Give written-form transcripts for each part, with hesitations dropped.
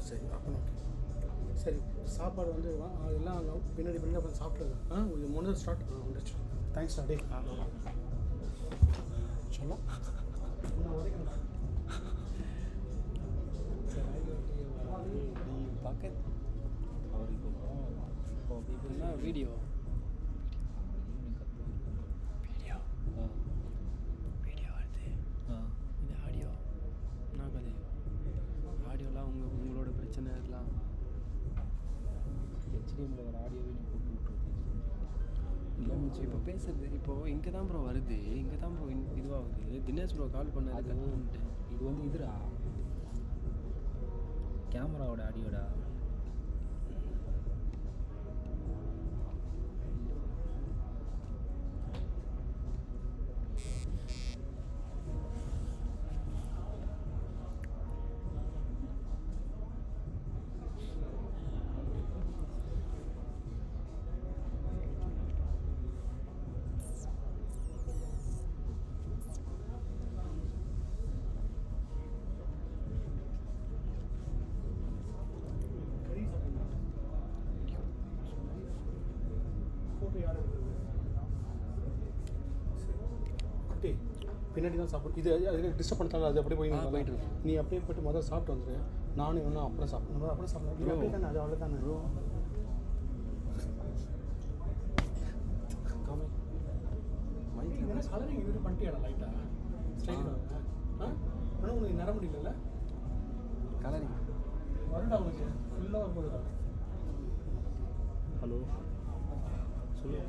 சரி அப்போ ஓகே. சரி சாப்பாடு வந்து எல்லாம் அங்கே பின்னாடி பின்னாடி அப்புறம் சாப்பிட்ருங்க. இது முன்னாடி ஸ்டார்ட் வந்துச்சு. தேங்க்ஸ் டே சொல்லலாம் பக்கத்து வீடியோ வீடியோ வருது. இது ஆடியோ என்ன கதை? ஆடியோலாம் உங்களோட பிரச்சனை எல்லாம் ஹெச்டிஎம்மில் ஒரு ஆடியோவே நீ போட்டு விட்ருது. இப்போ பேசுறது இப்போது இங்கே தான் ப்ரோ வருது, இங்கே தான் ப்ரோ இதுவாகுது. தினேஷ் ப்ரோ கால் பண்ணாரு. இது வந்து இதுடா கேமராவோட ஆடியோடா. பின்னாடி தான் சாப்பிடும். இது அதுக்கு டிஸ்டர்ப் பண்ணாலும் அது அப்படியே போயிட்டு நீ அப்படியே போய்ட்டு முதல்ல சாப்பிட்டு வந்துடு. நானும் இன்னும் அப்புறம் சாப்பிடணும். அப்புறம் சாப்பிடணும் அப்படியே தானே. அது அவ்வளோ தானே ப்ரோ. மைக்கில் கலரிங் இது பண்ணிட்டியாடா லைட்டாக ஸ்ட்ரைட்டாக? ஆனால் உனக்கு நர முடியல கலரிங் வருடா உனக்கு ஃபுல்லாக வரும்போதுடா. ஹலோ சொல்லு.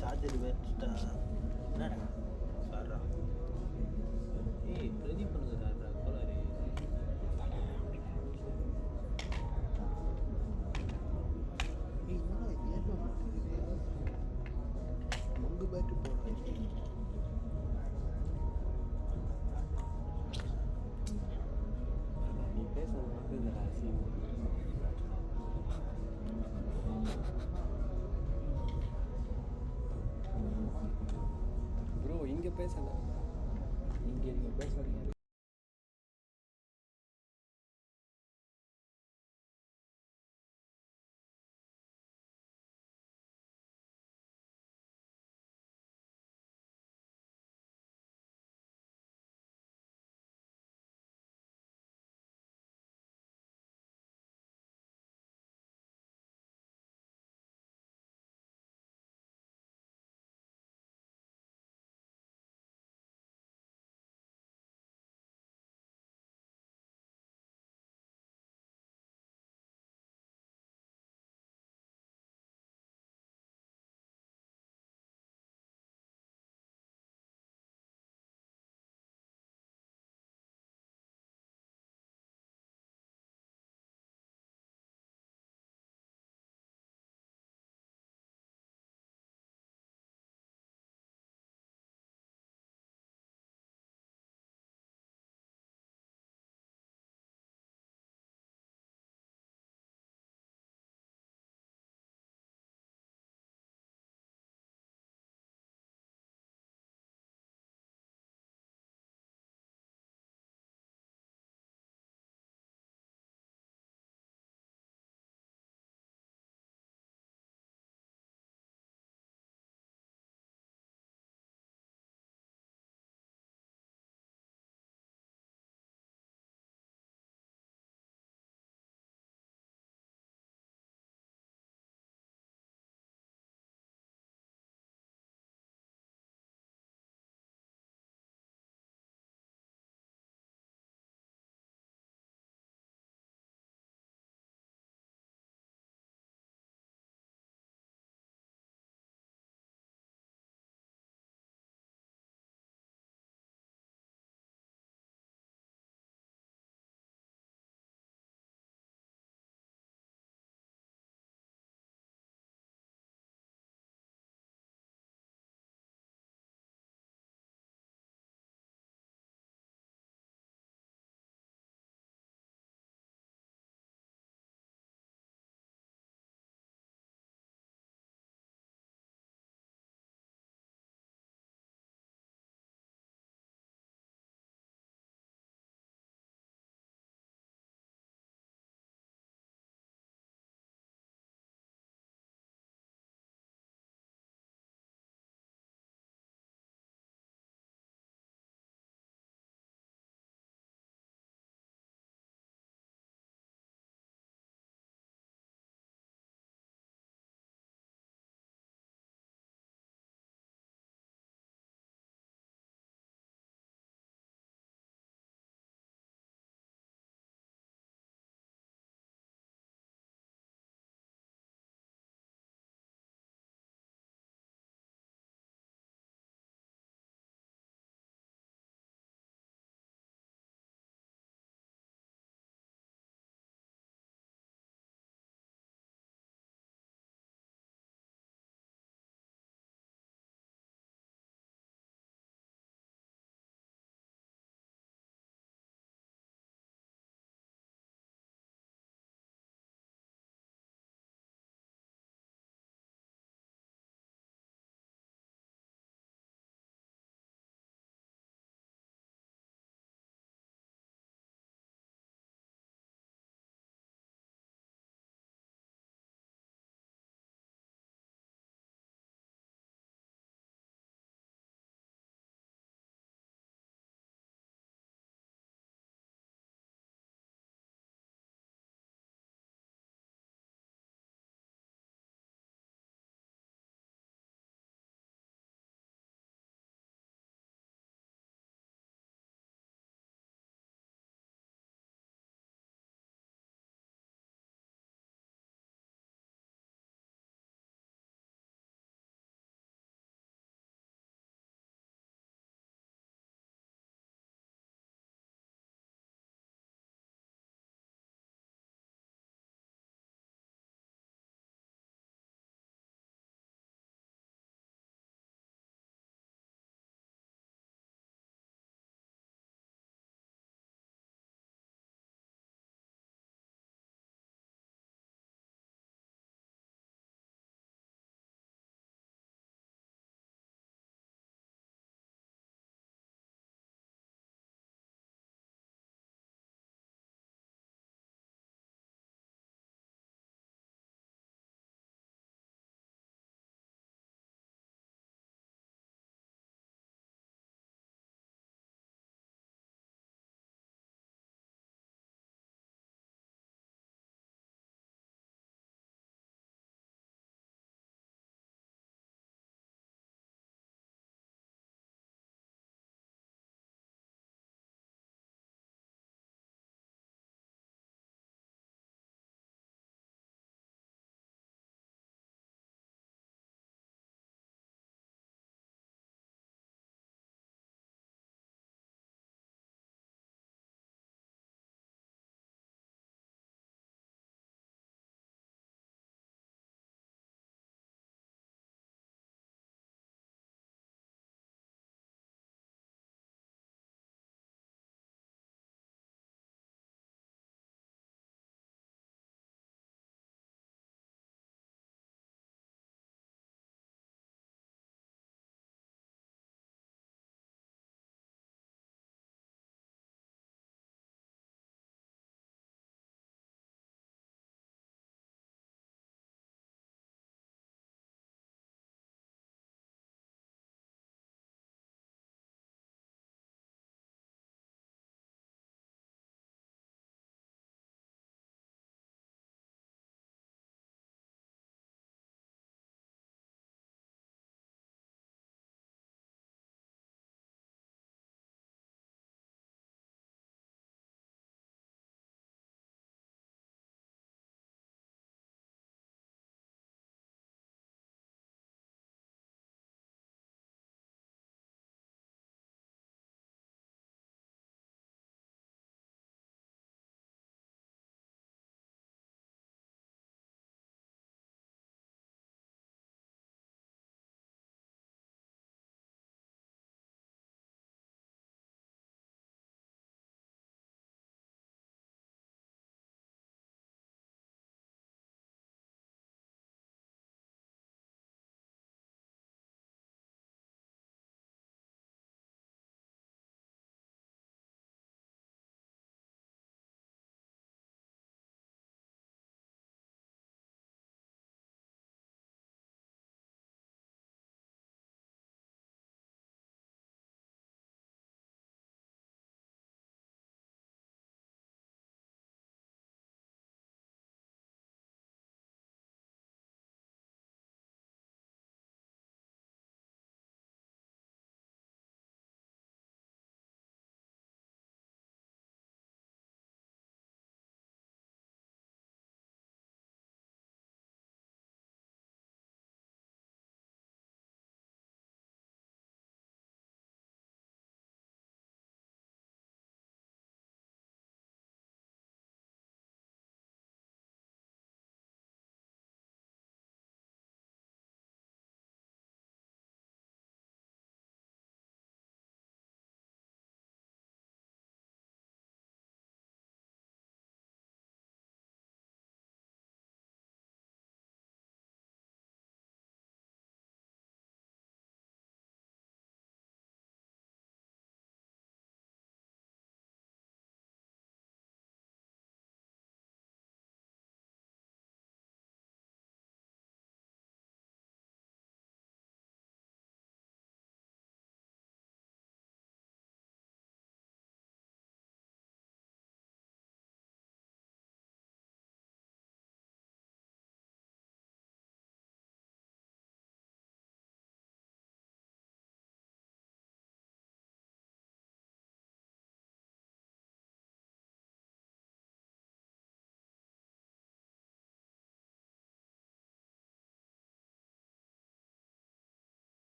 சார்ஜர் வச்சுட்டா என்னடா சாரா? ஏய் பிரதீப் பண்ணுங்க சாரா கோளாறு. என்னடா ஏற மாட்டேங்குது மங்கு பேட்டு போடுறேன். நீ பேசுறது வந்து ப்ரோ இங்கே பேசலை. இங்கே பேசாதீங்க.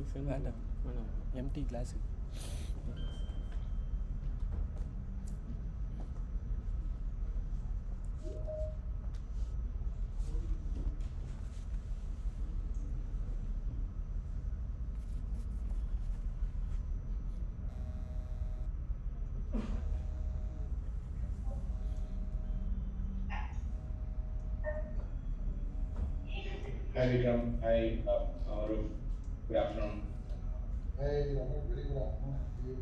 வேண்டாம் empty class. Hi Vikram, hi Arup. Good afternoon. Hey, Robert, very good afternoon to you.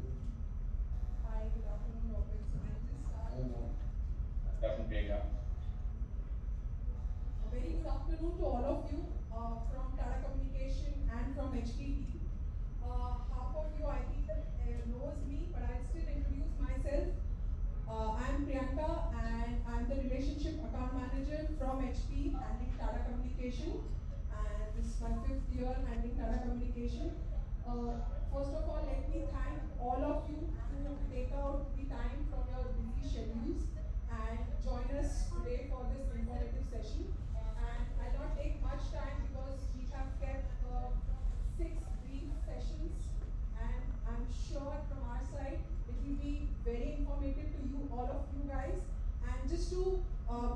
Hi, good afternoon, Robert. So I'll just start. Hi, Mark. Good afternoon, Priyanka. A very good afternoon to all of you from Tata Communication and from HP team. Half of you, I think, knows me, but I'll still introduce myself. I'm Priyanka, and I'm the relationship account manager from HP, handling Tata Communication. And this is my fifth year handling Tata Communication. Uh, First of all, let me thank all of you to take out the time from your busy schedules and join us today for this informative session. And I'll not take much time because we have kept six brief sessions, and I'm sure from our side it will be very informative to you, all of you guys. And just to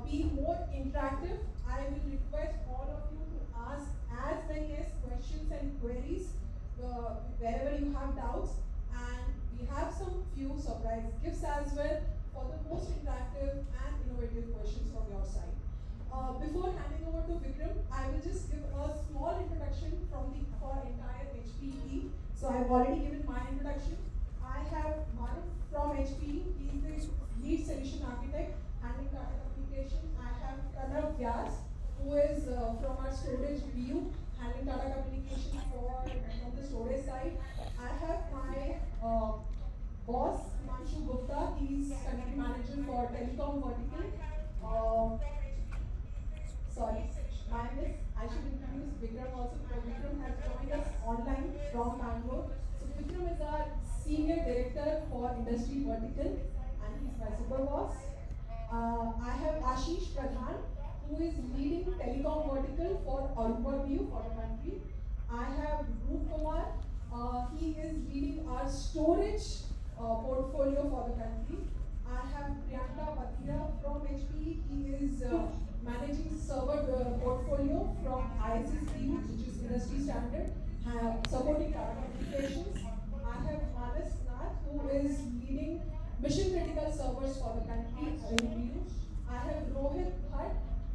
be more interactive, I will request all of you to ask as many as questions and queries wherever you have doubts. And we have some few surprise gifts as well for the most interactive and innovative questions from your side. Before handing over to Vikram, I will just give a small introduction from the for entire HP team. So I've already given my introduction. I have Maruf from HP. He is the lead solution architect handling Tata Communication. I have Pranav Vyas, who is from our storage BU handling Tata Communication from the storage side. I have my boss Himanshu Gupta. He's country manager for telecom vertical. Um, Sorry, my miss. I should introduce Vikram also because Vikram has joined us online from Bangalore. So Vikram is our senior director for industry vertical, and he's my super boss. I have Ashish Pradhan, who is leading telecom vertical for Aruba BU for the country. I have Roop Kumar. He is leading our storage portfolio for the country. I have Priyanka Patira from HP. He is managing server portfolio from ISSBU, which is industry standard, supporting Tata Communications. I have Manas Nath, who is leading mission critical servers for the country in BU. I have Rohit Bhatt,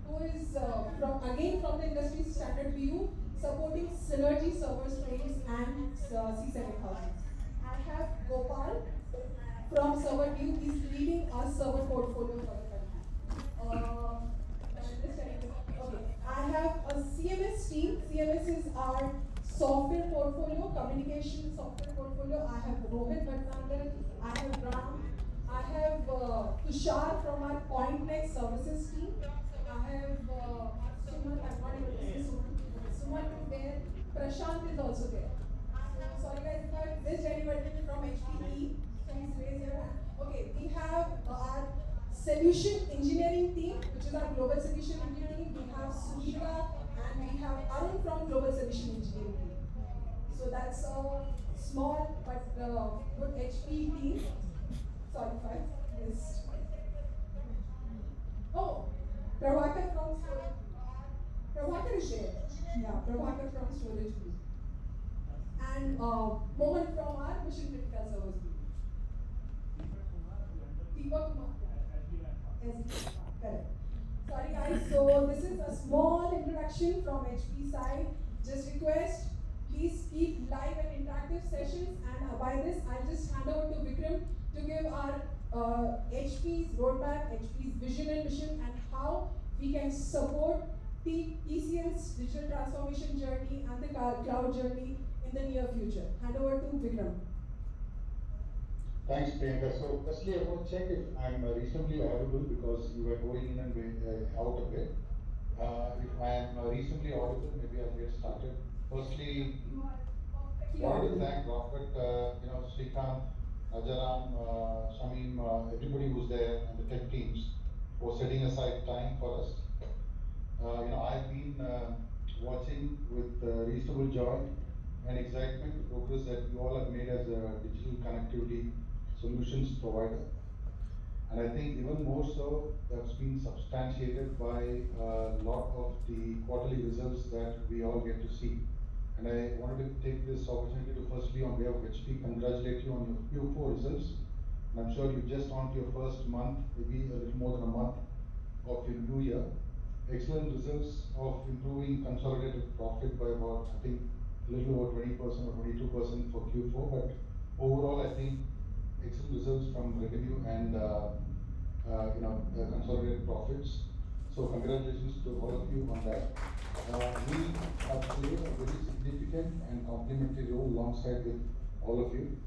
who is from the industry standard BU, supporting Synergy server frames and C7000. I have Gopal from server view. He's leading our server portfolio for the country. Am I missed anything? Okay, I have a CMS team. CMS is our software portfolio, communication software portfolio. I have Rohit Bhatnagar, I have Ram, I have Tushar from our Point Next services team. I have Suman, I'm not able to see Suman. Okay, Suman is there. Prashant is also there. So sorry guys if I missed anybody from HPE, please raise your hand. Okay, we have our solution engineering team, which is our global solution engineering. We have Sunita and we have Arun from global solution engineering team. So that's a small but good HP team. Sorry if I missed. Oh, Prabhakar from storage. Prabhakar is there. Yeah, Prabhakar from storage group. And Mohan from our mission critical service group. Deepak Kumar. SD. Correct. Sorry guys, so this is a small introduction from HP side. Just request, please keep live and interactive sessions, and by this I'll just hand over to Vikram to give our HP's roadmap, HP's vision and mission, and how we can support TCL's digital transformation journey and the cloud journey in the near future. Hand over to Vikram. Thanks, Priyanka. So, firstly, I want to check if I'm reasonably audible because you were going in and out a bit. If I am reasonably audible, maybe I'll get started. Firstly, You are perfectly wanted to audible. thank Robert, Srikanth, Rajaram, Shamim, everybody who's there, and the tech teams for setting aside time for us. I've been watching with reasonable joy and excitement, the progress that you all have made as a digital connectivity solutions provider. And I think even more so, that's been substantiated by a lot of the quarterly results that we all get to see. And I wanted to take this opportunity to firstly, on behalf of HP, congratulate you on your Q4 results. And I'm sure you just on to your first month, maybe a little more than a month of your new year. Excellent results of improving consolidated profit by about, I think, a little over 20% or 22% for Q4. But overall, I think excellent results from revenue and consolidated profits. So congratulations to all of you on that. We have played a very significant and complementary role alongside with all of you,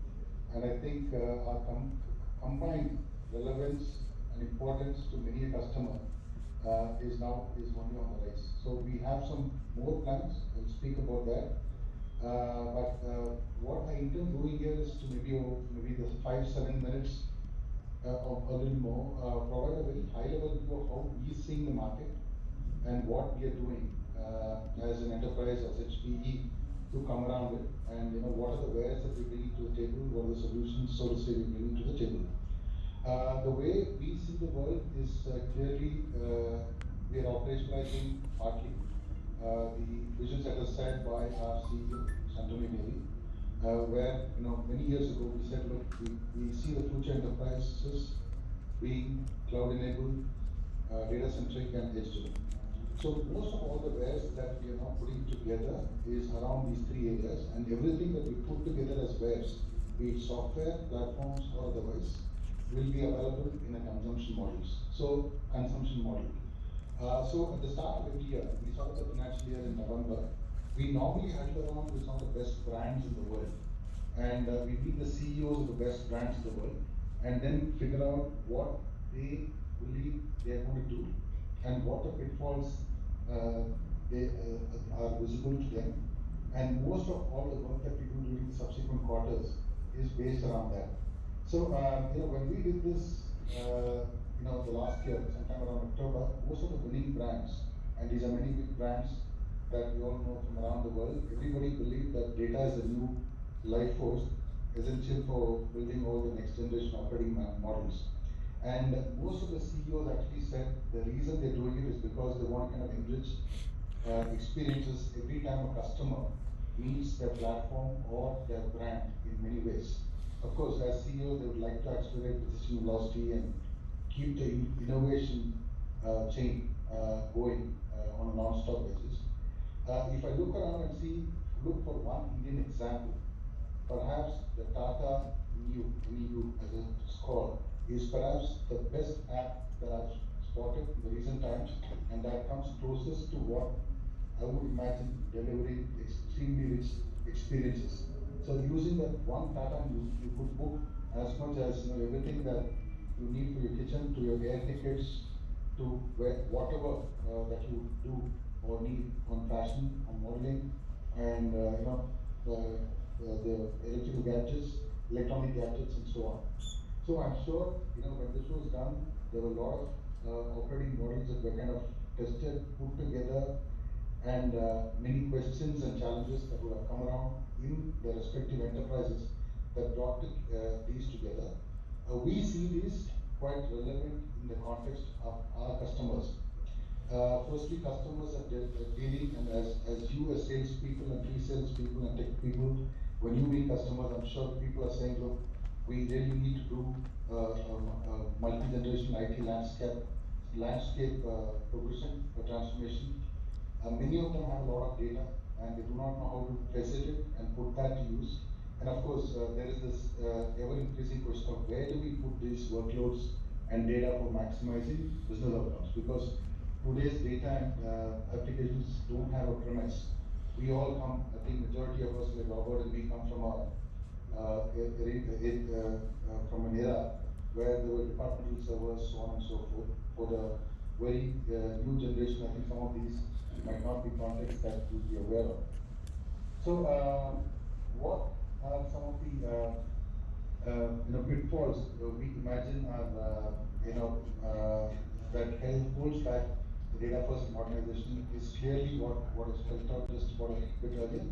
and I think our combined relevance and importance to many a customer is only on the rise. So we have some more plans. We'll speak about that. But what I intend doing here is to maybe the 5-7 minutes of a little more, provide a very high level view of how we are seeing the market and what we are doing as an enterprise, as HPE, to come around it, and what are the wares that we're bringing to the table, what are the solutions, so to say, we're bringing to the table. The way we see the world is clearly we are operationalizing partly the vision set aside by our CEO, Shantanu Devi, where many years ago we said, look, we see the future enterprises being cloud enabled, data centric, and edge driven. So most of all the wares that we are now putting together is around these three areas, and everything that we put together as wares, be it software, platforms, or otherwise, will be available in a consumption models. So consumption model. So at the start of every year, we started the financial year in November. We normally huddle around with some of the best brands in the world, and we meet the CEOs of the best brands in the world, and then figure out what they believe they are going to do, and what the pitfalls they are visible to them. And most of all the work that we do during the subsequent quarters is based around that. So when we did this, the last year, sometime around October, most of the winning brands, and these are many big brands that we all know from around the world, everybody believed that data is the new life force, essential for building all the next generation operating models. And most of the CEOs actually said the reason they're doing it is because they want to kind of enrich experiences every time a customer meets their platform or their brand in many ways. Of course, as CEOs, they would like to accelerate decision velocity and keep the innovation chain going on a non-stop basis. If I look around and look for one Indian example, perhaps the Tata NEU, as it's called, is perhaps the best app that I've spotted in the recent times, and that comes closest to what I would imagine delivering extremely rich experiences. So using that one Tata NEU, you could book as much as everything that you need for your kitchen, to your air tickets, to whatever that you do or need on fashion, on modeling, and the electrical gadgets, electronic gadgets, and so on. So I'm sure when this was done, there were a lot of operating models that were kind of tested, put together, and many questions and challenges that would have come around in the respective enterprises that brought these together. We see these quite relevant in the context of our customers. Firstly, customers are dealing, and as you as salespeople and pre-sales people and tech people, when you meet customers, I'm sure people are saying, look, we really need to do a multi-generation IT landscape progression or transformation. Many of them have a lot of data, and they do not know how to facilitate it and put that to use. And of course, there is this ever-increasing question of where do we put these workloads and data for maximizing business outcomes? Because today's data applications don't have a premise. We all come, I think majority of us, like Robert and me, come from from an era where there were departmental servers, so on and so forth. For the very new generation, I think some of these might not be context that you'll be aware of. So, what are some of the pitfalls we imagine are that holds back the data first modernization is clearly what is spelled out just about a bit earlier.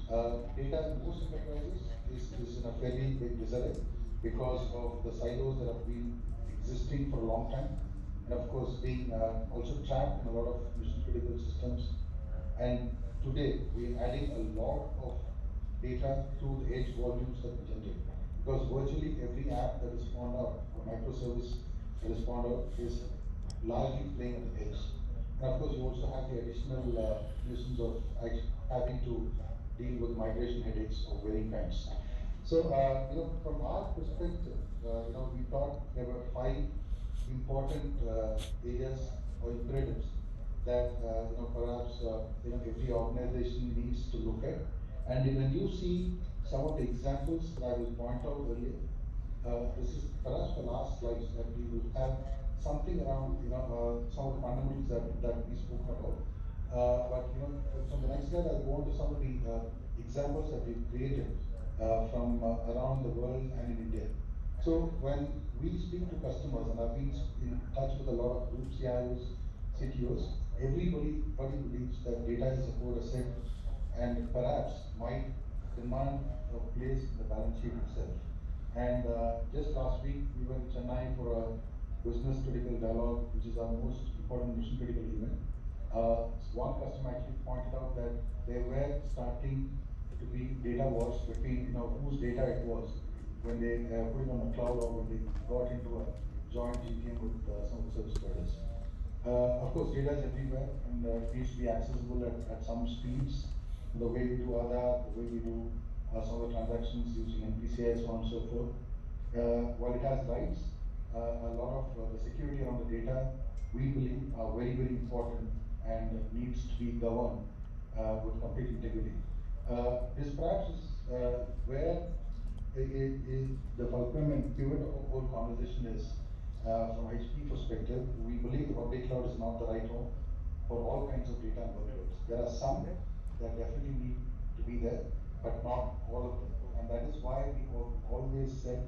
Data in most enterprises is in a fairly big disarray because of the silos that have been existing for a long time, and of course being also trapped in a lot of mission critical systems. And today we are adding a lot of data through the edge volumes that we generate, because virtually every app that is spawned out or microservice that is spawned out is largely playing at the edge. And of course, you also have the additional nuisance of having to deal with migration headaches of varying kinds. So, from our perspective, we thought there were five important areas or imperatives that perhaps every organization needs to look at. And when you see some of the examples that I will point out earlier, this is perhaps the last slides that we will have something around some of the fundamentals that we spoke about. But from the next slide, I'll go on to some of the examples that we've created from around the world and in India. So when we speak to customers, and I've been in touch with a lot of group CIOs, CTOs, everybody believes that data is a core asset and perhaps might demand a place in the balance sheet itself. And just last week, we were in Chennai for a business critical dialogue, which is our most important mission critical event. One customer actually pointed out that they were starting to be data wars between whose data it was when they put it on the cloud or when they got into a joint GTM with some of the service providers. Of course, data is everywhere and it needs to be accessible at some speeds. The way we do Aadhaar, the way we do some of the transactions using NPCI, so on and so forth. While it has rights, a lot of the security around the data, we believe, are very, very important and needs to be governed with complete integrity. This perhaps is where the fulcrum and pivot of the whole conversation is from HP perspective. We believe the public cloud is not the right home for all kinds of data and workloads. There are some that definitely need to be there, but not all of them. And that is why we have always said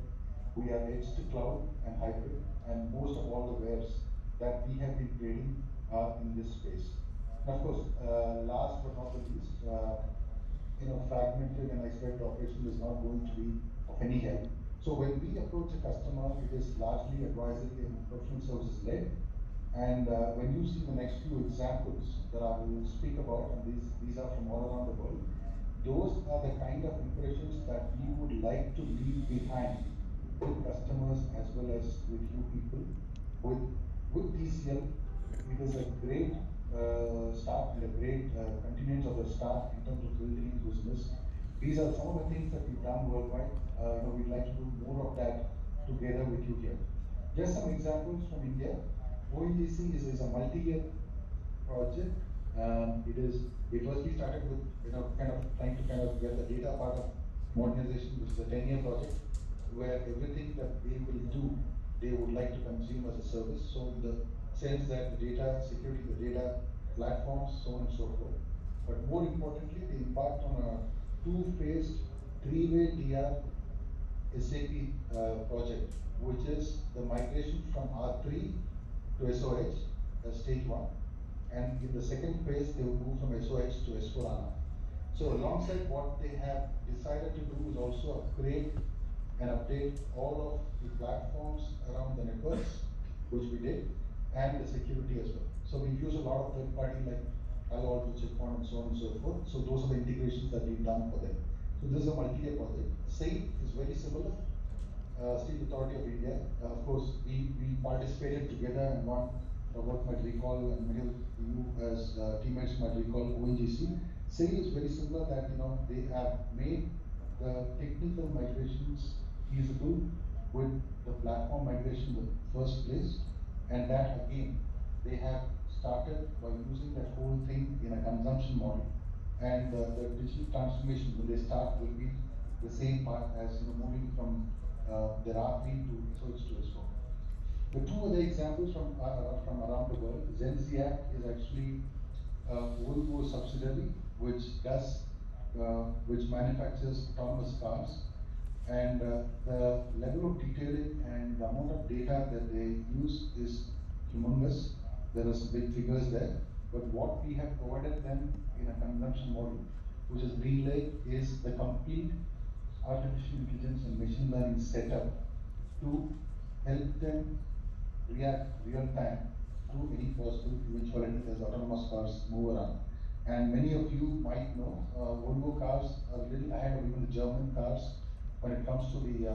we are edge to cloud and hybrid, and most of all the wares that we have been creating are in this space. And of course, last but not the least, fragmented and isolated operation is not going to be of any help. So when we approach a customer, it is largely advisory and professional services led. And when you see the next few examples that I will speak about, and these are from all around the world, those are the kind of impressions that we would like to leave behind with customers as well as with you people. With TCL, it is a great start and a great continuance of the start in terms of building business. These are some of the things that we've done worldwide. We'd like to do more of that together with you here. Just some examples from India. ONGC is a multi-year project. We firstly started with kind of trying to get the data part of modernization, which is a 10-year project, where everything that they will do, they would like to consume as a service. So in the sense that the data security, the data platforms, so on and so forth. But more importantly, they embarked on a two-phased, three-way DR SAP project, which is the migration from R3 to SOH as stage one. And in the second phase, they will move from SOH to S4HANA. So alongside what they have decided to do is also upgrade and update all of the platforms around the networks, which we did, and the security as well. So we use a lot of third party like Palo Alto, Checkpoint, and so on and so forth. So those are the integrations that we've done for them. So this is a multi-year project. SAIL is very similar. Steel Authority of India. Of course, we participated together, and one what might recall, and many of you as teammates might recall ONGC. SAIL is very similar that they have made the technical migrations feasible with the platform migration in the first place, and that again they have started by using that whole thing in a consumption model, and the digital transformation when they start will be the same path as moving from their R3 to SOH to S4. The two other examples from around the world, Zenziac is actually a Volvo subsidiary which manufactures autonomous cars, and the level of detailing and the amount of data that they use is humongous. There are some big figures there, but what we have provided them in a consumption model which is Green Lake, is the complete artificial intelligence and machine learning setup to help them react real time to any possible eventuality as autonomous cars move around. And many of you might know Volvo cars are a little ahead of even the German cars when it comes to the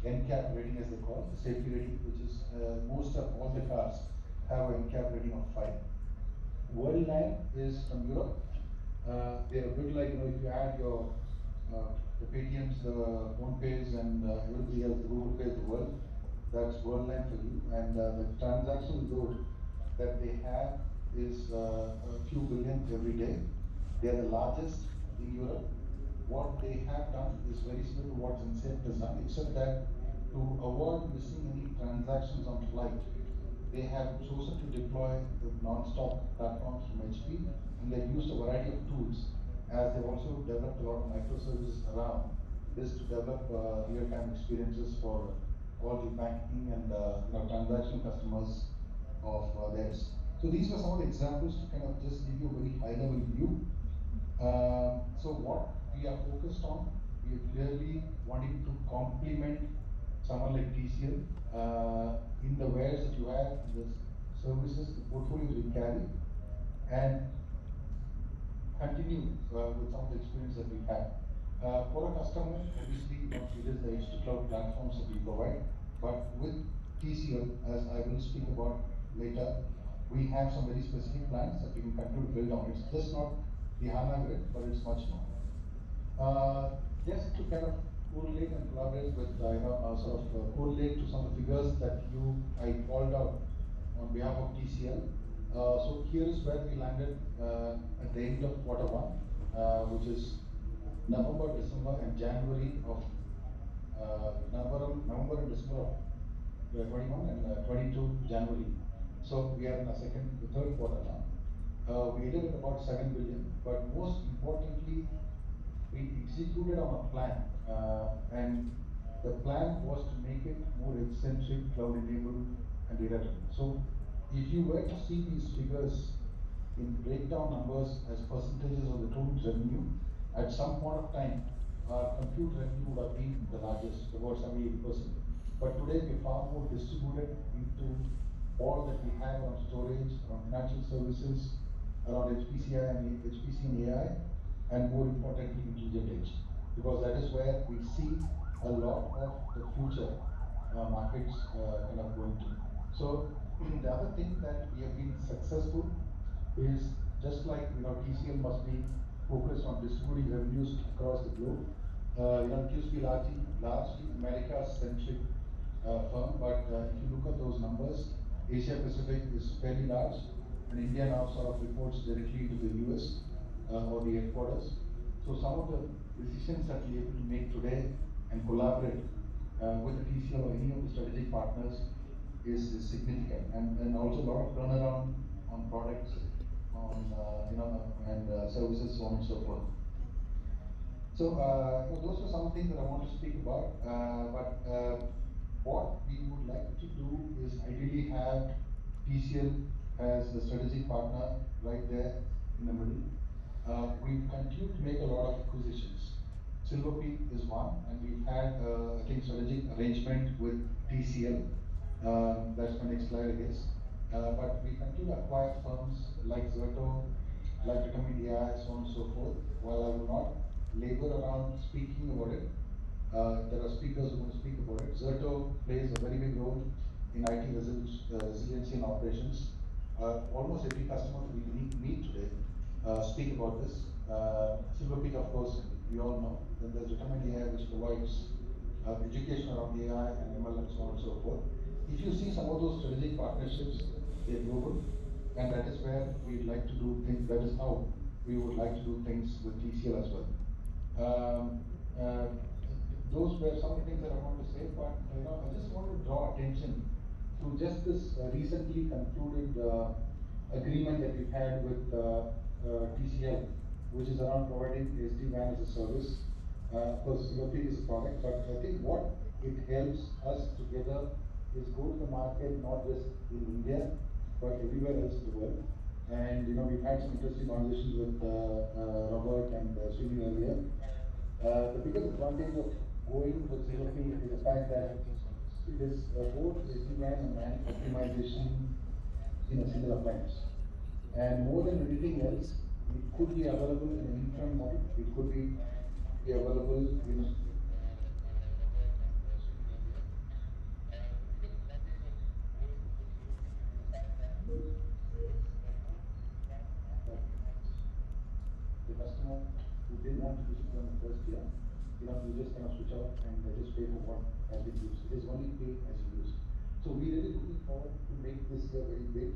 NCAP rating, as they call it, the safety rating, which is most of all the cars have an NCAP rating of 5. Worldline is from Europe. They're a bit like, if you add your the Paytms, the PhonePays, and everybody else, the Google Pay of the world, that's Worldline for you. And the transaction load that they have is a few billion every day. They are the largest in Europe. What they have done is very similar to what Zensept has done, except that to avoid missing any transactions on flight, they have chosen to deploy the non-stop platforms from HP, and they've used a variety of tools, as they've also developed a lot of microservices around this to develop real-time experiences for all the banking and transactional customers of theirs. So these were some of the examples to kind of just give you a very high-level view. So what we are focused on, we are clearly wanting to complement someone like TCL in the wares that you have, in the services, the portfolios we carry, and continue with some of the experience that we have. For a customer, obviously, it is the edge to cloud platforms that we provide, but with TCL, as I will speak about later, we have some very specific plans that we can continue to build on. It's just not the HANA grid, but it's much more. Just to kind of correlate and collaborate with, correlate to some of the figures that I called out on behalf of TCL. So here is where we landed at the end of Q1, which is November, December, and January of November and December of 21 and 22 January. So we are in the third quarter now. We ended at about 7 billion, but most importantly, we executed on a plan, and the plan was to make it more eccentric, cloud-enabled, and data-driven. So if you were to see these figures in breakdown numbers as percentages of the total revenue, at some point of time, our compute revenue would have been the largest, about 78%. But today, we're far more distributed into all that we have around storage, around financial services, around HPC and AI, and more importantly, intelligent edge, because that is where we see a lot of the future markets kind of going to. So the other thing that we have been successful is, just like TCL must be focused on distributing revenues across the globe. It used to be largely America-centric firm, but if you look at those numbers, Asia Pacific is fairly large, and India now sort of reports directly to the US or the headquarters. So some of the decisions that we're able to make today and collaborate with the TCL or any of the strategic partners is significant, and also a lot of turnaround on products, on and services, so on and so forth. So those are some things that I want to speak about. What we would like to do is ideally have TCL as the strategic partner right there in the middle. We've continued to make a lot of acquisitions. Silver Peak is one, and we've had, I think, strategic arrangement with TCL. That's my next slide, I guess. But we continue to acquire firms like Zerto, like Determined AI, so on and so forth. While I will not labor around speaking about it, there are speakers who are going to speak about it. Zerto plays a very big role in IT resiliency and operations. Almost every customer that we meet today speak about this. Silver Peak, of course, we all know. Then there's Determined AI, which provides education around AI and ML and so on and so forth. If you see some of those strategic partnerships, they're global, and that is where we'd like to do things. That is how we would like to do things with TCL as well. Those were some of the things that I wanted to say, but I just want to draw attention to just this recently concluded agreement that we've had with TCL, which is around providing SD-WAN as a service. Of course, Silver Peak is a product, but I think what it helps us together is go to the market not just in India, but everywhere else in the world. And we've had some interesting conversations with Robert and Srini earlier. The biggest advantage of going with Silver Peak is the fact that it is both SD-WAN and optimization in a single appliance. And more than anything else, it could be available in an infront model. It could be available in the customer who didn't want to use it on the first year, you just kind of switch out and just pay for what has been used. It is only pay as you use. So we really looking forward to make this year very big.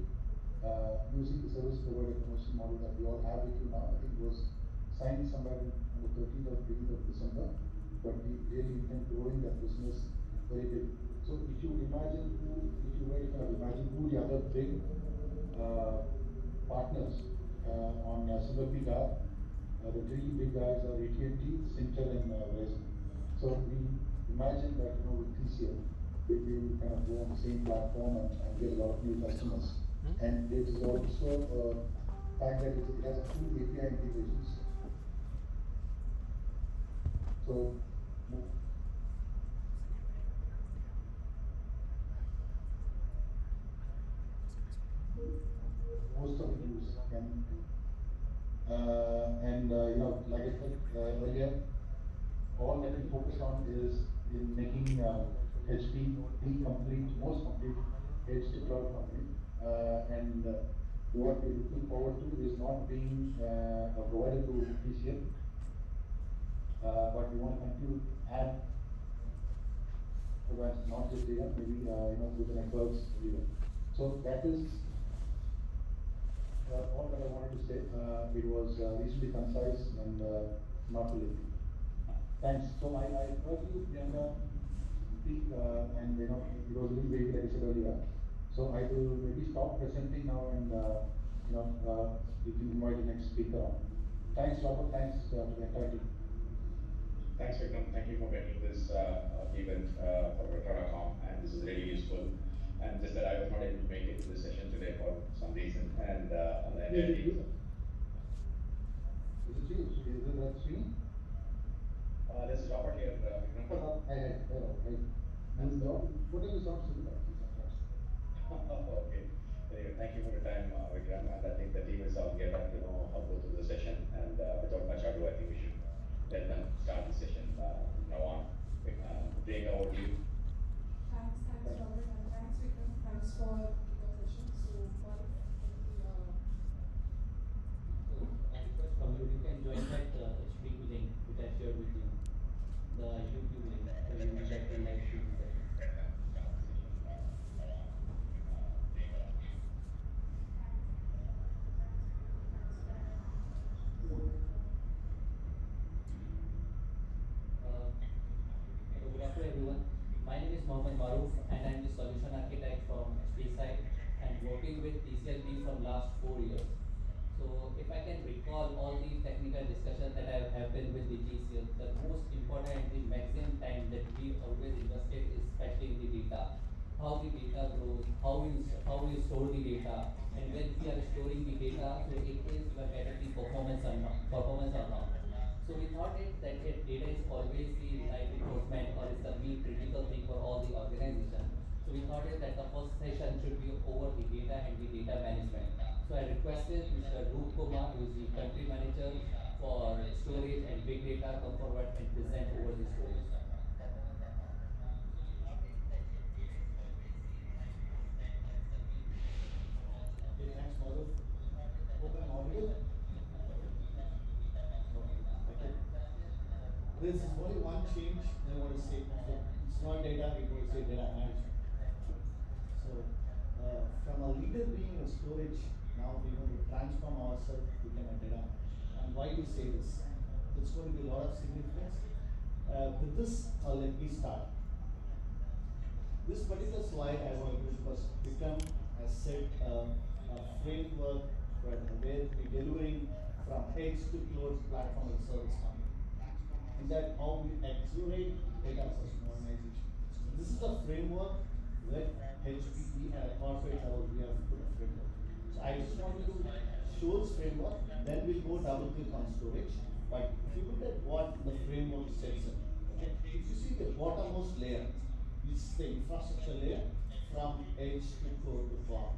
Using the service provider commercial model that we all have with you now. I think it was signed somewhere on the 13th or 18th of December, but we really intend growing that business very big. So if you imagine if you were to kind of imagine who the other big partners on Silver Peak are, the three big guys are AT&T, Cintel, and Verizon. So we imagine that with TCL, we will kind of go on the same platform and get a lot of new customers. And it is also a fact that it has full API integrations. So most of the use can and like I said earlier, all that we focus on is in making HP the most complete edge to cloud company. And what we're looking forward to is not being a provider to TCL, but we want to continue to add advanced, not just data, maybe with the networks everywhere. So that is all that I wanted to say. It was reasonably concise and not too lengthy. Thanks. So I heard you, Priyanka, speak, and it was a little vague, like I said earlier. So I will maybe stop presenting now, and you can invite the next speaker on. Thanks, Robert. Thanks to the entire team. Thanks, Vikram. Thank you for making this event for Tata.com, and this is really useful. And just that I was not able to make it to the session today for some reason, and on the entire team. Is it you? Is it that Srini? This is Robert here, Vikram. Hello. What is the sound sometimes? Okay. Anyway, thank you for the time, Vikram, and I think the team is all geared up to know how to go through the session, and without much ado, I think we should let them start the session from now on. Priyanka, over to you. Thanks, Robert, and thanks, Vikram. Thanks for the session. So, Gaurav, I request from you, you can join that HPQ link which I shared with you, the YouTube link, so you will get the live streaming session. Good afternoon, everyone. My name is Mohammed Maroof, and I am the solution architect from HP side and working with TCLP from last 4 years. So if I can recall all the technical discussions that have happened with the TCL, the most important and the maximum time that we always invested is especially in the data. How the data grows, how we store the data, and when we are storing the data, so it is whether the performance or not. So we thought that data is always the life enforcement or is the main critical thing for all the organization. So we thought that the first session should be over the data and the data management. So I requested Mr. Roop Kumar, who is the country manager for storage and big data, come forward and present over the storage. Okay, thanks, Madhav. Hope I'm audible. Okay. This is only one change I want to say. So it's not data, it was a data management. So from a leader being a storage, now we're going to transform ourselves to become a data management. And why we say this? It's going to be a lot of significance. With this, let me start. This particular slide I want to do because Vikram has set a framework where we're delivering from edge to cloud platform as a service company. And that how we accelerate data first modernization. So this is the framework that HPE at a corporate level we have put a framework. So I just wanted to shows framework, then we'll go double click on storage. But if you look at what the framework sets in, okay, if you see the bottommost layer, it's the infrastructure layer from edge to core to cloud.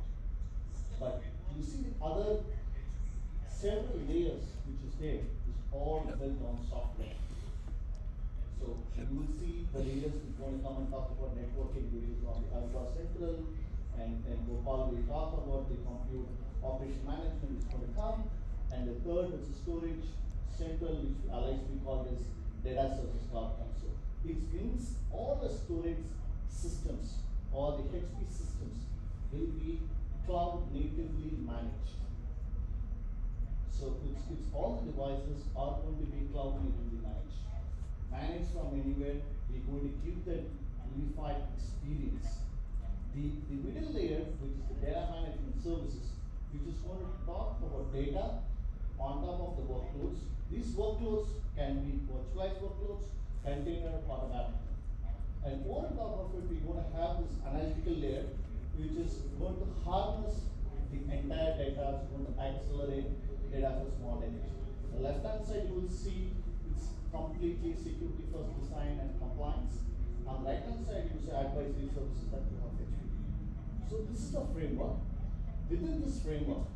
But you see the other several layers which is there is all built on software. So you will see the leaders is going to come and talk about networking, which is on the Alpha Central, and then Gopal will talk about the compute operation management, which is going to come, and the third is the storage central, which allies we call this data services cloud console. It means all the storage systems or the HP systems will be cloud natively managed. So it's all the devices are going to be cloud natively managed. Managed from anywhere, we're going to give that unified experience. The middle layer, which is the data management services, which is going to talk about data on top of the workloads. These workloads can be virtualized workloads, container, automatic. And over top of it, we're going to have this analytical layer, which is going to harness the entire data, it's going to accelerate data for small entities. The left hand side, you will see it's completely security first design and compliance. On the right hand side, you see advisory services that you have HP. So this is the framework. Within this framework,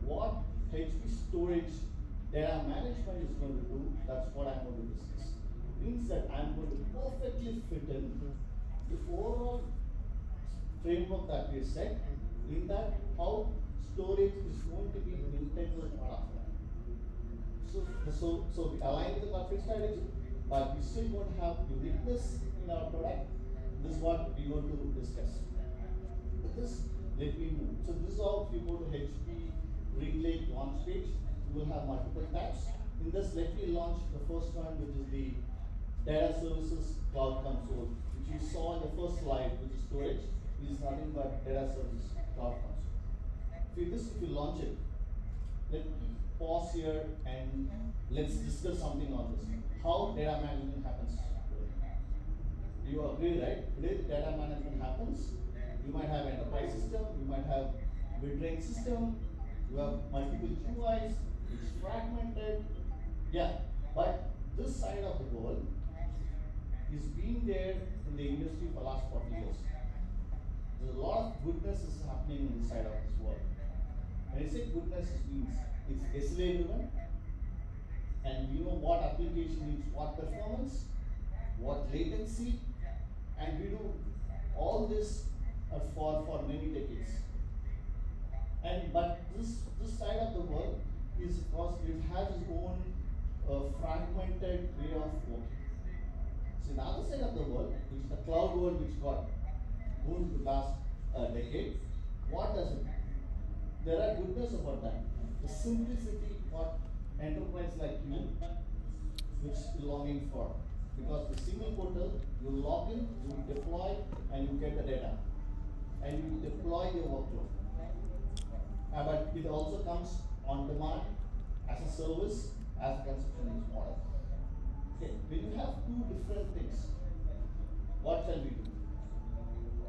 what HP storage data management is going to do, that's what I'm going to discuss. Means that I'm going to perfectly fit in the overall framework that we set, in that how storage is going to be an integral part of that. So we align with the corporate strategy, but we still going to have uniqueness in our product. This is what we're going to discuss. With this, let me move. So this is how, if you go to HP Relay launch page, you will have multiple tabs. In this, let me launch the first one, which is the data services cloud console, which you saw in the first slide, which is storage, is nothing but data services cloud console. If you launch it, let me pause here and let's discuss something on this. How data management happens today. You agree, right? Today the data management happens. You might have enterprise system, you might have mid-range system, you have multiple GUIs, it's fragmented. Yeah, but this side of the world is being there in the industry for the last 40 years. There's a lot of goodness is happening in this side of this world. When I say goodness, it means it's SLA driven, and we know what application needs what performance, what latency, and we do all this for many decades. And but this side of the world is because it has its own fragmented way of working. So the other side of the world, which is the cloud world, which got boomed last decade, what does it do? There are goodness about that. The simplicity what enterprise like you, which is longing for. Because the single portal, you log in, you deploy, and you get the data. And you deploy your workload. But it also comes on demand as a service, as a consumption model. Okay, when you have two different things, what shall we do?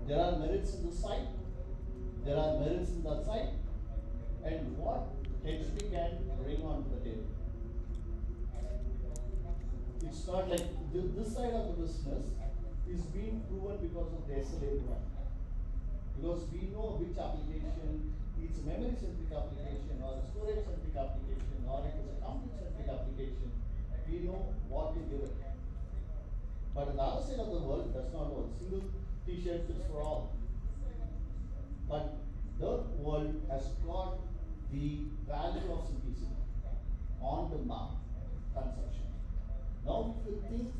There are merits in the side, there are merits in that side, and what HP can bring onto the table. It's not like this side of the business is being proven because of the SLA one. Because we know which application, it's a memory-centric application or a storage-centric application or it is a compute-centric application. We know what to give it. But on the other side of the world, that's not all. Single t-shirt fits for all. But the world has got the value of simplicity on demand consumption. Now, if you think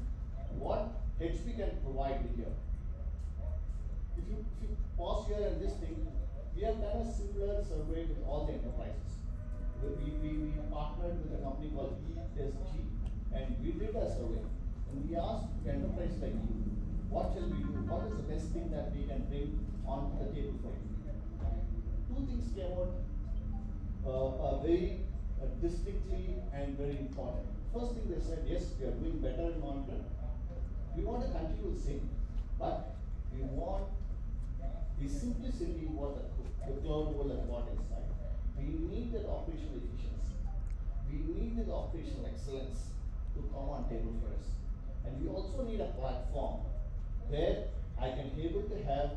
what HP can provide here, if you pause here and just think, we have done a similar survey with all the enterprises. We partnered with a company called ESG, and we did a survey. And we asked enterprise like you, what shall we do? What is the best thing that we can bring onto the table for you? Two things came out very distinctly and very important. First thing they said, yes, we are doing better in monitor. We want to continue the same, but we want the simplicity what the cloud world has got inside. We need that operational efficiency. We need that operational excellence to come on table for us. And we also need a platform where I can able to have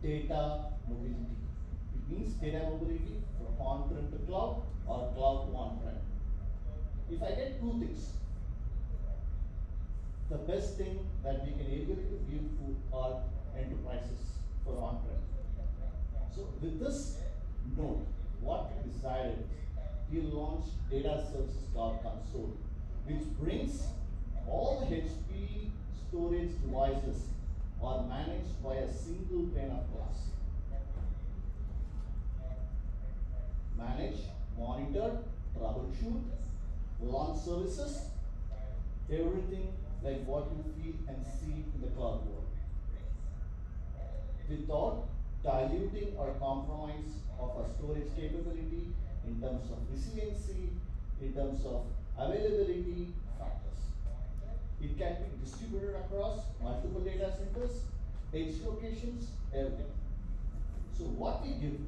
data mobility. It means data mobility from on-prem to cloud or cloud to on-prem. If I get two things, the best thing that we can able to give to our enterprises for on-prem. So with this note, what we decided is we launched Data Services Cloud Console, which brings all the HP storage devices are managed by a single pane of glass. Manage, monitor, troubleshoot, launch services, everything like what you feel and see in the cloud world, without diluting or compromise of our storage capability in terms of resiliency, in terms of availability factors. It can be distributed across multiple data centers, edge locations, everything. So what we give,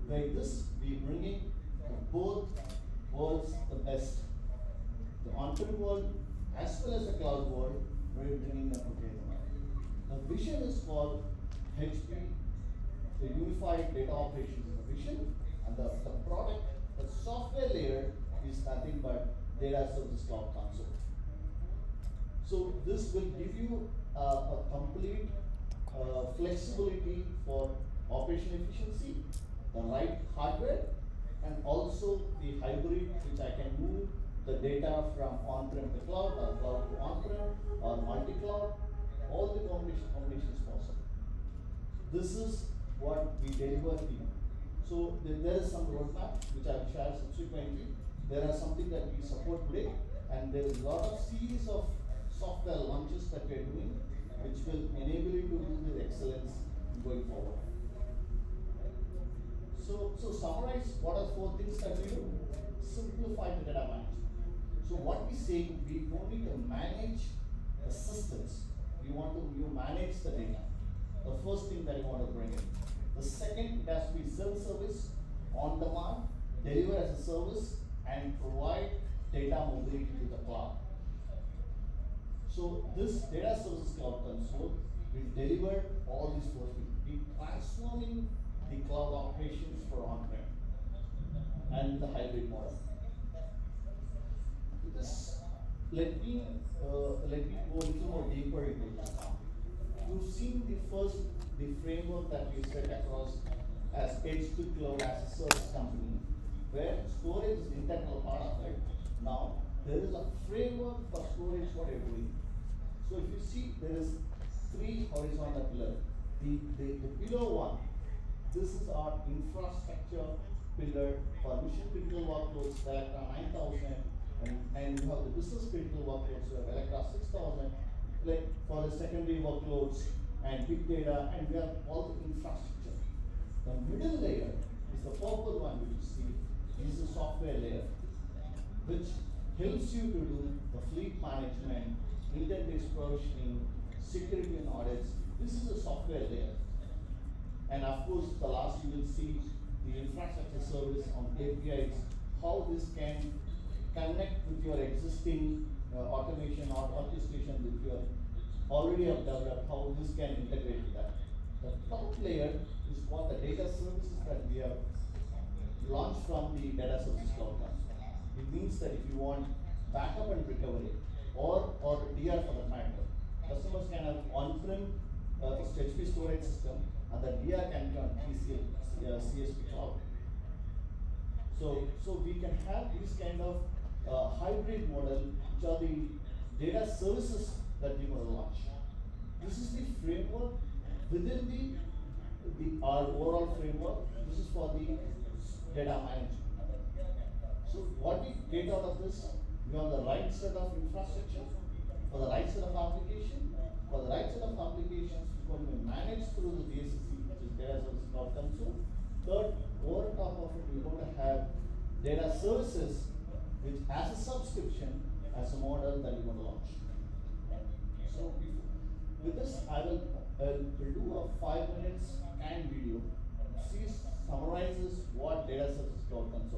by this we bringing the both worlds the best. The on-prem world as well as the cloud world, we're bringing them together. The vision is for HP, the unified data operations is the vision, and the product, the software layer is nothing but data services cloud console. So this will give you a complete flexibility for operation efficiency, the right hardware, and also the hybrid, which I can move the data from on-prem to cloud or cloud to on-prem or multi-cloud. All the combinations possible. This is what we deliver to you. So there is some roadmap which I will share subsequently. There are something that we support today, and there is a lot of series of software launches that we are doing, which will enable you to do the excellence going forward. So summarize what are four things that we do? Simplify the data management. So what we say, we don't need to manage the systems. We want to manage the data. The first thing that you want to bring in. The second, it has to be self-service, on demand, deliver as a service, and provide data mobility to the cloud. So this data services cloud console will deliver all these four things. We transforming the cloud operations for on-prem and the hybrid model. With this, let me go a little more deeper into this. You've seen the framework that we set across as edge to cloud as a service company, where storage is integral part of it. Now there is a framework for storage what you're doing. So if you see, there is three horizontal pillars. The pillar one, this is our infrastructure pillar for mission critical workloads, Electra 9000, and you have the business critical workloads, you have Electra 6000, like for the secondary workloads and big data, and we have all the infrastructure. The middle layer is the purple one which you see, is the software layer, which helps you to do the fleet management, intent-based provisioning, security and audits. This is the software layer. And of course, the last you will see the infrastructure service on APIs, how this can connect with your existing automation or orchestration with your already have developed, how this can integrate with that. The top layer is what the data services that we have launched from the data services cloud console. It means that if you want backup and recovery or DR for the matter, customers can have on-prem HP storage system, and the DR can be on CSP cloud. So we can have this kind of hybrid model, which are the data services that we will launch. This is the framework within the our overall framework. This is for the data management. So what we get out of this, we have the right set of infrastructure for the right set of application. For the right set of applications, it's going to be managed through the DSC, which is data services cloud console. Third, over top of it, we're going to have data services, which as a subscription, as a model that we're going to launch. So with this, I will do a 5 minutes and video. This summarizes what data services cloud console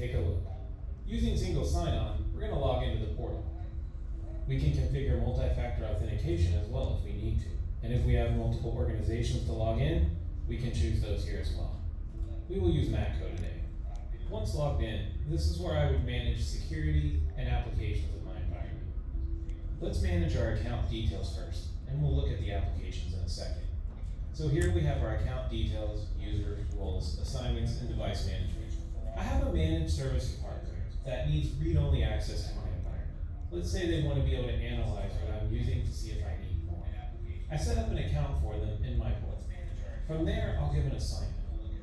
take a look. Using single sign-on, we're going to log into the portal. We can configure multi-factor authentication as well if we need to. And if we have multiple organizations to log in, we can choose those here as well. We will use Matco today. Once logged in, this is where I would manage security and applications of my environment. Let's manage our account details first, and we'll look at the applications in a second. So here we have our account details, users, roles, assignments, and device management. I have a managed service department that needs read-only access to my environment. Let's say they want to be able to analyze what I'm using to see if I need more. I set up an account for them in my portal. From there, I'll give an assignment.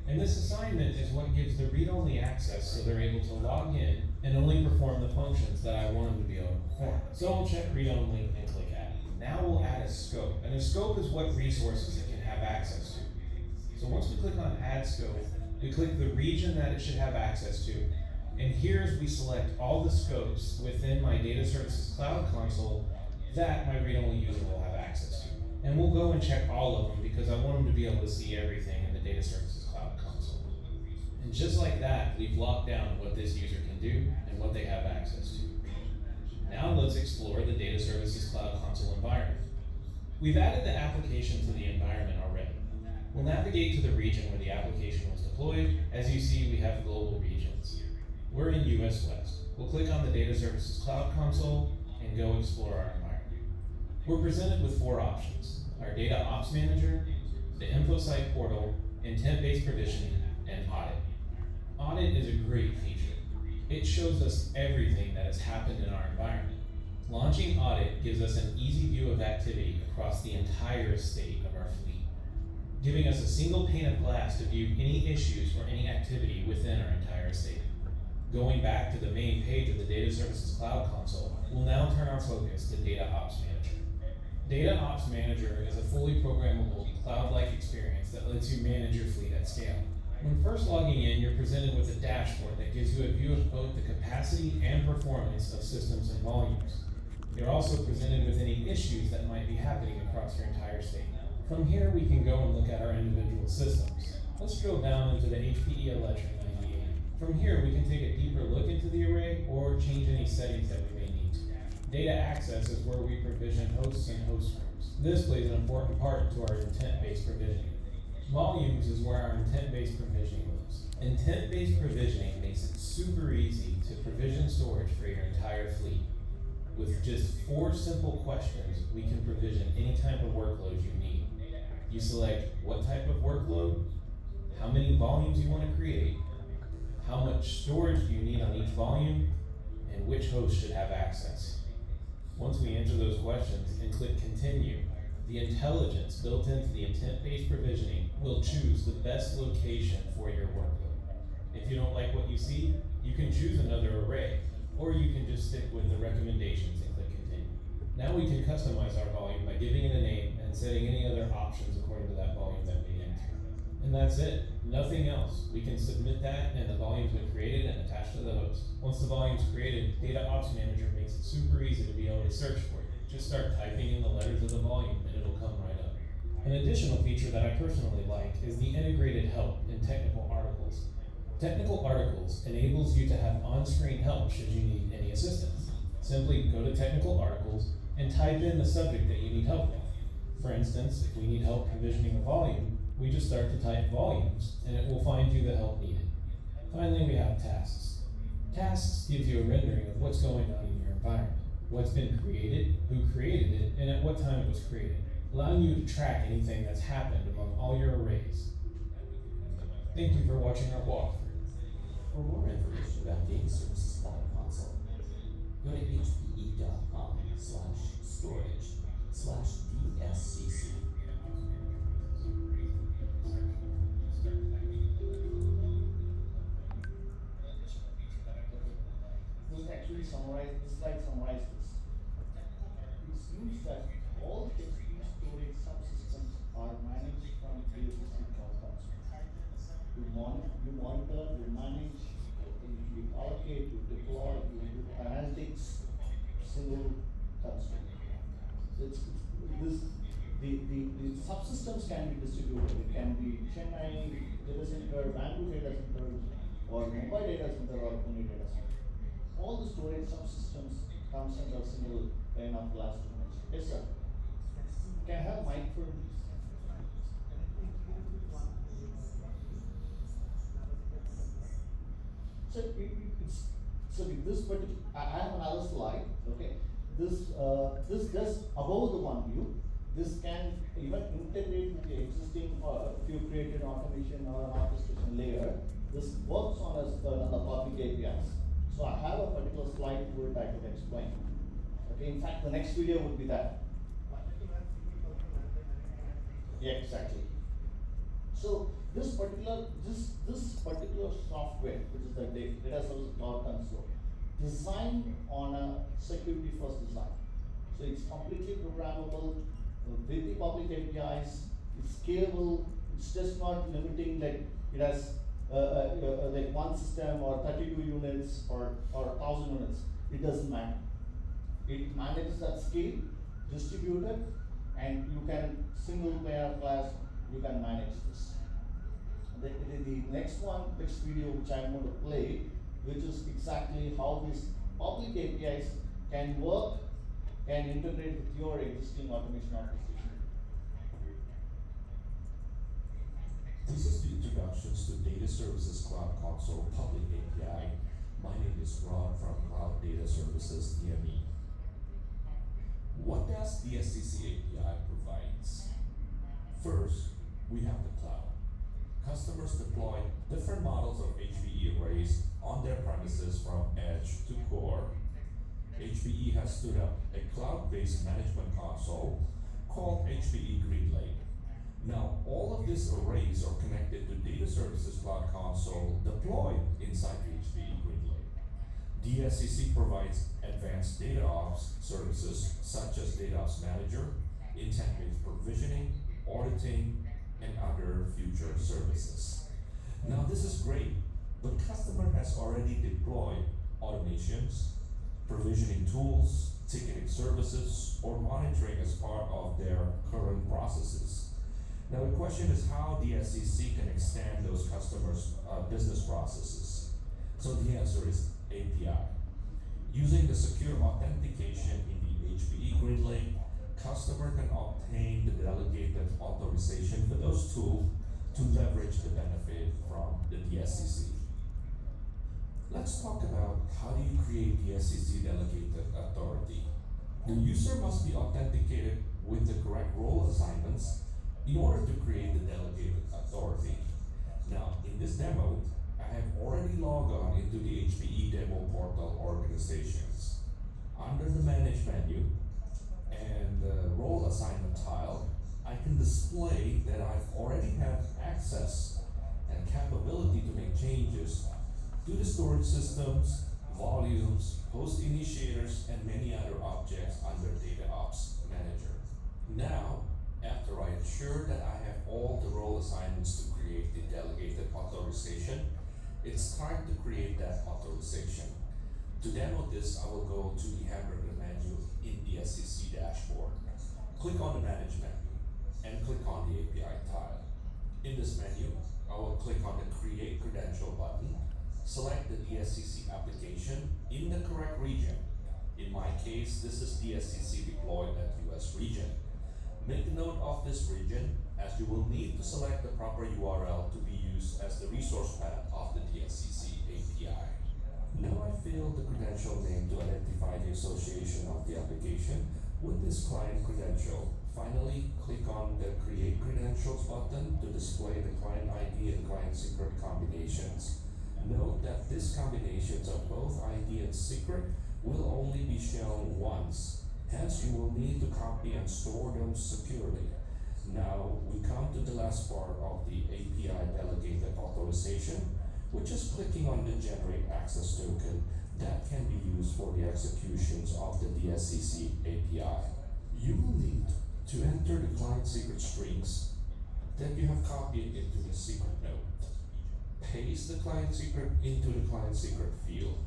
And this assignment is what gives the read-only access so they're able to log in and only perform the functions that I want them to be able to perform. So we'll check read-only and click add. Now we'll add a scope. And a scope is what resources it can have access to. So once we click on add scope, we click the region that it should have access to. And here's we select all the scopes within my Data Services Cloud Console that my read-only user will have access to. And we'll go and check all of them because I want them to be able to see everything in the Data Services Cloud Console. And just like that, we've locked down what this user can do and what they have access to. Now let's explore the Data Services Cloud Console environment. We've added the application to the environment already. We'll navigate to the region where the application was deployed. As you see, we have global regions. We're in US West. We'll click on the Data Services Cloud Console and go explore our environment. We're presented with 4 options: our Data Ops Manager, the InfoSite Portal, Intent-Based Provisioning, and Audit. Audit is a great feature. It shows us everything that has happened in our environment. Launching Audit gives us an easy view of activity across the entire estate of our fleet, giving us a single pane of glass to view any issues or any activity within our entire estate. Going back to the main page of the Data Services Cloud Console, we'll now turn our focus to Data Ops Manager. Data Ops Manager is a fully programmable, cloud-like experience that lets you manage your fleet at scale. When first logging in, you're presented with a dashboard that gives you a view of both the capacity and performance of systems and volumes. You're also presented with any issues that might be happening across your entire state. From here, we can go and look at our individual systems. Let's drill down into the HPE Electric 98. From here, we can take a deeper look into the array or change any settings that we may need to. Data access is where we provision hosts and host rooms. This plays an important part to our intent-based provisioning. Volumes is where our intent-based provisioning lives. Intent-based provisioning makes it super easy to provision storage for your entire fleet. With just 4 simple questions, we can provision any type of workload you need. You select what type of workload, how many volumes you want to create, how much storage you need on each volume, and which host should have access. Once we answer those questions and click continue, the intelligence built into the intent-based provisioning will choose the best location for your workload. If you don't like what you see, you can choose another array, or you can just stick with the recommendations and click continue. Now we can customize our volume by giving it a name and setting any other options according to that volume that we enter. And that's it, nothing else. We can submit that and the volume's been created and attached to the host. Once the volume's created, Data Ops Manager makes it super easy to be able to search for it. Just start typing in the letters of the volume and it'll come right up. An additional feature that I personally like is the integrated help in technical articles. Technical articles enables you to have on-screen help should you need any assistance. Simply go to technical articles and type in the subject that you need help with. For instance, if we need help provisioning a volume, we just start to type volumes and it will find you the help needed. Finally, we have tasks. Tasks gives you a rendering of what's going on in your environment, what's been created, who created it, and at what time it was created, allowing you to track anything that's happened among all your arrays. Thank you for watching our walkthrough. For more information about Data Services Cloud Console, go to hpe.com/storage/DSCC. This slide summarizes this. It seems that all HP storage subsystems are managed from DSC Cloud Console. You monitor, you manage, you allocate, you deploy, you do analytics, single console. The subsystems can be distributed. It can be Chennai data center, Bangalore data center, or Mumbai data center, or only data center. All the storage subsystems comes under a single pane of glass technology. Yes, sir. Can I have mic for please? It's so with this particular. I have another slide. Okay, this just above the one view. This can even integrate with the existing, if you created automation or an orchestration layer. This works on the public APIs. So I have a particular slide to it I could explain. Okay, in fact, the next video would be that. Yeah, exactly. So this particular software, which is the data service cloud console, designed on a security first design. So it's completely programmable with the public APIs. It's scalable. It's just not limiting like it has like one system or 32 units or 1,000 units. It doesn't matter. It manages at scale, distributed, and you can single player class. You can manage this. The next video which I'm going to play, which is exactly how these public APIs can work and integrate with your existing automation orchestration. This is the introductions to Data Services Cloud Console Public API. My name is Ron from Cloud Data Services DME. What does DSCC API provides? First, we have the cloud. Customers deploy different models of HPE arrays on their premises from edge to core. HPE has stood up a cloud-based management console called HPE GreenLake. Now, all of these arrays are connected to Data Services Cloud Console deployed inside the HPE GreenLake. DSCC provides advanced data ops services such as Data Ops Manager, intent-based provisioning, auditing, and other future services. Now this is great, but customer has already deployed automations, provisioning tools, ticketing services, or monitoring as part of their current processes. Now the question is how DSCC can extend those customers' business processes. So the answer is API. Using the secure authentication in the HPE GreenLake, customer can obtain the delegated authorization for those tools to leverage the benefit from the DSCC. Let's talk about how do you create DSCC delegated authority. The user must be authenticated with the correct role assignments in order to create the delegated authority. Now, in this demo, I have already logged on into the HPE demo portal organizations. Under the Manage menu, and the role assignment tile, I can display that I've already have access and capability to make changes to the storage systems, volumes, host initiators, and many other objects under Data Ops Manager. Now, after I ensure that I have all the role assignments to create the delegated authorization, it's time to create that authorization. To demo this, I will go to the hamburger menu in the DSCC dashboard. Click on the Manage menu and click on the API tile. In this menu, I will click on the Create Credential button, select the DSCC application in the correct region. In my case, this is DSCC deployed at US region. Make note of this region as you will need to select the proper URL to be used as the resource path of the DSCC API. Now I fill the credential name to identify the association of the application with this client credential. Finally, click on the Create Credentials button to display the client ID and client secret combinations. Note that these combinations of both ID and secret will only be shown once. Hence, you will need to copy and store them securely. Now, we come to the last part of the API delegated authorization, which is clicking on the Generate Access Token that can be used for the executions of the DSCC API. You will need to enter the client secret strings that you have copied into the secret node. Paste the client secret into the client secret field.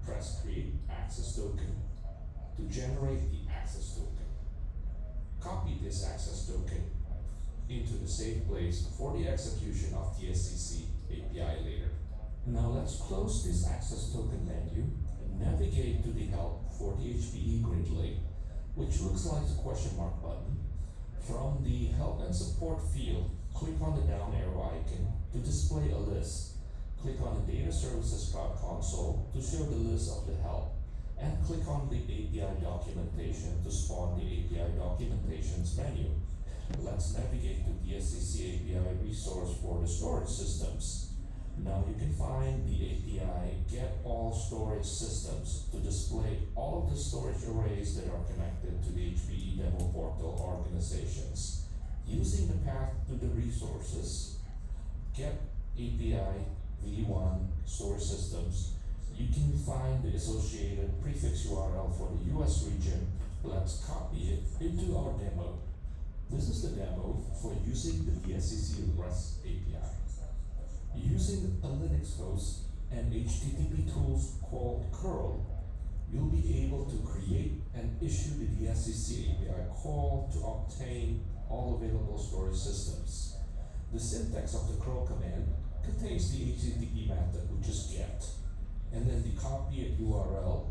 Press Create Access Token to generate the access token. Copy this access token into the safe place for the execution of DSCC API later. Now let's close this access token menu and navigate to the help for the HPE GridLink, which looks like the question mark button. From the help and support field, click on the down arrow icon to display a list. Click on the Data Services Cloud Console to show the list of the help, and click on the API documentation to spawn the API documentations menu. Let's navigate to the SCC API resource for the storage systems. Now you can find the API Get All Storage Systems to display all of the storage arrays that are connected to the HPE Demo Portal organizations. Using the path to the resources, Get API V1 Storage Systems, you can find the associated prefix URL for the US region. Let's copy it into our demo. This is the demo for using the DSCC REST API. Using a Linux host and HTTP tools called curl, you'll be able to create and issue the DSCC API call to obtain all available storage systems. The syntax of the curl command contains the HTTP method, which is get, and then the copy URL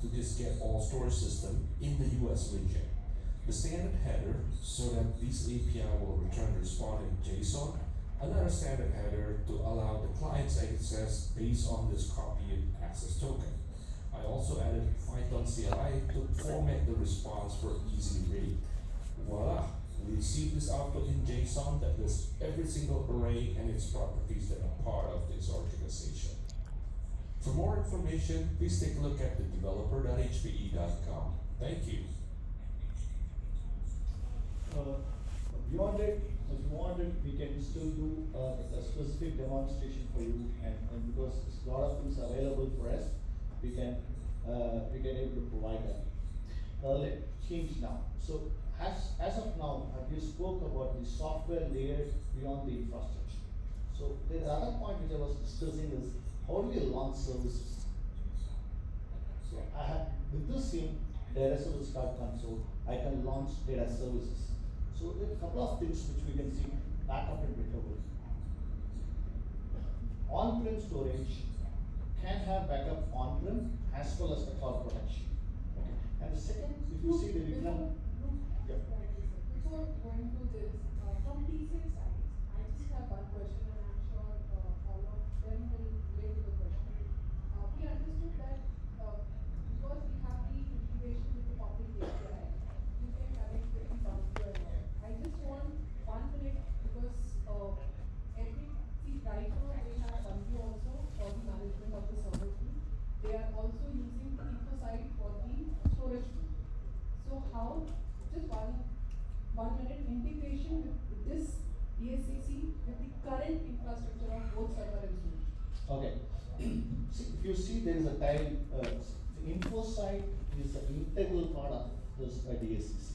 to this get all storage system in the US region. The standard header, so that this API will return the responding JSON, another standard header to allow the client's access based on this copied access token. I also added Python CLI to format the response for easy read. Voila! We receive this output in JSON that lists every single array and its properties that are part of this organization. For more information, please take a look at the developer.hpe.com. Thank you. Beyond it, if you want it, we can still do a specific demonstration for you, and because a lot of things available for us, we can able to provide that. Let's change now. So as of now, we spoke about the software layer beyond the infrastructure. So the other point which I was discussing is how do you launch services? So I have with this same data service cloud console, I can launch data services. So there are a couple of things which we can see: backup and recovery. On-prem storage can have backup on-prem as well as the cloud protection. Okay. And the second, if you see the different, yeah. Before going to this, from TCS side, I just have one question, and I'm sure all of them will relate to the question. We understood that because we have the integration with the public API, you can connect with the boundary and all. I just want 1 minute because see, right now they have Bandu also for the management of the server tool. They are also using the InfoSight for the storage tool. So how, just 1 minute integration with this DSCC with the current infrastructure of both server and storage. Okay. See, if you see, there is a tile. The InfoSight is an integral part of this DSCC.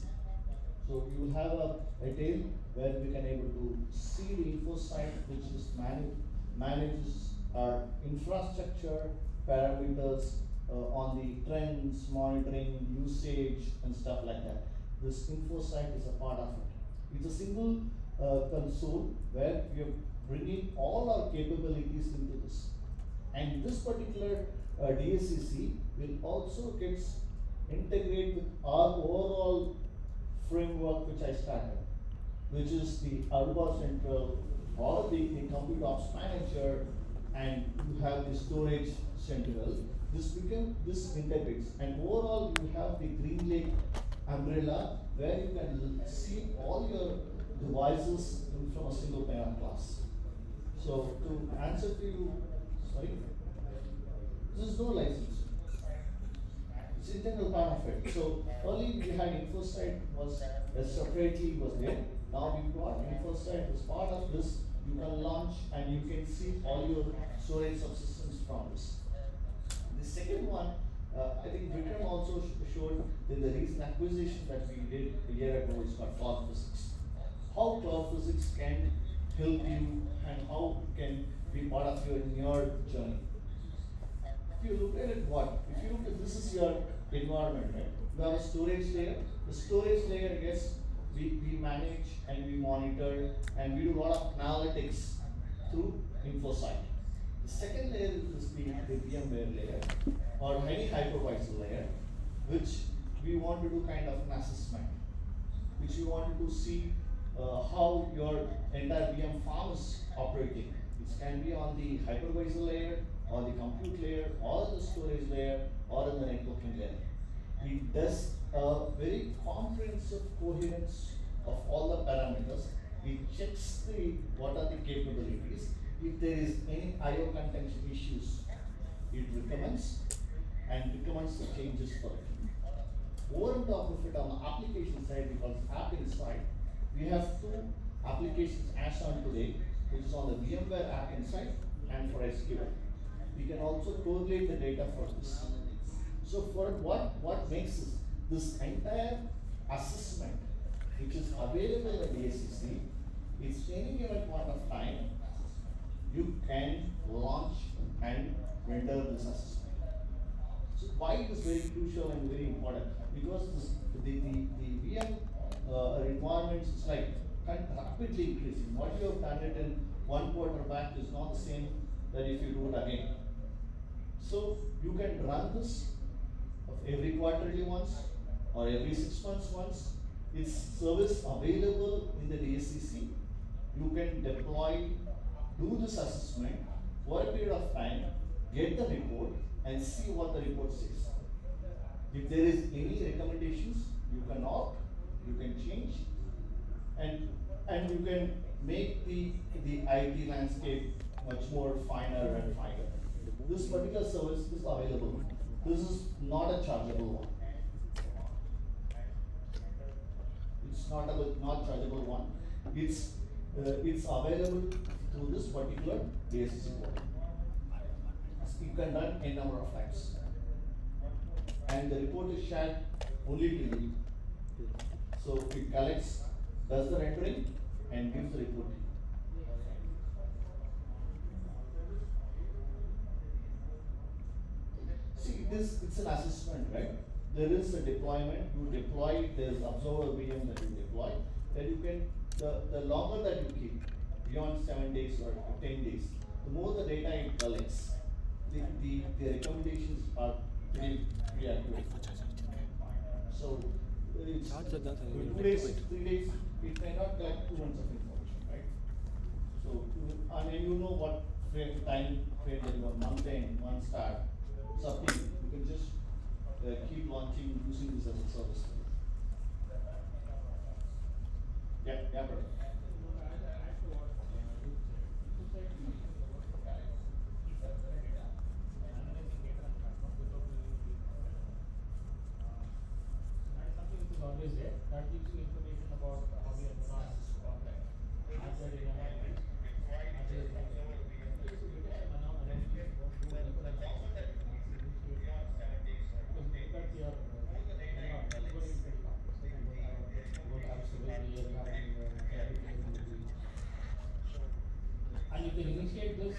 So you will have a tile where we can able to see the InfoSight, which is manages our infrastructure parameters on the trends, monitoring, usage, and stuff like that. This InfoSight is a part of it. It's a single console where we are bringing all our capabilities into this. And this particular DSCC will also get integrate with our overall framework which I started, which is the Aruba Central or the Compute Ops Manager, and you have the Storage Sentinel. This integrates, and overall you have the Green Lake umbrella where you can see all your devices from a single pane of glass. So to answer to you, sorry, this is no license. It's integral part of it. So early we had InfoSight was separately was there. Now we've got InfoSight as part of this. You can launch and you can see all your storage subsystems from this. The second one, I think Vikram also showed that the recent acquisition that we did a year ago is called cloud physics. How cloud physics can help you and how can be part of your journey. If you look at it, if you look at this is your environment, right? You have a storage layer. The storage layer, yes, we manage and we monitor and we do a lot of analytics through InfoSight. The second layer is the VMware layer or any hypervisor layer, which we want to do kind of an assessment, which we wanted to see how your entire VM farm is operating. It can be on the hypervisor layer, or the compute layer, or the storage layer, or in the networking layer. It does a very comprehensive coherence of all the parameters. It checks what are the capabilities. If there is any IO contention issues, it recommends and recommends the changes for it. Over and top of it, on the application side, because App Insight, we have two applications as on today, which is on the VMware App Insight and for SQL. We can also correlate the data for this. So for what makes this entire assessment, which is available at the ACC, it's any given point of time, you can launch and render this assessment. So why it is very crucial and very important? Because the VM requirements is like rapidly increasing. What you have done it in 1 quarter back is not the same that if you do it again. So you can run this of every quarterly once or every 6 months once. It's service available in the DSCC. You can deploy, do this assessment for a period of time, get the report, and see what the report says. If there is any recommendations, you can opt, you can change, and you can make the IT landscape much more finer and finer. This particular service is available. This is not a chargeable one. It's not chargeable one. It's available through this particular DSCC portal. You can run a number of times, and the report is shared only to you. So it collects, does the rendering, and gives the report to you. See, it's an assessment, right? There is a deployment. You deploy. There is observer VM that you deploy. Then you can the longer that you keep, beyond 7 days or 10 days, the more the data it collects. The recommendations are pretty accurate. So it's 2 days, 3 days, it may not collect 2 months of information, right? So and then you know what time frame that you are, month end, month start, something you can just keep launching using this as a service. Yeah, brother. Always there. That gives you information about how we advance or answer in a and you can initiate this,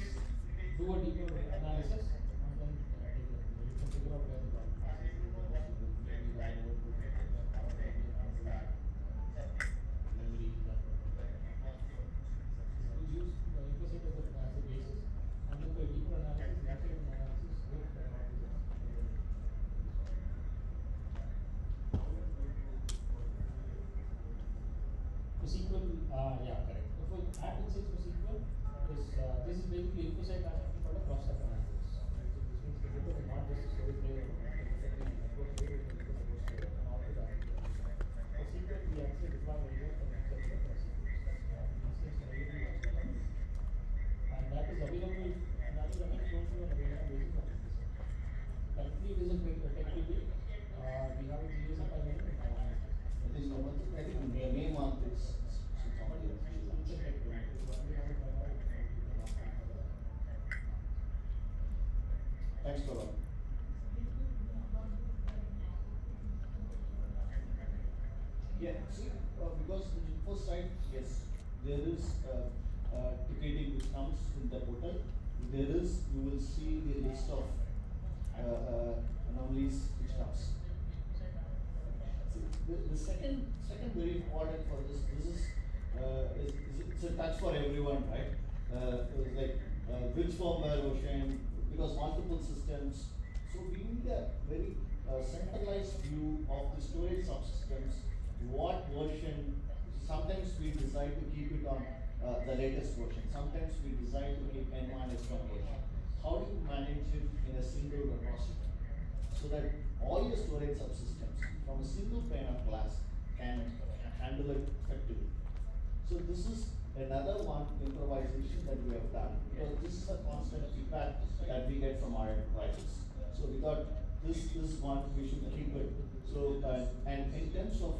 do a deeper analysis, and then take it. You can figure out where the problem use InfoSec as a basis and look at deeper analysis, lateral analysis with for SQL, yeah, correct. For app insights for SQL, this is basically InfoSec has something called a cross-stack analysis. This means the data is not just a storage layer, but the network layer, the network host layer, and all the data. For SQL, we actually deploy various connectors across and that is available, and that is again shown to you on a daily basis on this. Currently, it is a tech preview. We have a GSFI level. I think May month is somebody else. It's a tech preview. We have it right now. Thanks for that. Yeah, see, because the info side, yes, there is ticketing which comes in the portal. There is, you will see the list of anomalies which comes. See, the second very important for this is it's a touch for everyone, right? Like which firmware version, because multiple systems. So we need a very centralized view of the storage subsystems, what version. Sometimes we decide to keep it on the latest version. Sometimes we decide to keep N-1 version. How do you manage it in a single repository so that all your storage subsystems from a single pane of glass can handle it effectively? So this is another one improvisation that we have done, because this is a constant feedback that we get from our enterprises. So we thought this one we should keep it. So and in terms of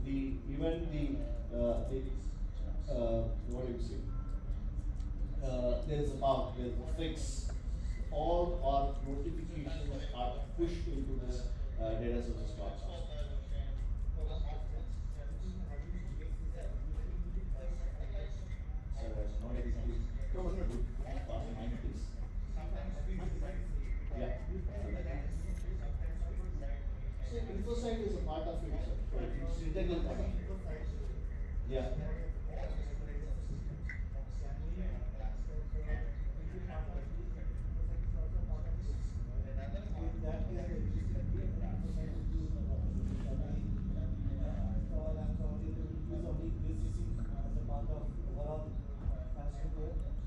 the even what do you say? There's a fix. All our notifications are pushed into this data service cloud. So there's no edit, please. No, no, no. Pass the mic, please. Yeah. So InfoSight is a part of it, sir. So it's integral part of it. Yeah.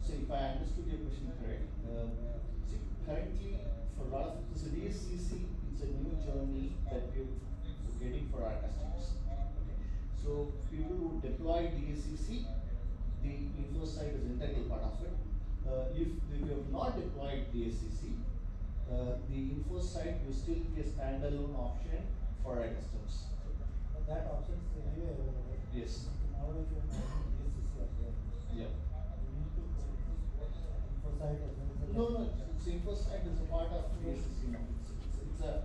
So if I understood your question correct, see currently for a lot of so DSCC, it's a new journey that we're getting for our customers. Okay, so people who deploy DSCC, the InfoSight is integral part of it. If you have not deployed DSCC, the InfoSight will still be a standalone option for our customers. That option is anyway available. Yes. Nowadays you are having DSCC as well. Yeah. You need to put InfoSight as well as No, no, it's InfoSight is a part of DSCC now. It's a,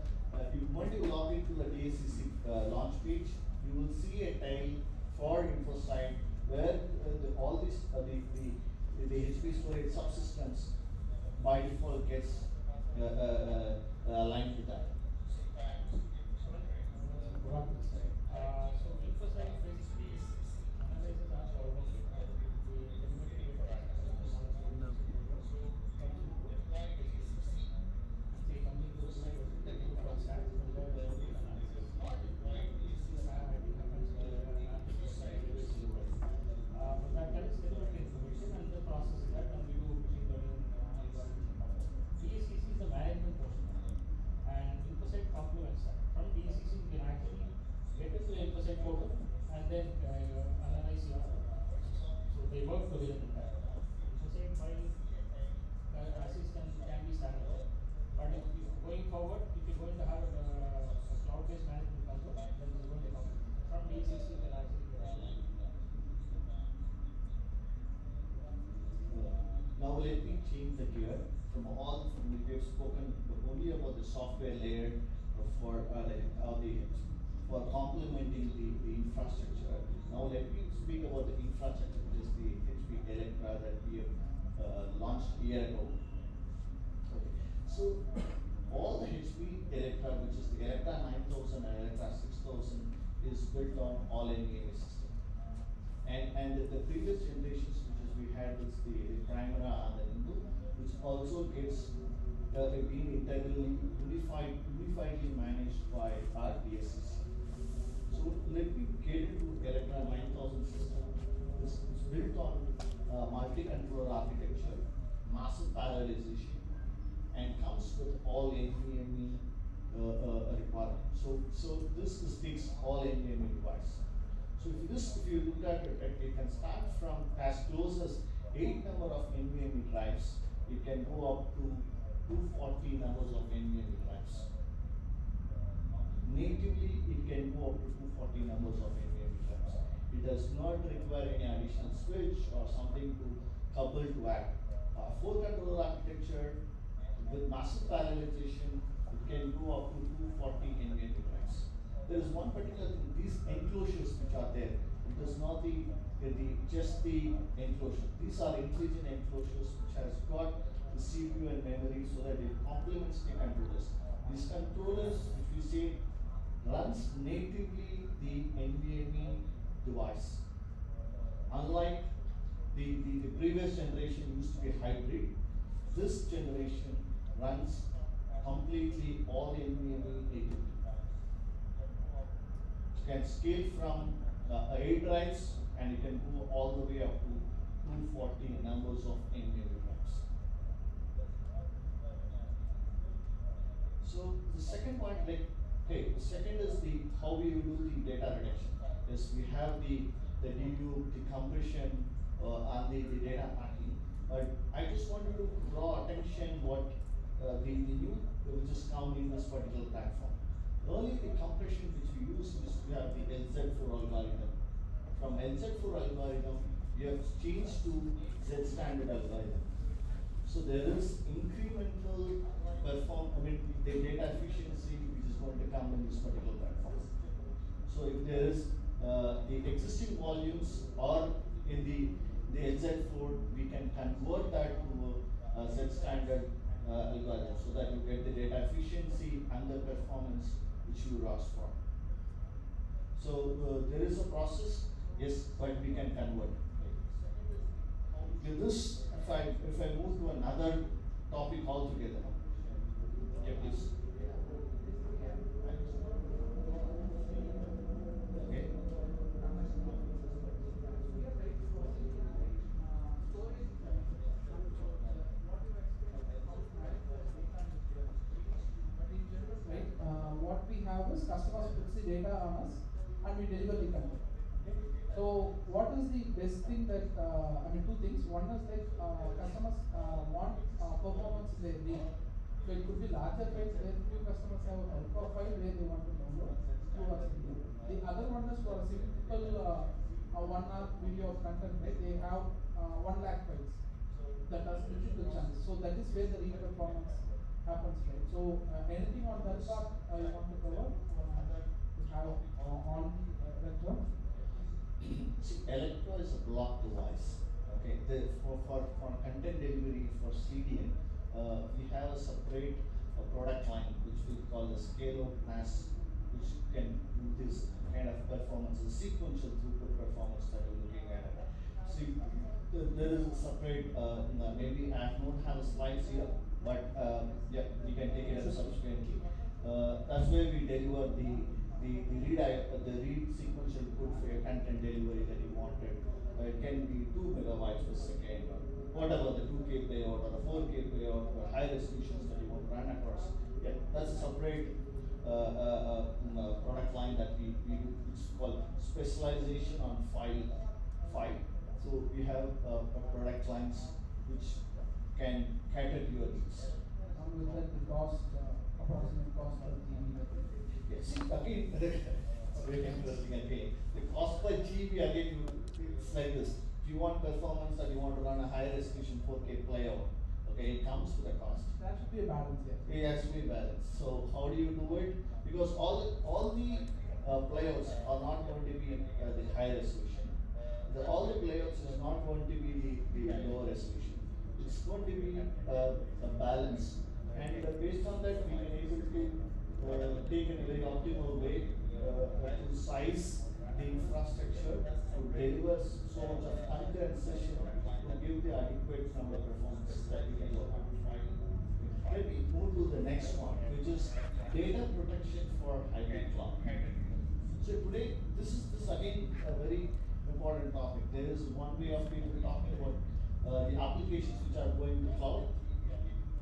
when you log into the DSCC launch page, you will see a tile for InfoSight where all these, the HP storage subsystems by default gets aligned to that. So InfoSight basically analyzes our problem data. The telemetry data but that collects telemetry information and then processes that, and we do machine learning algorithms on top of that. DSCC is the management portion of it, and InfoSight complements that. From DSCC you can actually get into the InfoSight portal and then analyze your so they work together in that. InfoSight by assets can be standalone, but if you going forward, if you're going to have a cloud-based management console, then this is going to come from DSCC. You can actually get a Now let me change the gear from we have spoken only about the software layer for for complementing the infrastructure. Now let me speak about the infrastructure, which is the HP Electra that we have launched a year ago. Okay. So all the HP Electra, which is the Electra 9000 and Electra 6000, is built on all NVMe system. And the previous generations, which is we had with the Primera and the Hindu, which also gets being integrally unifiedly managed by our DSCC. So let me get into Electra 9000 system. It's built on multi-controller architecture, massive parallelization, and comes with all NVMe requirement. So this takes all NVMe device. So if you look at it, it can start from as close as 8 number of NVMe drives. It can go up to 240 numbers of NVMe drives. Natively, it can go up to 240 numbers of NVMe drives. It does not require any additional switch or something to couple to add. 4-controller architecture with massive parallelization, it can go up to 240 NVMe drives. There is one particular thing, these enclosures which are there, it is not just the enclosure. These are intelligent enclosures which has got the CPU and memory so that it complements the controllers. These controllers, which we say, runs natively the NVMe device. Unlike the previous generation used to be hybrid. This generation runs completely all NVMe natively. It can scale from 8 drives, and it can go all the way up to 240 numbers of NVMe drives. So the second point, the second is the how we do the data reduction. Yes, we have the DU, the compression, and the data packing. But I just wanted to draw attention what the new which is come in this particular platform. Earlier, the compression which we used to have the LZ4 algorithm. From LZ4 algorithm, we have changed to Z standard algorithm. So there is incremental the data efficiency which is going to come in this particular platform. So if there is the existing volumes or in the LZ4, we can convert that to a Z standard algorithm so that you get the data efficiency and the performance which you asked for. So there is a process, yes, but we can convert. With this, if I move to another topic altogether, yeah, please. Okay. Right? What we have is customers puts the data on us and we deliver the content. Okay. So what is the best thing that two things. One is like customers want performance in their read. So it could be larger files where few customers have a bulk of file where they want to download. Few are simple. The other one is for a simple 1 hour video of content, right? They have 1 lakh files that are split into chunks. So that is where the read performance happens, right? So anything on that part you want to cover? To have on the Electro? See, Electro is a block device. Okay, for content delivery for CDN, we have a separate product line which we call the scale-out NAS, which can do this kind of performance, the sequential throughput performance that you're looking at. See, there is a separate, maybe I don't have slides here, but yeah, you can take it up subsequently. That's where we deliver the read sequential input for your content delivery that you wanted. It can be 2 megabytes per second, or whatever, the 2K payout or the 4K payout or high resolutions that you want to run across. Yeah, that's a separate product line that we do. It's called specialization on file. So we have product lines which can cater to your needs. And with that, the cost, approximate cost per GB. Yes, again, it's very interesting again. The cost per GB again, it's like this. If you want performance and you want to run a high resolution 4K playout, okay, it comes with a cost. That should be a balance, yeah. It has to be balanced. So how do you do it? Because all the playouts are not going to be the high resolution. All the playouts is not going to be the lower resolution. It's going to be a balance, and based on that, we can able to take in a very optimal way to size the infrastructure to deliver so much of concurrent session to give the adequate number of performance that we can work on. Let me move to the next one, which is data protection for hybrid cloud. So today, this is again a very important topic. There is one way of people talking about the applications which are going to cloud.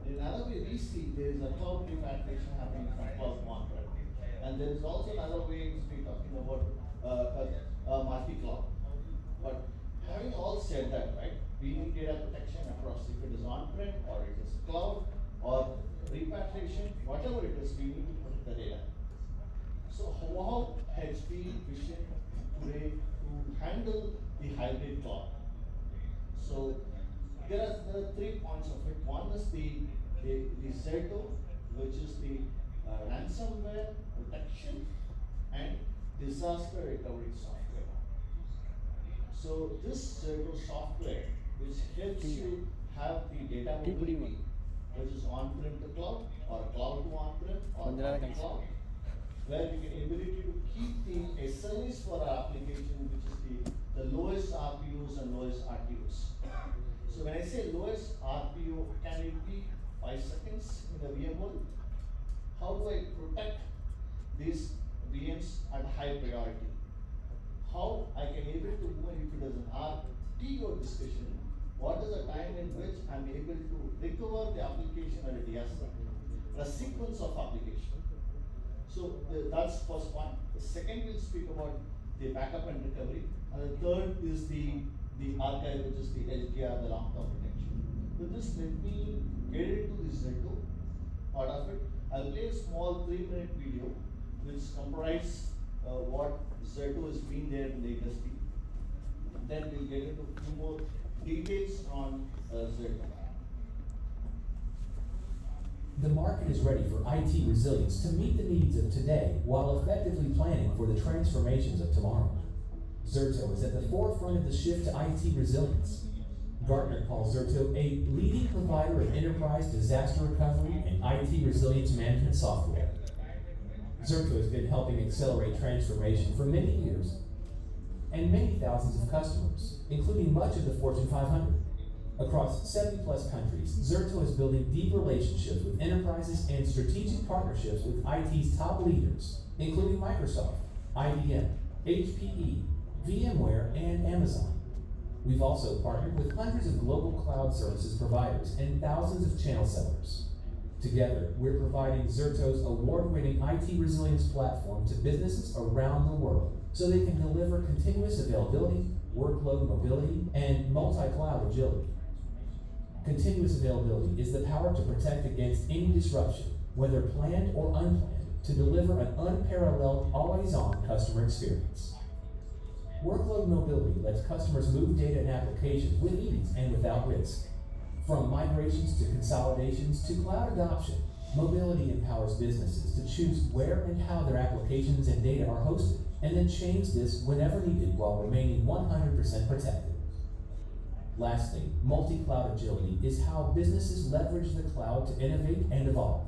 In another way, we see there is a cloud repatriation happening from cloud to on-prem. And there is also another way to be talking about multi-cloud. But having all said that, right, we need data protection across if it is on-prem or it is cloud or repatriation, whatever it is, we need to protect the data. So how HP vision today to handle the hybrid cloud? So there are 3 points of it. One is the ZTO, which is the ransomware protection and disaster recovery software. So this ZTO software, which helps you have the data mobility, which is on-prem to cloud or cloud to on-prem or multi-cloud, where we can ability to keep the SLAs for our application, which is the the lowest RPUs and lowest RTUs. So when I say lowest RPU, can it be 5 seconds in the VM world? How do I protect these VMs at high priority? How I can able to move if it is an RTO discussion, what is the time in which I'm able to recover the application at a DSR, a sequence of application. So that's first one. The second we'll speak about the backup and recovery. And the third is the archive, which is the LTR, the long-term protection. With this, let me get into the Z2 part of it. I'll play a small 3-minute video which comprises what Z2 has been there in the industry. Then we'll get into a few more details on Z2. The market is ready for IT resilience to meet the needs of today while effectively planning for the transformations of tomorrow. Zerto is at the forefront of the shift to IT resilience. Gartner calls Zerto a leading provider of enterprise disaster recovery and IT resilience management software. Zerto has been helping accelerate transformation for many years and many thousands of customers, including much of the Fortune 500. Across 70 plus countries, Zerto is building deep relationships with enterprises and strategic partnerships with IT's top leaders, including Microsoft, IBM, HPE, VMware, and Amazon. We've also partnered with hundreds of global cloud services providers and thousands of channel sellers. Together, we're providing Zerto's award-winning IT resilience platform to businesses around the world so they can deliver continuous availability, workload mobility, and multi-cloud agility. Continuous availability is the power to protect against any disruption, whether planned or unplanned, to deliver an unparalleled, always-on customer experience. Workload mobility lets customers move data and applications with ease and without risk. From migrations to consolidations to cloud adoption, mobility empowers businesses to choose where and how their applications and data are hosted, and then change this whenever needed while remaining 100% protected. Lastly, multi-cloud agility is how businesses leverage the cloud to innovate and evolve.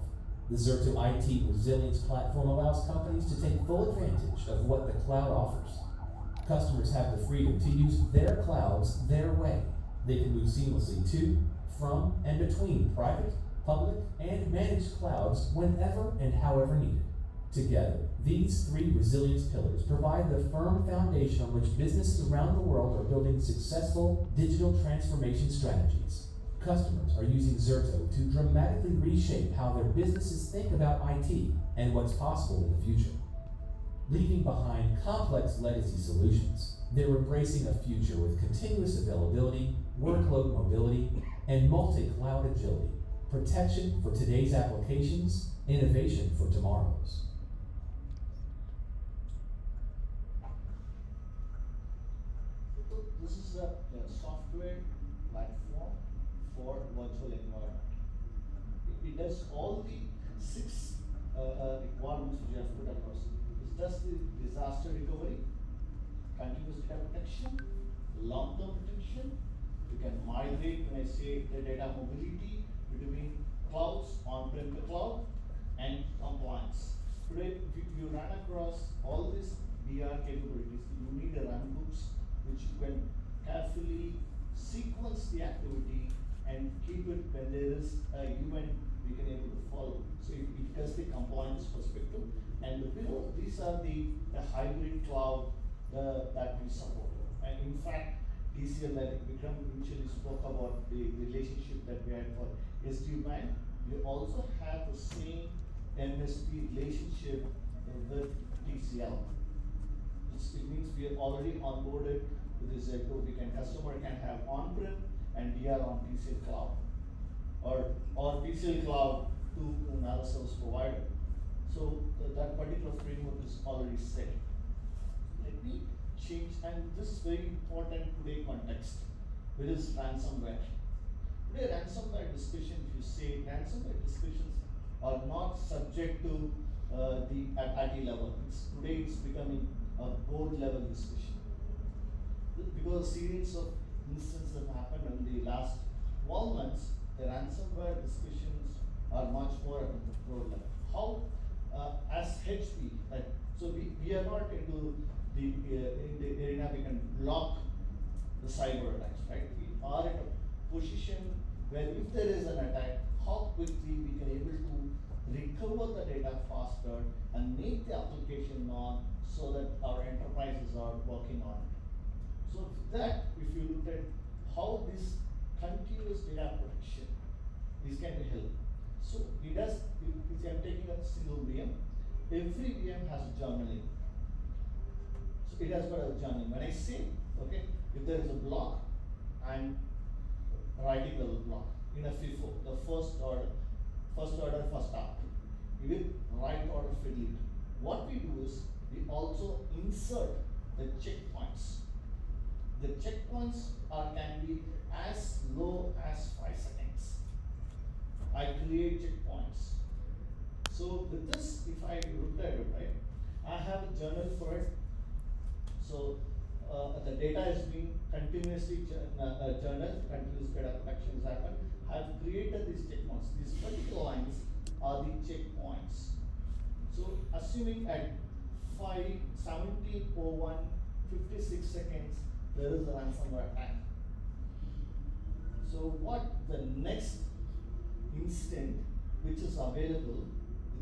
The Zerto IT Resilience Platform allows companies to take full advantage of what the cloud offers. Customers have the freedom to use their clouds their way. They can move seamlessly to, from, and between private, public, and managed clouds whenever and however needed. Together, these 3 resilience pillars provide the firm foundation on which businesses around the world are building successful digital transformation strategies. Customers are using Zerto to dramatically reshape how their businesses think about IT and what's possible in the future. Leaving behind complex legacy solutions, they're embracing a future with continuous availability, workload mobility, and multi-cloud agility, protection for today's applications, innovation for tomorrow's. This is a software platform for virtual environment. It does all the 6 requirements which you have put across. It does the disaster recovery, continuous data protection, long-term protection. You can migrate, when I say the data mobility between clouds, on-prem to cloud, and compliance. Today, if you run across all these DR capabilities, you need a runbooks which you can carefully sequence the activity and keep it when there is a event we can able to follow. So it does the compliance perspective. And below, these are the hybrid cloud that we support. And in fact, TCL, like Vikram initially spoke about the relationship that we had for SD-WAN, we also have the same MSP relationship with TCL. It means we are already onboarded with the Z2. Customer can have on-prem and DR on TCL cloud, or TCL cloud to another service provider. So that particular framework is already set. Let me change, and this is very important today context. What is ransomware? Today ransomware discussion, if you say ransomware discussions are not subject to the at IT level. Today it's becoming a board level discussion. Because a series of instances have happened in the last 12 months, the ransomware discussions are much more at the board level. How, as HP, so we are not into in the arena we can block the cyber attacks, right? We are at a position where if there is an attack, how quickly we can able to recover the data faster and make the application on so that our enterprises are working on it. So that, if you look at how this continuous data protection, this can be helped. So it does, if I'm taking a single VM, every VM has journaling. So it has got a journaling. When I say, okay, if there is a block, I'm writing the block in a FIFO, the first order, first out. We will right order fiddle it. What we do is we also insert the checkpoints. The checkpoints can be as low as 5 seconds. I create checkpoints. So with this, if I look at it, right, I have a journal for it. So the data is being continuously journal, continuous data collection is happened. I've created these checkpoints. These particular lines are the checkpoints. So assuming at 5:17:01, 56 seconds, there is a ransomware attack. So what the next instant which is available,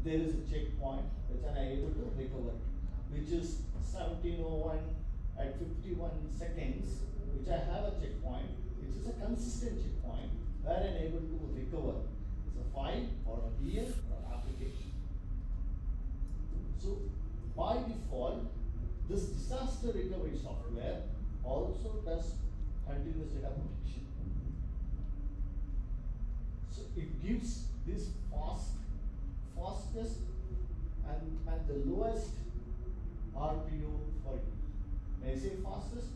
there is a checkpoint which I am able to recover, which is 17:01 at 51 seconds, which I have a checkpoint, which is a consistent checkpoint where I am able to recover. It's a file or a VM or an application. So by default, this disaster recovery software also does continuous data protection. So it gives this fastest and the lowest RPO for it. When I say fastest,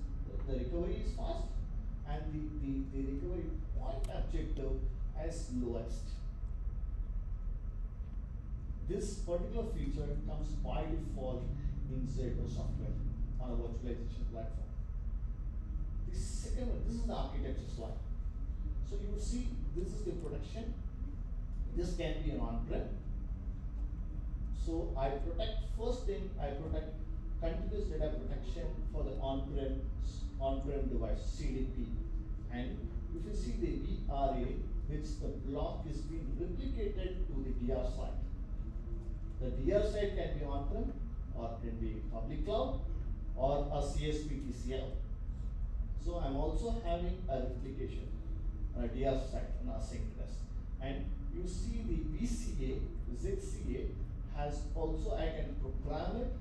the recovery is fast and the recovery point objective as lowest. This particular feature comes by default in Zero software on a virtualization platform. The second one, this is the architecture slide. So you will see this is the protection. This can be an on-prem. So I protect, first thing I protect continuous data protection for the on-prem device, CDP. And if you see the VRA, which the block is being replicated to the DR side. The DR side can be on-prem or can be public cloud or a CSP TCL. So I'm also having a replication on a DR side, an asynchronous. And you see the VCA, ZCA has also, I can program it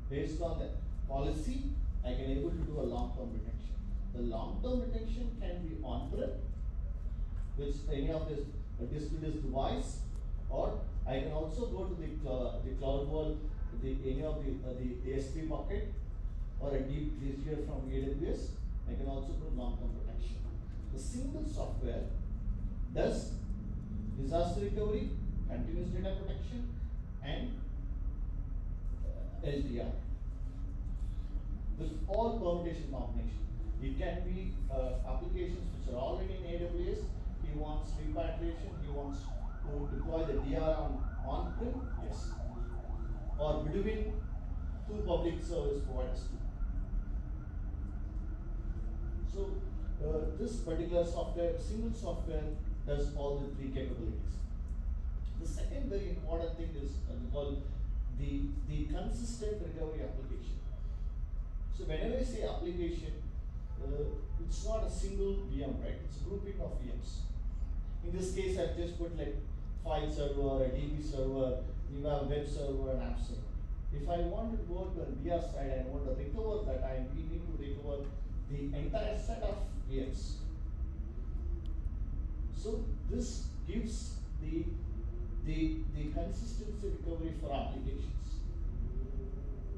based on the policy, I can able to do a long-term retention. The long-term retention can be on-prem, which any of this distributed device, or I can also go to the cloud wall, any of the ASP bucket, or a deep Glacier from AWS. I can also do long-term protection. The single software does disaster recovery, continuous data protection, and LDR with all permutation combination. It can be applications which are already in AWS. He wants repatriation. He wants to deploy the DR on-prem. Yes. Or between two public service providers. So this particular software, single software, does all the three capabilities. The second very important thing is called the consistent recovery application. So whenever I say application, it's not a single VM, right? It's a grouping of VMs. In this case, I've just put like file server, a DB server, you have web server, and app server. If I want to go to a DR side and want to recover that, we need to recover the entire set of VMs. So this gives the consistency recovery for applications.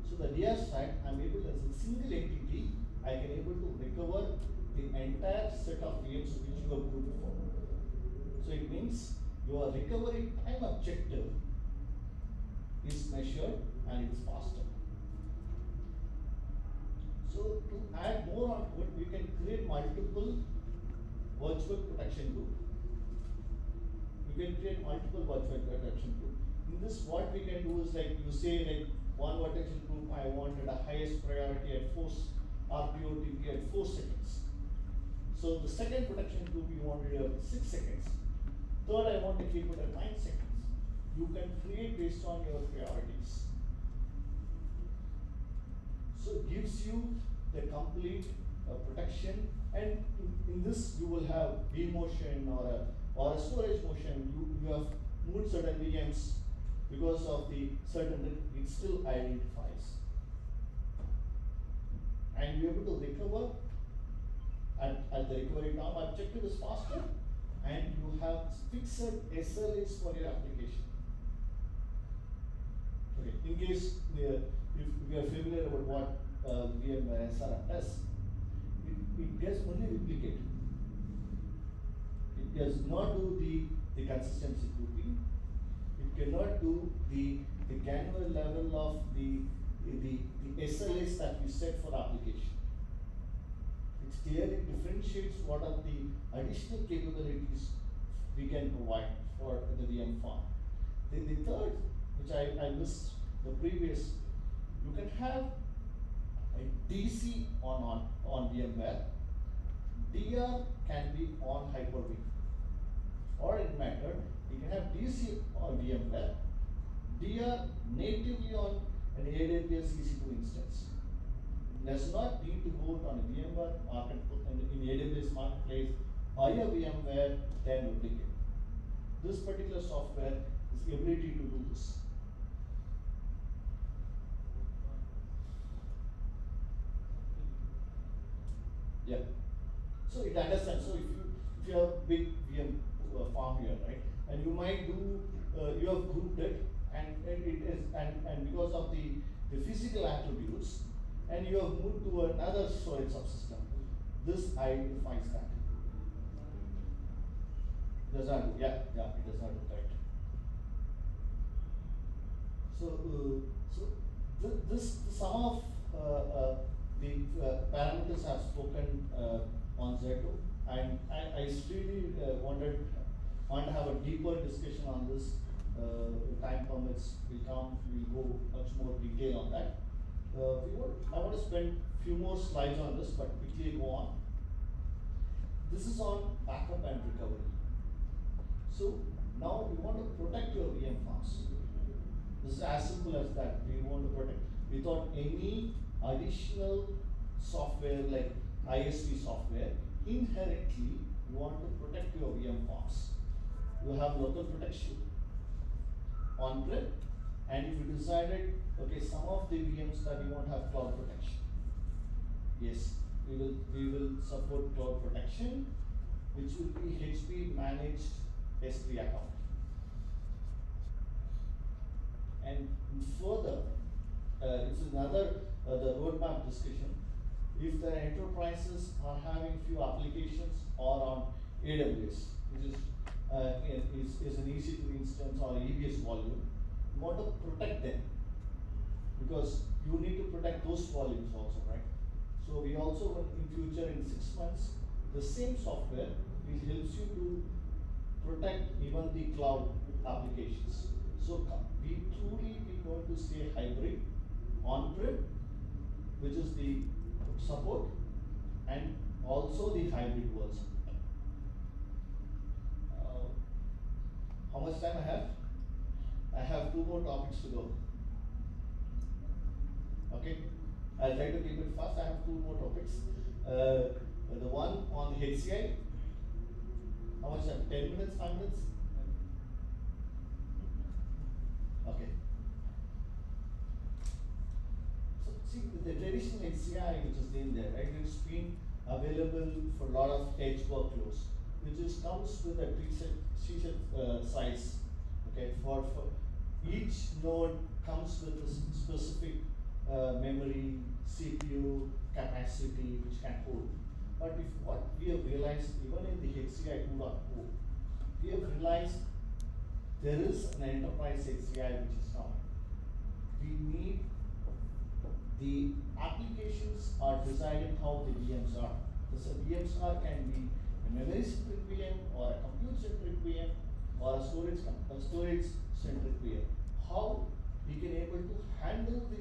So the DR side, I'm able as a single entity, I can able to recover the entire set of VMs which you have grouped for. So it means your recovery time objective is measured and it is faster. So to add more on to it, we can create multiple virtual protection group. You can create multiple virtual protection group. In this, what we can do is like you say like one vertical group, I wanted a highest priority at 4 RPOTP at 4 seconds. So the second protection group you wanted at 6 seconds. Third, I want to keep it at 9 seconds. You can create based on your priorities. So it gives you the complete protection, and in this you will have V motion or a storage motion. You have moved certain VMs because of the certain, it still identifies. And you're able to recover at the recovery time. Objective is faster, and you have fixed SLAs for your application. Okay, in case if we are familiar about what VMware SRM does, it gets only replicate. It does not do the consistency grouping. It cannot do the granular level of the SLAs that we set for application. It clearly differentiates what are the additional capabilities we can provide for the VM farm. The third, which I missed the previous, you can have a DC on VMware. DR can be on Hyper-V. Or in matter, you can have DC on VMware, DR natively on an AWS EC2 instance. Does not need to go on a VMware market in AWS marketplace, buy a VMware, then replicate. This particular software is the ability to do this. Yeah. So it understands. So if you have big VM farm here, right, and you might do you have grouped it, and it is and because of the physical attributes, and you have moved to another storage subsystem. This identifies that. It does not do, yeah, it does not do, correct. So this some of the parameters have spoken on Z2, and I really want to have a deeper discussion on this. If time permits, we'll go much more detail on that. I want to spend a few more slides on this, but quickly go on. This is on backup and recovery. So now we want to protect your VM farms. This is as simple as that. We want to protect without any additional software like ISV software. Inherently, you want to protect your VM farms. You have local protection on-prem, and if you decided, okay, some of the VMs that you want to have cloud protection. Yes, we will support cloud protection, which will be HP managed S3 account. And further, it's another the roadmap discussion. If the enterprises are having few applications or on AWS, which is an EC2 instance or EBS volume, you want to protect them because you need to protect those volumes also, right? So we also in future in 6 months, the same software will helps you to protect even the cloud applications. So we truly be going to stay hybrid on-prem, which is the support, and also the hybrid version. How much time I have? I have 2 more topics to go. Okay, I'll try to keep it fast. I have 2 more topics. The one on HCI. How much time? 10 minutes, 5 minutes? Okay. So see, the traditional HCI which is in there, right? It's been available for a lot of edge workloads, which is comes with a preset size. Okay, for each node comes with a specific memory, CPU capacity which can hold. But if what we have realized, even in the HCI 2.0, we have realized there is an enterprise HCI which is coming. We need the applications are deciding how the VMs are. So VMs can be a memory centric VM or a compute centric VM or a storage centric VM. How we can able to handle the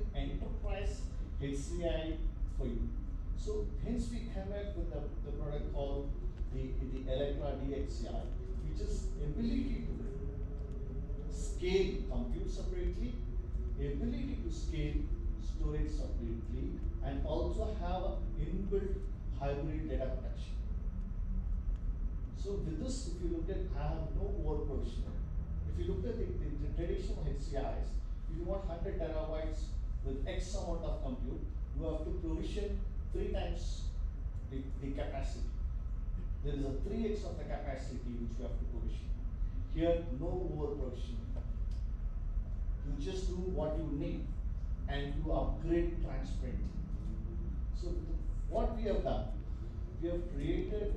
HCI for you. So hence we came up with the product called the Electra DXCI, which is ability to scale compute separately, ability to scale storage separately, and also have a inbuilt hybrid data protection. So with this, if you look at, I have no overprovisioning. If you look at the traditional HCIs, if you want 100 terabytes with X amount of compute, you have to provision 3 times the capacity. There is a 3x of the capacity which you have to provision. Here, no over provisioning. You just do what you need and you upgrade transparently. So what we have done, we have created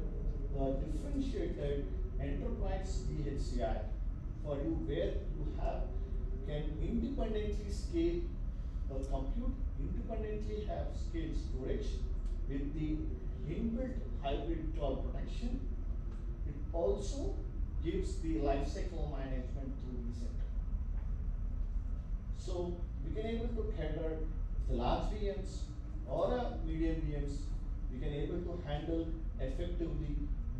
a differentiated enterprise DHCI for you where you can independently scale compute, independently have scale storage with the inbuilt hybrid cloud protection. It also gives the lifecycle management through vCenter. So we can able to cater the large VMs or a medium VMs. We can able to handle effectively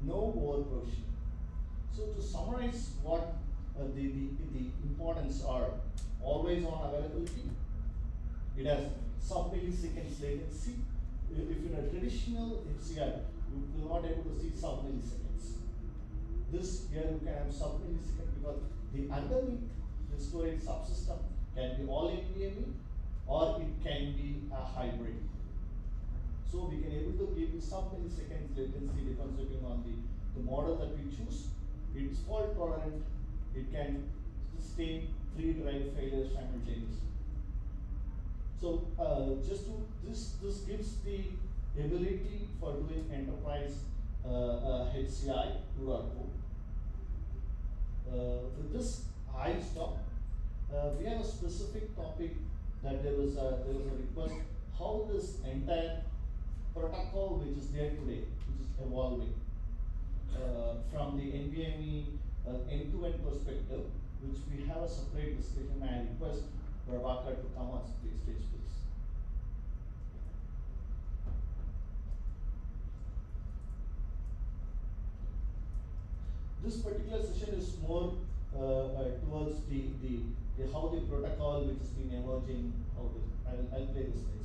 no over provisioning. So to summarize what the importance are: always on availability. It has sub-milliseconds latency. If in a traditional HCI, you will not able to see sub-milliseconds. This here you can have sub-millisecond because the underneath the storage subsystem can be all NVMe or it can be a hybrid. So we can able to give you sub-milliseconds latency depending on the model that we choose. It's fault tolerant. It can sustain 3 drive failures simultaneously. So this gives the ability for doing enterprise HCI 2.0. With this I stop. We have a specific topic that there was a request how this entire protocol which is there today, which is evolving from the NVMe end-to-end perspective, which we have a separate discussion. I request Prabhakar to come on stage, please. This particular session is more towards the how the protocol which has been emerging. How this, I'll play the slides.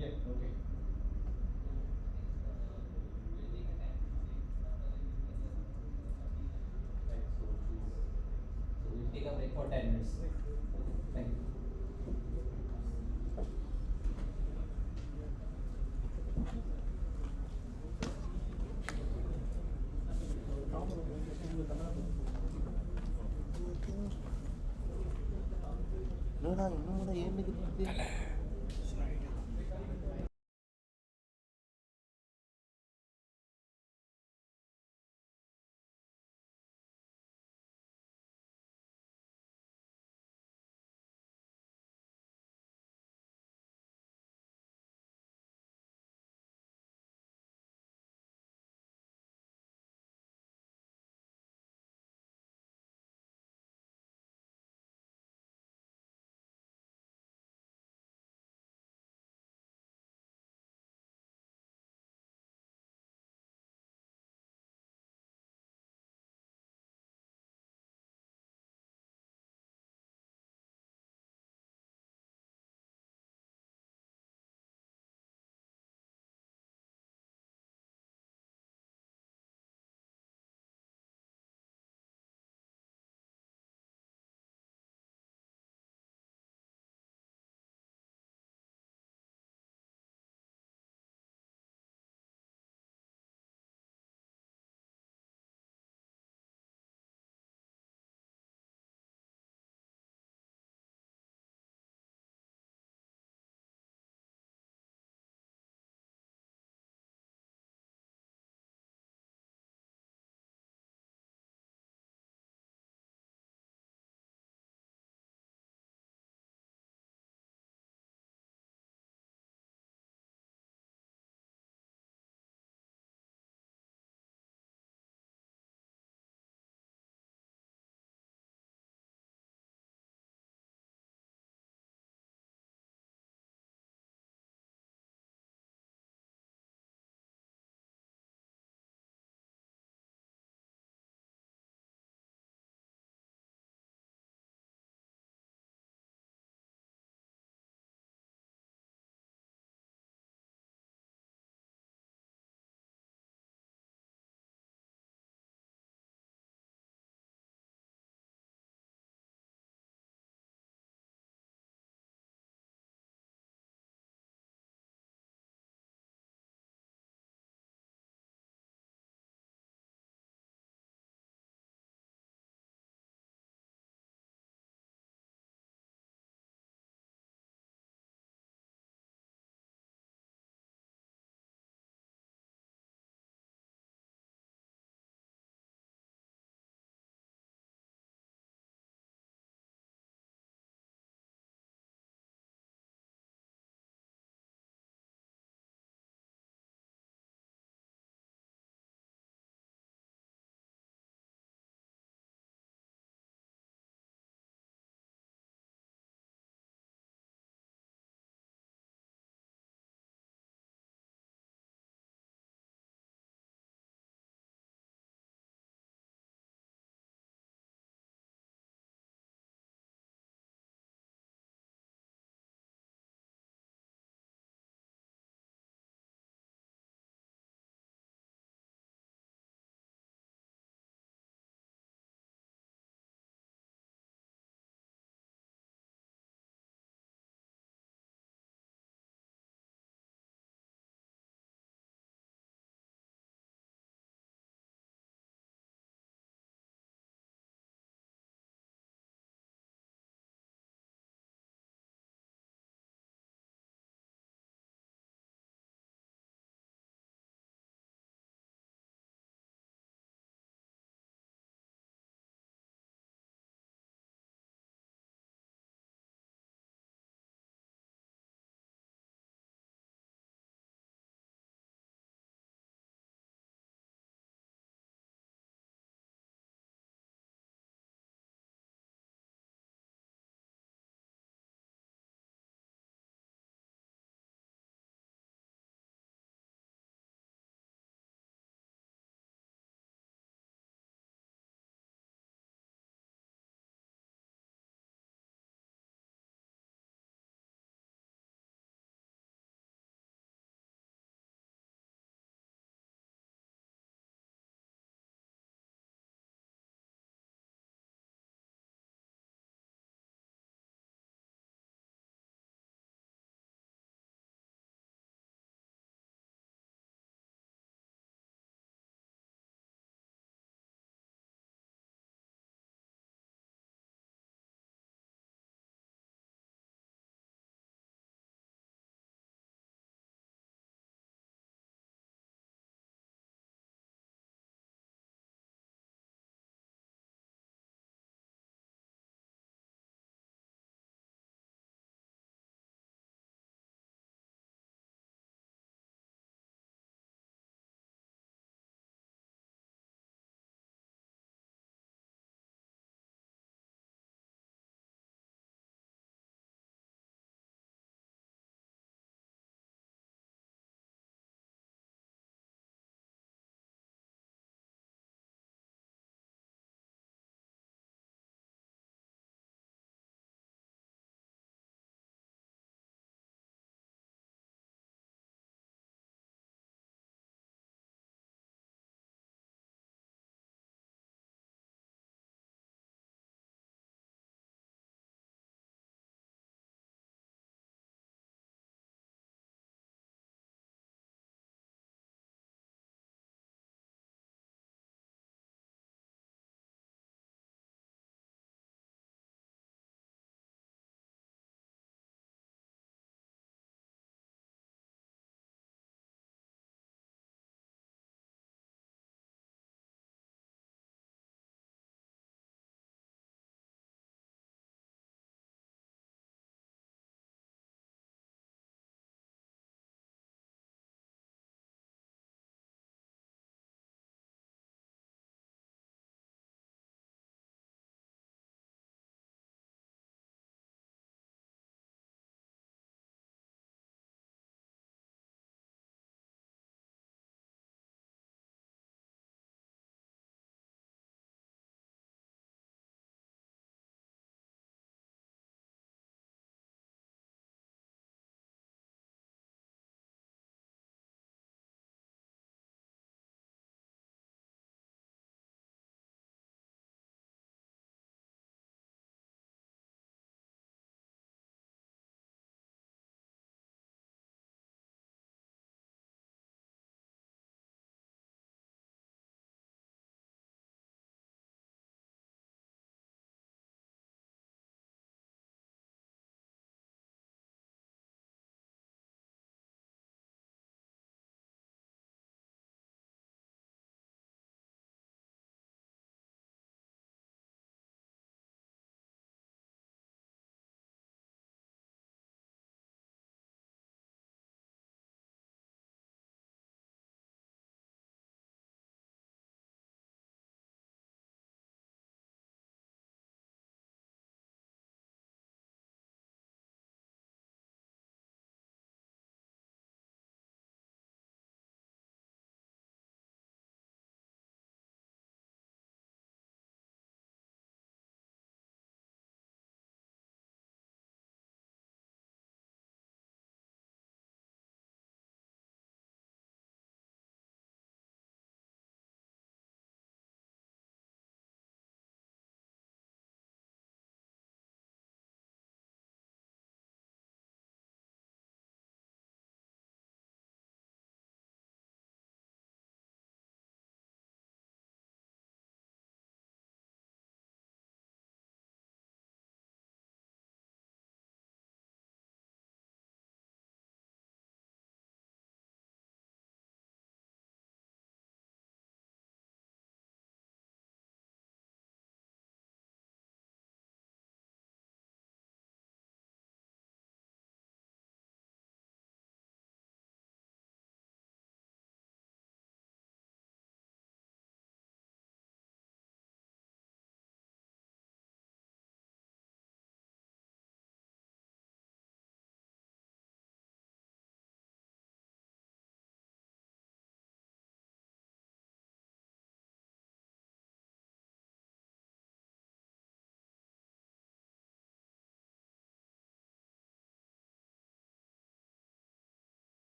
Yeah, okay. Right, so we'll take a break for 10 minutes. Thank you.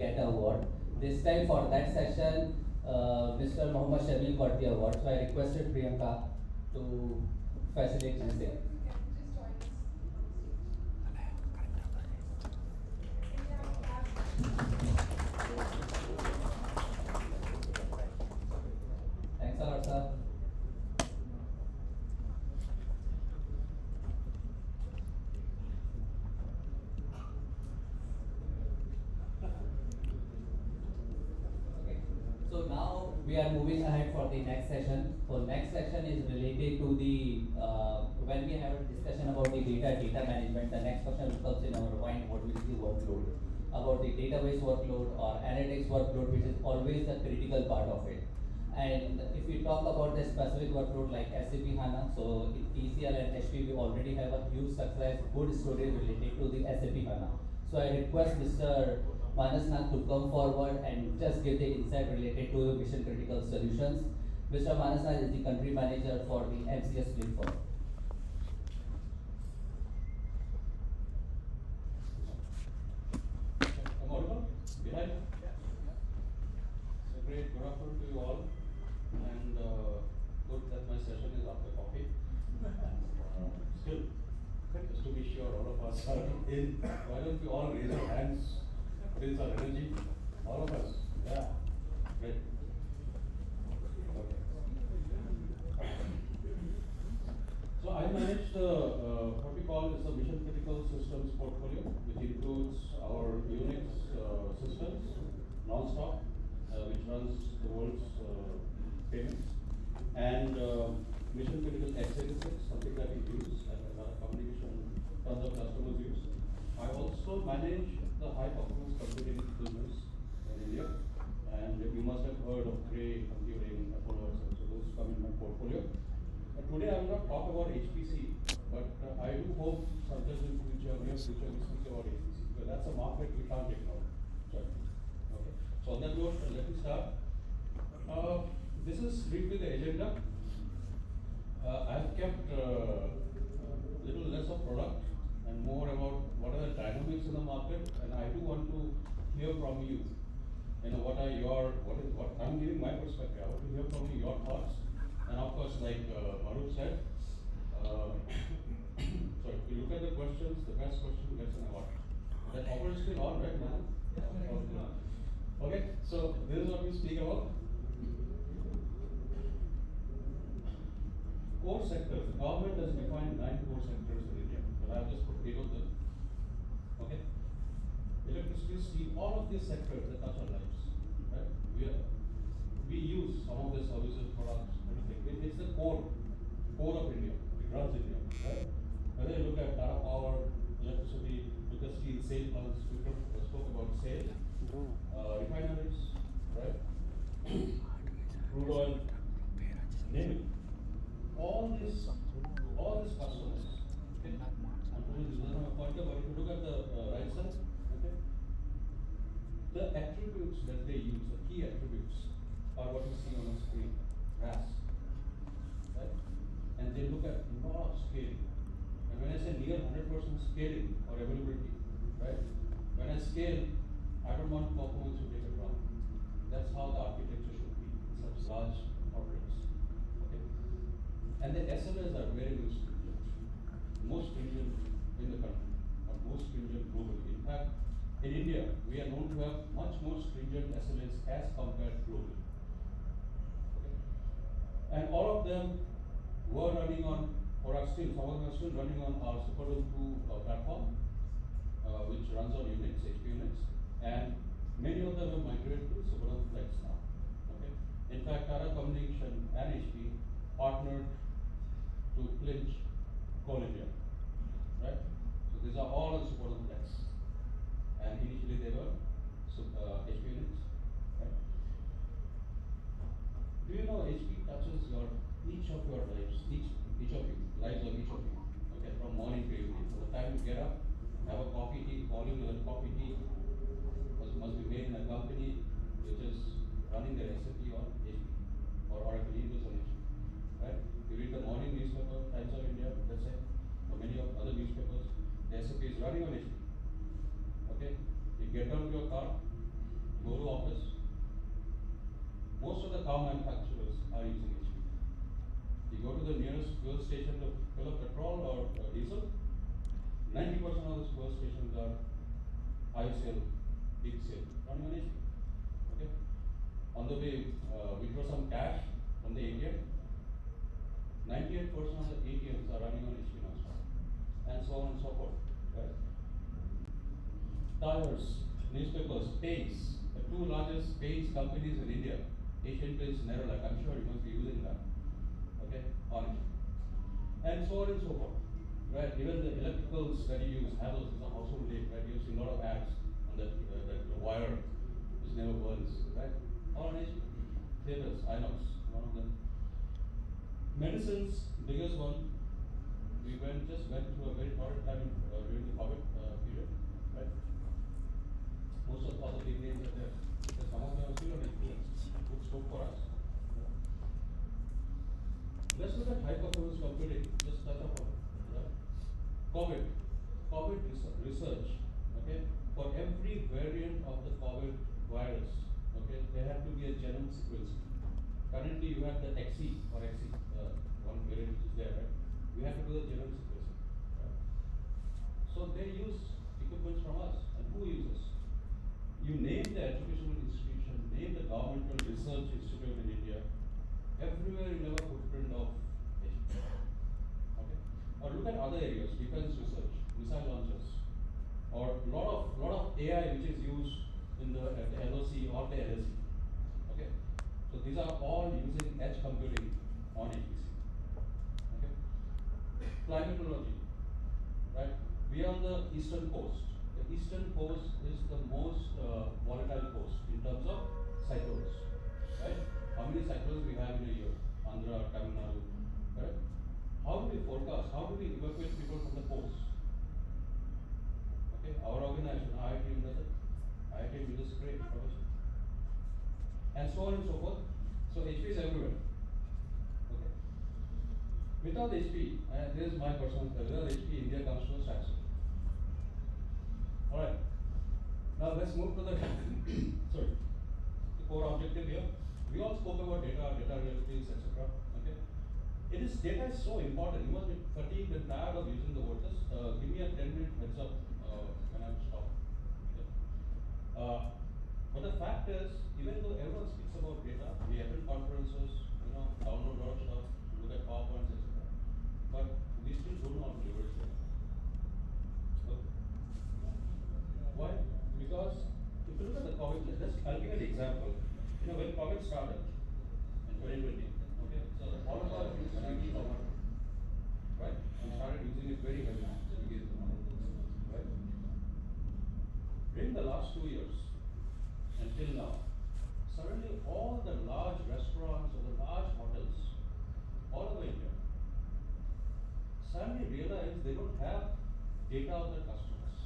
get an award. This time for that session, Mr. Mohammad Shamil got the award. So I requested Priyanka to facilitate this thing. You can just join us on stage. Can we have a clap? Thanks a lot, sir. Okay. So now we are moving ahead for the next session. So next session is related to the when we have a discussion about the data management. The next question which comes in our mind, what will be the workload about the database workload or analytics workload, which is always the critical part of it. And if we talk about the specific workload like SAP HANA, so in TCL and HP we already have a huge success, good story related to the SAP HANA. So I request Mr. Manasnath to come forward and just give the insight related to mission critical solutions. Mr. Manasnath is the country manager for the MCS platform. I'm audible? Behind? So great, good afternoon to you all. And good that my session is after coffee. Still, just to be sure all of us are in, why don't we all raise our hands? What is our energy? All of us. Yeah. Great. Okay. So I manage the what we call is the mission critical systems portfolio, which includes our Unix systems, non-stop, which runs the world's payments, and mission critical x86, something that we use and another communication tons of customers use. I also manage the high performance computing business in India, and you must have heard of Cray Computing, Apollo, etc. So those come in my portfolio. Today I will not talk about HPC, but I do hope sometime in future, near future, we speak about HPC, because that's a market we can't ignore. Certainly. Okay. So on that note, let me start. This is briefly the agenda. I've kept little less of product and more about what are the dynamics in the market, and I do want to hear from you. You know, what I'm giving my perspective. I want to hear from you your thoughts. And of course, like Maruf said, so if you look at the questions, the best question gets an award. That offer is still on, right, Maruf? Okay, so this is what we speak about. Core sectors. The government has defined 9 core sectors in India, but I have just put 8 of them. Okay? Electricity, steel, all of these sectors that touch our lives. Right? We use some of the services, products, everything. It's the core of India. It runs India, right? Whether you look at Tata Power, electricity, look at steel, SAIL plants, we spoke about SAIL, refineries, right? Crude oil, name it. All these customers, okay? I'm putting this on a pointer, but if you look at the right side, okay? The attributes that they use, the key attributes, are what you see on the screen. RAS, right? And they look at a lot of scaling. And when I say near 100% scaling or availability, right? When I scale, I don't want performance to take it wrong. That's how the architecture should be in such large corporates. Okay? And the SLAs are very, very stringent. Most stringent in the country, or most stringent globally. In fact, in India, we are known to have much more stringent SLAs as compared globally. Okay? And all of them were running on, or are still, some of them are still running on our Superdome 2 platform, which runs on Unix, HP Unix, and many of them have migrated to Superdome Flex now. Okay? In fact, Tata Communication and HP partnered to clinch Coal India, right? So these are all on Superdome Flex, and initially they were HP Unix, right? Do you know HP touches each of your lives, each of you, lives of each of you, okay, from morning to evening. From the time you get up, have a coffee, tea, volume of that coffee, tea must be made in a company which is running their SAP on HP or Oracle Inputs on HP, right? You read the morning newspaper, Times of India, let's say, or many of other newspapers, the SAP is running on HP. Okay? You get down to your car, go to office, most of the car manufacturers are using HP. You go to the nearest fuel station to fill up petrol or diesel, 90% of the fuel stations are ICL, big sale, running on HP. Okay? On the way, withdraw some cash from the ATM, 98% of the ATMs are running on HP now, and so on and so forth. Right? Tires, newspapers, paints, the two largest paints companies in India, Asian Paints, Nerolac, I'm sure you must be using that. Okay, on it. And so on and so forth. Right? Even the electricals that you use, Havells is a household name, right? You've seen a lot of ads on that, that wire which never burns, right? All on HP. Theaters, Inox, one of them. Medicines, biggest one. We just went through a very torrid time during the COVID period, right? Most of all the big names are there. But some of them are still on HP. Good scope for us. Let's look at high performance computing. Just touch upon it. Right? COVID research. Okay, for every variant of the COVID virus, okay, there had to be a genome sequencing. Currently, you have the XE or XE, one variant which is there, right? We have to do the genome sequencing. Right? So they use equipment from us, and who uses? You name the educational institution, name the governmental research institute in India. Everywhere you have a footprint of HP. Okay? Or look at other areas, defense research, missile launchers, or lot of AI which is used in the LOC or the LSE. Okay? So these are all using edge computing on HPC. Okay? Climatology, right? We are on the eastern coast. The eastern coast is the most volatile coast in terms of cyclones, right? How many cyclones we have in a year? Andhra, Tamil Nadu, right? How do we forecast? How do we evacuate people from the coast? Okay, our organization, IITM does it. IITM uses great information. And so on and so forth. So HP is everywhere. Okay. Without HP, this is my personal story, without HP, India comes to a standstill. Alright. Now let's move to the sorry. The core objective here. We all spoke about data realities, etc. Okay. Data is so important. You must be fatigued and tired of using the word. Just give me a 10-minute heads up when I'm stopped. Okay. But the fact is, even though everyone speaks about data, we attend conferences, download a lot of stuff, look at PowerPoints, etc. But we still don't know how to leverage data. Okay. Why? Because if you look at the COVID, I'll give you an example. When COVID started in 2020, okay, so all of us use Microsoft, right? We started using it very heavily, right? During the last 2 years, until now, suddenly all the large restaurants or the large hotels all over India suddenly realize they don't have data of their customers.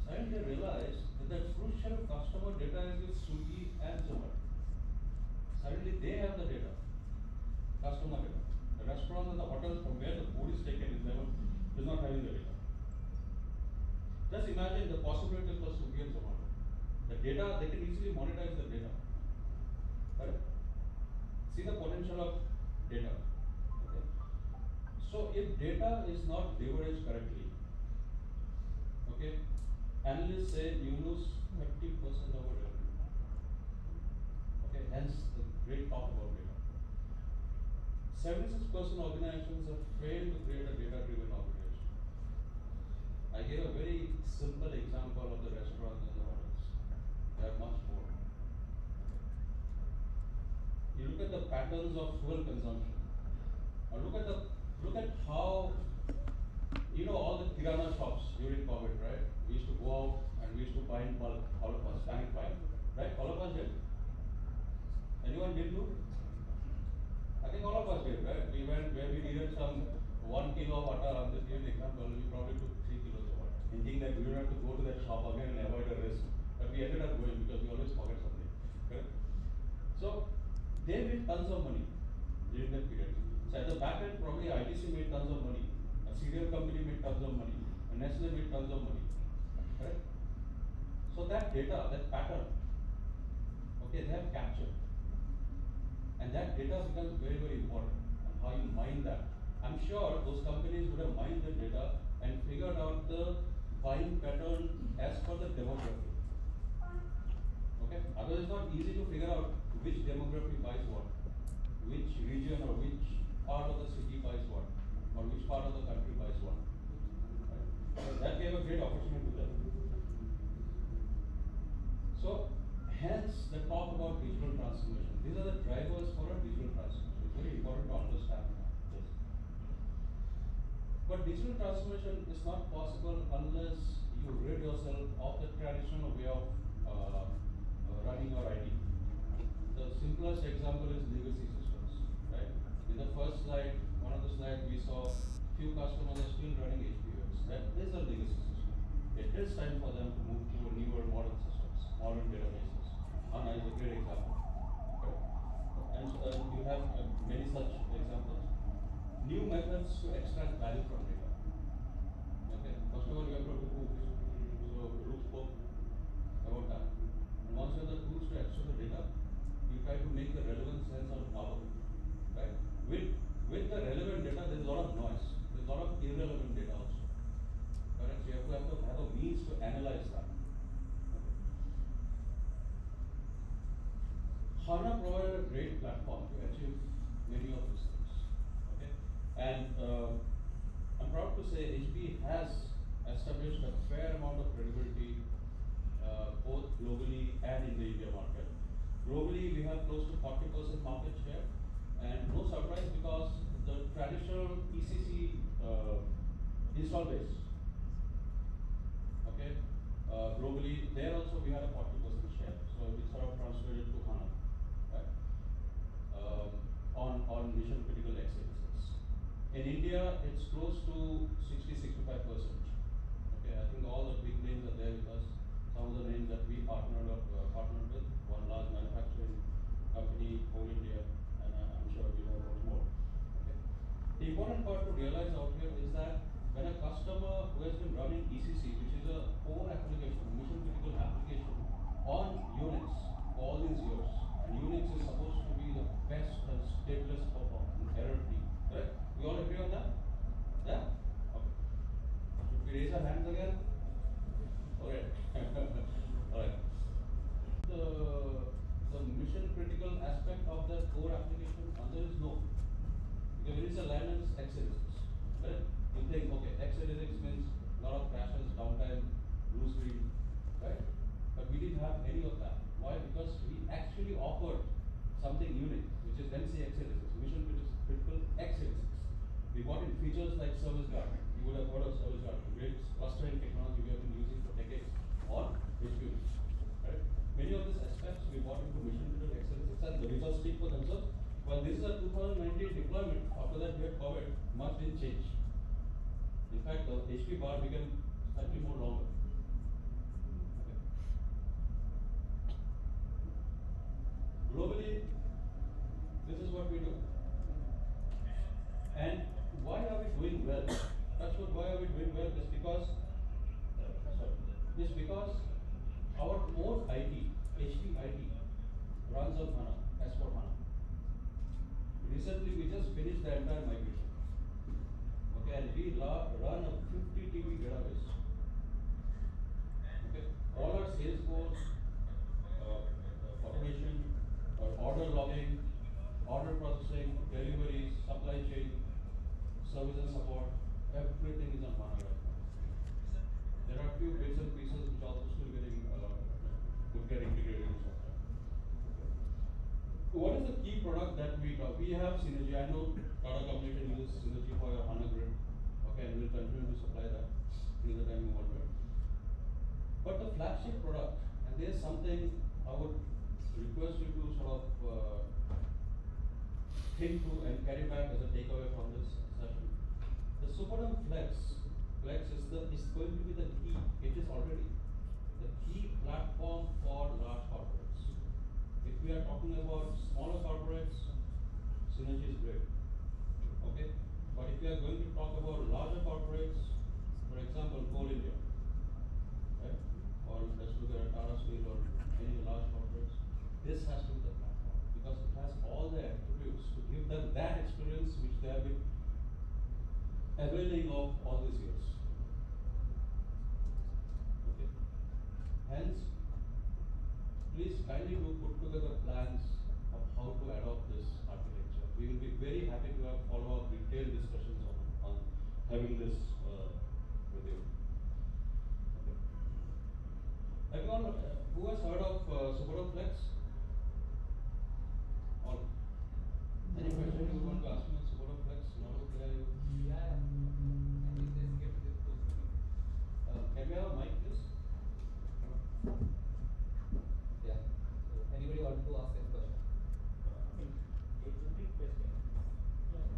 Suddenly they realize that the crucial customer data is with Swiggy and Zomato. Suddenly they have the data, customer data. The restaurants and the hotels from where the food is taken is not having the data. Just imagine the possibilities for Swiggy and Zomato. The data, they can easily monetize the data. Correct? See the potential of data. Okay. So if data is not leveraged correctly, okay, analysts say you lose 30% of our revenue. Okay, hence the great talk about data. 76% organizations have failed to create a data-driven organization. I gave a very simple example of the restaurants and the hotels. There are much more. You look at the patterns of fuel consumption. Or look at how all the kirana shops during COVID, right? We used to go out and we used to buy in bulk, all of us, panic buying, right? All of us did. Anyone did do? I think all of us did, right? We went where we needed some 1 kilo of butter. I'm just giving an example. We probably took 3 kilos of butter, thinking that we don't have to go to that shop again and avoid a risk. But we ended up going because we always forget something, correct? So they made tons of money during that period. So at the back end, probably ITC made tons of money. A cereal company made tons of money. A Nestle made tons of money. Correct? So that data, that pattern, okay, they have captured. And that data becomes very, very important, and how you mine that. I'm sure those companies would have mined the data and figured out the buying pattern as per the demography. Okay? Otherwise, it's not easy to figure out which demography buys what, which region or which part of the city buys what, or which part of the country buys what. Right? So that gave a great opportunity to them. So, hence the talk about digital transformation. These are the drivers for a digital transformation. It's very important to understand this. But digital transformation is not possible unless you rid yourself of the traditional way of running your IT. The simplest example is legacy systems, right? In the first slide, one of the slides we saw few customers are still running HPUs. That is a legacy system. It is time for them to move to a newer modern systems, modern databases. HANA is a great example. Right? And you have many such examples. New methods to extract value from data. Okay, first of all, you have to do hooks. So Ruth spoke about that. And once you have the tools to extract the data, you try to make the relevant sense out of it. Right? With the relevant data, there is a lot of noise. There is a lot of irrelevant data also. Correct? So you have to have a means to analyze that. Okay. HANA provided a great platform to achieve many of these things. Okay? And I'm proud to say HP has established a fair amount of credibility both globally and in the India market. Globally, we have close to 40% market share, and no surprise because the traditional ECC install base, okay, globally, there also we had a 40% share, so we sort of transferred it to HANA, right, on mission critical x86. In India, it's close to 60-65%. Okay, I think all the big names are there with us. Some of the names that we partnered with, one large manufacturing company, Whole India, and I'm sure we know much more. Okay. The important part to realize out here is that when a customer who has been running ECC, which is a core application, mission critical application on Unix for all these years, and Unix is supposed to be the best and stateless performance, error-free, correct? We all agree on that? Yeah? Okay. Should we raise our hands again? Okay. Alright. The mission critical aspect of the core application, answer is no. Because when it's a Linux x86, right? You think, okay, x86 means a lot of crashes, downtime, blue screen, right? But we didn't have any of that. Why? Because we actually offered something unique, which is MC x86, mission critical x86. We brought in features like Service Guard. You would have heard of Service Guard, the great clustering technology we have been using for decades on HP, right? Many of these aspects we brought into mission critical x86, and the results speak for themselves. Well, this is a 2019 deployment. After that, we had COVID. Much didn't change. In fact, the HP bar became slightly more longer. Okay. Globally, this is what we do. And why are we doing well? That's what. Why are we doing well? Is because our own IT, HP IT, runs on HANA, as for HANA. Recently, we just finished the entire migration. Okay, and we run a 50 TB database. Okay, all our Salesforce, automation, or order logging, order processing, deliveries, supply chain, service and support, everything is on HANA right now. There are few bits and pieces which also still could get integrated in software. What is the key product that we talk? We have Synergy. I know Tata Communication uses Synergy for your HANA grid. Okay, and we'll continue to supply that till the time we want it. But the flagship product, and there's something I would request you to sort of think through and carry back as a takeaway from this session. The Superdome Flex is going to be the key. It is already the key platform for large corporates. If we are talking about smaller corporates, Synergy is great. Okay? But if we are going to talk about larger corporates, for example, Coal India, right? Or let's look at please kindly do put together plans of how to adopt this architecture. We will be very happy to have follow-up detailed discussions on having this with you. Okay. Everyone who has heard of Suboto Flex? All. Any question you want to ask me on Suboto Flex? Not okay. Yeah. I think let's get to this close. Can we have a mic, please? Yeah. So anybody want to ask any question? It's a big question.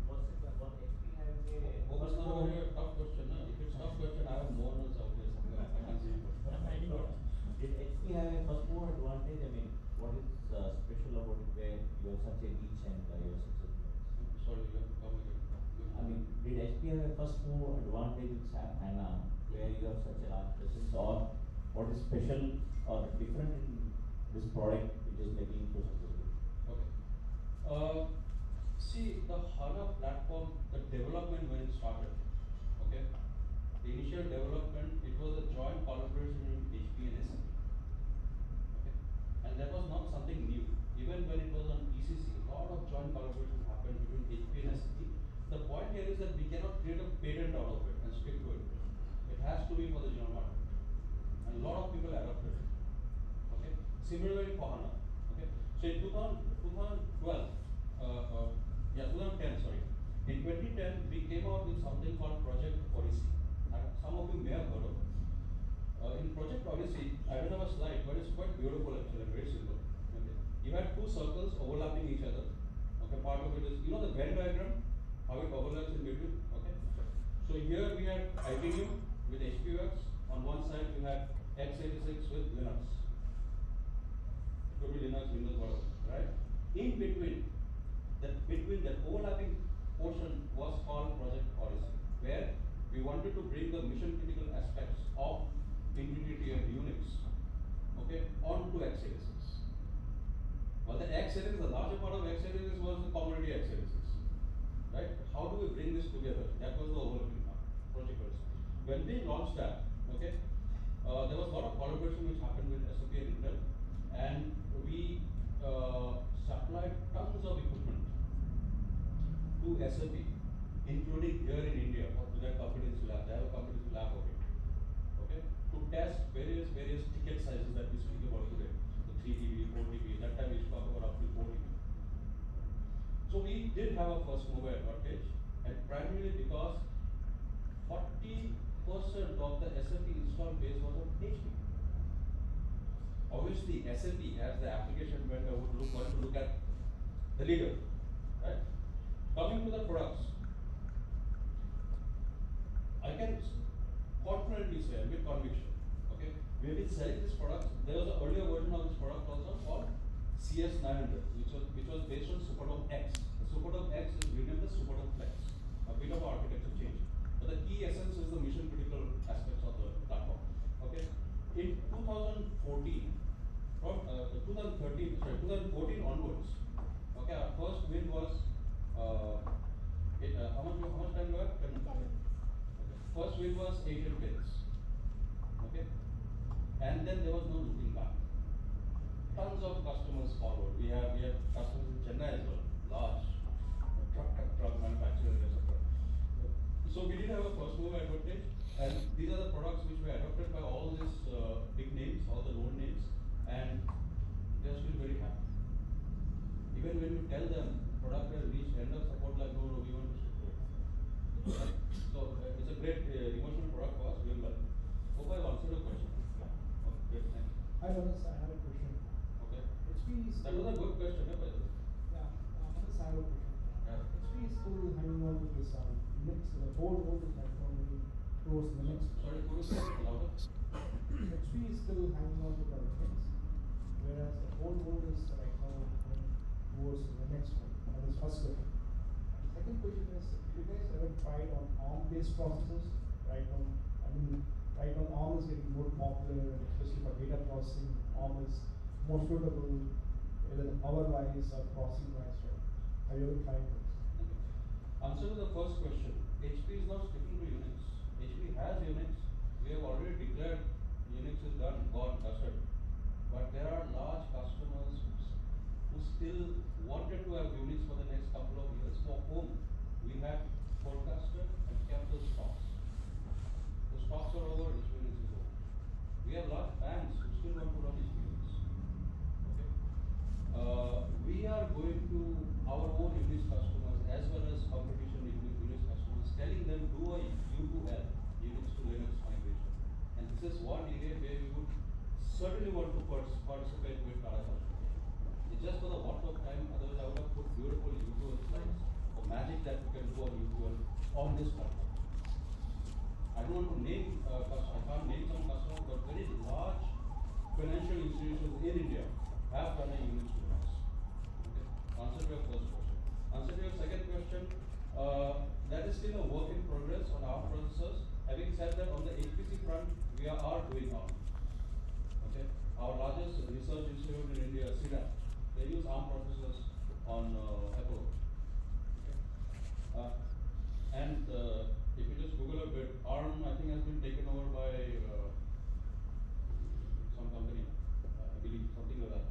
Was HP having a Oh, it's not a very tough question, no? If it's tough question, I have more notes out there somewhere. I can see it. Did HP have a first mover advantage? I mean, what is special about it where you have such a niche and you are such a Sorry, you have to come again. I mean, did HP have a first mover advantage with SAP HANA where you have such a large presence, or what is special or different in this product which is making it so successful? Okay. See, the HANA platform, the development when it started, okay, the initial development, it was a joint collaboration between HP and SAP. Okay, and that was not something new. Even when it was on ECC, a lot of joint collaboration happened between HP and SAP. The point here is that we cannot create a patent out of it and stick to it. It has to be for the general market. And a lot of people adopted it. Okay, similarly for HANA. Okay, so in 2012, 2010, sorry. In 2010, we came out with something called Project Odyssey. Some of you may have heard of it. In Project Odyssey, I don't have a slide, but it's quite beautiful actually, very simple. Okay. You had two circles overlapping each other. Okay, part of it is, you know the Venn diagram, how it overlaps in between. Okay. So here we had IBM with HPUX. On one side you had x86 with Linux. It could be Linux, Windows, whatever, right? In between that overlapping portion was called Project Odyssey, where we wanted to bring the mission critical aspects of Infinity and Unix, okay, onto x86. Well, the x86, the larger part of x86 was the commodity x86, right? How do we bring this together? That was the overlooking Project Odyssey. When we launched that, okay, there was a lot of collaboration which happened with SAP and Intel, and we supplied tons of equipment to SAP, including here in India, or to their company's lab. They have a company's lab of it. Okay? To test various ticket sizes that we speak about today. The 3 TB, 4 TB, that time we used to talk about up to 4 TB. So we did have a first mover advantage, and primarily because 40% of the SAP install base was on HP. Obviously, SAP as the application vendor would want to look at the leader, right? Coming to the products, I can confidently say with conviction, okay, we have been selling this product. There was an earlier version of this product also called CS900, which was based on Superdome X. The Superdome X is renamed the Superdome Flex, a bit of architecture change. But the key essence is the mission critical aspects of the platform. Okay, in 2014, from 2014 onwards, okay, our first win was how much time do you have? 10 minutes. Okay. First win was Asian Paints. Okay, and then there was no looking back. Tons of customers followed. We have customers in Chennai as well, large truck manufacturers, etc. So we did have a first mover advantage, and these are the products which were adopted by all these big names, all the known names, and they are still very happy. Even when you tell them product has reached end of support, like no, we want to stick to it. Right? So it's a great emotional product for us, doing well. Hope I've answered your question. Okay, great, thank you. Hi, Manas, I have a question. Okay. HP is That was a good question, by the way. Yeah, Manas, I have a question. Yeah. HP is still hanging on to this Linux, the whole world is right now moving towards Linux. Sorry, could you say it louder? HP is still hanging on to the Linux, whereas the whole world is right now going towards the next one. That is first question. The second question is, you guys ever tried on ARM-based processors? Right now, right now ARM is getting more popular, and especially for data processing, ARM is more suitable, whether power-wise or processing-wise. Right? Have you ever tried this? Answer to the first question. HP is not sticking to Unix. HP has Unix. We have already declared Unix is done, gone, dusted. But there are large certainly want to participate with Tata Communication. It's just for the want of time, otherwise I would have put beautiful UQL slides or magic that we can do on UQL on this platform. I don't want to name I can't name some customers, but very large financial institutions in India have done a unit with us. Okay. Answer to your first question. Answer to your second question, that is still a work in progress on our processors. Having said that, on the HPC front, we are doing ARM. Okay. Our largest research institute in India, CDAP, they use ARM processors on Apple. Okay. And if you just Google a bit, ARM I think has been taken over by some company, I believe, something like that.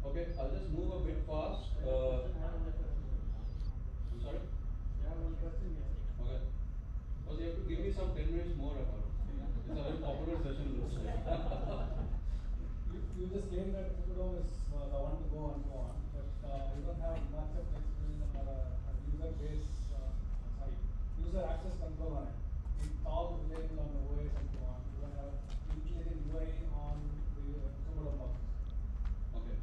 Okay, I'll just move a bit fast. I'm sorry? Okay. Because you have to give me some 10 minutes more about it. It's a very popular session, looks like. You just claim that Superdome is the one to go and so on, but you don't have much of experience or a user base, user access control on it. It's all reliable on the OS and so on. You don't have intelligent UI on the Superdome box. Okay.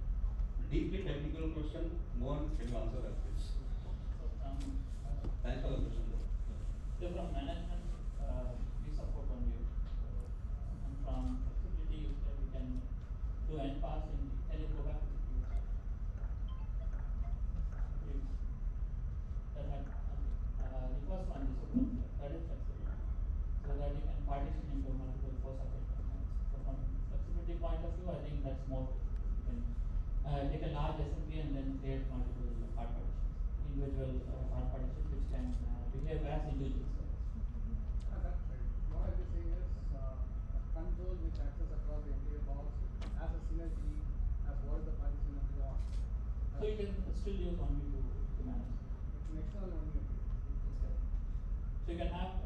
Deeply technical question. Mohan, can you answer that, please? Thanks for the question. So from management, we support on you. And from flexibility, we can do end passing. Can you go back to the queue? The first one is that is flexibility. So that you can partition into multiple four-subject domains. So from flexibility point of view, I think that's more flexible. You can take a large SMP and then create multiple hard partitions, individual hard partitions which can behave as individual cells. That's right. What I was saying is control which access across the entire box as a synergy, as what is the partition and so on. So you can still use only to manage. It's an external only. So you can have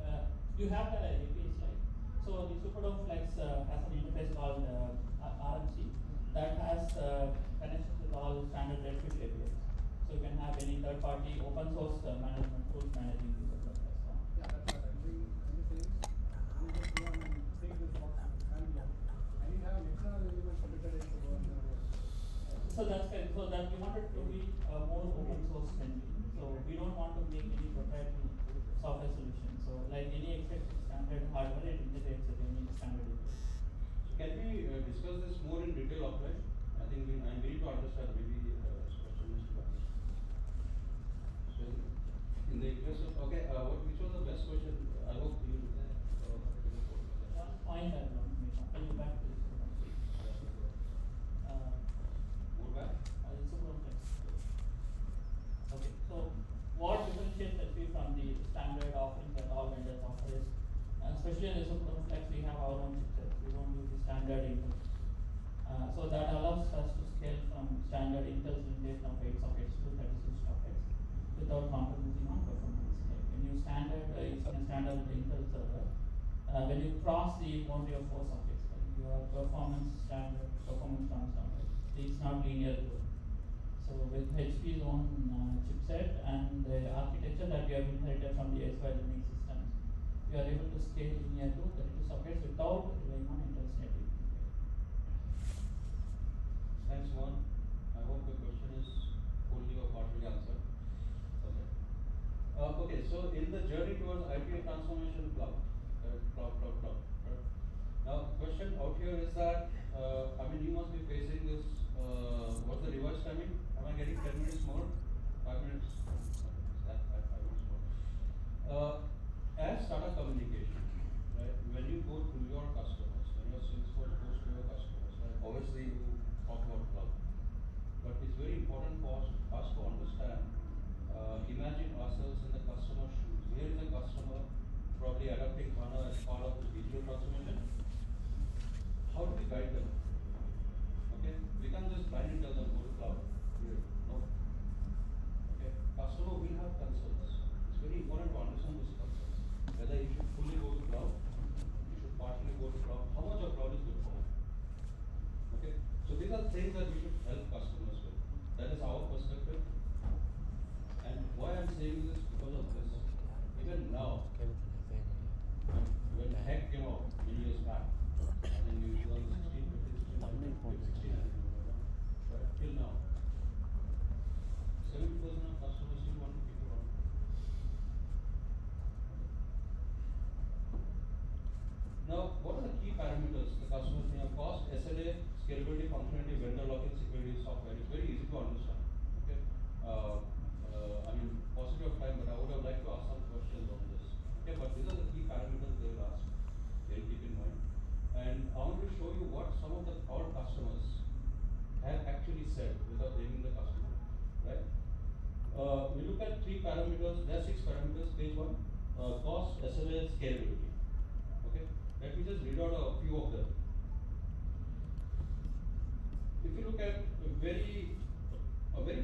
you have the APIs, right? So the Superdome Flex has an interface called RMC that has connections with all standard Redfish APIs. So you can have any third-party open source management tools managing the Superdome Flex. Yeah, that's what I'm doing. I'm just saying, you just go and take this box and handle it. I need to have an external element committed into the world. So that's correct. So that we wanted to be more open source friendly. So we don't want to make any proprietary software solution. So like any expected standard hardware, it integrates with any standard API. So can we discuss this more in detail offline? I think I need to understand maybe specialist to understand. So in the interest of which was the best question? I hope you one point I want to make. Can you back to this one? More back? Okay, so what differentiates HP from the standard offerings that all vendors offer is, especially in the Superdome Flex, we have our own chipset. We don't use the standard Intel. So that allows us to scale from standard Intel's limitation of 8 sockets to 36 sockets without compromising on performance. Like when you using a standard Intel server, when you cross the boundary of 4 sockets, like your performance comes down. It's not linear growth. So with HP's own chipset and the architecture that we have inherited from the S5 Linux systems, we are able to scale linear to 32 sockets without relying on Intel's native. Thanks, Mohan. I hope the question is fully or partially answered. Okay. Okay, so in the journey towards IT transformation cloud. Right? Now, the question out here is that, you must be facing this, what's the reverse timing? Am I getting 10 minutes more? 5 minutes? Okay, 5 minutes more. As Tata Communication, right, when you go to your customers, when your Salesforce goes to your customers, right, obviously you talk about cloud. But it's very important for us to understand, imagine ourselves in the customer's shoes. Here is a customer probably adopting HANA as part of the digital transformation. How do we guide them? Okay, we can't just blindly tell them go to cloud. Here, no. Okay, customer will have concerns. It's very important to understand those concerns. Whether you should fully go to cloud, you should partially go to cloud. How much of cloud is good for them? Okay, so these are things that we should help customers with. That is our perspective. And why I'm saying this because of this. Even now, when heck, cost, SLA, scalability, functionality, vendor lock-in, security, software. It's very easy to understand. Okay. I mean, paucity of time, but I would have liked to ask some questions on this. Okay, but these are the key parameters they will ask. They'll keep in mind. And I want to show you what some of our customers have actually said without naming the customer, right? We look at 3 parameters. There are 6 parameters. Page 1, cost, SLA, scalability. Okay. Let me just read out a few of them. If you look at a very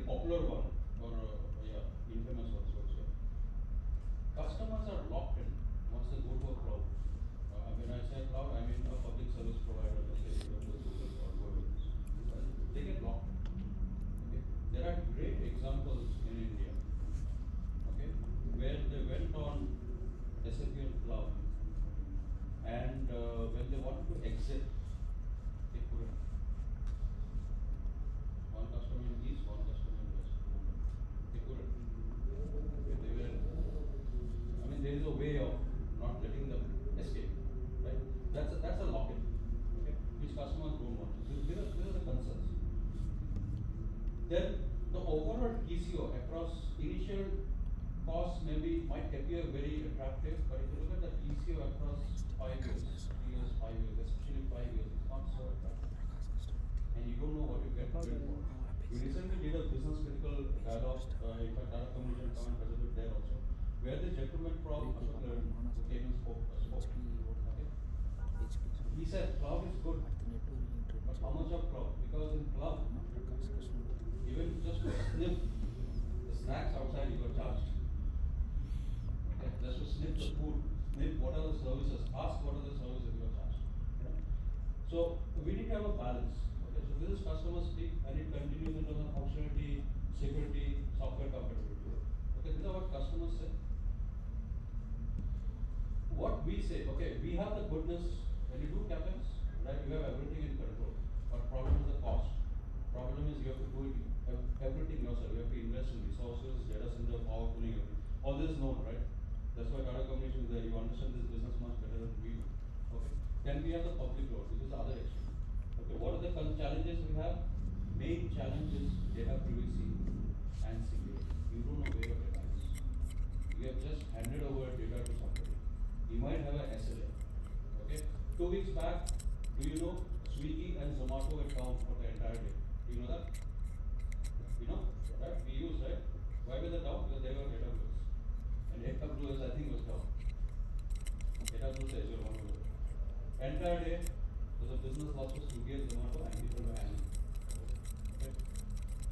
popular one, or infamous one, so to say, customers are locked in once they go to a cloud. When I say cloud, I mean a public service provider, let's say AWS, Google, or whoever it is. They get locked in. Okay. There are great examples in India, okay, where they went on SAP cloud, and when they wanted to exit, they couldn't. One customer in East, one customer in West. They couldn't. Okay, they were. I mean, there is a way of not letting them escape, right? That's a lock-in. Okay, which customers don't want. These are the concerns. Then the overall TCO across initial costs might appear very attractive, but if you look at the TCO across 5 years, 3 years, 5 years, especially 5 years, it's not so attractive. And you don't know what you get paid for. We recently did a business critical dialogue, in fact, Tata Communication come and presented there also, where the gentleman from Ashok Leyland who came and spoke. Okay. He said cloud is good, but how much of cloud? Because in cloud, even just to sniff the snacks outside, you are charged. Okay, just to sniff the food, sniff what are the services, ask what are the services you are charged. You know? So we need to have a balance. Okay, so this is customer speak, and it continues into the functionality, security, software compatibility. Okay, these are what customers say. What we say, okay, we have the goodness when you do CapEx, right? You have everything in control, but problem is the cost. Problem is you have to do it everything yourself. You have to invest in resources, data center, power cooling, everything. All this is known, right? That's why Tata Communication is there. You understand this business much better than we do. Okay. Then we have the public cloud, which is the other extreme. Okay. What are the challenges we have? Main challenge is data privacy and security. You don't know where your data is. You have just handed over data to somebody. You might have an SLA. Okay. 2 weeks back, do you know Swiggy and Zomato were down for the entire day? Do you know that? You know, right? We use, right? Why were they down? Because they were AWS. And AWS, I think, was down. AWS is your one of them. Entire day, there's a business loss for Swiggy and Zomato, and people were hanging. Okay.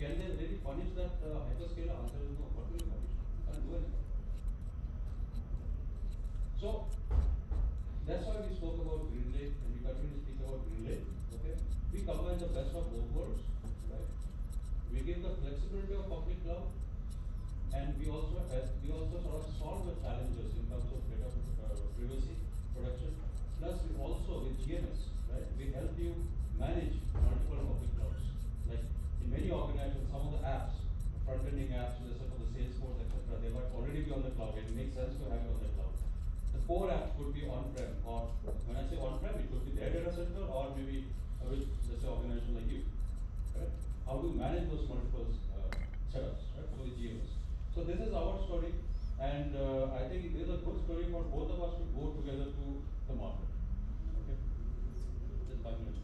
Can they really punish that hyperscaler? Answer is no. What will you punish? Can't do anything. So, that's why we spoke about GreenLake, and we continue to speak about GreenLake. Okay, we combine the best of both worlds, right? We give the flexibility of public cloud, and we also sort of solve the challenges in terms of data privacy, protection. Plus, we also with GMS, right? We help you manage multiple public clouds. Like in many organizations, some of the apps, front-ending apps, let's say for the Salesforce, etc., they might already be on the cloud. It makes sense to have it on the cloud. The core apps could be on-prem, or when I say on-prem, it could be their data center, or maybe with, let's say, organization like you. Right? How to manage those multiple setups, right? So with GMS. So this is our story, and I think it is a good story for both of us to go together to the market. Okay. Just 5 minutes.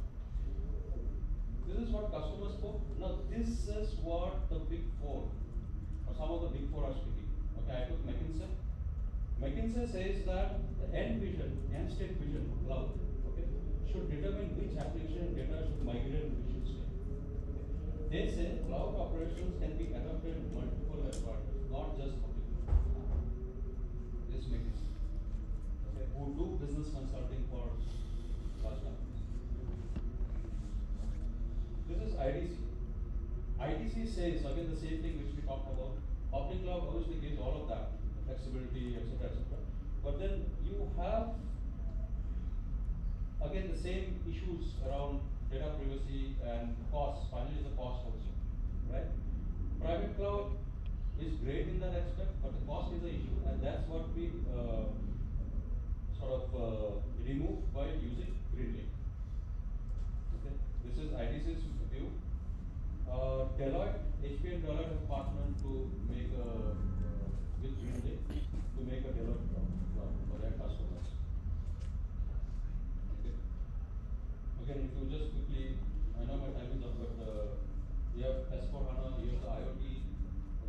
This is what customers spoke. Now this is what the big four, or some of the big four are speaking. Okay, I took McKinsey. McKinsey says that the end state vision for cloud, okay, should determine which application data should migrate and which should stay. Okay. They say cloud operations can be adopted in multiple environments, not just public cloud. This McKinsey, okay, who do business consulting for large companies. This is IDC. IDC says again the same thing which we talked about. Public cloud obviously gives all of that, flexibility, etc., etc. But then you have again the same issues around data privacy and cost. Finally, the cost also, right? Private cloud is great in that aspect, but the cost is the issue, and that's what we remove by using GreenLake. up, but you have S4 HANA, you have the IoT,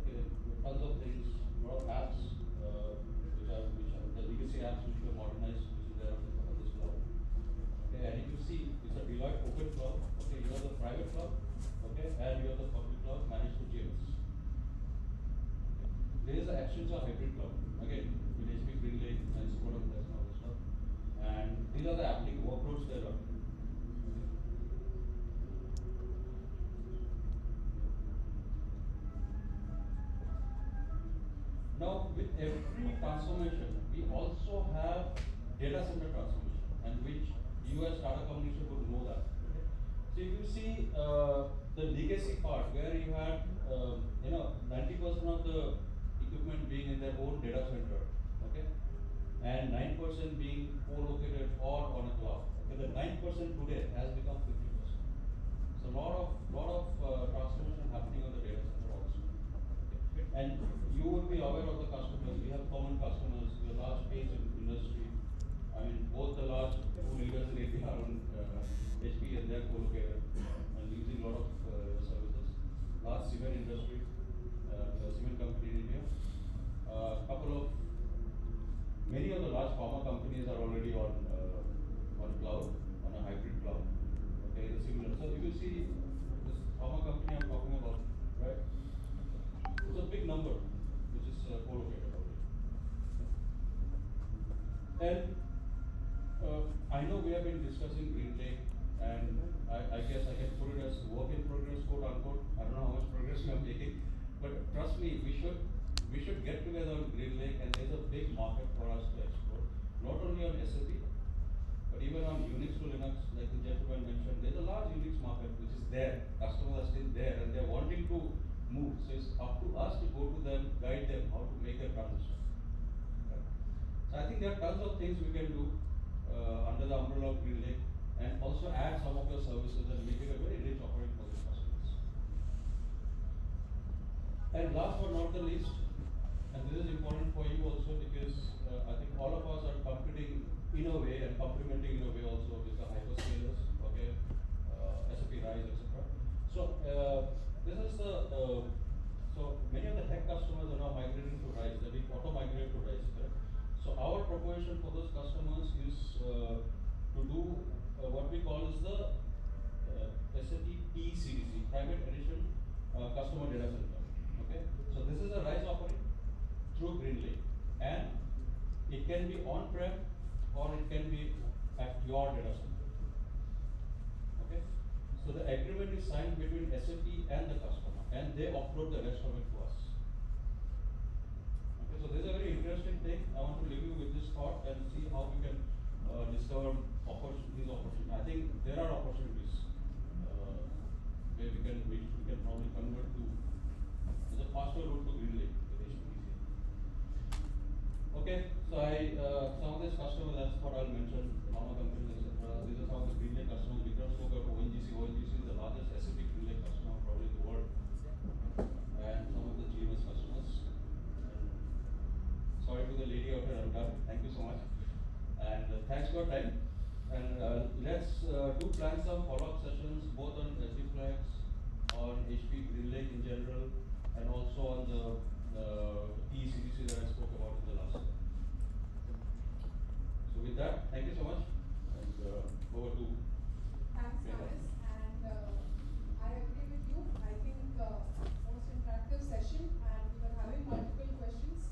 okay, you have tons of things, a lot of apps, which are the legacy apps which were modernized, which is there on this cloud. Okay, and if you see, it's a Deloitte open cloud. Okay, you have the private cloud, okay, and you have the public cloud managed through GMS. There is the Accenture hybrid cloud, again, with HP GreenLake and support of that and all this stuff. And these are the applicable workloads that are. Now, with every transformation, we also have data center transformation, and which you as Tata Communication would know that. Okay? So if you see the legacy part, where you had 90% of the equipment being in their own data center, okay, and 9% being co-located or on a cloud. Okay, the 9% today has become 50%. So lot of transformation happening on the data center also. Okay. And you would be aware of the customers. We have common customers. We have large paints in industry. I mean, both the large two leaders in India are on HP and they're co-located and using a lot of services. Large cement industry, the cement company in India. Couple of many of the large pharma companies are already on cloud, on a hybrid cloud. Okay, the similar. So if you see this pharma company I'm talking about, right? It's a big number, which is co-located already. And I know we have been discussing GreenLake, and I guess I can put it as work in progress, quote unquote. I don't know how much progress we are making, but trust me, we should get together on GreenLake, and there's a big market for us to explore. Not only on SAP, but even on Unix to Linux, like the gentleman mentioned, there's a large Unix market which is there. Customers are still there, and they're wanting to move. So it's up to us to go to them, guide them how to make a transition. Right? So I think there are tons of things we can do under the umbrella of GreenLake, and also add some of your services and make it a very rich offering for the customers. And last but not the least, and this is important for you also because I think all of us are competing in a way and complementing in a way also with the hyperscalers, okay, SAP Rise, etc. So this is the so many of the tech customers are now migrating to Rise. They're being auto migrated to Rise, correct? So our proposition for those customers is to do what we call is the SAP PCDC, Private Edition Customer Data Center. Okay, so this is a Rise offering through GreenLake, and it can be on-prem or it can be at your data center. Okay, so the agreement is signed between SAP and the customer, and they offload the rest of it to us. Okay, so this is a very interesting thing. I want to leave you with this thought and see how we can discover these opportunities. I think there are opportunities where we can probably convert to. There's a faster route to GreenLake with HPC. Okay, so some of these customers, that's what I'll mention, pharma companies, etc. These are some of the GreenLake customers. Vikram spoke about ONGC. ONGC is the largest SAP GreenLake customer probably in the world, and some of the GMS customers. And sorry to the lady out here, I'm done. Thank you so much, and thanks for your time. And let's plan some follow-up sessions both on SDFlex, on HP GreenLake in general, and also on the PCDC that I spoke about in the last slide. So with that, thank you so much, and over to. Thanks, Manas, and I agree with you. I think most interactive session, and we were having multiple questions,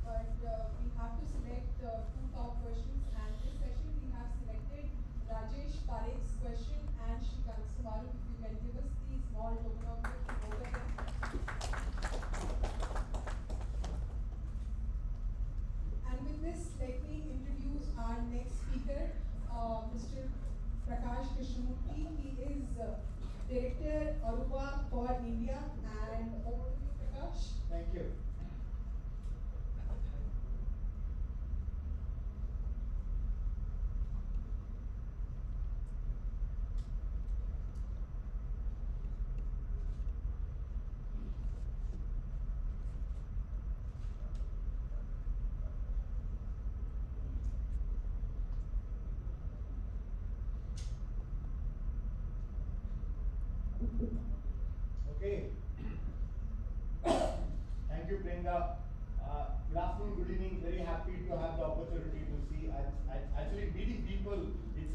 but we have to select two top questions. And this session we have selected Rajesh Parekh's question and Shrikant. So Maru, if you can give us the small token of gift to both of them. And with this, let me introduce our next speaker, Mr. Prakash Krishnamurthy. He is Director Aruba for India. And over to you, Prakash. Thank you.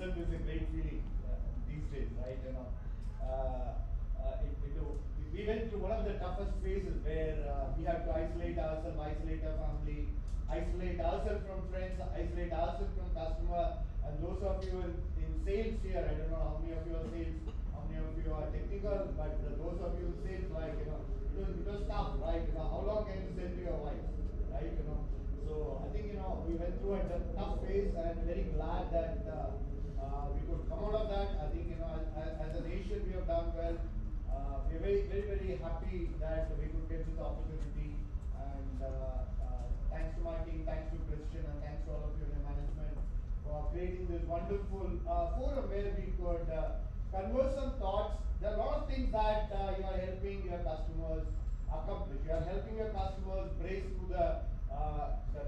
itself is a great feeling these days, right? We went through one of the toughest phases where we had to isolate ourselves, isolate our family, isolate ourselves from friends, isolate ourselves from customer. And those of you in sales here, I don't know how many of you are sales, how many of you are technical, but those of you in sales, like, it was tough, right? How long can you sell to your wife, right? So I think, we went through a tough phase, and very glad that we could come out of that. I think, as a nation, we have done well. We are very, very, very happy that we could get this opportunity. And thanks to my team, thanks to Christian, and thanks to all of you in the management for creating this wonderful forum where we could converse some thoughts. There are a lot of things that you are helping your customers accomplish. You are helping your customers brace through the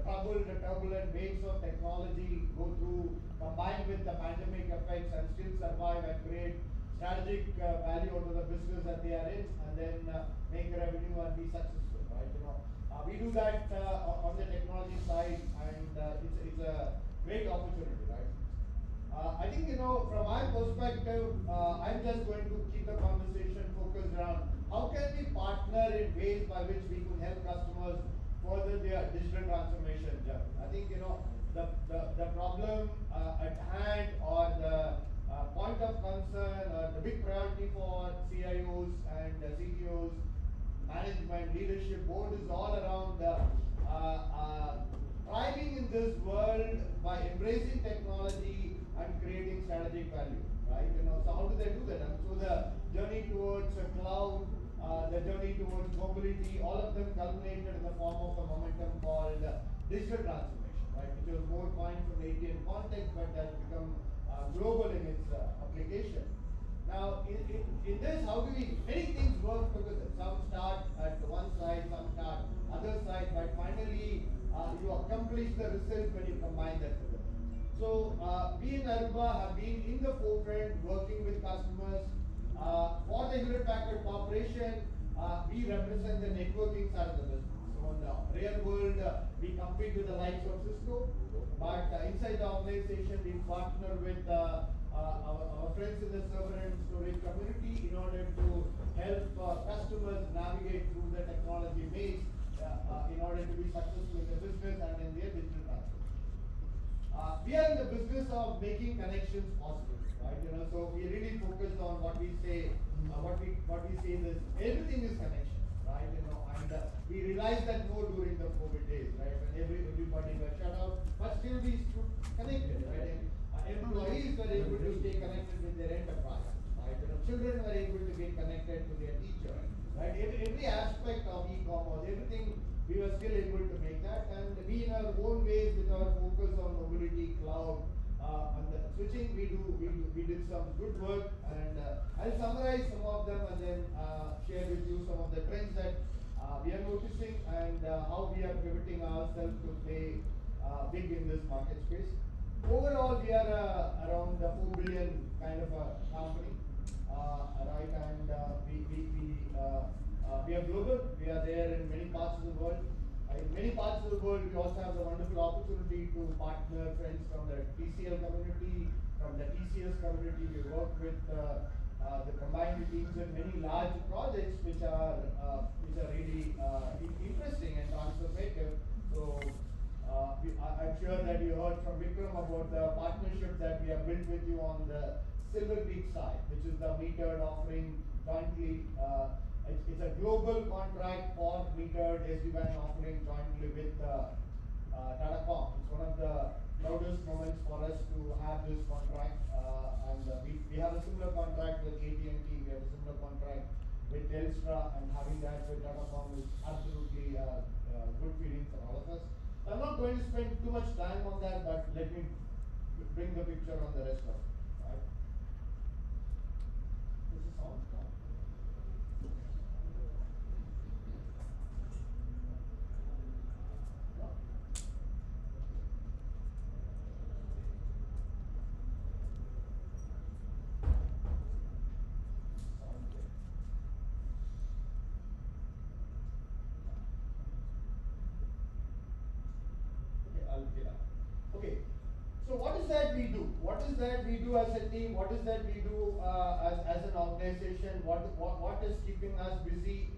trouble, the turbulent waves of technology, go through, combined with the pandemic effects, and still survive and create strategic value out of the business that they are in, and then make revenue and be successful, right? We do that on the technology side, and it's a great opportunity, right? I think, from my perspective, I'm just going to keep the conversation focused around how can we partner in ways by which we could help customers further their digital transformation journey. I think, the problem at hand, or the point of concern, or the big priority for CIOs and CTOs, management, leadership, board, is all around thriving in this world by embracing technology and creating strategic value, right? So how do they do that? And so the journey towards a cloud, the journey towards mobility, all of them culminated in the form of a momentum called digital transformation, right? Which was more coined from the Indian context, but has become global in its application. Now, in this, how do many things work together? Some start at one side, some start other side, but finally, you accomplish the result when you combine that together. So, we in Aruba have been in the forefront working with customers. For the Hewlett Packard Corporation, we represent the networking side of the business. So, in the real world, we compete with the likes of Cisco, but inside the organization, we partner with our friends in the server and storage community in order to help customers navigate through the technology maze in order to be successful in the business and in their digital transformation. We are in the business of making connections possible, right? So we really focus on what we say. What we say is everything is connection, right? And we realized that more during the COVID days, right? When everybody was shut out, but still we stood connected, right? And employees were able to stay connected with their enterprise, right? Children were able to get connected to their teacher, right? Every aspect of e-commerce, everything, we were still able to make that, and we in our own ways, with our focus on mobility, cloud, and the switching, we did some good work, and I'll summarize some of them and then share with you some of the trends that we are noticing, and how we are pivoting ourselves to play big in this market space. Overall, we are around the 4 billion kind of a company, right? And we are global. We are there in many parts of the world. In many parts of the world, we also have the wonderful opportunity to partner friends from the TCL community, from the TCS community. We work with the combined teams in many large projects, which are really interesting and transformative. So. I'm sure that you heard from Vikram about the partnership that we have built with you on the Silver Peak side, which is the metered offering jointly. It's a global contract for metered SD-WAN offering jointly with Tata. It's one of the proudest moments for us to have this contract, and we have a similar contract with AT&T. We have a similar contract with Telstra, and having that with Tata is absolutely good feeling for all of us. I'm not going to spend too much time on that, but let me bring the picture on the rest of it, right? Is the sound on? No. Sound good. Okay, I'll get up. Okay, So what is that we do? What is that we do as a team? What is that we do as an organization? What is keeping us busy?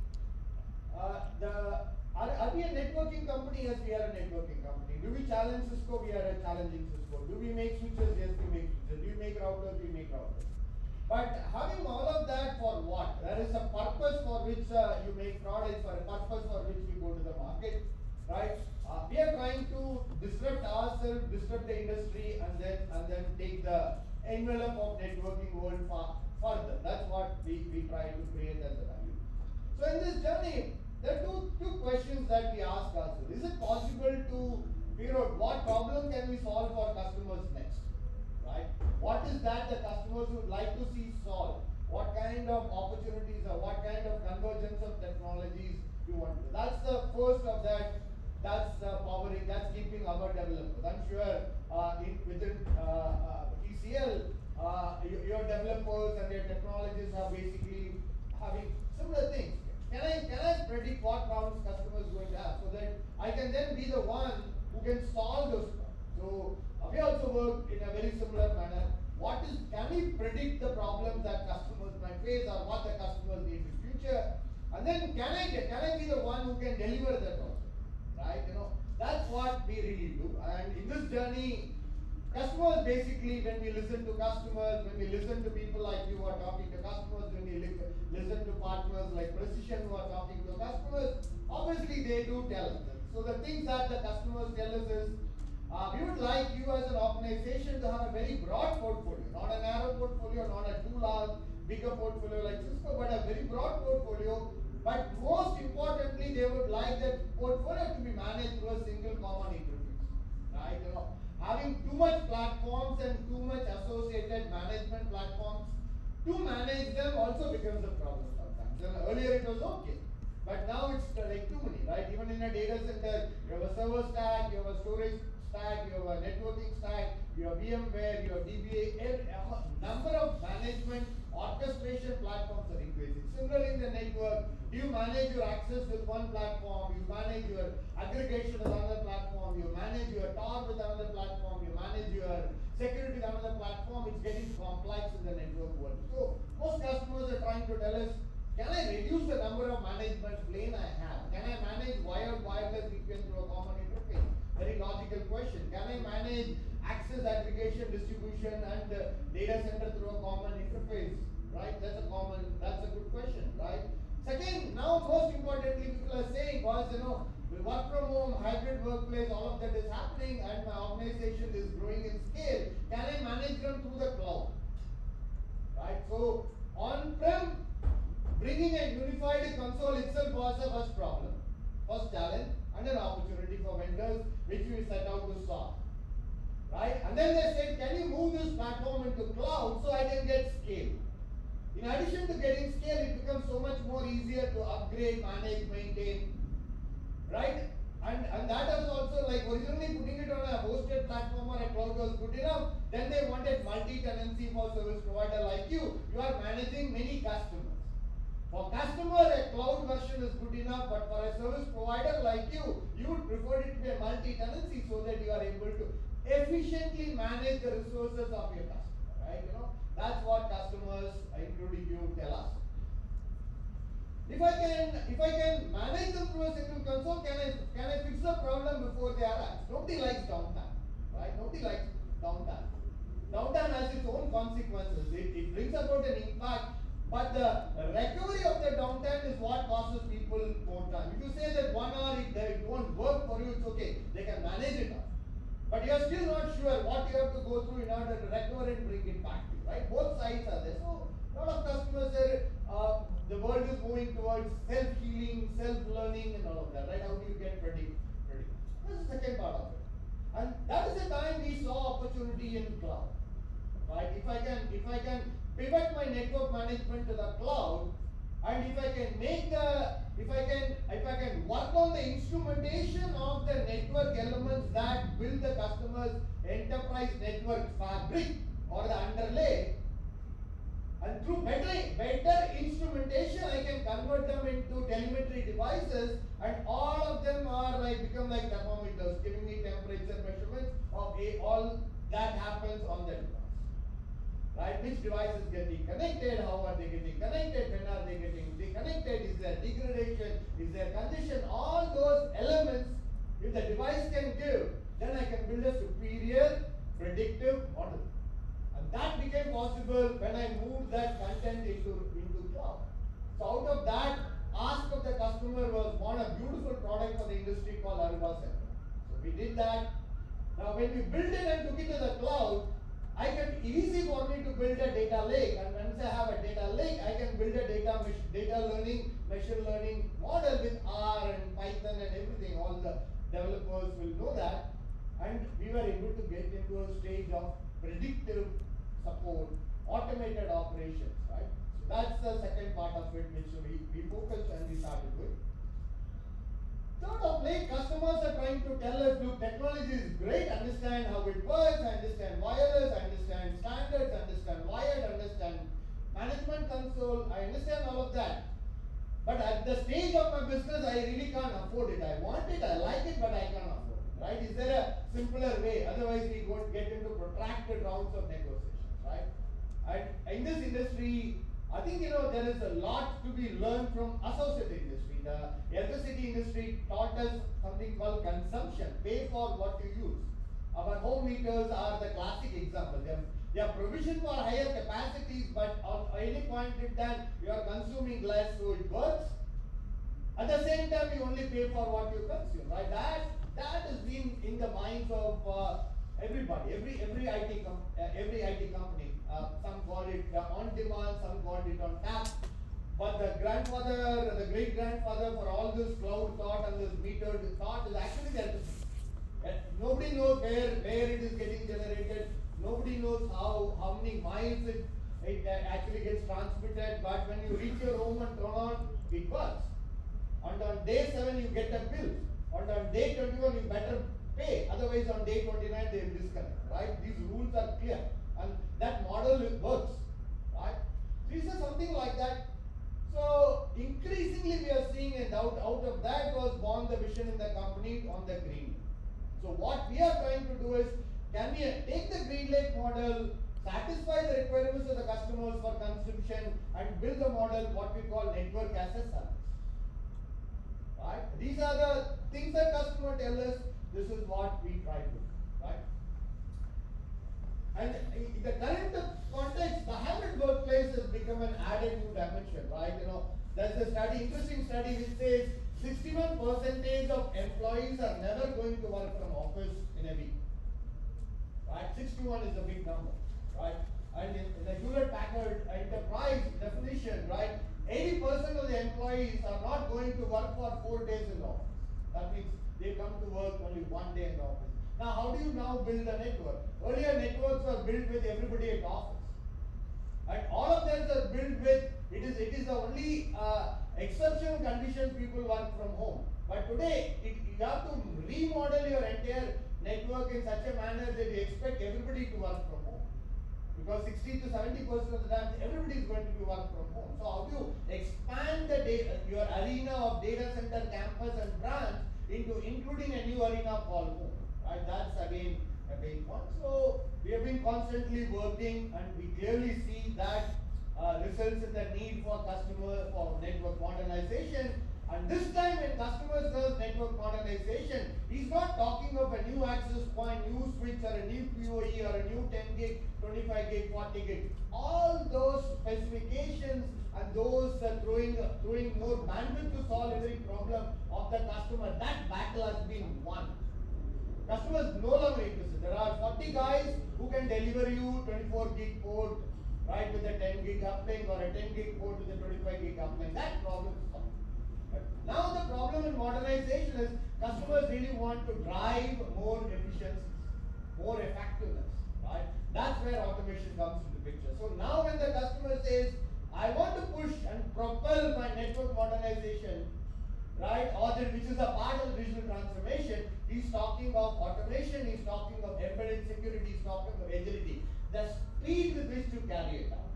Are we a networking company? Yes, we are a networking company. Do we challenge Cisco? We are challenging Cisco. Do we make switches? Yes, we make switches. Do we make routers? We make routers. But having all of that for what? There is a purpose for which you make products, or a purpose for which we go to the market, right? We are trying to disrupt ourselves, disrupt the industry, and then take the envelope of networking world further. That's what we try to create as a value. So in this journey, there are two questions that we ask ourselves. Is it possible to figure out what problem can we solve for customers next? Right? What is that the customers would like to see solved? What kind of opportunities or what kind of convergence of technologies we want to do? That's the first of that. That's powering, that's keeping our developers. I'm sure within TCL, your developers and your technologists are basically having similar things. Can I predict what problems customers going to have so that I can then be the one who can solve those problems? So we also work in a very similar manner. Can we predict the problems that customers might face or what the customers need in future? And then can I be the one who can deliver that also? Right? That's what we really do. And in this journey, customers basically, when we listen to customers, when we listen to people like you who are talking to customers, when we listen to partners like Precision who are talking to customers, obviously they do tell us. So the things that the customers tell us is, we would like you as an organization to have a very broad portfolio, not a narrow portfolio, not a too large, bigger portfolio like Cisco, but a very broad portfolio. But most importantly, they would like that portfolio to be managed through a single common interface. Right? Having too much platforms and too much associated management platforms, to manage them also becomes a problem sometimes. And earlier it was okay. But now it's like too many, right? Even in a data center, you have a server stack, you have a storage stack, you have a networking stack, you have VMware, you have DBA, number of management orchestration platforms are increasing. Similarly in the network, do you manage your access with one platform, you manage your aggregation with another platform, you manage your Tor with another platform, you manage your security with another platform, it's getting complex in the network world. So most customers are trying to tell us, can I reduce the number of management plane I have? Can I manage wired, wireless VPN through a common interface? Very logical question. Can I manage access aggregation, distribution, and data center through a common interface? Right? That's a good question, right? Second, now most importantly, people are saying, boss, work from home, hybrid workplace, all of that is happening, and my organization is growing in scale. Can I manage them through the cloud? Right? So on-prem, bringing a unified console itself was the first problem, first challenge, and an opportunity for vendors which we set out to solve. Right? And then they said, can you move this platform into cloud so I can get scale? In addition to getting scale, it becomes so much more easier to upgrade, manage, maintain. Right? And that is also like originally putting it on a hosted platform or a cloud was good enough. Then they wanted multi-tenancy for service provider like you. You are managing many customers. For customer, a cloud version is good enough, but for a service provider like you, you would prefer it to be a multi-tenancy so that you are able to efficiently manage the resources of your customer, right? That's what customers, including you, tell us. If I can manage them through a single console, can I fix the problem before they arise? Nobody likes downtime, right? Nobody likes downtime. Downtime has its own consequences. It brings about an impact. But the recovery of the downtime is what causes people more time. If you say that 1 hour it won't work for you, it's okay. They can manage it up. But you are still not sure what you have to go through in order to recover and bring it back to you, right? Both sides are there. So a lot of customers say the world is moving towards self-healing, self-learning and all of that, right? How do you get predict? That's the second part of it. And that is the time we saw opportunity in cloud. Right? If I can pivot my network management to the cloud, and if I can work on the instrumentation of the network elements that build the customer's enterprise network fabric or the underlay, and through better instrumentation, I can convert them into telemetry devices, and all of them are become like thermometers, giving me temperature measurements of all that which device is getting connected, how are they getting connected, when are they getting deconnected, is there degradation, is there congestion, all those elements, if the device can give, then I can build a superior predictive model. And that became possible when I moved that content into cloud. So out of that, ask of the customer was one a beautiful product for the industry called Aruba Center. So we did that. Now when we built it and took it to the cloud, I can easy for me to build a data lake, and once I have a data lake, I can build a data learning, machine learning model with R and Python and everything. All the developers will know that, and we were able to get into a stage of predictive support, automated operations, right? So that's the second part of it which we focused and we started with. Third of late, customers are trying to tell us, look, technology is great, understand how it works, understand wireless, understand standards, understand wired, understand management console, I understand all of that. But at the stage of my business, I really can't afford it. I want it, I like it, but I can't afford it, right? Is there a simpler way? Otherwise, we won't get into protracted rounds of negotiations, right? And in this industry, I think, there is a lot to be learned from associate industry. The electricity industry taught us something called consumption, pay for what you use. Our home meters are the classic example. They are provision for higher capacities, but at any point in time, you are consuming less, so it works. At the same time, you only pay for what you consume, right? That has been in the minds of everybody, every IT company. Some call it on demand, some call it on tap. But the great grandfather for all this cloud thought and this metered thought is actually the electricity. Nobody knows where it is getting generated. Nobody knows how many miles it actually gets transmitted. But when you reach your home and turn on, it works. And on day 7 you get a bill. And on day 21 you better pay. Otherwise on day 29 they will disconnect. Right? These rules are clear. And that model works. Right? This is something like that. So increasingly we are seeing, and out of that was born the vision in the company on the Green. So what we are trying to do is, can we take the Green Lake model, satisfy the requirements of the customers for consumption, and build a model what we call network as a service. Right? These are the things that customers tell us. This is what we try to do. Right? And in the current context, the hybrid workplace has become an added new dimension, right? There's a interesting study which says 61% of employees are never going to work from office in a week. Right? 61 is a big number, right? And in the Hewlett-Packard enterprise definition, right, 80% of the employees are not going to work for 4 days in the office. That means they come to work only 1 day in the office. Now, how do you now build a network? Earlier networks were built with everybody at office. And all of them are built with, it is the only exceptional condition people work from home. But today, you have to remodel your entire network in such a manner that you expect everybody to work from home. Because 60 to 70% of the time, everybody is going to be work from home. So how do you expand your arena of data center, campus and branch into including a new arena called home? Right? That's again a big one. So we have been constantly working, and we clearly see that results in the need for network modernization. And this time when customers does network modernization, he's not talking of a new access point, new switch or a new PoE or a new 10 gig, 25 gig, 40 gig. All those specifications and those throwing more bandwidth to solve every problem of the customer, that battle has been won. Customers no longer interested. There are 40 guys who can deliver you 24 gig port, right, with a 10 gig uplink or a 10 gig port with a 25 gig uplink. That problem is solved. But now the problem in modernization is customers really want to drive more efficiencies, more effectiveness, right? That's where automation comes into the picture. So now when the customer says, I want to push and propel my network modernization, right, which is a part of digital transformation, he's talking of automation, he's talking of embedded security, he's talking of agility. The speed with which to carry it out.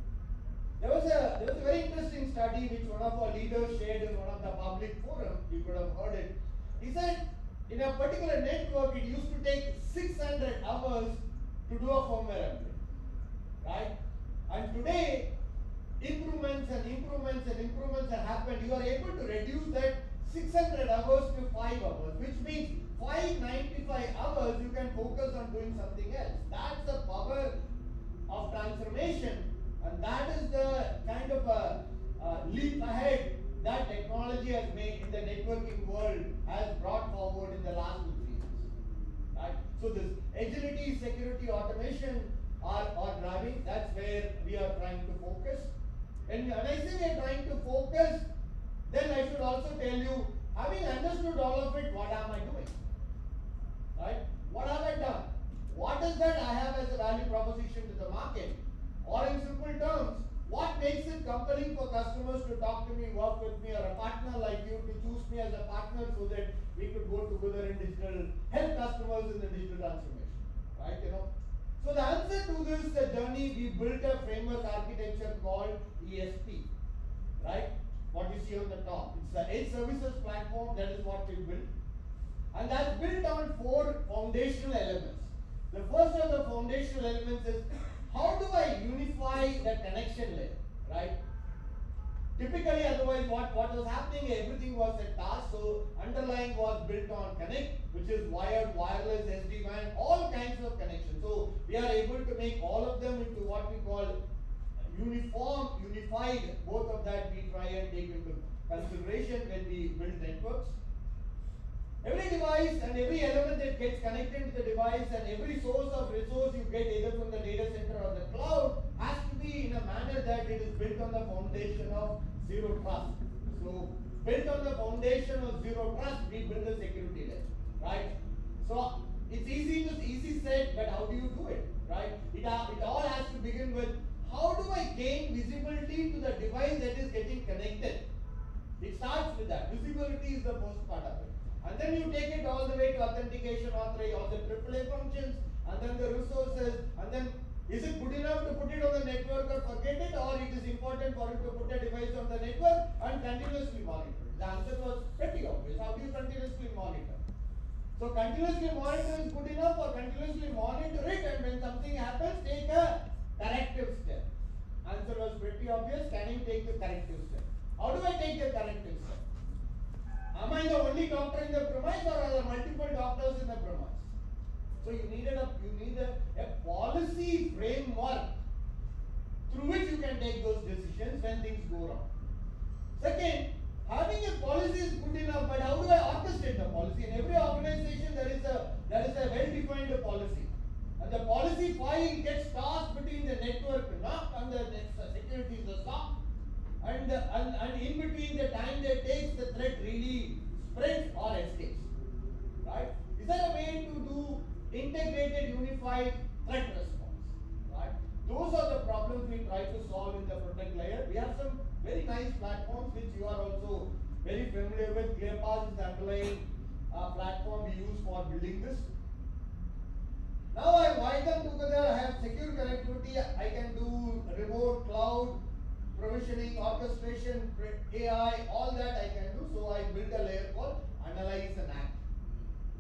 There was a very interesting study which one of our leaders shared in one of the public forums. You could have heard it. He said, in a particular network, it used to take 600 hours to do a firmware upgrade, right? And today, improvements have happened. You are able to reduce that 600 hours to 5 hours, which means 595 hours you can focus on doing something else. That's the power of transformation, and that is the kind of a leap ahead that technology has made in the networking world, has brought forward in the last 2-3 years. Right? So this agility, security, automation are driving. That's where we are trying to focus. And when I say we are trying to focus, then I should also tell you, having understood all of it, what am I doing? Right? What have I done? What is that I have as a value proposition to the market? Or in simple terms, what makes it compelling for customers to talk to me, work with me, or a partner like you to choose me as a partner so that we could go together in digital, help customers in the digital transformation, right? So the answer to this journey, we built a framework architecture called ESP, right? What you see on the top, it's the Edge Services Platform. That is what we built, and that's built on 4 foundational elements. The first of the foundational elements is, how do I unify the connection layer, right? Typically, otherwise, what was happening, everything was a task. So underlying was built on connect, which is wired, wireless, SD-WAN, all kinds of connections. So we are able to make all of them into what we call unified. Both of that we try and take into consideration when we build networks. Every device and every element that gets connected to the device and every source of resource you get either from the data center or the cloud has to be in a manner that it is built on the foundation of zero trust. So, built on the foundation of zero trust, we build a security layer, right? So, it's easy said, but how do you do it, right? It all has to begin with, how do I gain visibility to the device that is getting connected? It starts with that. Visibility is the most part of it. And then you take it all the way to authentication, all the AAA functions, and then the resources, and then is it good enough to put it on the network or forget it, or it is important for you to put a device on the network and continuously monitor it? The answer was pretty obvious. How do you continuously monitor? So continuously monitor is good enough, or continuously monitor it, and when something happens, take a corrective step. Answer was pretty obvious. Can you take the corrective step? How do I take the corrective step? Am I the only doctor in the premise, or are there multiple doctors in the premise? So you need a policy framework through which you can take those decisions when things go wrong. Second, having a policy is good enough, but how do I orchestrate the policy? In every organization, there is a well-defined policy, and the policy file gets tossed between the network NOC and the security, the SOC. And in between the time that takes, the threat really spreads or escapes, right? Is there a way to do integrated, unified threat response, right? Those are the problems we try to solve in the protect layer. We have some very nice platforms which you are also very familiar with. ClearPass is the underlying platform we use for building this. Now I wind them together. I have secure connectivity. I can do remote, cloud, provisioning, orchestration, AI, all that I can do. So I built a layer called analyze and act.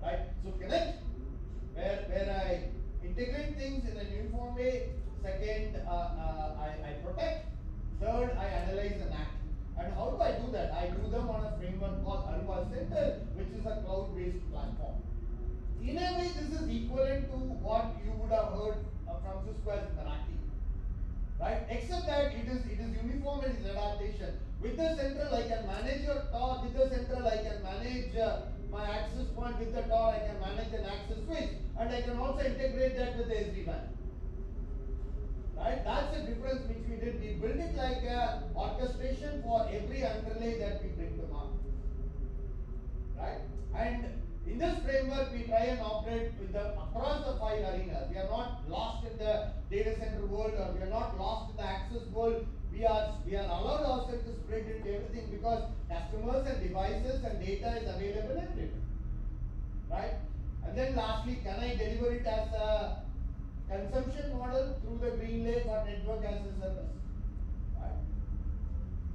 Right? So connect, where I integrate things in a uniform way. Second, I protect. Third, I analyze and act. And how do I do that? I do them on a framework called Alpha Center, which is a cloud-based platform. In a way, this is equivalent to what you would have heard from Cisco as Meraki. Right? Except that it is uniform and it is adaptation. With the central, I can manage your TOR. With the central, I can manage my access point. With the TOR, I can manage an access switch, and I can also integrate that with the SD-WAN. Right? That's the difference which we did. We built it like a orchestration for every underlay that we bring to market. Right? And in this framework, we try and operate with across the 5 arenas. We are not lost in the data center world, or we are not lost in the access world. We are allowed ourselves to spread into everything, because customers and devices and data is available everywhere. Right? And then lastly, can I deliver it as a consumption model through the green lake or network as a service? Right?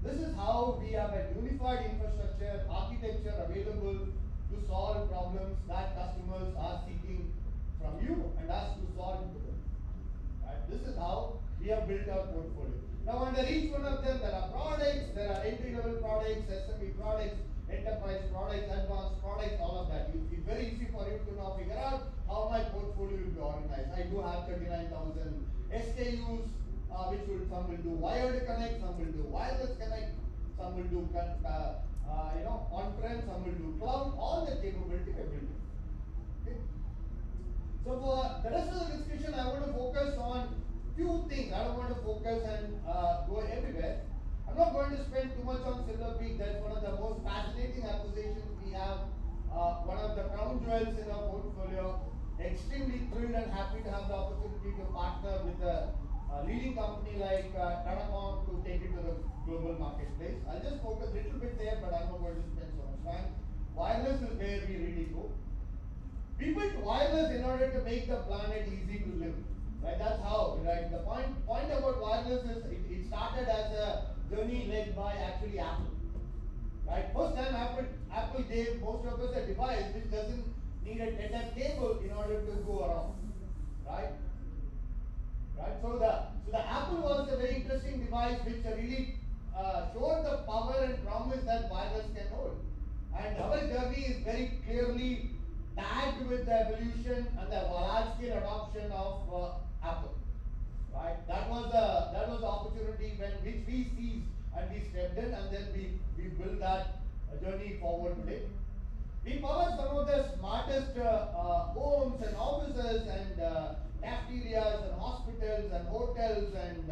This is how we have a unified infrastructure architecture available to solve problems that customers are seeking from you and us to solve. Right? This is how We have built our portfolio. Now under each one of them, there are products, there are entry-level products, SME products, enterprise products, advanced products, all of that. It's very easy for you to now figure out how my portfolio will be organized. I do have 39,000 SKUs, which will, some will do wired connect, some will do wireless connect, some will do on-prem, some will do cloud, all the capability we are building. Okay? So for the rest of the discussion, I want to focus on few things. I don't want to focus and go everywhere. I'm not going to spend too much on Silver Peak. That's one of the most fascinating acquisitions we have. One of the crown jewels in our portfolio. Extremely thrilled and happy to have the opportunity to partner with a leading company like Tata to take it to the global marketplace. I'll just focus a little bit there, but I'm not going to spend so much time. Wireless is where we really go. We built wireless in order to make the planet easy to live. Right? That's how. Right? The point about wireless is it started as a journey led by actually Apple. Right? First time Apple gave most of us a device which doesn't need a data cable in order to go around. Right? Right? So the Apple was a very interesting device which really showed the power and promise that wireless can hold. And our journey is very clearly tagged with the evolution and the large-scale adoption of Apple. Right? That was the opportunity which we seized and we stepped in, and then we built that journey forward today. We power some of the smartest homes and offices and cafeterias and hospitals and hotels and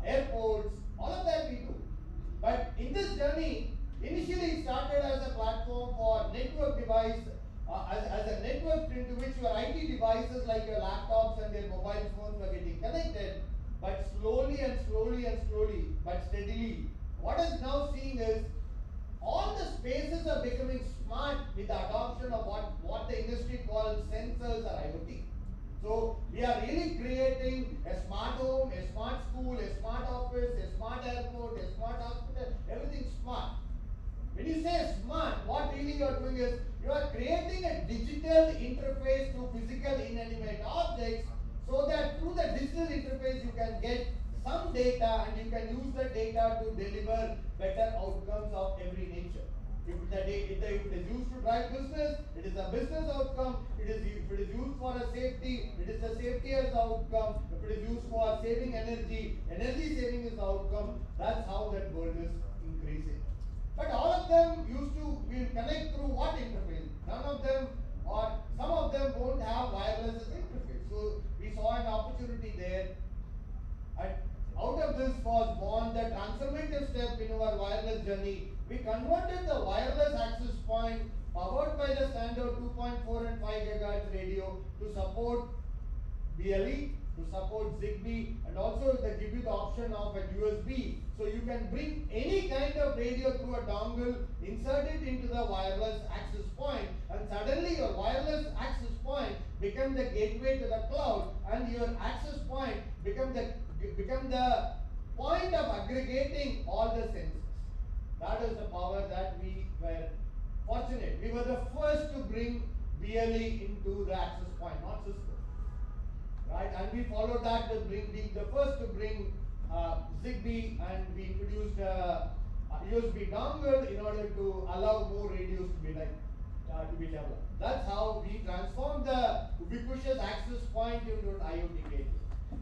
airports. All of that we do. But in this journey, initially it started as a platform for network device, as a network into which your IT devices like your laptops and your mobile phones were getting connected. But slowly, but steadily, what is now seeing is all the spaces are becoming smart with the adoption of what the industry calls sensors or IoT. So we are really creating a smart home, a smart school, a smart office, a smart airport, a smart hospital, everything smart. When you say smart, what really you are doing is you are creating a digital interface to physical inanimate objects, so that through the digital interface you can get some data and you can use the data to deliver better outcomes of every nature. If it is used to drive business, it is a business outcome. If it is used for a safety, it is a safety as outcome. If it is used for saving energy, energy saving is the outcome. That's how that world is increasing. But all of them will connect through what interface? None of them, or some of them won't have wireless as interface. So we saw an opportunity there. And out of this was born the transformative step in our wireless journey. We converted the wireless access point powered by the standard 2.4 and 5 GHz radio to support BLE, to support Zigbee, and also they give you the option of a USB. So you can bring any kind of radio through a dongle, insert it into the wireless access point, and suddenly your wireless access point become the gateway to the cloud, and your access point become the point of aggregating all the sensors. That is the power that we were fortunate. We were the first to bring BLE into the access point, not Cisco. Right? And we followed that with being the first to bring Zigbee, and we introduced a USB dongle in order to allow more radios to be developed. That's how we transformed the ubiquitous access point into an IoT gateway.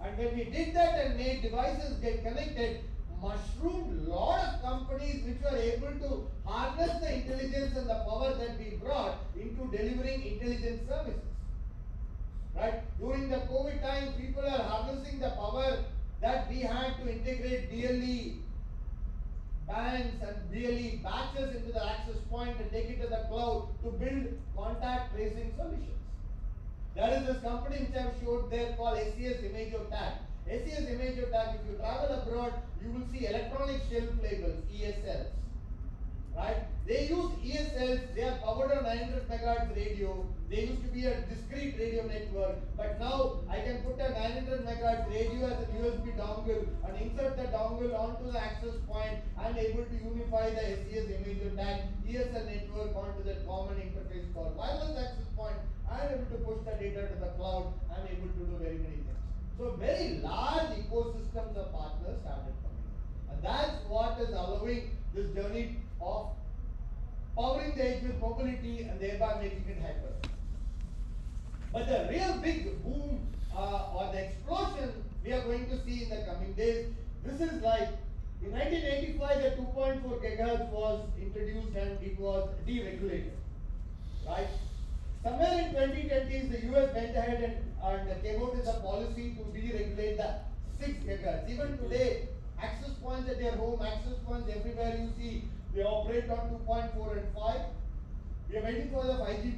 And when we did that and made devices get connected, mushroomed lot of companies which were able to harness the intelligence and the power that we brought into delivering intelligent services. Right? During the COVID time, people are harnessing the power that we had to integrate BLE bands and BLE batches into the access point and take it to the cloud to build contact tracing solutions. There is this company which I have showed there called SES Imago Tag. SES Imago Tag, if you travel abroad, you will see electronic shelf labels, ESLs. Right? They use ESLs, they are powered on 900 MHz radio. They used to be a discrete radio network, but now I can put a 900 MHz radio as a USB dongle and insert the dongle onto the access point and able to unify the SES Imago Tag ESL network onto that common interface called wireless access point. I am able to push the data to the cloud. I am able to do very many things. So very large ecosystems of partners started coming in. And that's what is allowing this journey of powering the edge with mobility and thereby making it hyper. But the real big boom or the explosion we are going to see in the coming days, this is like in 1985 the 2.4 gigahertz was introduced and it was deregulated, right? Somewhere in 2020s the US went ahead and came out with a policy to deregulate the 6 gigahertz. Even today, access points at your home, access points everywhere you see, they operate on 2.4 and 5. We are waiting for the 5G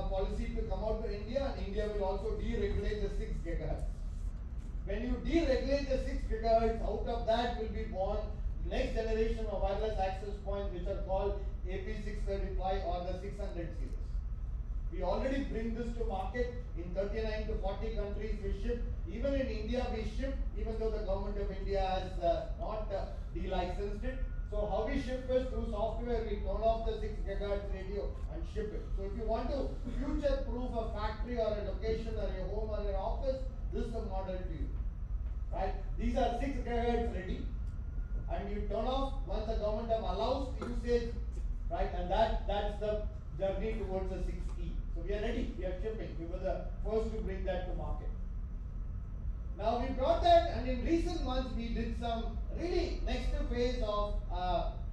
policy to come out to India, and India will also deregulate the 6 gigahertz. When you deregulate the 6 gigahertz, out of that will be born next generation of wireless access points, which are called AP635 or the 600 series. We already bring this to market in 39 to 40 countries. We ship, even in India we ship, even though the government of India has not de-licensed it. So how we ship is through software. We turn off the 6 gigahertz radio and ship it. So if you want to future-proof a factory or a location or your home or your office, this is the model to you, right? These are 6 gigahertz ready, and you turn off once the government allows usage, right? And that's the journey towards the 6E. So we are ready. We are shipping. We were the first to bring that to market. Now we brought that, and in recent months we did some really next phase of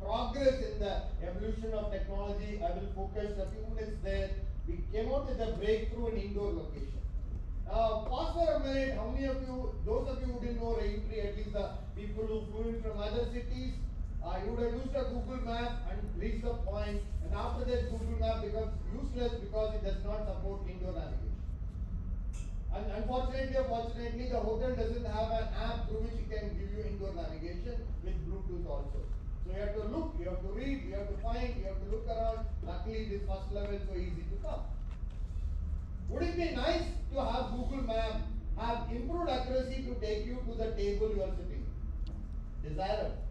progress in the evolution of technology. I will focus a few minutes there. We came out with a breakthrough in indoor location. Now pause for a minute. How many of you, those of you who didn't know Raintree, at least the people who flew in from other cities, you would have used a Google map and reached the point, and after that Google map becomes useless because it does not support indoor navigation. And unfortunately or fortunately, the hotel doesn't have an app through which it can give you indoor navigation with Bluetooth also. So you have to look, you have to read, you have to find, you have to look around. Luckily, this first level is so easy to come. Would it be nice to have Google Map have improved accuracy to take you to the table you are sitting? Desirable,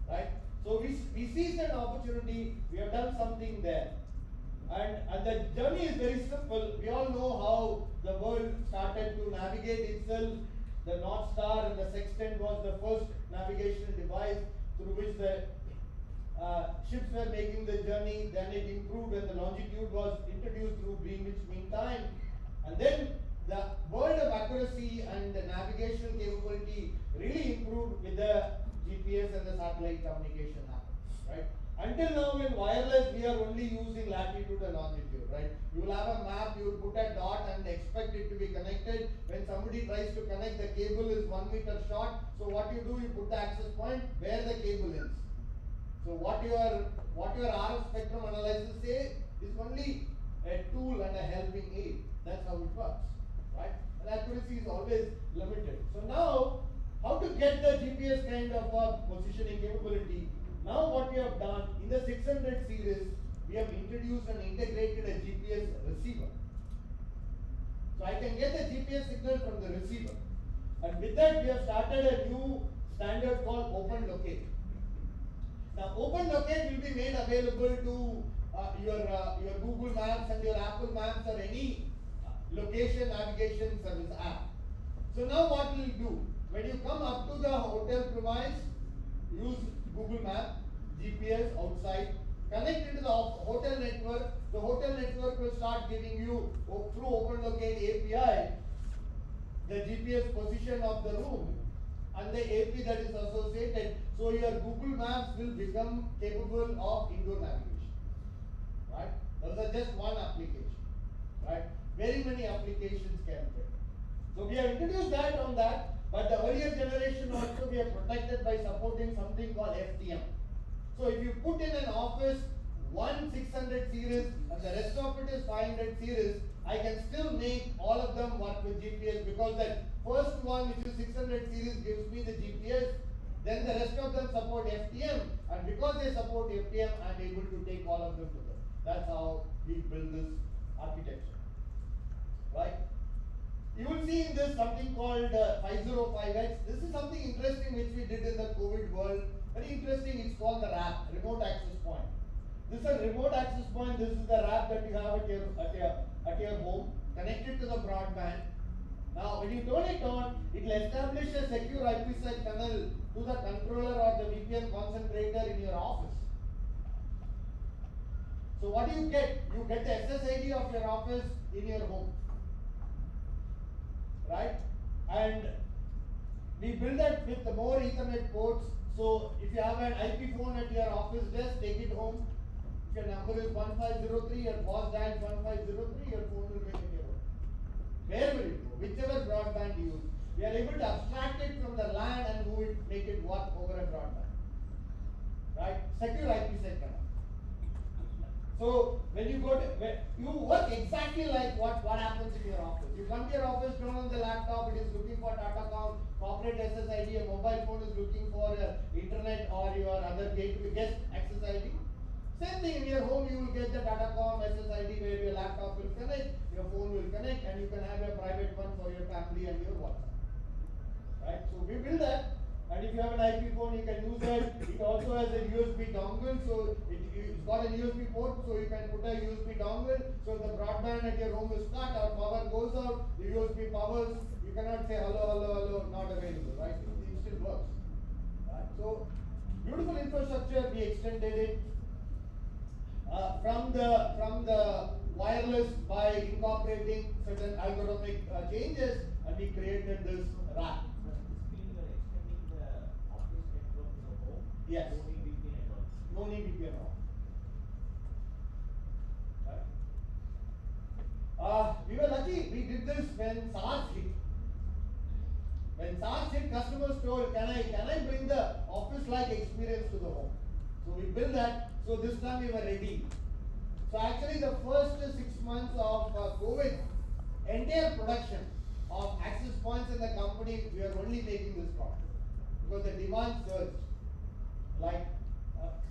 right? So we seized an opportunity. We have done something there. And the journey is very simple. We all know how the world started to navigate itself. The North Star and the sextant was the first navigational device through which the ships were making the journey. Then it improved when the longitude was introduced through Greenwich Mean Time. And then the world of accuracy and the navigational capability really improved with the GPS and the satellite communication happened, right? Until now in wireless, we are only using latitude and longitude, right? You will have a map, you will put a dot and expect it to be connected. When somebody tries to connect, the cable is 1 meter short. So what you do, you put the access point where the cable ends. So what your RF spectrum analyzers say is only a tool and a helping aid. That's how it works, right? And accuracy is always limited. So now, how to get the GPS kind of positioning capability? Now what we have done, in the 600 series, we have introduced and integrated a GPS receiver. So I can get the GPS signal from the receiver. And with that, we have started a new standard called Open Locate. Now, Open Locate will be made available to your Google Maps and your Apple Maps or any location navigation service app. So now what will you do? When you come up to the hotel premise, use Google Map, GPS outside, connect into the hotel network. The hotel network will start giving you through Open Locate API the GPS position of the room and the AP that is associated. So your Google Maps will become capable of indoor navigation, right? Those are just one application, right? Very many applications can be. So we have introduced that on that, but the earlier generation also we are protected by supporting something called FTM. So if you put in an office one 600 series and the rest of it is 500 series, I can still make all of them work with GPS because that first one, which is 600 series, gives me the GPS. Then the rest of them support FTM, and because they support FTM, I'm able to take all of them together. That's how we build this architecture, right? You will see in this something called 505X. This is something interesting which we did in the COVID world. Very interesting. It's called the RAP, Remote Access Point. This is a remote access point. This is the RAP that you have at your home, connected to the broadband. Now, when you turn it on, it will establish a secure IPsec tunnel to the controller or the VPN concentrator in your office. So what do you get? You get the SSID of your office in your home, right? And we build that with the more Ethernet ports. So if you have an IP phone at your office desk, take it home. If your number is 1503, your boss dials 1503, your phone will ring in your home. Where will it go? Whichever broadband you use. We are able to abstract it from the LAN and move it, make it work over a broadband. Right? Secure IPsec tunnel. So when you go to, you work exactly like what happens in your office. You come to your office, turn on the laptop, it is looking for Tata corporate SSID, a mobile phone is looking for internet or your other gateway guest access ID. Same thing in your home, you will get the Datacom SSID where your laptop will connect, your phone will connect, and you can have a private one for your family and your WhatsApp. Right? So we build that. And if you have an IP phone, you can use it. It also has a USB dongle, so it's got a USB port, so you can put a USB dongle. So if the broadband at your home is cut or power goes out, the USB powers. You cannot say hello, hello, hello, not available, right? It still works. Right? So beautiful infrastructure. We extended it from the wireless by incorporating certain algorithmic changes, and we created this rack. Yes. No need VPN at all. Right? We were lucky. We did this when SARS hit. When SARS hit, customers told, can I bring the office-like experience to the home? So we built that. So this time we were ready. So actually the first 6 months of COVID, entire production of access points in the company, we are only making this product. Because the demand surged. Like,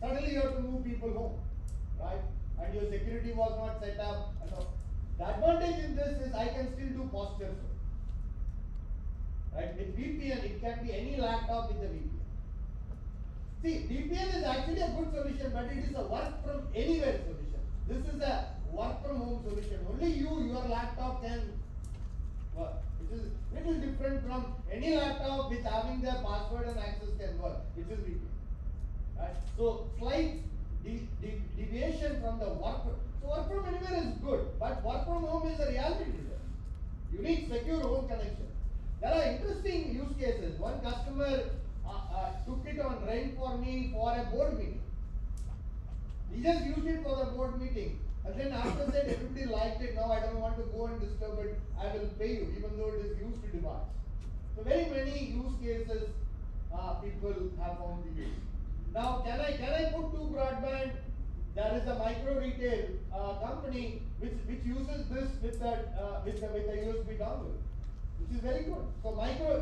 suddenly you have to move people home, right? And your security was not set up. The advantage in this is I can still do posture search. Right? With VPN, it can be any laptop with a VPN. See, VPN is actually a good solution, but it is a work from anywhere solution. This is a work from home solution. Only your laptop can work. It is little different from any laptop with having the password and access can work. It is VPN. Right? So slight deviation from the work. So work from anywhere is good, but work from home is a reality today. You need secure home connection. There are interesting use cases. One customer took it on rent for me for a board meeting. He just used it for the board meeting. And then after that, everybody liked it. Now I don't want to go and disturb it. I will pay you, even though it is used device. So very many use cases people have found to use. Now, can I put two broadband? There is a micro retail company which uses this with a USB dongle, which is very good. So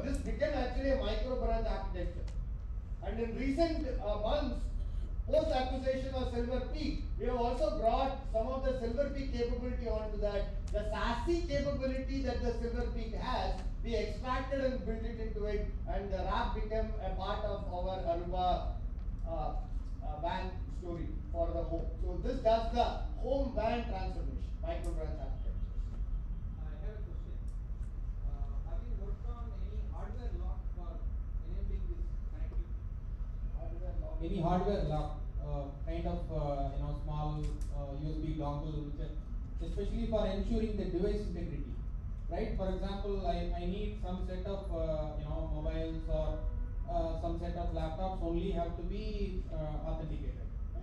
this became actually a micro branch architecture. And in recent months, post acquisition of Silver Peak, we have also brought some of the Silver Peak capability onto that. The SASE capability that the Silver Peak has, we extracted and built it into it, and the RAP became a part of our Aruba WAN story for the home. So this does the home WAN transformation, micro branch architectures. I have a question. Have you worked on any hardware lock for enabling this connectivity? Hardware lock. Any hardware lock, kind of small USB dongle, especially for ensuring the device integrity. Right? For example, I need some set of mobiles or some set of laptops only have to be authenticated.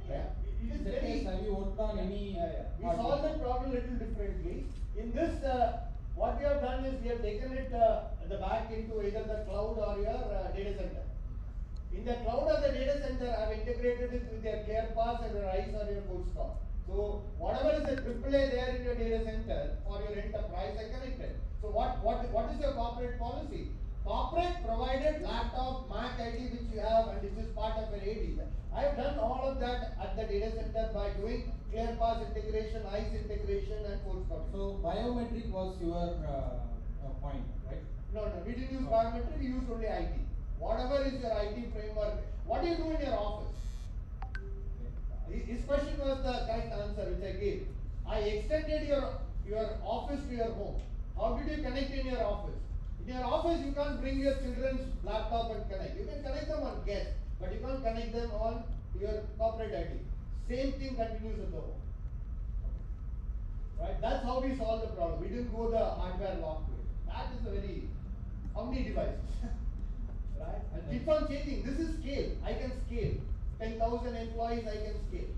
Yeah, it is very. Have you worked on any? We solve that problem a little differently. In this, what we have done is we have taken it the back into either the cloud or your data center. In the cloud or the data center, I have integrated it with your ClearPass and your ICE or your Bootstrap. So whatever is the AAA there in your data center for your enterprise, I connected. So what is your corporate policy? Corporate provided laptop, Mac ID which you have and which is part of your AD. I have done all of that at the data center by doing ClearPass integration, ICE integration and Bootstrap. So biometric was your point, right? No, we didn't use biometric, we used only IT. Whatever is your IT framework, what do you do in your office? His question was the correct answer which I gave. I extended your office to your home. How did you connect in your office? In your office, you can't bring your children's laptop and connect. You can connect them on guest, but you can't connect them on your corporate ID. Same thing continues at the home. Right? That's how we solve the problem. We didn't go the hardware lock way. That is a very, how many devices? Right? And keeps on changing. This is scale. I can scale. 10,000 employees, I can scale.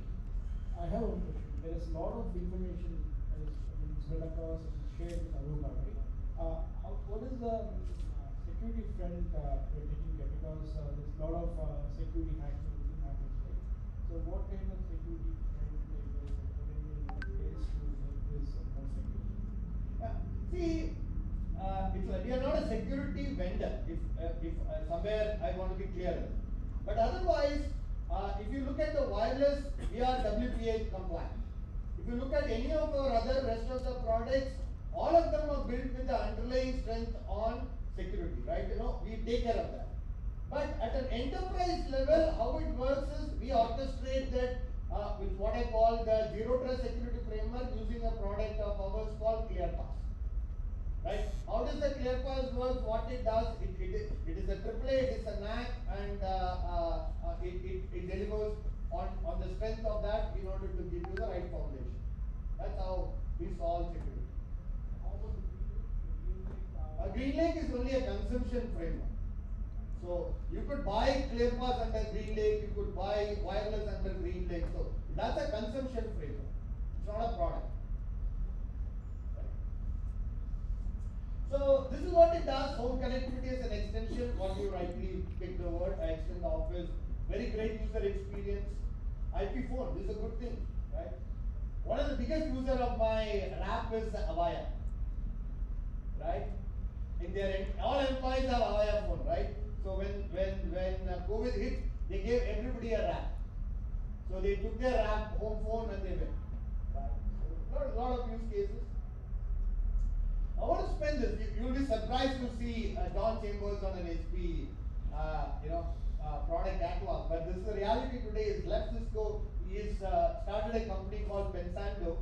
I have one question. There is a lot of information that is spread across and shared in Aruba, right? What is the security front you're taking care? Because there's a lot of security hacking happens, right? So what kind of security front are you guys putting in place to make this more secure? Yeah. See, we are not a security vendor. If somewhere I want to be clear. But otherwise, if you look at the wireless, we are WPA compliant. If you look at any of our other rest of the products, all of them are built with the underlying strength on security, right? You know, we take care of that. But at an enterprise level, how it works is we orchestrate that with what I call the Zero Trust Security Framework using a product of ours called ClearPass. Right? How does the ClearPass work? What it does, it is a AAA, it is a NAC, and it delivers on the strength of that in order to give you the right foundation. That's how we solve security. How about the Green Lake is only a consumption framework. So you could buy ClearPass under Green Lake, you could buy wireless under Green Lake. So that's a consumption framework. It's not a product. So this is what it does. Home connectivity is an extension. What you rightly picked the word. I extend the office. Very great user experience. IP phone. This is a good thing, right? One of the biggest user of my app is Avaya, right? In their all employees have Avaya phone, right? So when COVID hit, they gave everybody a app. So they took their app, home phone, and they went. Right? So lot of use cases. I want to spend this. You'll be surprised to see John Chambers on an HP, product catalog. But this is the reality today. Is left Cisco. He's started a company called Pensando.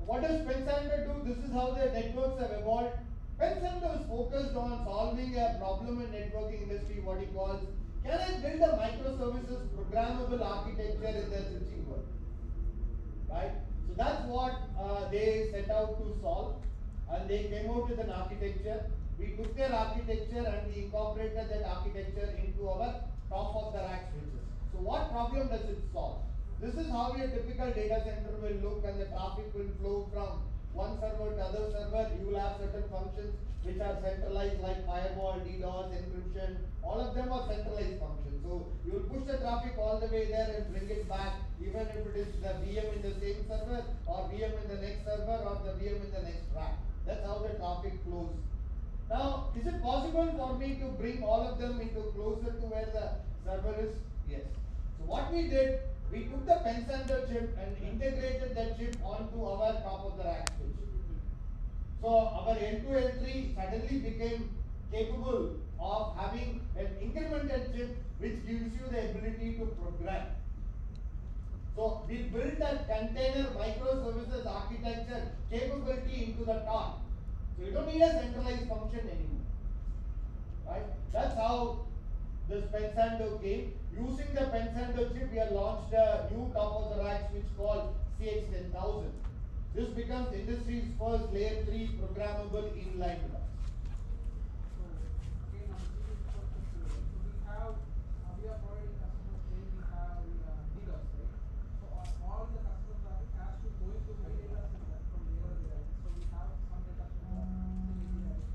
What does Pensando do? This is how their networks have evolved. Pensando is focused on solving a problem in networking industry. What he calls, can I build a microservices programmable architecture in the switching world? Right. So that's what they set out to solve. And they came out with an architecture. We took their architecture and we incorporated that architecture into our top of the rack switches. So what problem does it solve? This is how your typical data center will look, and the traffic will flow from one server to other server. You will have certain functions which are centralized, like firewall, DDoS, encryption. All of them are centralized functions. So you will push the traffic all the way there and bring it back, even if it is the VM in the same server, or VM in the next server, or the VM in the next rack. That's how the traffic flows. Now, is it possible for me to bring all of them into closer to where the server is? Yes. So what we did, we took the Pensando chip and integrated that chip onto our top of the rack switch. So our L2 L3 suddenly became capable of having an incremental chip which gives you the ability to program. So we built a container microservices architecture capability into the top. So you don't need a centralized function anymore. Right? That's how this Pensando came. Using the Pensando chip, we have launched a new top of the rack switch called CX10000. This becomes industry's first layer 3 programmable inline device. We are providing customers where we have DDoS, right? So all the customer traffic has to go into my data center from nearer devices. So we have some data center,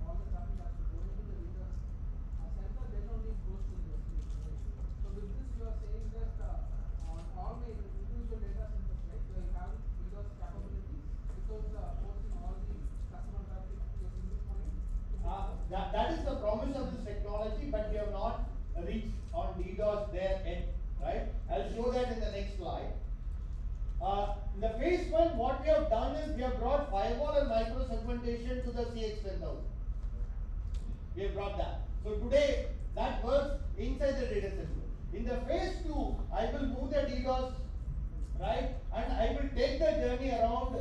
all the traffic has to go into the DDoS center, then only goes to the street. So with this, you are saying that on all my individual data centers, right, you will have DDoS capabilities because posting all the customer traffic to a single point. That is the promise of this technology, but we have not reached on DDoS there yet, right? I'll show that in the next slide. In the phase 1, what we have done is we have brought firewall and micro-segmentation to the CX10000. We have brought that. So today, that works inside the data center. In the phase 2, I will move the DDoS, right? And I will take the journey around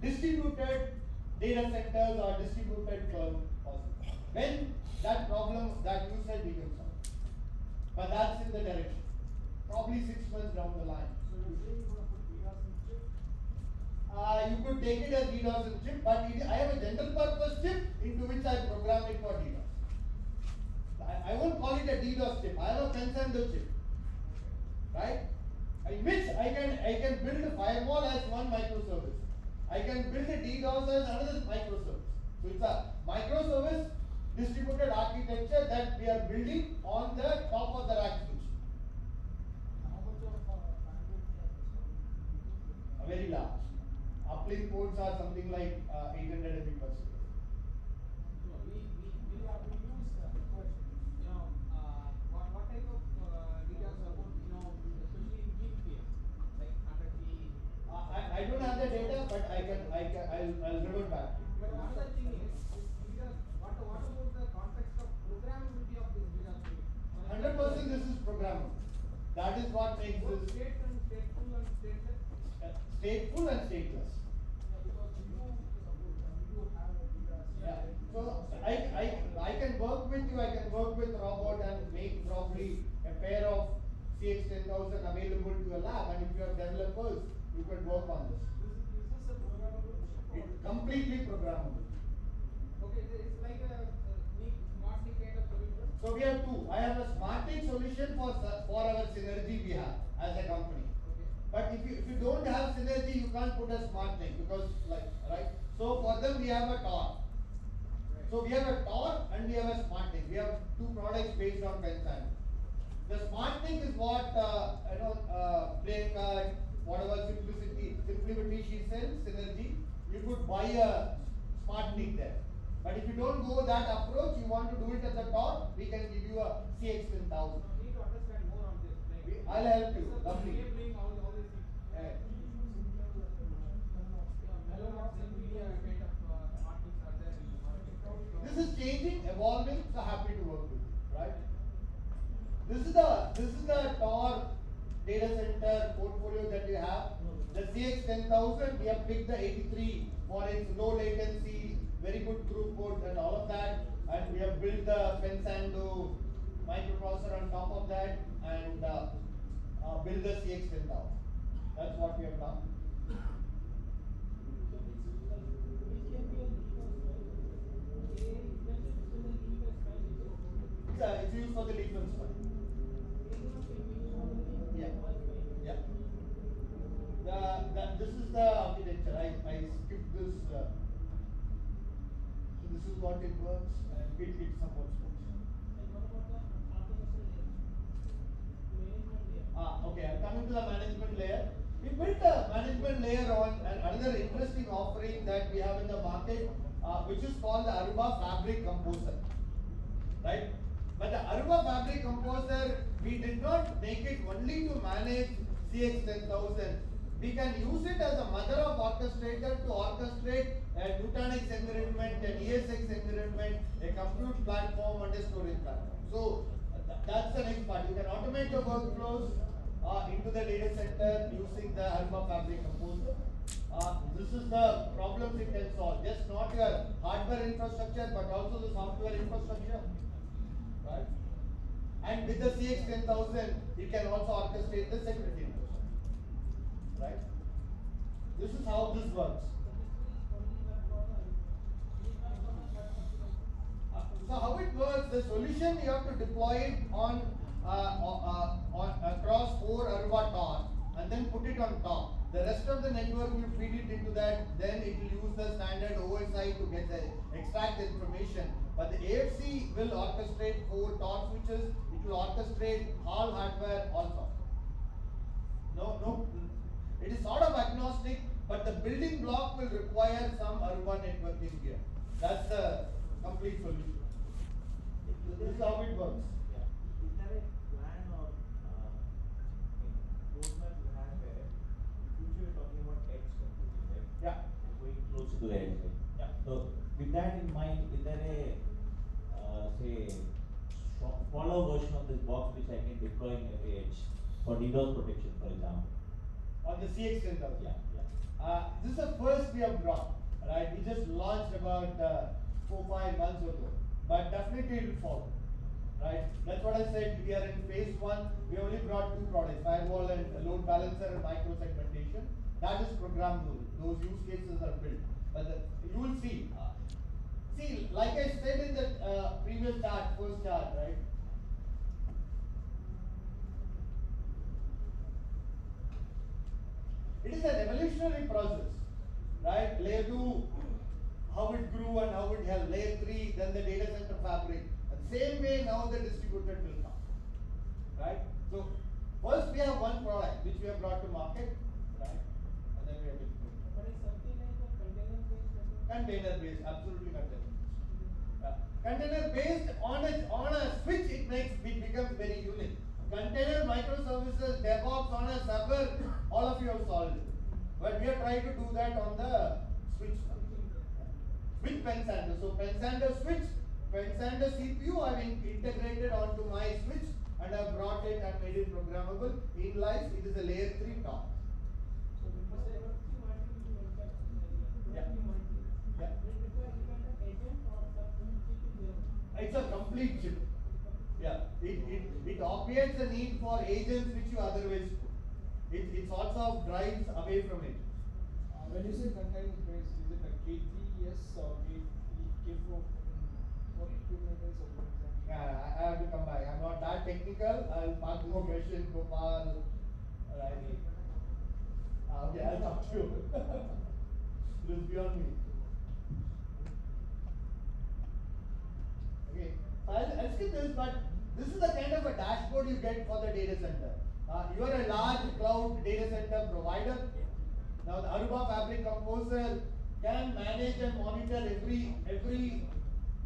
distributed data centers or distributed cloud possible. When that problem that you said we can solve. But that's in the direction. Probably 6 months down the line. So you're saying you're going to put DDoS in chip? You could take it as DDoS in chip, but I have a general purpose chip into which I program it for DDoS. I won't call it a DDoS chip. I have a Pensando chip, right? In which I can build a firewall as one microservice. I can build a DDoS as another microservice. So it's a microservice distributed architecture that we are building on the top of the rack switch. How much of bandwidth can this one? Very large. Uplink ports are something like 800 MB per second. No, we use what type of DDoS support, especially in gig case, like 100G. I don't have the data, but I'll revert back. But another thing is DDoS. What about the context of programmability of this DDoS? 100% this is programmable. That is what makes both this state and stateful and stateless. stateful and stateless. Yeah, because we do have a DDoS. Yeah. So I can work with you. I can work with Robot and make probably a pair of CX10000 available to your lab. And if you have developers, you can work on this. Is this a programmable chip? It's completely programmable. Okay, it's like a smart NIC kind of solution. So we have two. I have a smart NIC solution for our synergy we have as a company. Okay. But if you don't have synergy, you can't put a smart NIC because right. So for them we have a Tor. Right. So we have a Tor and we have a smart NIC. We have two products based on Pensando. The smart NIC is what playing whatever simplicity she sells, synergy. You could buy a smart NIC there. But if you don't go that approach, you want to do it at the top, we can give you a CX10000. So we need to understand more on this. Like, I'll help you. Lovely. enabling all these things. Mellanox and media kind of smart things are there in the market. So This is changing, evolving, so happy to work with you, right? This is the Tor data center portfolio that we have. The CX10000, we have picked the 83 for its low latency, very good throughput and all of that. And we have built the Pensando microprocessor on top of that and build the CX10000. That's what we have done. It's used for the defense fund. Yeah. This is the architecture. I skipped this. This is what it works and it supports both. Okay, I'm coming to the management layer. We built a management layer on another interesting offering that we have in the market, which is called the Aruba Fabric Composer. Right? But the Aruba Fabric Composer, we did not make it only to manage CX10000. We can use it as a mother of orchestrator to orchestrate a Nutanix environment, an ESX environment, a compute platform, and a storage platform. So that's the next part. You can automate the workflows into the data center using the Aruba Fabric Composer. This is the problems it can solve. Just not your hardware infrastructure, but also the software infrastructure. Right? And with the CX10000, it can also orchestrate the security infrastructure. Right? This is how this works. So how it works, the solution you have to deploy it on across 4 Aruba Tor and then put it on top. The rest of the network will feed it into that, then it will use the standard OSI to extract the information. But the AFC will orchestrate 4 Tor switches, it will orchestrate all hardware, all software. No, it is sort of agnostic, but the building block will require some Aruba networking here. That's the complete solution. This is how it works. Yeah. Is there a plan or roadmap you have where in future you're talking about edge computing, right? Yeah. Going closer to the edge, right? Yeah. So with that in mind, is there a say smaller version of this box which I can deploy in every edge for DDoS protection, for example? On the CX10000. Yeah. This is the first we have brought. right? We just launched about 4-5 months ago, but definitely it will follow. Right? That's what I said. We are in phase 1. We only brought 2 products, firewall and load balancer and micro segmentation. That is programmable. Those use cases are built. But you will see. See, like I said in the previous chart, first chart, right? It is an evolutionary process, right? Layer 2, how it grew and how it helped. Layer 3, then the data center fabric. And same way now the distributed will come, right? So first we have one product which we have brought to market, right? And then we have distributed. But it's something like a container based. Container based, absolutely container based. Container based on a switch, it becomes very unique. Container microservices, DevOps on a server, all of you have solved it. But we are trying to do that on the switch now. With Pensander. So Pensander switch, Pensander CPU I have integrated onto my switch and I have brought it and made it programmable. In life, it is a layer 3 top. So when you say Yeah. It's a complete chip. Yeah. It obviates the need for agents which you otherwise put. It sorts of drives away from it. When you say container based, is it a K3S or K4? What Kubernetes or exactly? Yeah, I have to come back. I'm not that technical. I'll park more question, Gopal. Right. Okay, I'll talk to you. It is beyond me. Okay, I'll skip this, but this is the kind of a dashboard you get for the data center. You are a large cloud data center provider. Now the Aruba Fabric Composer can manage and monitor every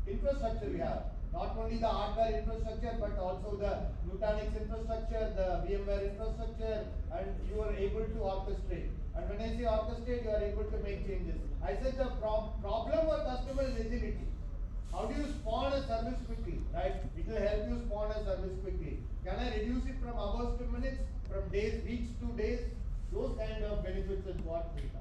infrastructure we have. Not only the hardware infrastructure, but also the Nutanix infrastructure, the VMware infrastructure, and you are able to orchestrate. And when I say orchestrate, you are able to make changes. I said the problem for customer is agility. How do you spawn a service quickly, right? It will help you spawn a service quickly. Can I reduce it from hours to minutes, from days, weeks to days? Those kind of benefits is what we have.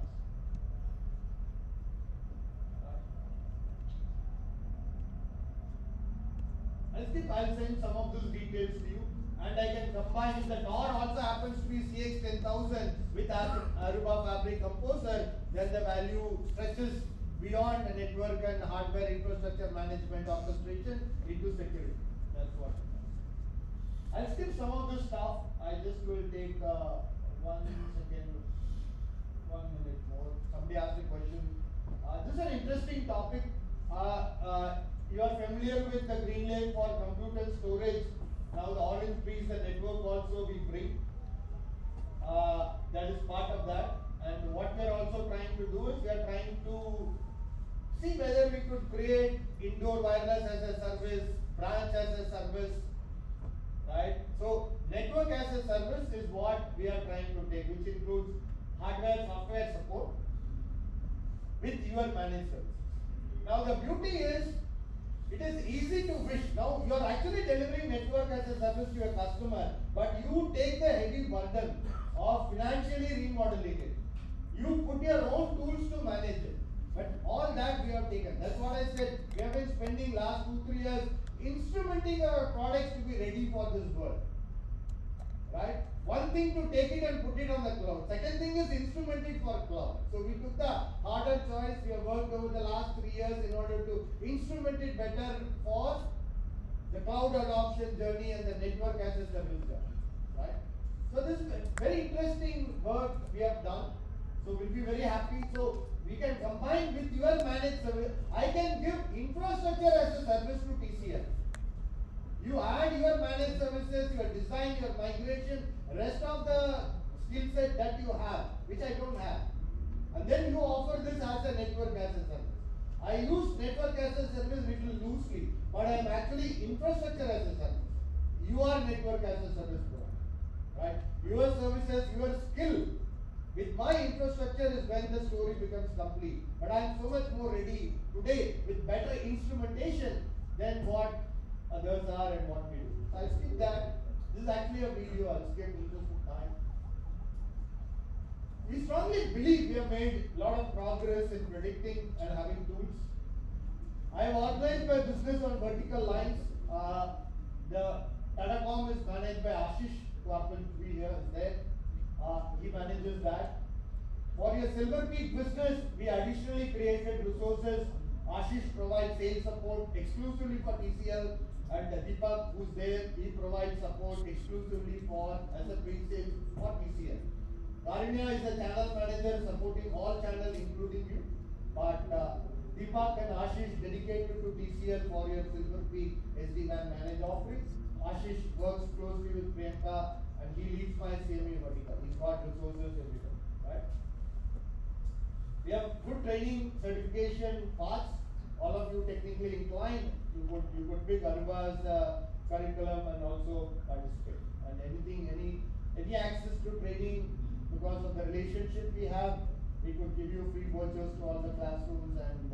I'll send some of those details to you, and I can combine. The NOR also happens to be CX10000 with Aruba Fabric Composer. Then the value stretches beyond the network and hardware infrastructure management orchestration into security. That's what it does. I'll skip some of the stuff. I just will take 1 minute more. Somebody asked a question. This is an interesting topic. You are familiar with the Green Lake for compute and storage. Now the orange piece, the network also we bring. That is part of that. And what we are also trying to do is we are trying to see whether we could create indoor wireless as a service, branch as a service, right? So network as a service is what we are trying to take, which includes hardware, software support with your managed services. Now the beauty is, it is easy to wish. Now you are actually delivering network as a service to your customer, but you take the heavy burden of financially remodeling it. You put your own tools to manage it. But all that we have taken. That's what I said. We have been spending last 2-3 years instrumenting our products to be ready for this world. Right? One thing to take it and put it on the cloud. Second thing is instrument it for cloud. So we took the harder choice. We have worked over the last 3 years in order to instrument it better for the cloud adoption journey and the network as a service journey. Right? So this is very interesting work we have done. So we'll be very happy. So we can combine with your managed service. I can give infrastructure as a service to TCS. You add your managed services, your design, your migration, rest of the skill set that you have, which I don't have. And then you offer this as a network as a service. I use network as a service little loosely, but I am actually infrastructure as a service. You are network as a service provider, right? Your services, your skill with my infrastructure is when the story becomes complete. But I am so much more ready today with better instrumentation than what others are and what we do. So I'll skip that. This is actually a video. I'll skip in just time. we strongly believe we have made a lot of progress in predicting and having tools. I have organized my business on vertical lines. The Tatacom is managed by Ashish, who happens to be here, is there. He manages that. For your Silver Peak business, we additionally created resources. Ashish provides sales support exclusively for TCL, and Deepak, who's there, he provides support exclusively for as a pre-sales for TCL. Karinya is the channel manager supporting all channels, including you. But Deepak and Ashish dedicated to TCL for your Silver Peak SD-WAN managed offerings. Ashish works closely with Priyanka and he leads my CME vertical. He's got resources everywhere, right? We have good training certification paths. All of you technically inclined, you could pick Aruba's curriculum and also participate. And any access to training because of the relationship we have, we could give you free vouchers to all the classrooms and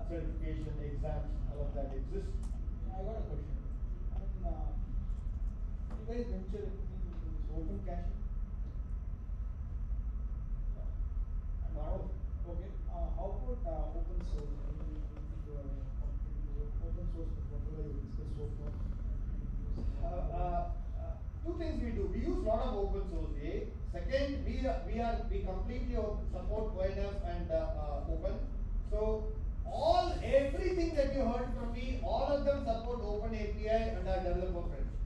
certification exams. All of that exists. I got a question. You guys venture into this open caching? No. Okay. How about open source? Open source, whatever you discussed so far. Two things we do. We use a lot of open source. Second, we completely support ONF and open. So everything that you heard from me, all of them support open API and are developer friendly.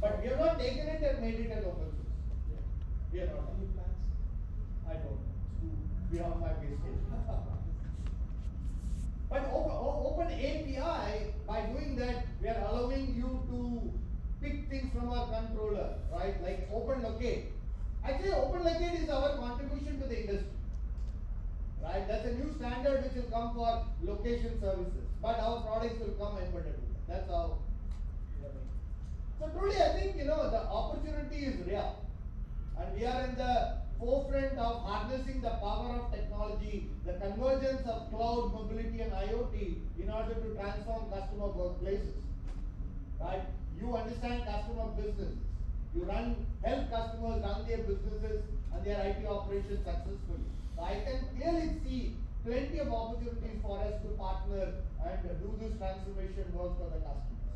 But we have not taken it and made it as open source. We are not. Any plans? I don't know. It's too beyond my pay scale. But open API, by doing that, we are allowing you to pick things from our controller, right? Like open locate. Actually, open locate is our contribution to the industry, right? That's a new standard which will come for location services. But our products will come embedded with it. That's how we are making. So truly, I think, the opportunity is real. And we are in the forefront of harnessing the power of technology, the convergence of cloud, mobility and IoT in order to transform customer workplaces. Right? You understand customer business. You help customers run their businesses and their IT operations successfully. So I can clearly see plenty of opportunities for us to partner and do this transformation work for the customers.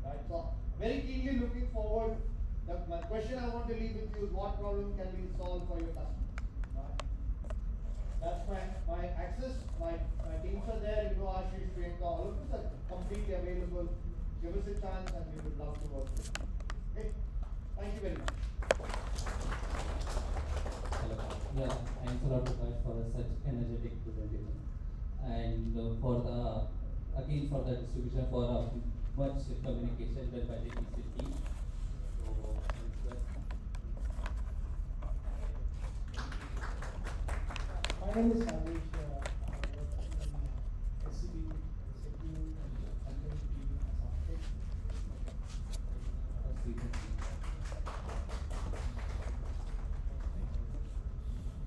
Right? So very keenly looking forward. My question I want to leave with you is what problem can we solve for your customers? Right? That's my access. My teams are there. Ashish, Priyanka, all of us are completely available. Give us a chance and we would love to work with you. Okay? Thank you very much. Hello. Yeah, thanks a lot, Prakash, for such energetic presentation. And for the distribution for much communication done by the TCL team. My name is Rajesh. I work in SCB, Security and Content team as architect.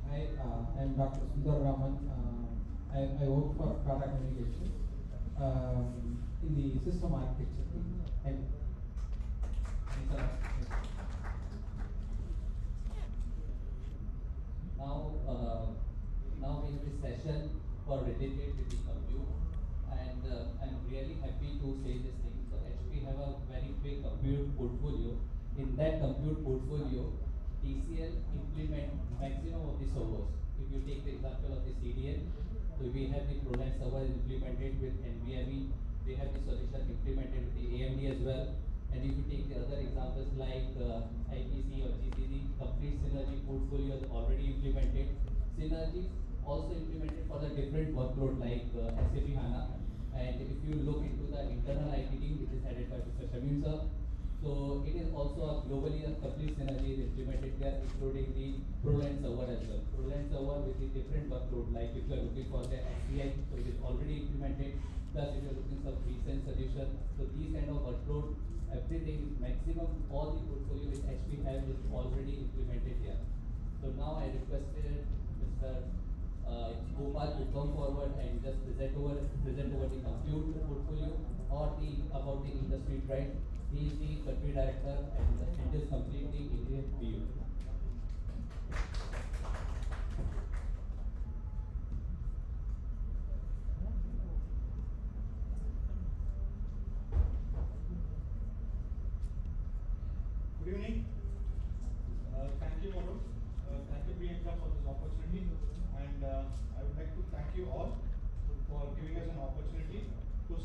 Hi, I'm Dr. Sundar Raman. I work for Tata Communications in the system architecture team. Thank you. Thanks a lot. Now we have a session for related with the compute, and I'm really happy to say this thing. So HP have a very big compute portfolio. In that compute portfolio, TCL implement maximum of the servers. If you take the example of the CDN, so we have the ProLine server implemented with NVMe. They have the solution implemented with the AMD as well. And if you take the other examples like IPC or GCC, complete Synergy portfolio is already implemented. Synergy also implemented for the different workload like SAP HANA. And if you look into the internal IT team, which is headed by Mr. Shamim sir, so it is also a globally a complete Synergy is implemented there, including the ProLine server as well. ProLine server with the different workload, like if you are looking for the SCI, so it is already implemented. Plus, if you are looking for recent solution, so these kind of workload, everything is maximum, all the portfolio which HP have is already implemented here. So now I requested Mr. Gopal to come forward and just present over the compute portfolio or about the industry trend. He is the country director and is completely Indian view.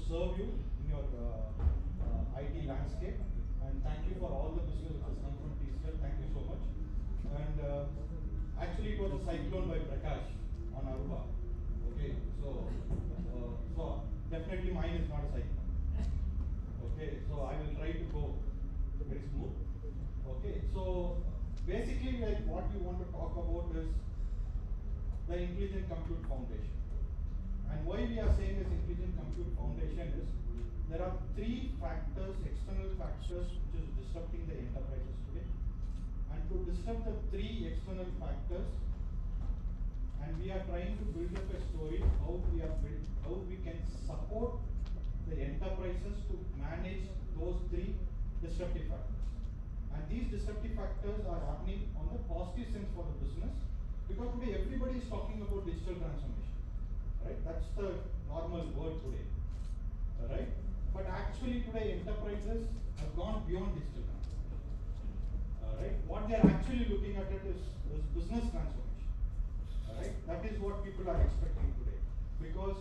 serve you in your IT landscape. And thank you for all the business which has come from TCL. Thank you so much. And actually, it was a cyclone by Prakash on Aruba. Okay, so definitely mine is not a cyclone. Okay, so I will try to go very smooth. Okay, so basically, like what we want to talk about is the Intelligent Compute Foundation. And why we are saying this Intelligent Compute Foundation is there are three factors, external factors, which is disrupting the enterprises today. And to disrupt the three external factors, and we are trying to build up a story how we can support the enterprises to manage those three disruptive factors. And these disruptive factors are happening on the positive sense for the business, because today everybody is talking about digital transformation, right? That's the normal word today, right? But actually today enterprises have gone beyond digital transformation, right? What they are actually looking at it is business transformation, right? That is what people are expecting today, because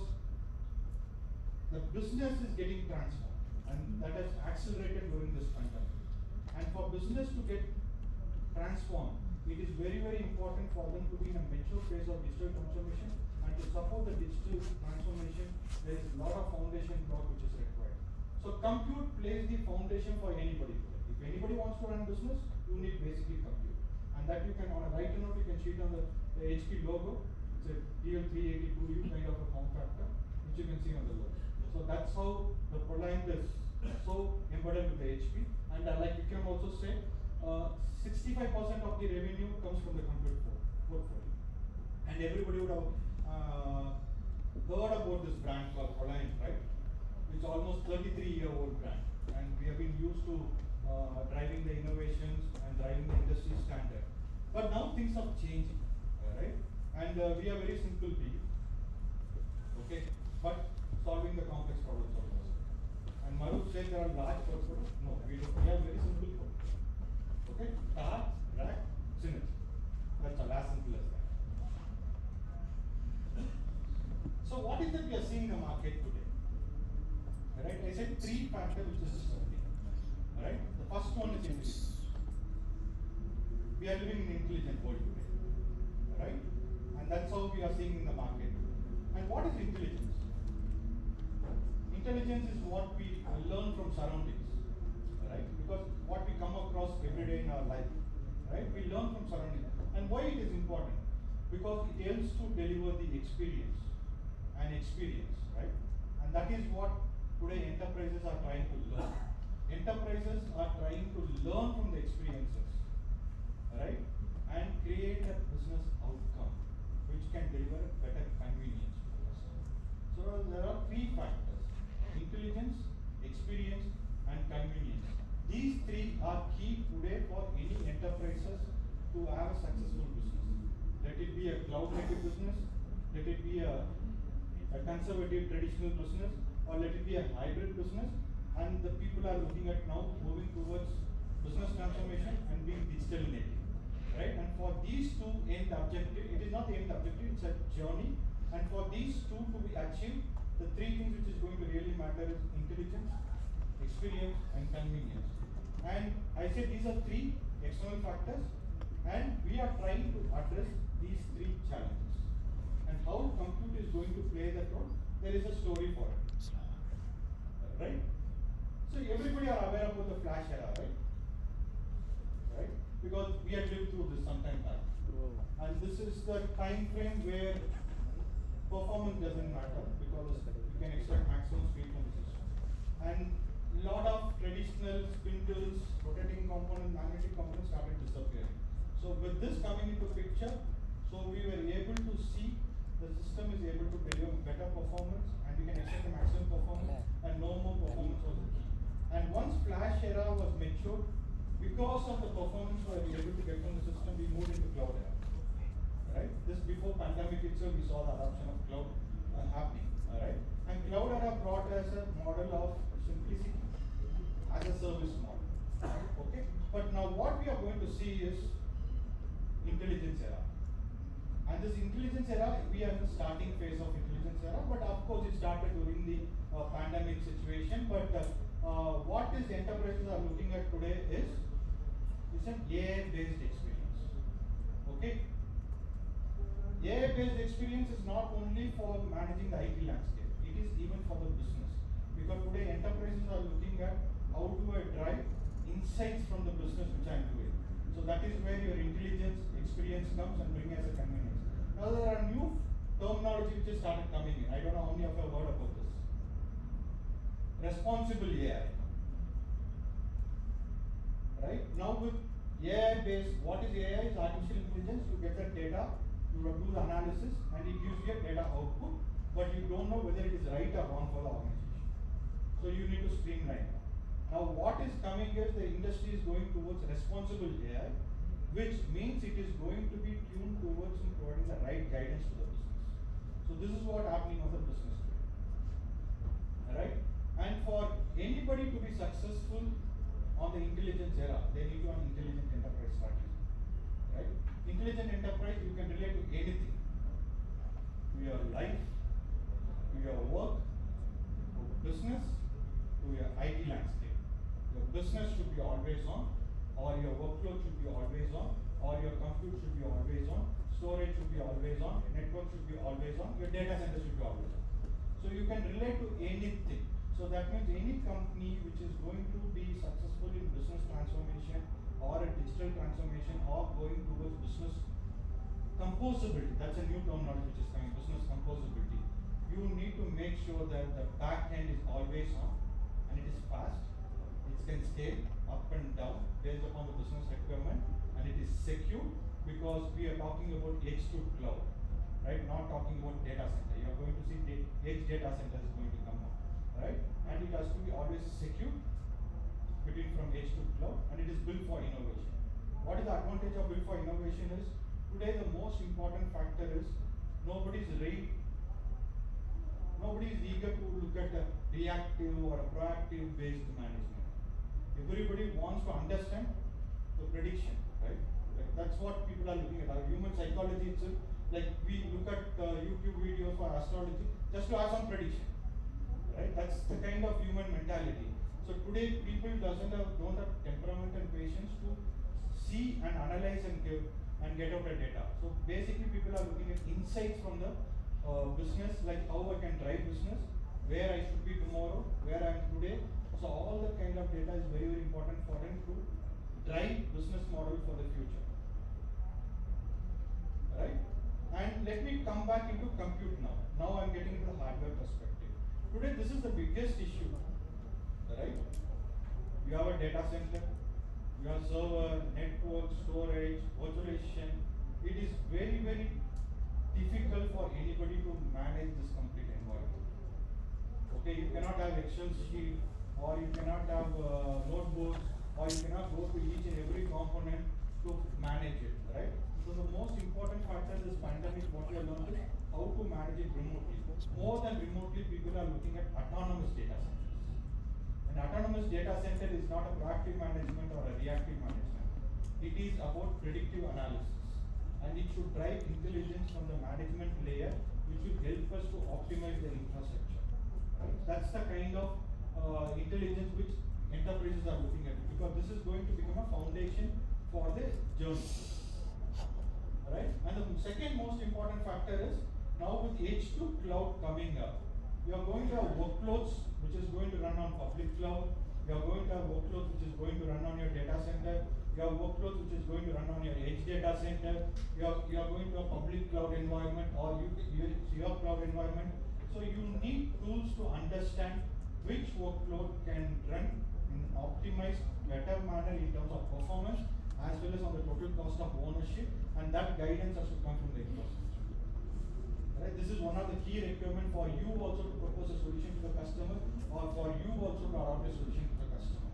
the business is getting transformed, and that has accelerated during this pandemic. And for business to get transformed, it is very, very important for them to be in a mature phase of digital transformation. And to support the digital transformation, there is a lot of foundation block which is required. So compute plays the foundation for anybody today. If anybody wants to run business, you need basically compute. And that you can, on a right note, you can see it on the HP logo. It's a DL382U kind of a form factor, which you can see on the logo. So that's how the Proliant is so embedded with the HP. And like you can also say, 65% of the revenue comes from the compute portfolio. And everybody would have heard about this brand called Proliant, right? It's almost 33-year-old brand. And we have been used to driving the innovations and driving the industry standard. But now things are changing, right? And we are very simple people, okay? But solving the complex problems of us. And Maruf said there are large portfolios. No, we don't. We have very simple portfolio. Okay? Tar, rack, synergy. That's all, as simple as that. So what is that we are seeing in the market today? Right? I said three factors which is disrupting. Right? The first one is intelligence. We are living in an intelligent world today. Right? And that's how we are seeing in the market. And what is intelligence? Intelligence is what we learn from surroundings, right? Because what we come across every day in our life, right? We learn from surroundings. And why it is important? Because it helps to deliver the experience, right? And that is what today enterprises are trying to learn. Enterprises are trying to learn from the experiences, right? And create a business outcome which can deliver a better convenience to the customer. So there are three factors: intelligence, experience, and convenience. These three are key today for any enterprises to have a successful business. Let it be a cloud native business, let it be a conservative traditional business, or let it be a hybrid business. And the people are looking at now moving towards business transformation and being digital native, right? And for these two end objective, it is not the end objective, it's a journey. And for these two to be achieved, the three things which is going to really matter is intelligence, experience, and convenience. And I said these are three external factors, and we are trying to address these three challenges. And how compute is going to play that role, there is a story for it. Right? So everybody are aware about the flash era, right? Right? Because we had lived through this some time back. And this is the time frame where performance doesn't matter, because you can expect maximum speed from the system. And a lot of traditional spindles, rotating components, magnetic components started disappearing. So with this coming into picture, so we were able to see the system is able to deliver better performance, and we can expect a maximum performance, and no more performance was the key. And once flash era was matured, because of the performance we were able to get from the system, we moved into cloud era. Right? This before pandemic itself, we saw the adoption of cloud happening. Alright? And cloud era brought us a model of simplicity as a service model. Okay? But now what we are going to see is intelligence era. And this intelligence era, we are in the starting phase of intelligence era, but of course it started during the pandemic situation, but what is enterprises are looking at today is an AI-based experience. Okay? AI-based experience is not only for managing the IT landscape, it is even for the business. Because today enterprises are looking at how do I drive insights from the business which I am doing. So that is where your intelligence experience comes and bring as a convenience. Now there are new terminology which has started coming in. I don't know how many of you have heard about this. Responsible AI. Right? Now with AI based, what is AI? Is artificial intelligence. You get the data, you do the analysis, and it gives you a data output, but you don't know whether it is right or wrong for the organization. So you need to streamline. Now what is coming is the industry is going towards responsible AI, which means it is going to be tuned towards providing the right guidance to the business. So this is what happening on the business today. Alright? And for anybody to be successful on the intelligence era, they need to have an intelligent enterprise strategy. Right? Intelligent enterprise, you can relate to anything. To your life, to your work, to business, to your IT landscape. Your business should be always on, or your workload should be always on, or your compute should be always on, storage should be always on, network should be always on, your data center should be always on. So you can relate to anything. So that means any company which is going to be successful in business transformation or a digital transformation or going towards business composability, that's a new terminology which is coming, business composability. You need to make sure that the back end is always on and it is fast, it can scale up and down based upon the business requirement, and it is secure because we are talking about edge to cloud, right? Not talking about data center. You are going to see edge data center is going to come up. Right? And it has to be always secure between from edge to cloud, and it is built for innovation. What is the advantage of built for innovation is, today the most important factor is nobody is eager to look at a reactive or a proactive based management. Everybody wants to understand the prediction, right? Like that's what people are looking at. Our human psychology itself, like we look at YouTube videos for astrology just to have some prediction. Right? That's the kind of human mentality. So today people don't have temperament and patience to see and analyze and get out the data. So basically people are looking at insights from the business, like how I can drive business, where I should be tomorrow, where I am today. So all that kind of data is very, very important for them to drive business model for the future. Right? And let me come back into compute now. Now I'm getting into the hardware perspective. Today, this is the biggest issue, right? You have a data center, you have server, network, storage, virtualization. It is very, very difficult for anybody to manage this complete environment. Okay, you cannot have Excel sheet, or you cannot have notebooks, or you cannot go to each and every component to manage it, right? So the most important factor in this pandemic, what we have learned is how to manage it remotely. More than remotely, people are looking at autonomous data centers. An autonomous data center is not a proactive management or a reactive management. It is about predictive analysis. And it should drive intelligence from the management layer, which will help us to optimize the infrastructure. Right? That's the kind of intelligence which enterprises are looking at, because this is going to become a foundation for the journey. Right? And the second most important factor is, now with edge to cloud coming up, you are going to have workloads which is going to run on public cloud, you are going to have workloads which is going to run on your data center, you have workloads which is going to run on your edge data center, you are going to a public cloud environment, or your cloud environment. So you need tools to understand which workload can run in an optimized, better manner in terms of performance, as well as on the total cost of ownership, and that guidance has to come from the infrastructure. Right? This is one of the key requirements for you also to propose a solution to the customer, or for you also to adopt a solution to the customer.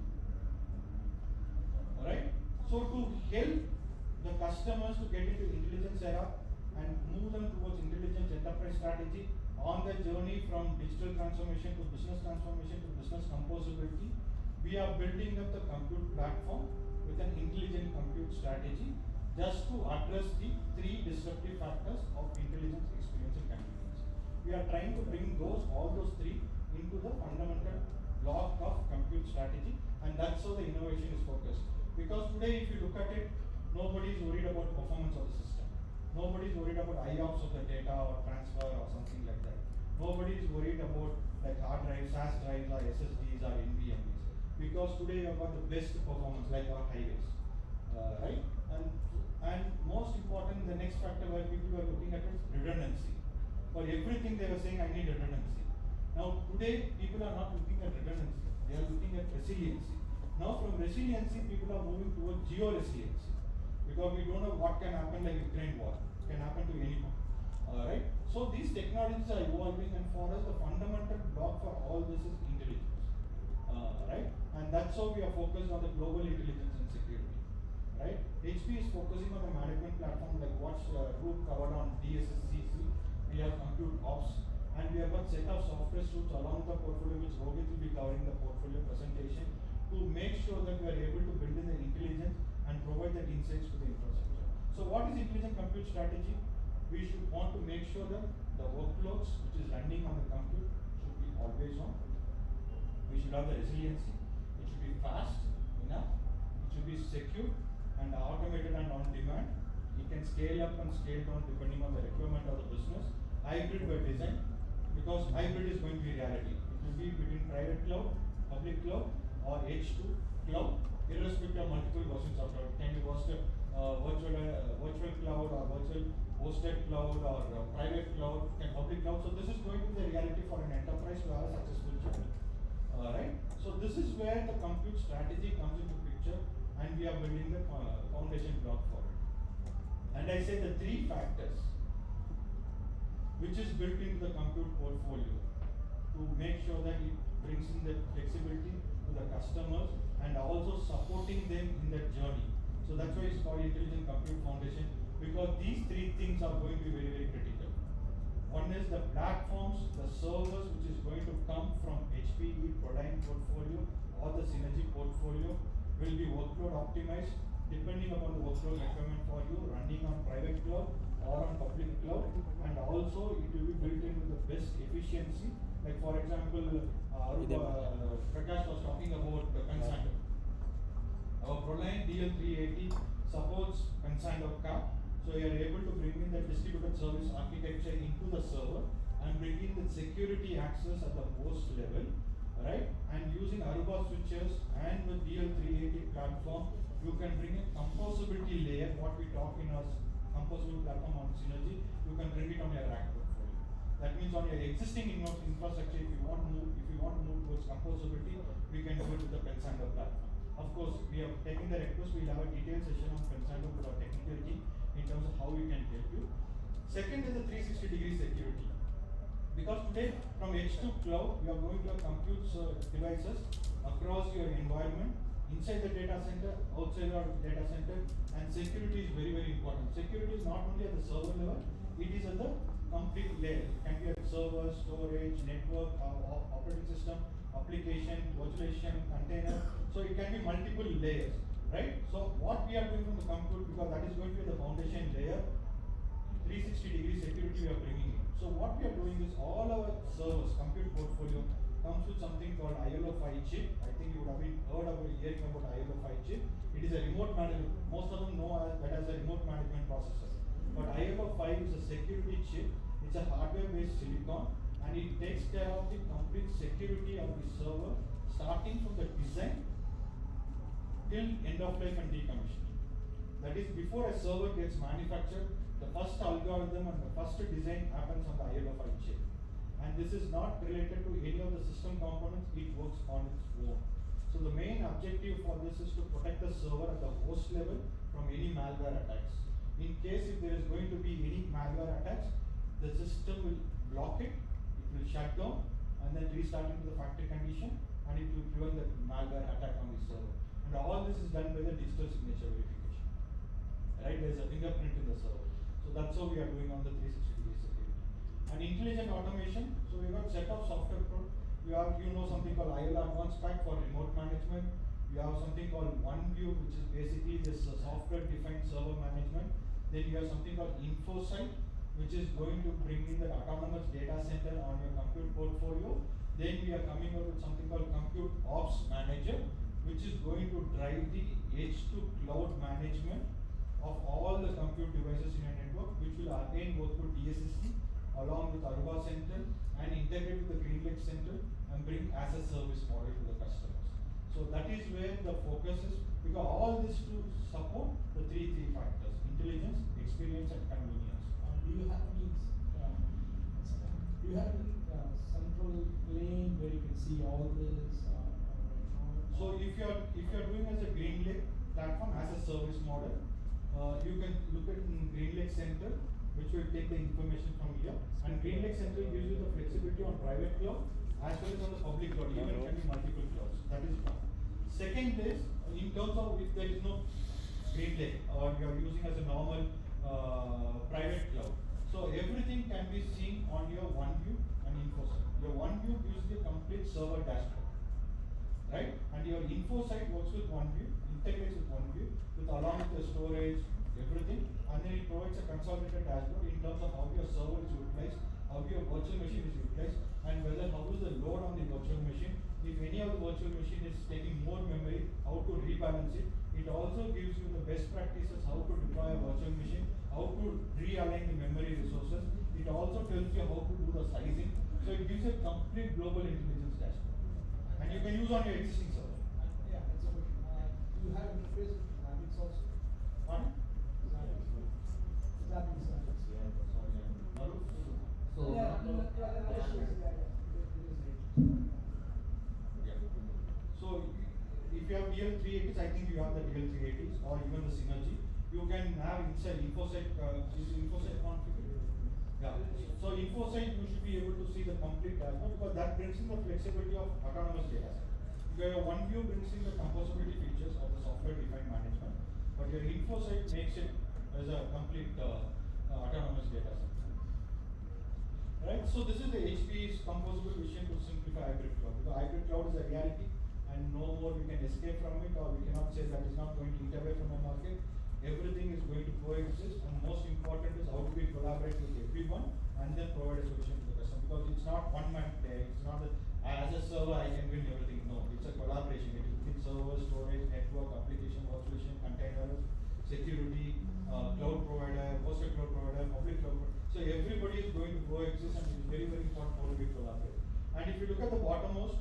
Alright? So to help the customers to get into intelligence era and move them towards intelligence enterprise strategy on the journey from digital transformation to business composability, we are building up the compute platform with an intelligent compute strategy, just to address the three disruptive factors of intelligence, experience, and convenience. We are trying to bring all those three into the Because today, if you look at it, nobody is worried about performance of the system. Nobody is worried about IOPS of the data or transfer or something like that. Nobody is worried about like hard drives, SAS drives or SSDs or NVMEs. Because today you have got the best performance like our highways, right? And most important, the next factor where people are looking at is redundancy. For everything they were saying, I need redundancy. Now today, people are not looking at redundancy. They are looking at resiliency. Now from resiliency, people are moving towards geo-resiliency. Because we don't know what can happen like Ukraine war. It can happen to anyone. Right? So these technologies are evolving, and for us the fundamental block for all this is intelligence. Right? And that's how we are focused on the global intelligence and security. Right? HP is focusing on the management platform like what Roop covered on DSSCC. We have compute ops, and we have got set of software suites along the portfolio, which Rohit will be covering the portfolio presentation, to make sure that we are able to build in the intelligence and provide that insights to the infrastructure. So what is intelligent compute strategy? We should want to make sure that the workloads which is running on the compute should be always on. We should have the resiliency. It should be fast enough. It should be secure and automated and on demand. It can scale up and scale down depending on the requirement of the business. Hybrid by design, because hybrid is going to be reality. It will be between private cloud, public cloud, or edge to cloud, irrespective of multiple versions of cloud. It can be hosted virtual cloud or virtual hosted cloud or private cloud and public cloud. So this is going to be the reality for an enterprise to have a successful journey. Right? So this is where the compute strategy comes into picture, and we are building the foundation block for it. And I say the three factors which is built into the compute portfolio to make sure that it brings in the flexibility to the customers and also supporting them in that journey. So that's why it's called Intelligent Compute Foundation, because these three things are going to be very, very critical. One is the platforms, the servers which is going to come from HPE Proline portfolio or the Synergy portfolio will be workload optimized depending upon the workload requirement for you, running on private cloud or on public cloud, and also it will be built in with the best efficiency. Like for example, Prakash was talking about the Consander. Our Proline DL380 supports Consander CAP, so you are able to bring in the distributed service architecture into the server and bring in the security access at the host level, right? And using Aruba switches and the DL380 platform, you can bring a composability layer, what we talk in our composable platform on Synergy, you can bring it on your rack portfolio. That means on your existing infrastructure, if you want to move towards composability, we can do it with the Pensander platform. Of course, we have taken the request, we'll have a detailed session on Pensander with our technical team in terms of how we can help you. Second is the 360-degree security. Because today, from edge to cloud, you are going to have compute devices across your environment, inside the data center, outside your data center, and security is very, very important. Security is not only at the server level, it is at the complete layer. It can be at server, storage, network, operating system, application, virtualization, container. So it can be multiple layers, right? So what we are doing from the compute, because that is going to be the foundation layer, 360-degree security we are bringing in. So what we are doing is all our servers, compute portfolio, comes with something called ILO5 chip. I think you would have hearing about ILO5 chip. It is a remote management. Most of them know that as a remote management processor. But ILO5 is a security chip. It's a hardware-based silicon, and it takes care of the complete security of the server, starting from the design till end of life and decommissioning. That is, before a server gets manufactured, the first algorithm and the first design happens on the ILO5 chip. And this is not related to any of the system components, it works on its own. So the main objective for this is to protect the server at the host level from any malware attacks. In case if there is going to be any malware attacks, the system will block it will shut down and then restart into the factory condition, and it will prevent the malware attack on the server. And all this is done by the digital signature verification. Right, there is a fingerprint in the server. So that's how we are doing on the 360-degree security. And intelligent automation, so we got set of software code. You know something called IL Advanced Pack for remote management. You have something called OneView, which is basically this software-defined server management. Then you have something called InfoSight, which is going to bring in the autonomous data center on your compute portfolio. Then we are coming up with something called Compute Ops Manager, which is going to drive the edge to cloud management of all the compute devices in a network, which will again work with DSSC along with Aruba Central and integrate with the GreenLake Central and bring as a service model to the customers. So that is where the focus is, because all this to support the three factors: intelligence, experience, and convenience. Do you have any central plane where you can see all this? So if you're doing as a GreenLake platform as a service model, you can look at GreenLake Central, which will take the information from here, and GreenLake Central gives you the flexibility on private cloud as well as on the public cloud. Even it can be multiple clouds. That is one. Second is, in terms of if there is no GreenLake or you are using as a normal private cloud, so everything can be seen on your OneView and InfoSite. Your OneView gives the complete server dashboard, right? And your InfoSite works with OneView, integrates with OneView, with along with the storage, everything, and then it provides a consolidated dashboard in terms of how your server is utilized, how your virtual machine is utilized, and whether how is the load on the virtual machine. If any of the virtual machine is taking more memory, how to rebalance it. It also gives you the best practices how to deploy a virtual machine, how to realign the memory resources. It also tells you how to do the sizing. So it gives a complete global intelligence dashboard, and you can use on your existing server. Yeah, that's a question. Do you have interface with Zabbix also? Pardon? Zabbix. So, Yeah, so if you have DL380s, I think you have the DL380s or even the Synergy. You can have inside InfoSite, is InfoSite configured? Yeah. So InfoSite, you should be able to see the complete dashboard, because that brings in the flexibility of autonomous data set. Because your OneView brings in the composability features of the software-defined management, but your InfoSite makes it as a complete autonomous data set. Right, so this is the HP's composable vision to simplify hybrid cloud. Because hybrid cloud is a reality, and no more we can escape from it, or we cannot say that it's not going to eat away from the market. Everything is going to coexist, and most important is how do we collaborate with everyone and then provide a solution to the customer. Because it's not one man play. It's not that as a server I can win everything. No, it's a collaboration. It is with server, storage, network, application, virtualization, containers, security, cloud provider, hosted cloud provider, public cloud provider. So everybody is going to coexist, and it is very, very important how we collaborate. And if you look at the bottommost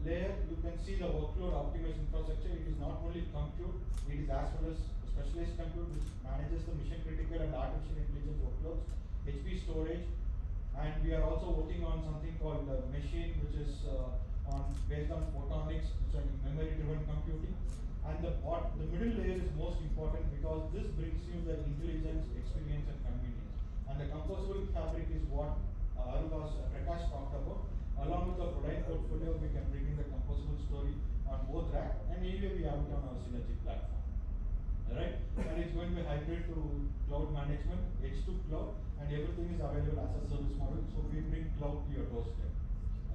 layer, you can see the workload optimized infrastructure. It is not only compute, it is as well as specialized compute, which manages the mission critical and artificial intelligence workloads, HP storage, and we are also working on something called machine, which is based on photonics, which is memory driven computing. And the middle layer is most important, because this brings you the intelligence, experience, and convenience. And the composable fabric is what Aruba's Prakash talked about. Along with the product portfolio, we can bring in the composable story on both rack, and anyway we have it on our Synergy platform. Alright? And it's going to be hybrid to cloud management, edge to cloud, and everything is available as a service model. So we bring cloud to your doorstep.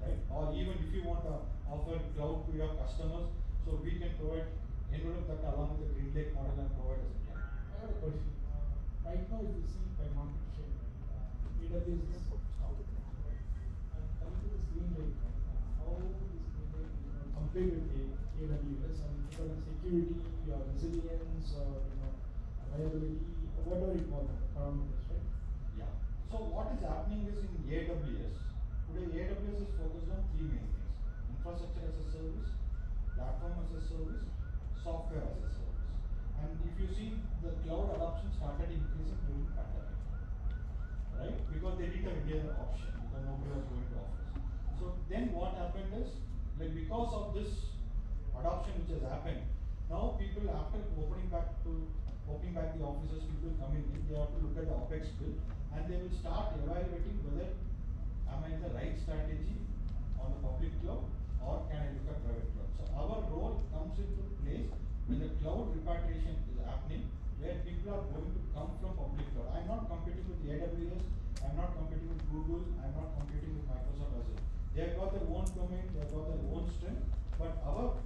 Right? Or even if you want to offer cloud to your customers, so we can provide envelope that along with the GreenLake model and provide as a client. I have a question. Right now, if you see by market share, AWS is out. And coming to this GreenLake, how is GreenLake compared with AWS, and because of security or resilience or reliability, whatever you call it, parameters, right? Yeah. So what is happening is in AWS, today AWS is focused on three main things: infrastructure as a service, platform as a service, software as a service. And if you see, the cloud adoption started increasing during pandemic, right? Because they didn't have any other option, because nobody was going to office. So then what happened is, like because of this adoption which has happened, now people after opening back the offices, people coming in, they have to look at the OpEx bill, and they will start evaluating whether am I in the right strategy on the public cloud, or can I look at private cloud. So our role comes into place when the cloud repatriation is happening, where people are going to come from public cloud. I'm not competing with AWS, I'm not competing with Google, I'm not competing with Microsoft Azure. They have got their own domain, they have got their own strength, but our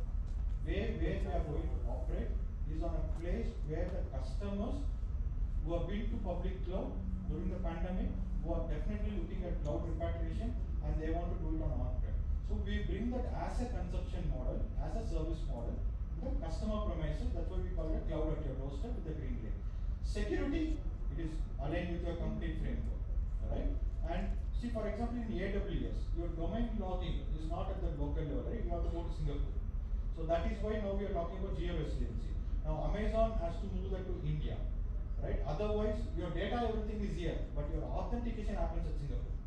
way where we are going to operate is on a place where the customers who have been to public cloud during the pandemic, who are definitely looking at cloud repatriation, and they want to do it on on-prem. So So we bring that as a consumption model, as a service model, the customer premises, that's why we call it a cloud at your doorstep with the green lake. Security, it is aligned with your complete framework, right? And see, for example, in AWS, your domain logging is not at the local level, right? You have to go to Singapore. So that is why now we are talking about geo-resiliency. Now Amazon has to move that to India, right? Otherwise, your data, everything is here, but your authentication happens at Singapore.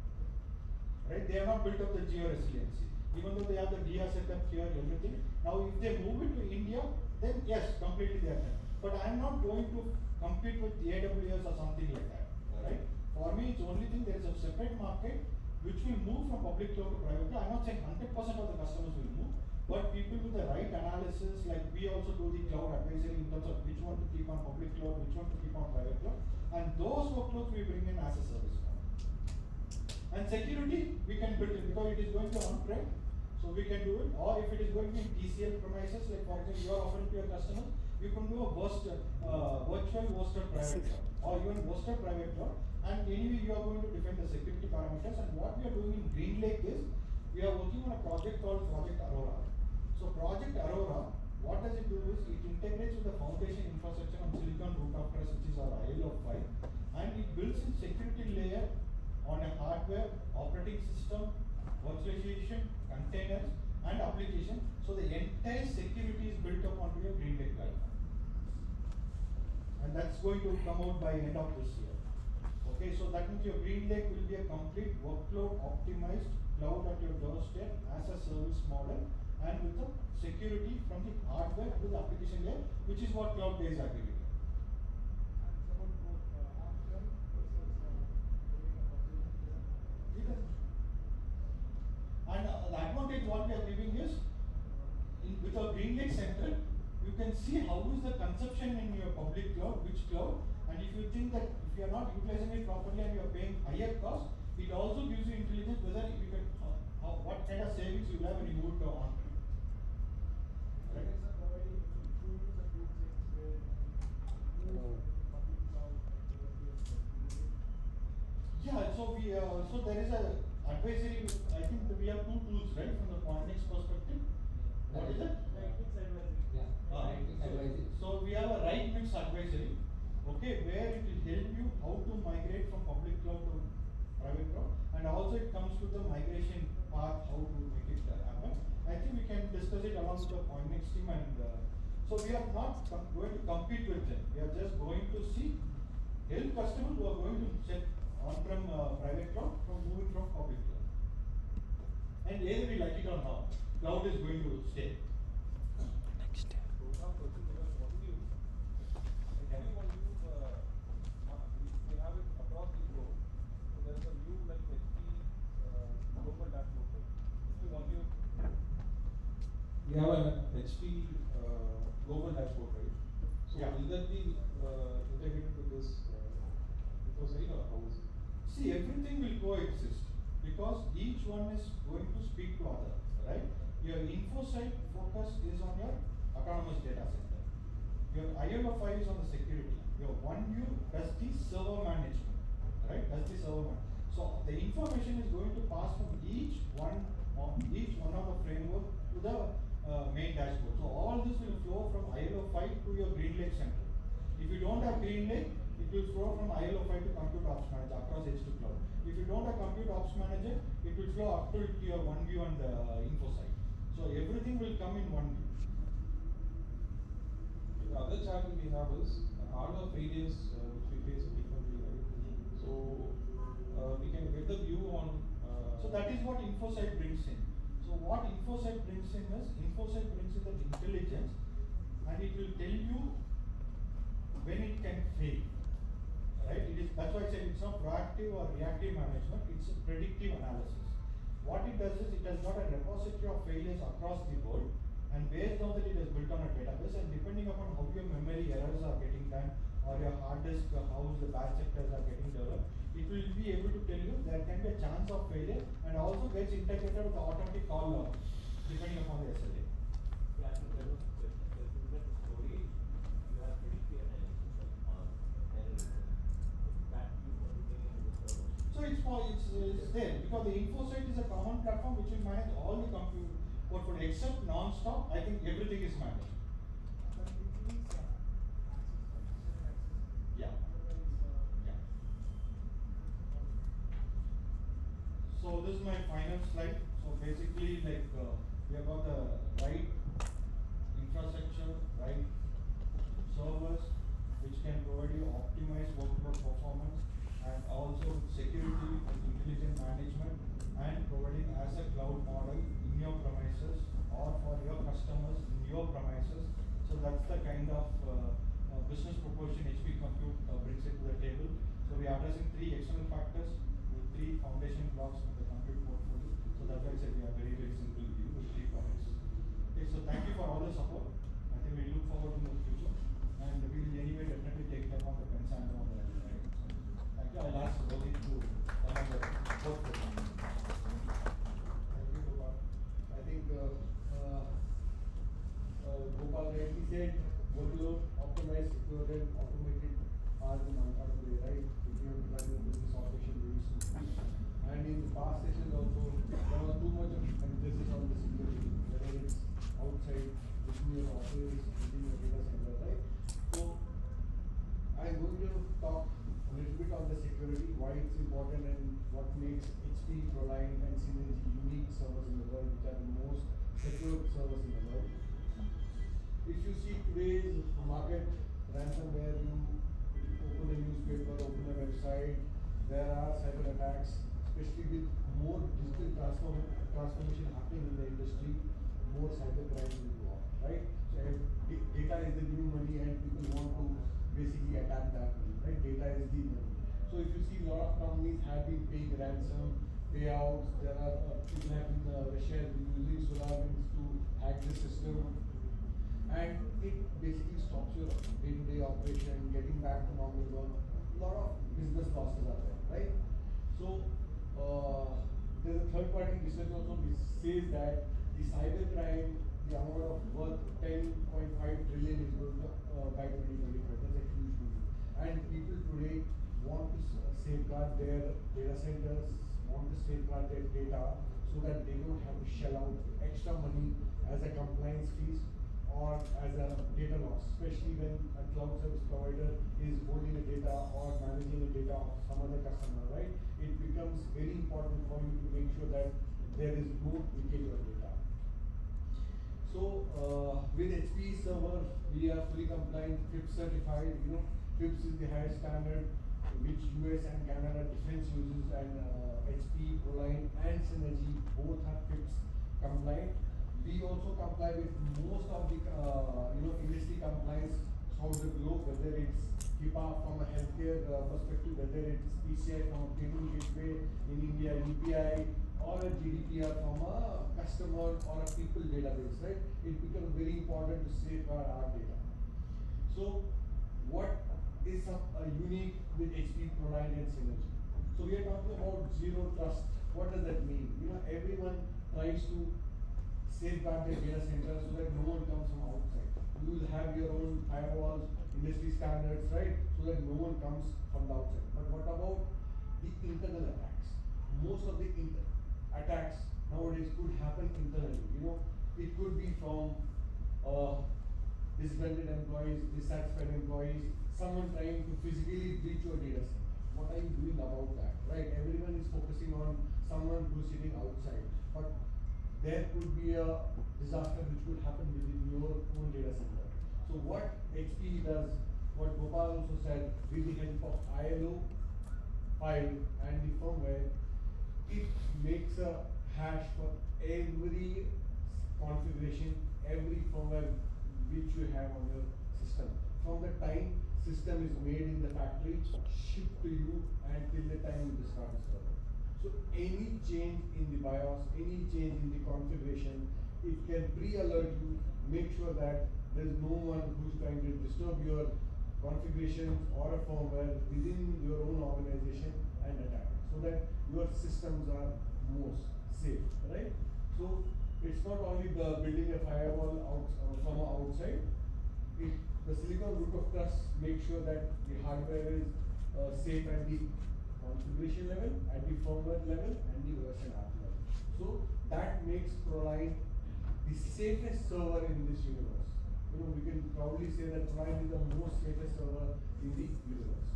Right? They have not built up the geo-resiliency. Even though they have the DIA setup here, everything. Now, if they move it to India, then yes, completely they are done. But I am not going to compete with the AWS or something like that. Right? For me, it's only thing there is a separate market which will move from public cloud to private cloud. I'm not saying 100% of the customers will move, but people with the right analysis, like we also do the cloud advisory in terms of which one to keep on public cloud, which one to keep on private cloud, and those workloads we bring in as a service model. And security, we can build it because it is going to on-prem, so we can do it. Or if it is going to be TCL premises, like for example, you are offering to your customers, you can do a virtual hosted private cloud, or even hosted private cloud. And anyway, you are going to define the security parameters. And what we are doing in GreenLake is, we are working on a project called Project Aurora. So Project Aurora, what does it do is, it integrates with the foundation infrastructure on Silicon Root of Trust, which is our IL-5, and it builds in security layer on a hardware, operating system, virtualization, containers, and application. So the entire security is built up onto your GreenLake platform. And that's going to come out by end of this year. Okay, so that means your GreenLake will be a complete workload optimized cloud at your doorstep as a service model, and with the security from the hardware to the application layer, which is what cloud-based agree. And the advantage what we are giving is, with our GreenLake Center, you can see how is the consumption in your public cloud, which cloud, and if you think that if you are not utilizing it properly and you are paying higher cost, it also gives you intelligence whether you can, what kind of savings you have when you move to on-prem. Right? Yeah, so there is a advisory. I think we have two tools, right, from the Pointnex perspective. What is it? So we have a right mix advisory, okay, where it will help you how to migrate from public cloud to private cloud, and also it comes to the migration path, how to make it happen. I think we can discuss it along with the Pointnex team, and so we are not going to compete with them. We are just going to see help customers who are going to set on-prem private cloud from moving from public cloud. And either we like it or not, cloud is going to stay. Next. Anyone use, we have it across the globe. So there's a view like HP global dashboard. If you want to, we have an HP global dashboard, right? So Yeah. will that be integrated to this InfoSight, or how is it? See, everything will coexist because each one is going to speak to other, right? Your InfoSight focus is on your autonomous data center. Your IL-5 is on the security. Your OneView does the server management, right? Does the server management. So the information is going to pass from each one of the framework to the main dashboard. So all this will flow from IL-5 to your GreenLake center. If you don't have GreenLake, it will flow from IL-5 to Compute Ops Manager across edge to cloud. If you don't have Compute Ops Manager, it will flow up to your OneView and InfoSight. So everything will come in OneView. The other challenge we have is hardware failures, which we face frequently, right? So we can get the view on. So that is what InfoSight brings in. So what InfoSight brings in is, InfoSight brings in the intelligence, and it will tell you when it can fail. Right? That's why I said it's not proactive or reactive management, it's a predictive analysis. What it does is, it has got a repository of failures across the board, and based on that it is built on a database, and depending upon how your memory errors are getting done, or your hard disk, how the batch sectors are getting developed, it will be able to tell you there can be a chance of failure, and also gets integrated with the automatic call log, depending upon the SLA. Yeah, I think there was a question. If you look at the story, you have predictive analysis or error. That you are bringing into the server. So it's it's there because the InfoSight is a common platform which will manage all the compute portfolio except non-stop. I think everything is managed. But it needs access. Yeah. Otherwise, Yeah. So this is my final slide. So basically, like we have got the right infrastructure, right servers, which can provide you optimized workload performance, and also security with intelligent management, and providing as a cloud model in your premises or for your customers in your premises. So that's the kind of business proposition HP Compute brings it to the table. So we are addressing three external factors with three foundation blocks of the compute portfolio. So that's why I said we are very, very simple view with three points. Okay, so thank you for all the support. I think we look forward to the future, and we will anyway definitely take them on the pens and on the right. Thank you. I'll ask Rohit to come on the fourth question. Thank you, Gopal. I think Gopal rightly said, workload, optimized, secured, and automated are the mantra today, right? If you have to run your business operation very smoothly. And in the past sessions also, there was too much of emphasis on the security, whether it's outside, within your office, within your data center, right? So, I'm going to talk a little bit on the security, why it's important, and what makes HP, ProLine, and Synergy unique servers in the world, which are the most secure servers in the world. If you see today's market, ransomware, you open a newspaper, open a website, there are cyber attacks, especially with more digital transformation happening in the industry, more cyber crime will go on, right? So data is the new money, and people want to basically attack that money, right? Data is the money. So if you see a lot of companies have been paying ransom, payouts, there are people have been Russia has been using SolarWinds to hack the system, and it basically stops your day-to-day operation, getting back to normal work. A lot of business losses are there, right? So there's a third-party research also which says that the cybercrime, the amount of worth 10.5 trillion is going to by 2025. That's a huge number. And people today want to safeguard their data centers, want to safeguard their data so that they don't have to shell out extra money as a compliance fees or as a data loss, especially when a cloud service provider is holding the data or managing the data of some other customer, right? It becomes very important for you to make sure that there is no leakage of data. So with HP server, we are fully compliant, FIPS certified. You know, FIPS is the highest standard which US and Canada defense uses, and HP, ProLine, and Synergy both are FIPS compliant. We also comply with most of the industry compliance throughout the globe, whether it's HIPAA from a healthcare perspective, whether it's PCI from a payment gateway in India, UPI, or a GDPR from a customer or a people database, right? It becomes very important to safeguard our data. So, what is unique with HP, ProLine, and Synergy? So we are talking about zero trust. What does that mean? You know, everyone tries to safeguard their data center so that no one comes from outside. You will have your own firewalls, industry standards, right? So that no one comes from the outside. But what about the internal attacks? Most of the attacks nowadays could happen internally. You know, it could be from disgruntled employees, dissatisfied employees, someone trying to physically breach your data center. What are you doing about that, right? Everyone is focusing on someone who's sitting outside, but there could be a disaster which could happen within your own data center. So what HP does, what Gopal also said, with the help of ILO file and the firmware, it makes a hash for every configuration, every firmware which you have on your system. From the time system is made in the factory, shipped to you, and till the time you start the server. So any change in the BIOS, any change in the configuration, it can pre-alert you, make sure that there is no one who's trying to disturb your configurations or a firmware within your own organization and attack it, so that your systems are most safe, right? So it's not only the building a firewall from outside, the silicon root of trust makes sure that the hardware is safe and the configuration level, at the firmware level, and the version app level. So that makes ProLine the safest server in this universe. You know, we can proudly say that ProLine is the most safest server in the universe.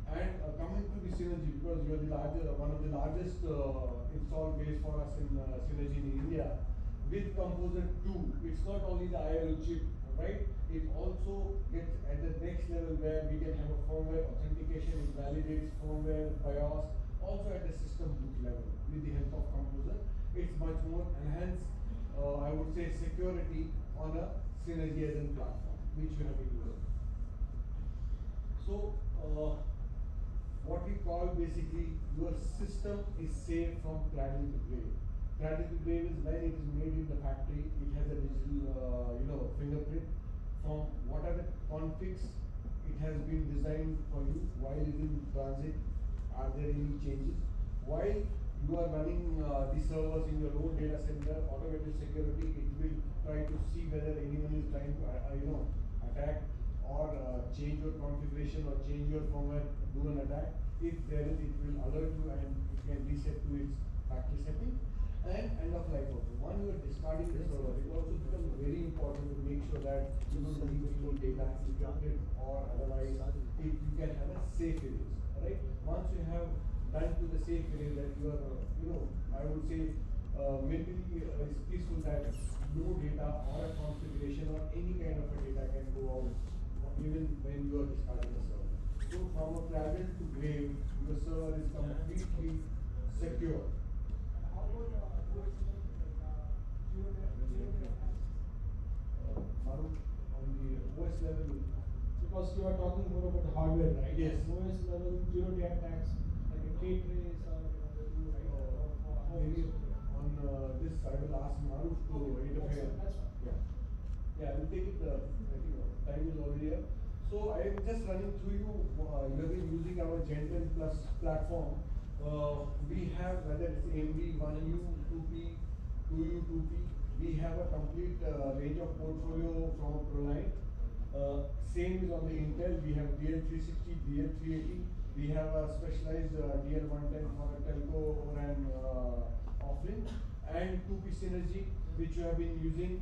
And coming to the Synergy, because you are the one of the largest install base for us in Synergy in India, with Composer 2, it's not only the IRL chip, right? It also gets at the next level where we can have a firmware authentication, it validates firmware, BIOS, also at the system boot level with the help of Composer. It's much more enhanced, I would say, security on a Synergy as a platform, which we have been using. So, what we call basically your system is safe from cradle to grave. Cradle to grave is when it is made in the factory. It has a digital, fingerprint. From what are the configs it has been designed for you while it is in transit. Are there any changes? While you are running the servers in your own data center, automated security, it will try to see whether anyone is trying to attack or change your configuration or change your firmware, do an attack. If there is, it will alert you and it can reset to its factory setting. And end of life also. When you are discarding the server, it also becomes very important to make sure that you don't leave any data encrypted or otherwise if you can have a safe erase. Right? Once you have done to the safe erase that you are, I would say mentally is peaceful that no data or a configuration or any kind of a data can go out even when you are discarding a server. So from a cradle to grave, your server is completely secure. How about Maru, on the OS level, because you are talking more about the hardware, right? Yes. OS level, zero-day attacks, like a K-trace or right? Maybe on this I will ask Maru to interfere. That's fine. Yeah. Yeah, I will take it. I think time is already up. So I am just running through you. You have been using our Gen 10 Plus platform. We have whether it's AMD 1U, 2P, 2U, 2P. We have a complete range of portfolio from ProLine. Same is on the Intel. We have DL360, DL380. We have a specialized DL110 for a telco ORAN offering, and 2P Synergy, which you have been using.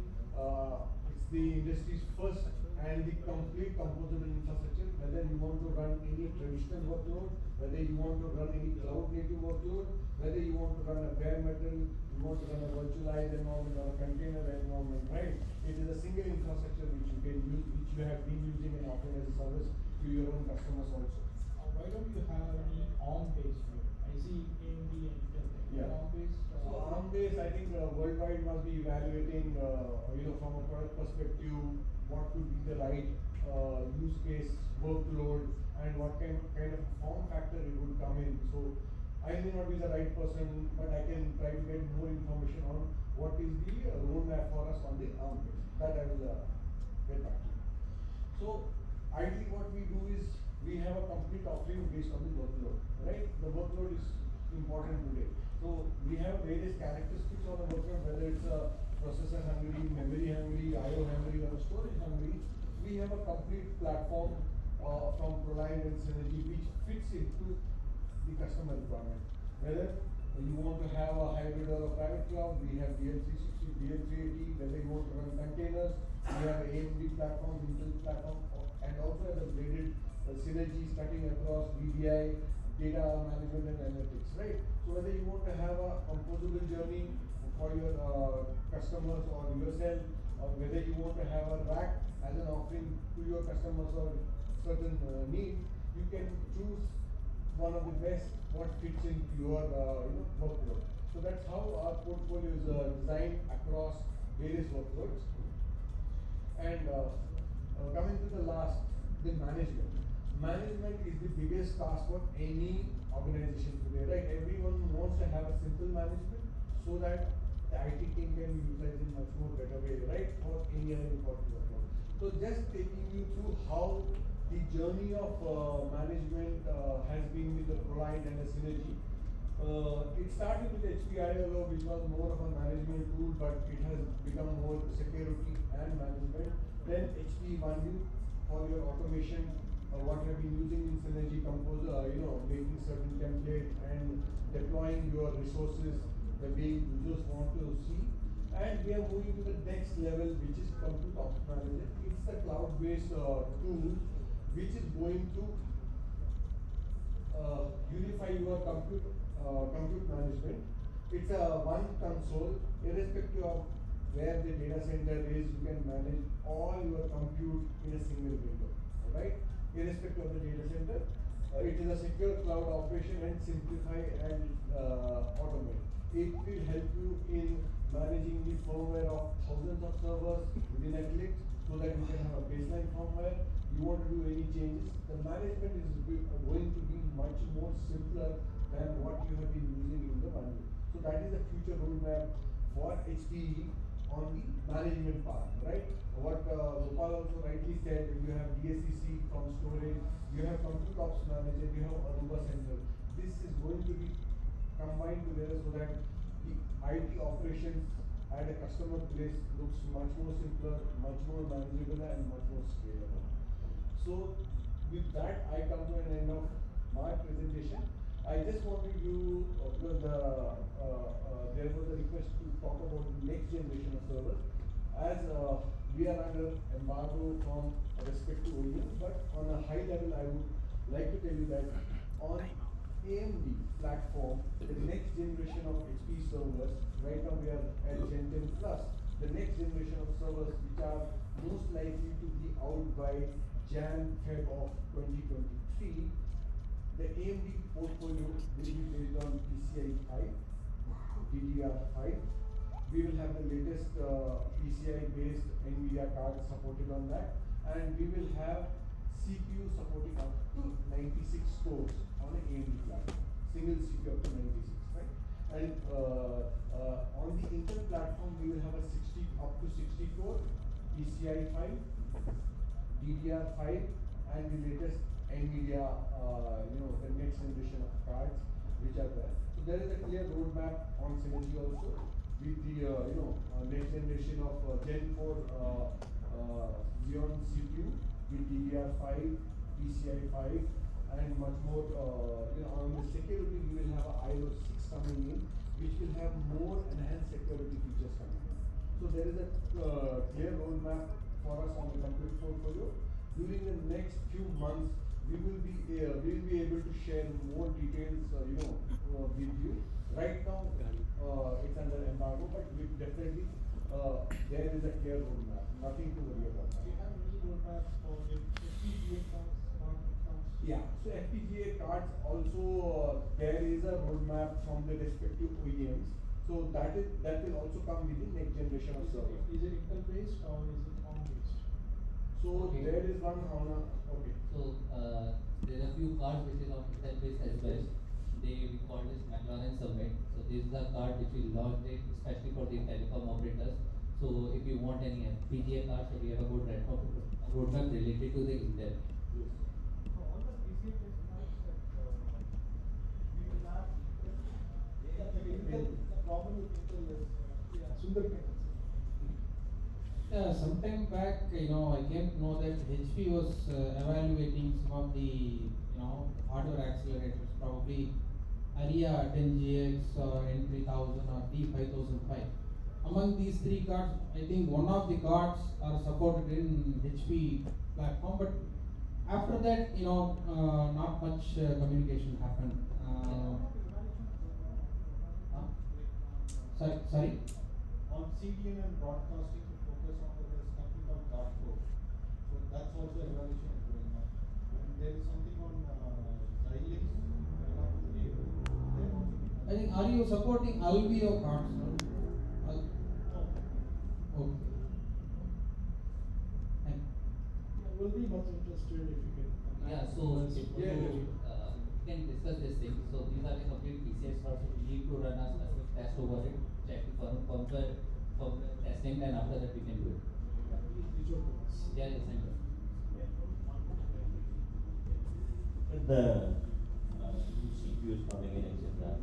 It's the industry's first and the complete composable infrastructure. Whether you want to run any traditional workload, whether you want to run any cloud native workload, whether you want to run a bare metal, you want to run a virtualized environment or a container environment, right? It is a single infrastructure which you can use, which you have been using and offering as a service to your own customers also. Why don't you have any ARM-based here? I see AMD and Intel. Yeah. ARM-based. So ARM-based, I think worldwide must be evaluating, from a product perspective, what could be the right use case, workload, and what kind of form factor it would come in. So I may not be the right person, but I can try to get more information on what is the roadmap for us on the ARM-based. That I will get back to you. So ideally what we do is we have a complete offering based on the workload, right? The workload is important today. So we have various characteristics on the workload, whether it's a processor hungry, memory hungry, IO hungry, or storage hungry. We have a complete platform from ProLine and Synergy which fits into the customer requirement. Whether you want to have a hybrid or a private cloud, we have DL360, DL380. Whether you want to run containers, we have AMD platform, Intel platform, and also as a graded Synergy starting across VDI, data management and analytics, right? So whether you want to have a composable journey for your customers or yourself, or whether you want to have a rack as an offering to your customers or certain needs, you can choose one of the best what fits into your workload. So that's how our portfolio is designed across various workloads. And coming to the last, the management. Management is the biggest task for any organization today, right? Everyone wants to have a simple management so that the IT team can be utilized in much more better way, right? For any other important workload. So just taking you through how the journey of management has been with the ProLine and the Synergy. It started with HPILO, which was more of a management tool, but it has become more security and management. Then HP1U for your automation what you have been using in Synergy Composer, making certain templates and deploying your resources the way users want to see. And we are moving to the next level, which is Compute Ops Manager. It's a cloud-based tool which is going to unify your compute management. It's a one console, irrespective of where the data center is, you can manage all your compute in a single window. Alright? Irrespective of the data center, it is a secure cloud operation and simplify and automate. It will help you in managing the firmware of thousands of servers within a click, so that you can have a baseline firmware. You want to do any changes, the management is going to be much more simpler than what you have been using in the manual. So that is the future roadmap for HPE on the management part, right? What Gopal also rightly said, you have DSCC from storage, you have Compute Ops Manager, you have Aruba Center. This is going to be combined together so that the IT operations at a customer place looks much more simpler, much more manageable, and much more scalable. So with that, I come to an end of my presentation. I just wanted you, because there was a request to talk about the next generation of servers. As we are under embargo from respective OEM, but on a high level, I would like to tell you that on AMD platform, the next generation of HP servers, right now we are at Gen 10 Plus, the next generation of servers which are most likely to be out by Jan-Feb of 2023, the AMD portfolio will be based on PCI 5, DDR5. We will have the latest PCI-based NVIDIA cards supported on that, and we will have CPU supporting up to 96 cores on an AMD platform, single CPU up to 96, right? And on the Intel platform, we will have a up to 60 core PCI 5, DDR5, and the latest NVIDIA, the next generation of cards which are there. So there is a clear roadmap on Synergy also with the next generation of Gen 4 Xeon CPU with DDR5, PCI 5, and much more. On the security, we will have a IO 6 coming in, which will have more enhanced security features coming in. So there is a clear roadmap for us on the compute portfolio. During the next few months, we will be able to share more details, with you. Right now, it's under embargo, but we definitely there is a clear roadmap. Nothing to worry about. Do you have any roadmaps for FPGA cards, graphic cards? Yeah. So FPGA cards also there is a roadmap from the respective OEMs. So that will also come with the next generation of servers. Is it Intel based or is it ARM based? So Okay. there is one on a okay. So there are a few cards which is on Intel based as well. We call this McLaren Summit. So this is a card which we launched it especially for the telecom operators. So if you want any FPGA cards, so we have a good roadmap related to the Intel. Yes. So all the PCA based cards that we will have Intel, the problem with Intel is Sundar can answer. Yeah, sometime back, I came to know that HP was evaluating some of the, hardware accelerators, probably ARIA 10GX or N3000 or T5005. Among these three cards, I think one of the cards are supported in HP platform, but after that, not much communication happened. Sorry? On CDN and broadcasting to focus on there is something called Dartco. So that's also evaluation is going on. And there is something on Xilinx. I think, are you supporting Alveo cards? No? Okay. Will be much interested if you can. Yeah, so if you can discuss this thing. So these are the complete PCS cards. So we need to run a specific test over it, check the firmware testing, and after that we can do it. Yeah, yes, I know. With the new CPUs coming in, etc.,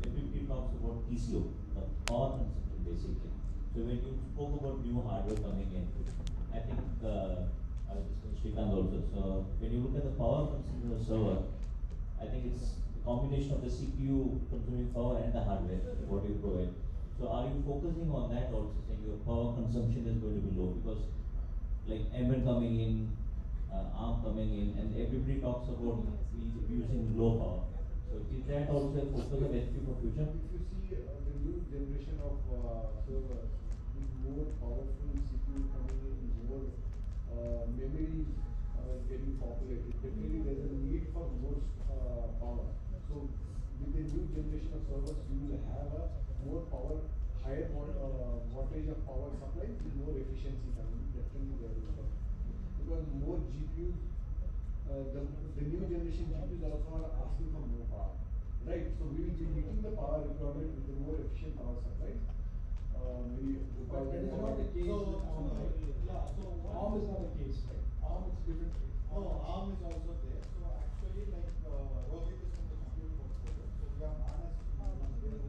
everybody talks about TCO, the power consumption basically. So when you spoke about new hardware coming in, I think Srikanth also. So when you look at the power consumption of the server, I think it's a combination of the CPU consuming power and the hardware, what you provide. So are you focusing on that also, saying your power consumption is going to be low? Because like ML coming in, ARM coming in, and everybody talks about using low power. So is that also a focus of HP for future? If you see the new generation of servers with more powerful CPU coming in, more memory getting populated, definitely there's a need for more power. So with the new generation of servers, you will have a more power, higher wattage of power supply with more efficiency coming. Definitely there is because more GPUs, the new generation GPUs also are asking for more power, right? So we will be meeting the power requirement with the more efficient power supplies. Maybe But that is not the case with ARM, right? Yeah, so ARM is not the case, right? ARM is different. No, ARM is also there. So actually, like Rohit is from the compute portfolio. So we have harnessed in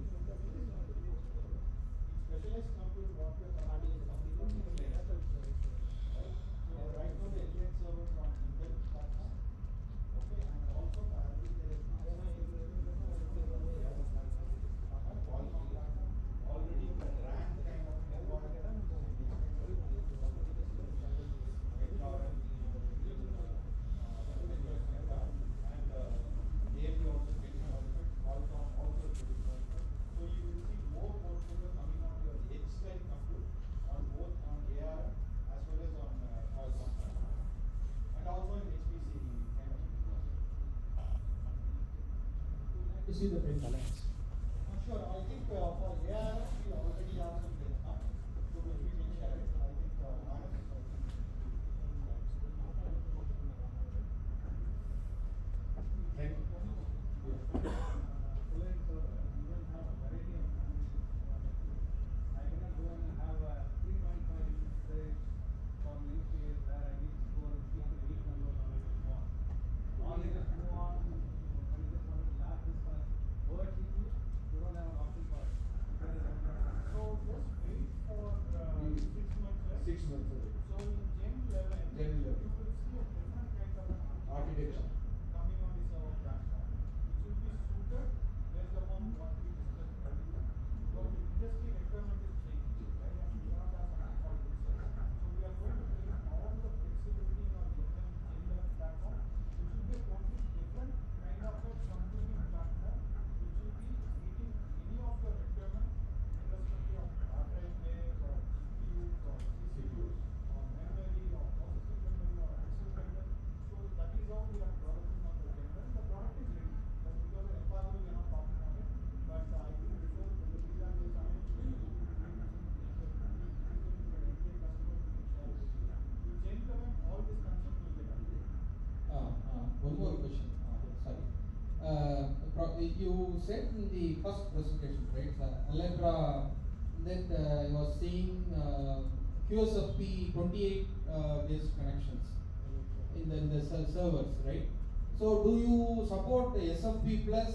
specialized compute, what we are targeting is something called mixed layer. Right? So right now the N8 servers are on Intel platform. Okay, and also parallelly there is Qualcomm platform. Already the RAN kind of environment and AMD also getting qualified, Qualcomm also getting qualified. So you will see more portfolio coming on your edge like compute on both on ARM as well as on Qualcomm platform. And also in HPC kind of To see the benchmarks. Sure, I think for ARM we already have some benchmark, so which we can share it. I think Manas is also. Thank you. Full-end server, you don't have a variety of combinations. I cannot go and have a 3.5 threads for many players where I need to go and speak to 8 numbers on it and move on. Or you just move on when you just want to last this for over CPU, you don't have an option for it. So just wait for 6 months, right? 6 months away. So in Gen 11, Gen 11. you will see a different kind of an Architecture. coming on the server platform, which will be suited based upon what we discussed earlier. Because the industry requirement is changing, right? And we cannot have something called users. So we are going to bring all the flexibility in our Gen 11 platform, which will be a totally different kind of a computing platform, which will be meeting any of your requirements irrespective of hard drive based or GPUs or CPUs or memory or processing memory or accelerators. So that is how we are developing on the Gen 11. The product is ready. Just because of embargo we are not talking on it. But I think before the revamp will come, we will be releasing feasibility for Indian customers we can share with you. With Gen 11, all these concepts will get updated. One more question. Sorry. You said in the first presentation, right? Allegra, that you was seeing QSFP 28 based connections in the servers, right? So do you support the SFP plus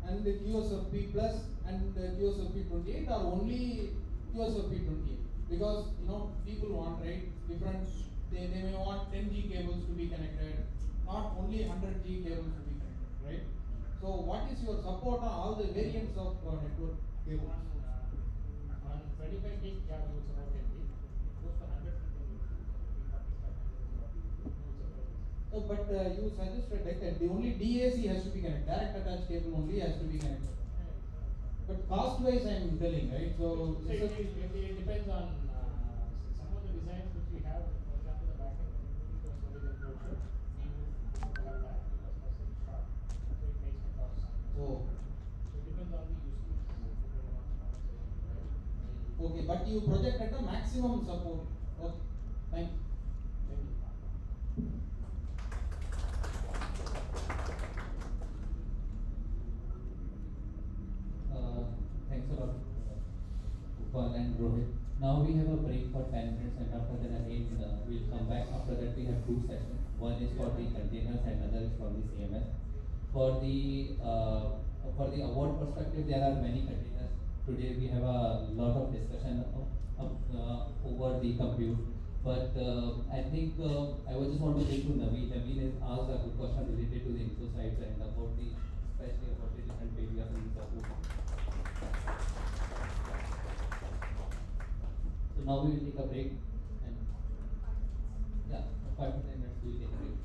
and the QSFP plus and the QSFP 28 or only QSFP 28? Because people want, right, different. They may want 10G cables to be connected, not only 100G cables to be connected, right? So what is your support on all the variants of network cables? On 25 gig, yeah, we would support 10 gig. It goes to 100 gig, then we would support 345 is what we would support this. So, but you suggested that the only DAC has to be connected, direct attached cable only has to be connected. But cost wise, I am telling, right? So, it depends on some of the designs which we have. For example, the backend connectivity for storage enclosure, we would have that because cost is short, so it makes the cost. Oh. So it depends on the use case, depending on how much they want to buy. Okay, but you project at the maximum support. Okay, thank you. Thank you. Thanks a lot, Upal and Rohit. Now we have a break for 10 minutes, and after that again we'll come back. After that we have two sessions. One is for the containers and another is for the CMS. For the award perspective, there are many containers. Today we have a lot of discussion over the compute. But I think I would just want to take to Naveen. Naveen has asked a good question related to the info sites and about the, especially about the different areas and the support. So now we will take a break and yeah, 5 to 10 minutes we will take a break.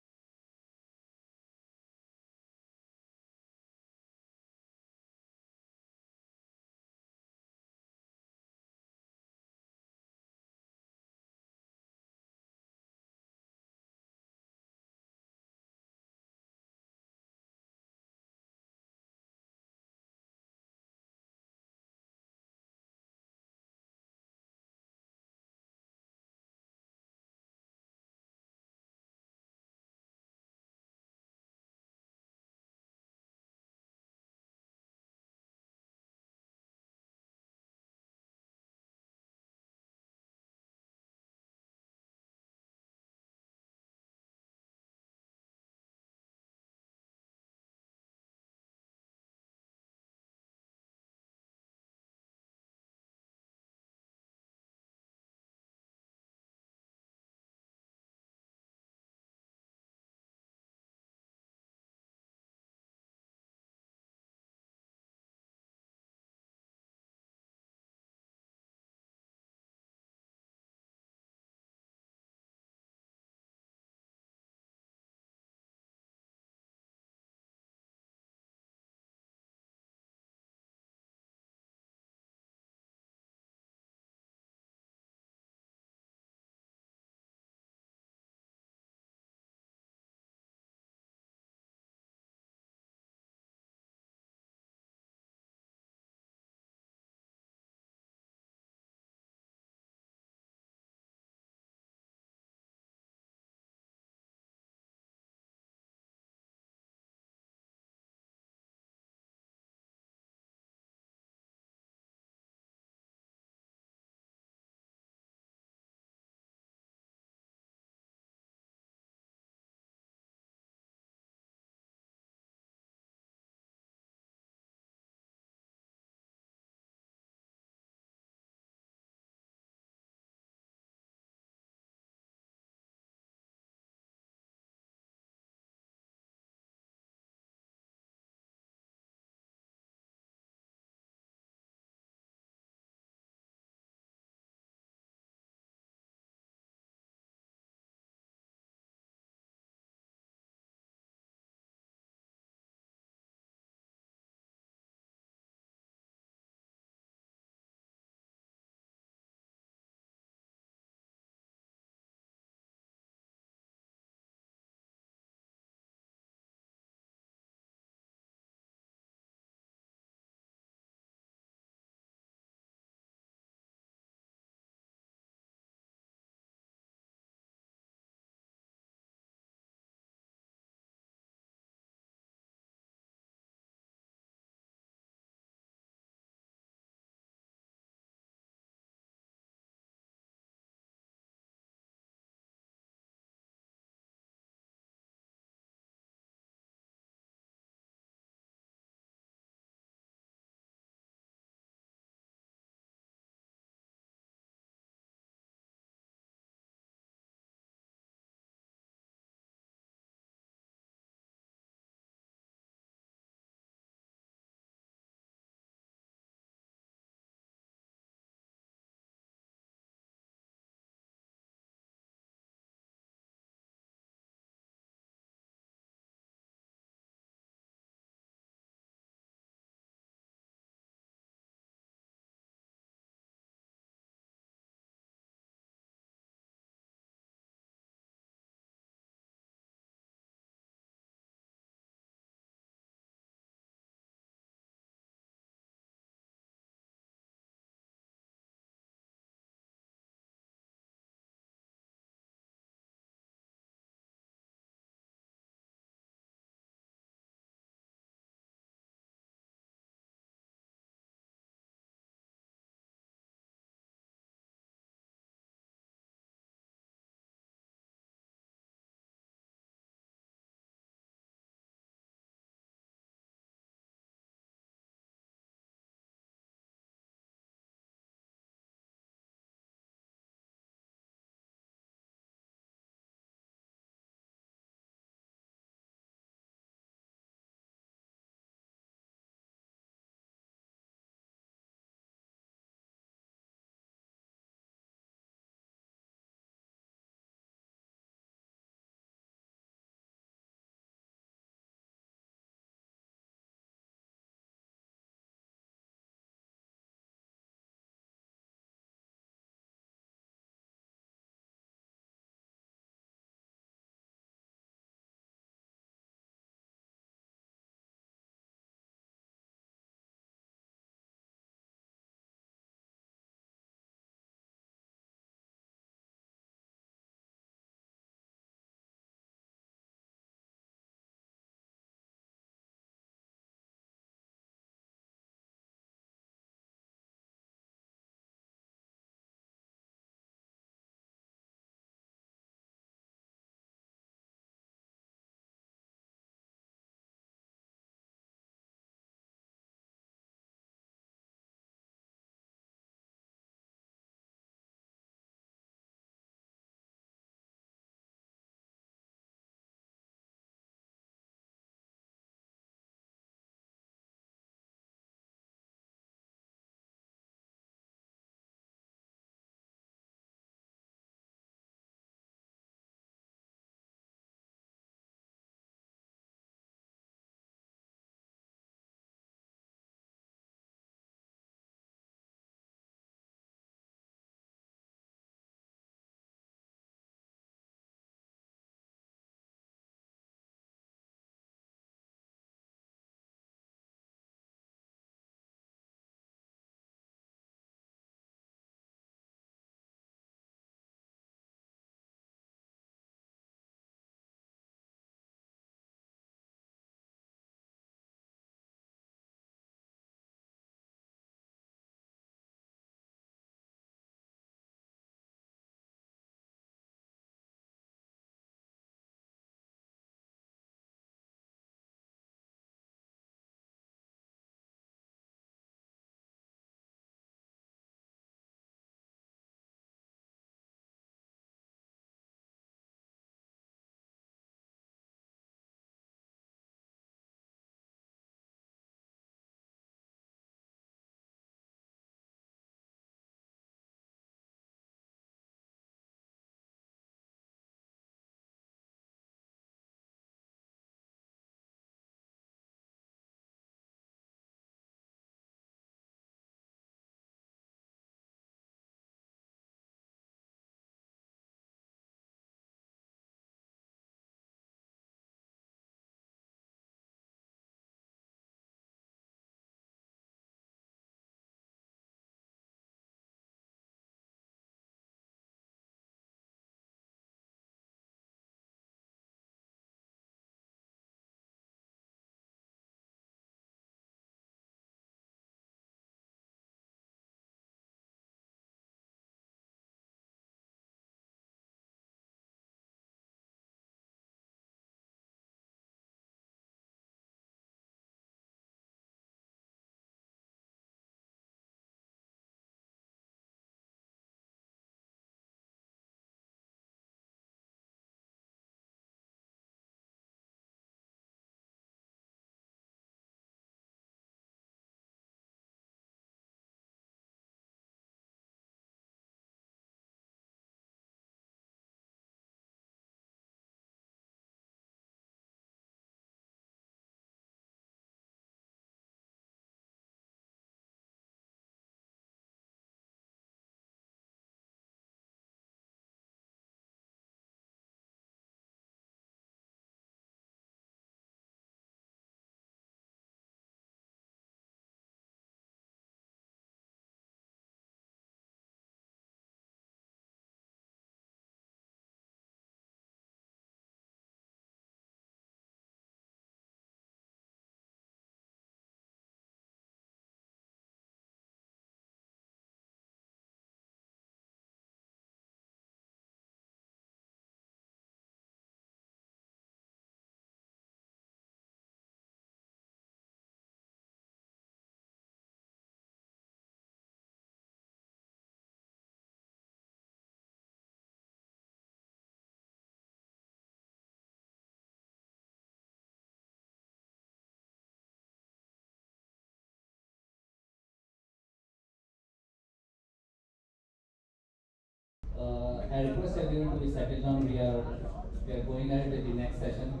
I request everyone to be settled down. We are going ahead with the next session.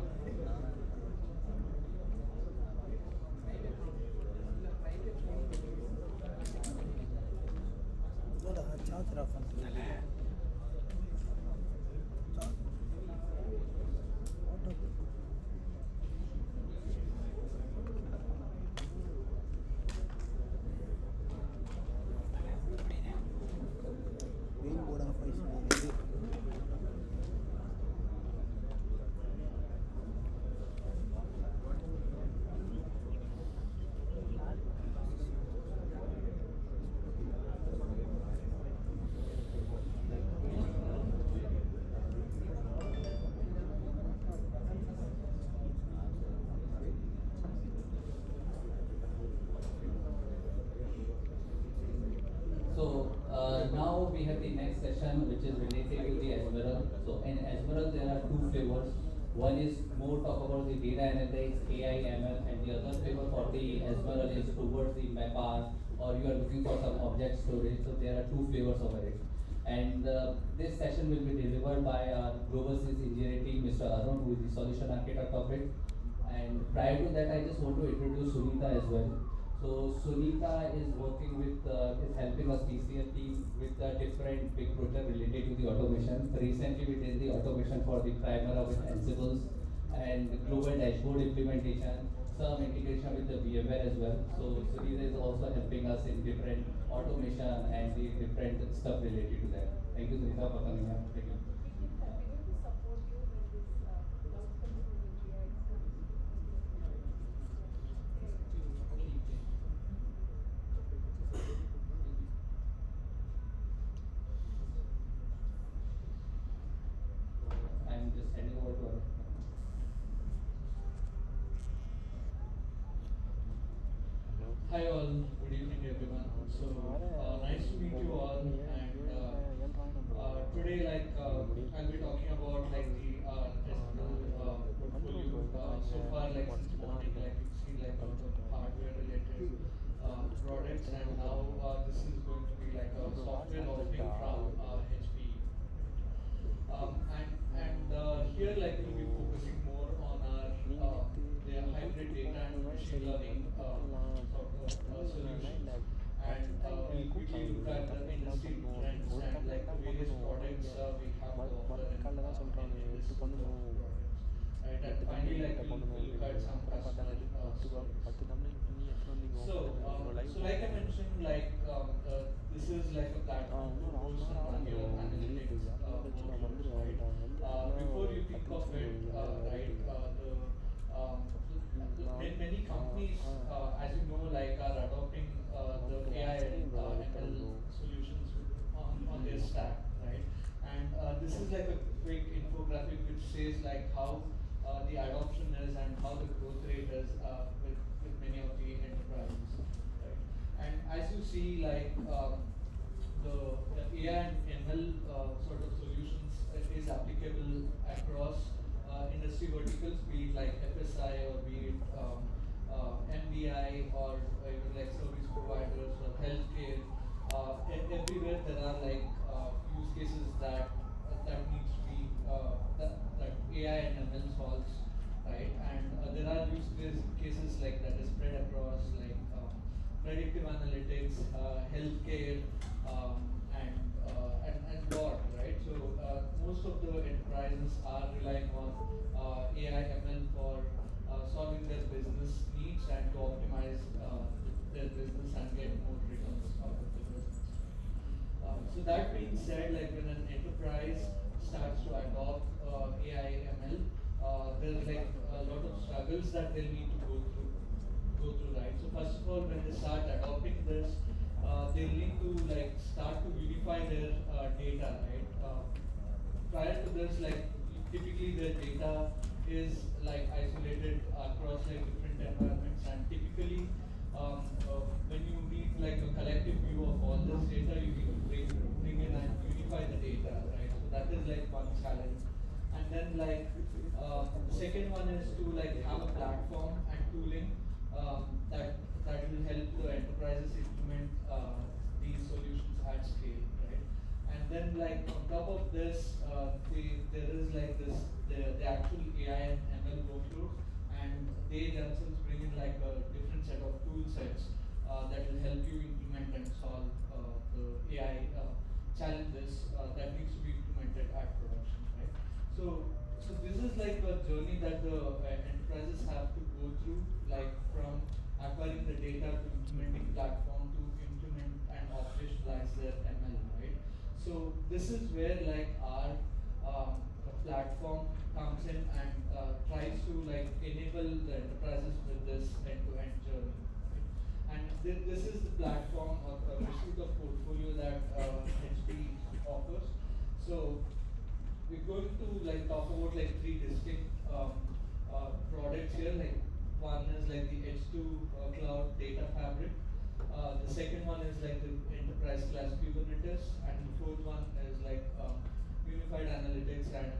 So now we have the next session, which is related to the Esmeralda. So in Esmeralda, there are two flavors. One is more talk about the data analytics, AI, ML, and the other flavor for the Esmeralda is towards the MapR, or you are looking for some object storage. So there are two flavors over it. And this session will be delivered by our global sales engineering team, Mr. Arun, who is the solution architect of it. And prior to that, I just want to introduce Sunita as well. So Sunita is working with, is helping us TCL team with a different big project related to the automation. Recently, we did the automation for the Primera with Ansibles and the global dashboard implementation, some integration with the VMware as well. So Sunita is also helping us in different automation and the different stuff related to that. Thank you, Sunita, for coming here. Thank you. I'm just handing over to her. Hi all, good evening everyone. So nice to meet you all. And today, I'll be talking about the Esmeralda portfolio. So far, since morning, you've seen a lot of hardware related products, and now this is going to be like a software offering from HP. And here, we'll be focusing more on our their hybrid data and machine learning sort of solutions. And we'll quickly look at the industry trends and the various products we have to offer in this products. Right, and finally, we'll look at some customer stories. So like I mentioned, this is like a platform to host and run your analytics workloads, right? Before you think of it, right, many companies, as you know, are adopting the AI and ML solutions on their stack, right? And this is like a quick infographic which says how the adoption is and how the growth rate is with many of the enterprises, right? And as you see, the AI and ML sort of solutions is applicable across industry verticals, be it FSI or be it MBI or even service providers or healthcare. Everywhere there are use cases that needs to be that AI and ML solves, right? And there are use cases that is spread across predictive analytics, healthcare, and more, right? So most of the enterprises are relying on AI ML for solving their business needs and to optimize their business and get more returns out of the business. So that being said, when an enterprise starts to adopt AI ML, there's a lot of struggles that they'll need to go through, right? So first of all, when they start adopting this, they need to start to unify their data, right? Prior to this, typically their data is isolated across different environments, and typically when you need a collective view of all this data, you need to bring in and unify the data, right? So that is one challenge. And then the second one is to have a platform and tooling that will help the enterprises implement these solutions at scale, right? And then like on top of this, there is like the actual AI and ML workloads, and they themselves bring in like a different set of tool sets that will help you implement and solve the AI challenges that needs to be implemented at production, right? So this is like a journey that the enterprises have to go through, like from acquiring the data to implementing platform to implement and operationalize their ML, right? So this is where like our platform comes in and tries to like enable the enterprises with this end-to-end journey. Right? And this is the platform or the suite of portfolio that HP offers. So we're going to like talk about like three distinct products here. Like one is like the H2 Cloud Data Fabric. The second one is like the enterprise class Kubernetes, and the fourth one is like unified analytics and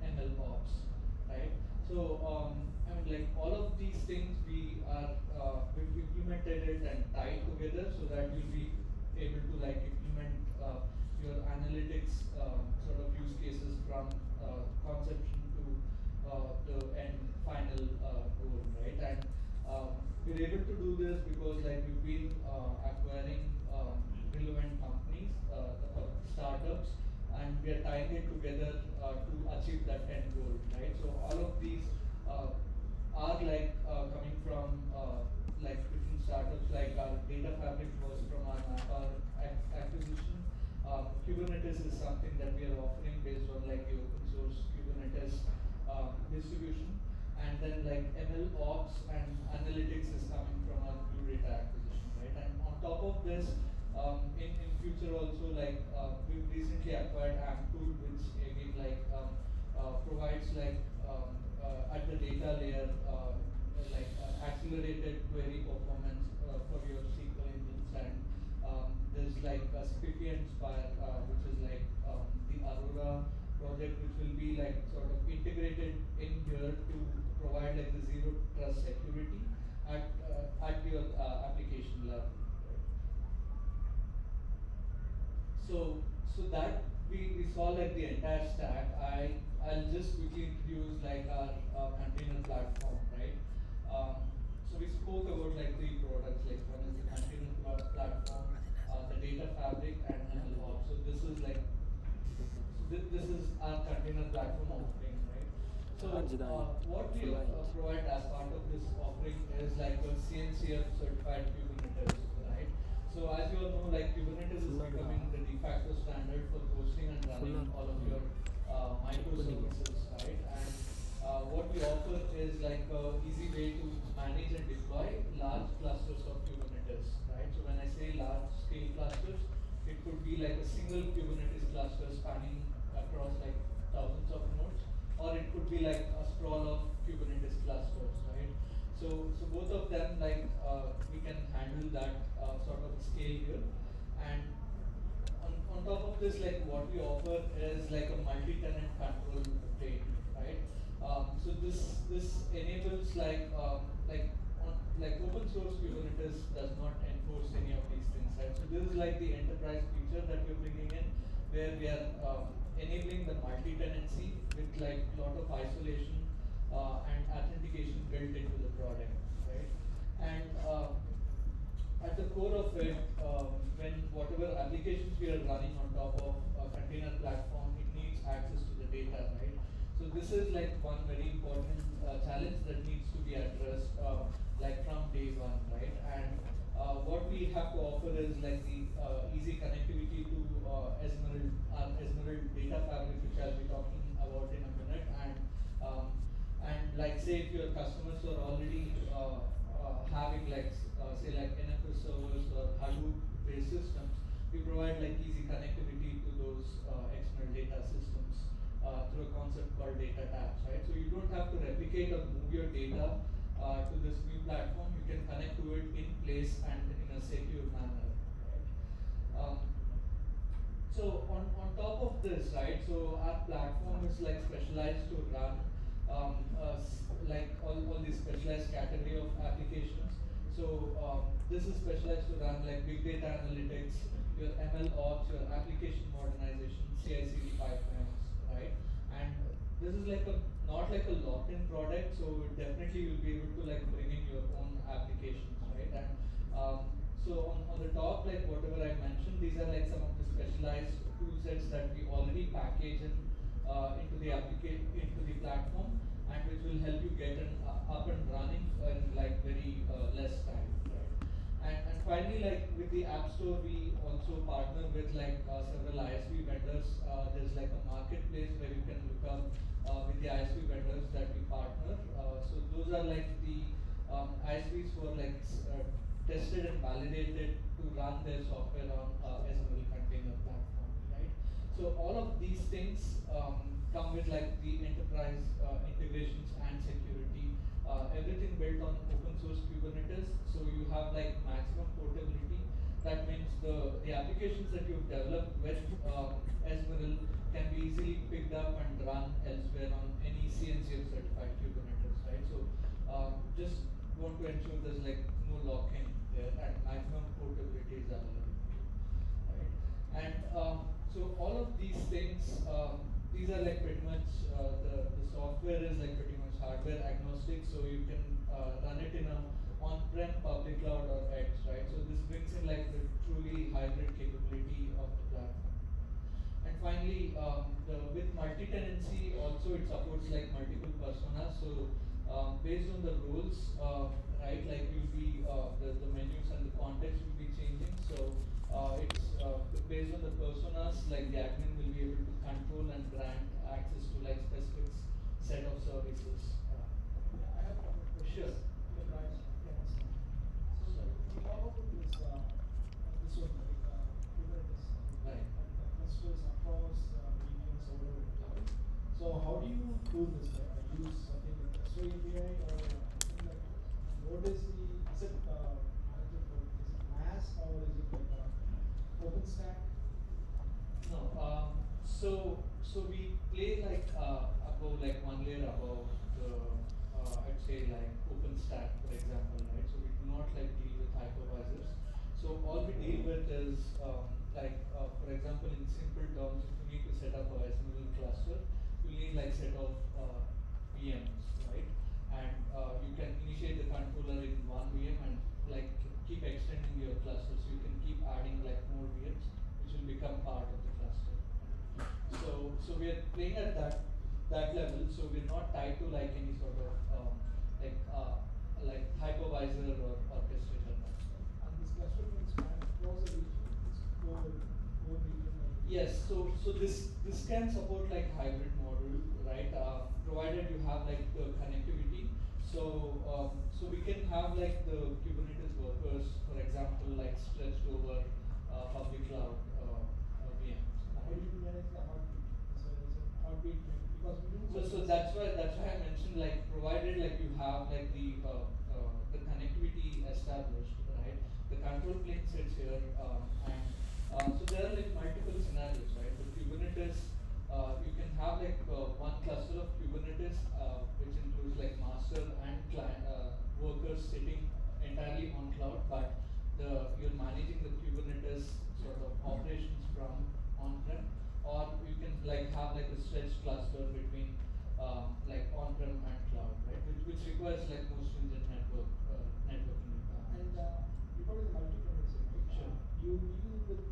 ML ops, right? So I mean, like all of these things we've implemented it and tied together so that you'll be able to like implement your analytics sort of use cases from conception to the end final goal, right? And we're able to do this because like we've been acquiring relevant companies, startups, and we are tying it together to achieve that end goal, right? So all of these are like coming from like different startups. Like our data fabric was from our Napa acquisition. Kubernetes is something that we are offering based on like the open source Kubernetes distribution, and then like ML ops and analytics is coming from our Blue Data acquisition, right? And on top of this, in future also like we've recently acquired AmpTool, which again like provides like at the data layer accelerated query performance for your SQL engines, and there's like a Spiffy and Spire, which is like the Aurora project, which will be like sort of integrated in here to provide like the zero trust security at your application level. So that we saw like the entire stack. I'll just quickly introduce like our container platform, right? So we spoke about like three products. Like one is the container platform, the data fabric, and ML ops. So this is like this is our container platform offering, right? So what we provide as part of this offering is like a CNCF certified Kubernetes, right? So as you all know, like Kubernetes is becoming the de facto standard for hosting and running all of your microservices, right? And what we offer is like a easy way to manage and deploy large clusters of Kubernetes, right? So when I say large scale clusters, it could be like a single Kubernetes cluster spanning across like thousands of nodes, or it could be like a sprawl of Kubernetes clusters, right? So both of them like we can handle that sort of scale here. And on top of this, like what we offer is like a multi-tenant control plane, right? So this enables like like open source Kubernetes does not enforce any of these things, right? So this is like the enterprise feature that we're bringing in, where we are enabling the multi-tenancy with like a lot of isolation and authentication built into the product, right? And at the core of it, when whatever applications we are running on top of a container platform, it needs access to the data, right? So this is like one very important challenge that needs to be addressed like from day one, right? And what we have to offer is like the easy connectivity to Emerald data fabric, which I'll be talking about in a minute. And like say if your customers are already having like say like NFS servers or Hadoop based systems, we provide like easy connectivity to those external data systems through a concept called data tabs, right? So you don't have to replicate or move your data to this new platform. You can connect to it in place and in a secure manner, right? So on top of this, right? So our platform is like specialized to run like all these specialized category of applications. So this is specialized to run like big data analytics, your ML ops, your application modernization, this is like a not like a locked-in product, so definitely you'll be able to like bring in your own applications, right? And so on the top, like whatever I mentioned, these are like some of the specialized tool sets that we already package in into the into the platform, and which will help you get an up and running in like very less time, right? And finally, like with the App Store, we also partner with like several ISV vendors. There's like a marketplace where you can look up with the ISV vendors that we partner. So those are like the ISVs who are like tested and validated to run their software on SML container platform, right? So all of these things come with like the enterprise integrations and security. Everything built on open source Kubernetes, so you have like maximum portability. That means the applications that you've developed with Esmeril can be easily picked up and run elsewhere on any CNCF certified Kubernetes, right? So just want to ensure there's like no lock-in there and maximum portability is available, right? And so all of these things, these are like pretty much the software is like pretty much hardware agnostic, so you can run it in a on-prem, public cloud, or edge, right? So this brings in like the truly hybrid capability of the platform. And finally, with multi-tenancy, also it supports like multiple personas. So based on the roles, right, like you'll be the menus and the context will be changing. So it's based on the personas, like the admin will be able to control and grant access to like specific set of services. Yeah, I have a couple of questions. Sure. Yeah, right. Yeah, that's fine. So we talk about this one, like Kubernetes, Right. and the clusters across regions all over the cloud. So how do you do this? Like, use something like S3 API or anything like this? And what is the, is it manager for, is it mass or is it like OpenStack? No. So we play like above like one layer above the I'd say like OpenStack, for example, right? So we do not like deal with hypervisors. So all we deal with is for example, in simple terms, if you need to set up a SML cluster, you need like set of VMs, right? And you can initiate the controller in one VM and like keep extending your cluster, so you can keep adding like more VMs, which will become part of the cluster. So we are playing at that level. So we're not tied to like any sort of like hypervisor or orchestrator. And this cluster can span across the region, it's core region. Yes, so this can support like hybrid model, right? Provided you have like the connectivity. So we can have like the Kubernetes workers, for example, like stretched over public cloud VMs. How do you manage the heartbeat? So is it heartbeat because we do. So that's why I mentioned like provided like you have like the connectivity established, right? The control plane sits here, and so there are like multiple scenarios, right? The Kubernetes, you can have like one cluster of Kubernetes, which includes like master and client workers sitting entirely on cloud, but you're managing the Kubernetes sort of operations from on-prem, or you can like have like a stretched cluster between like on-prem and cloud, right? Which requires like more stringent networking requirements. And because it's multi-tenancy, right? Sure. You deal with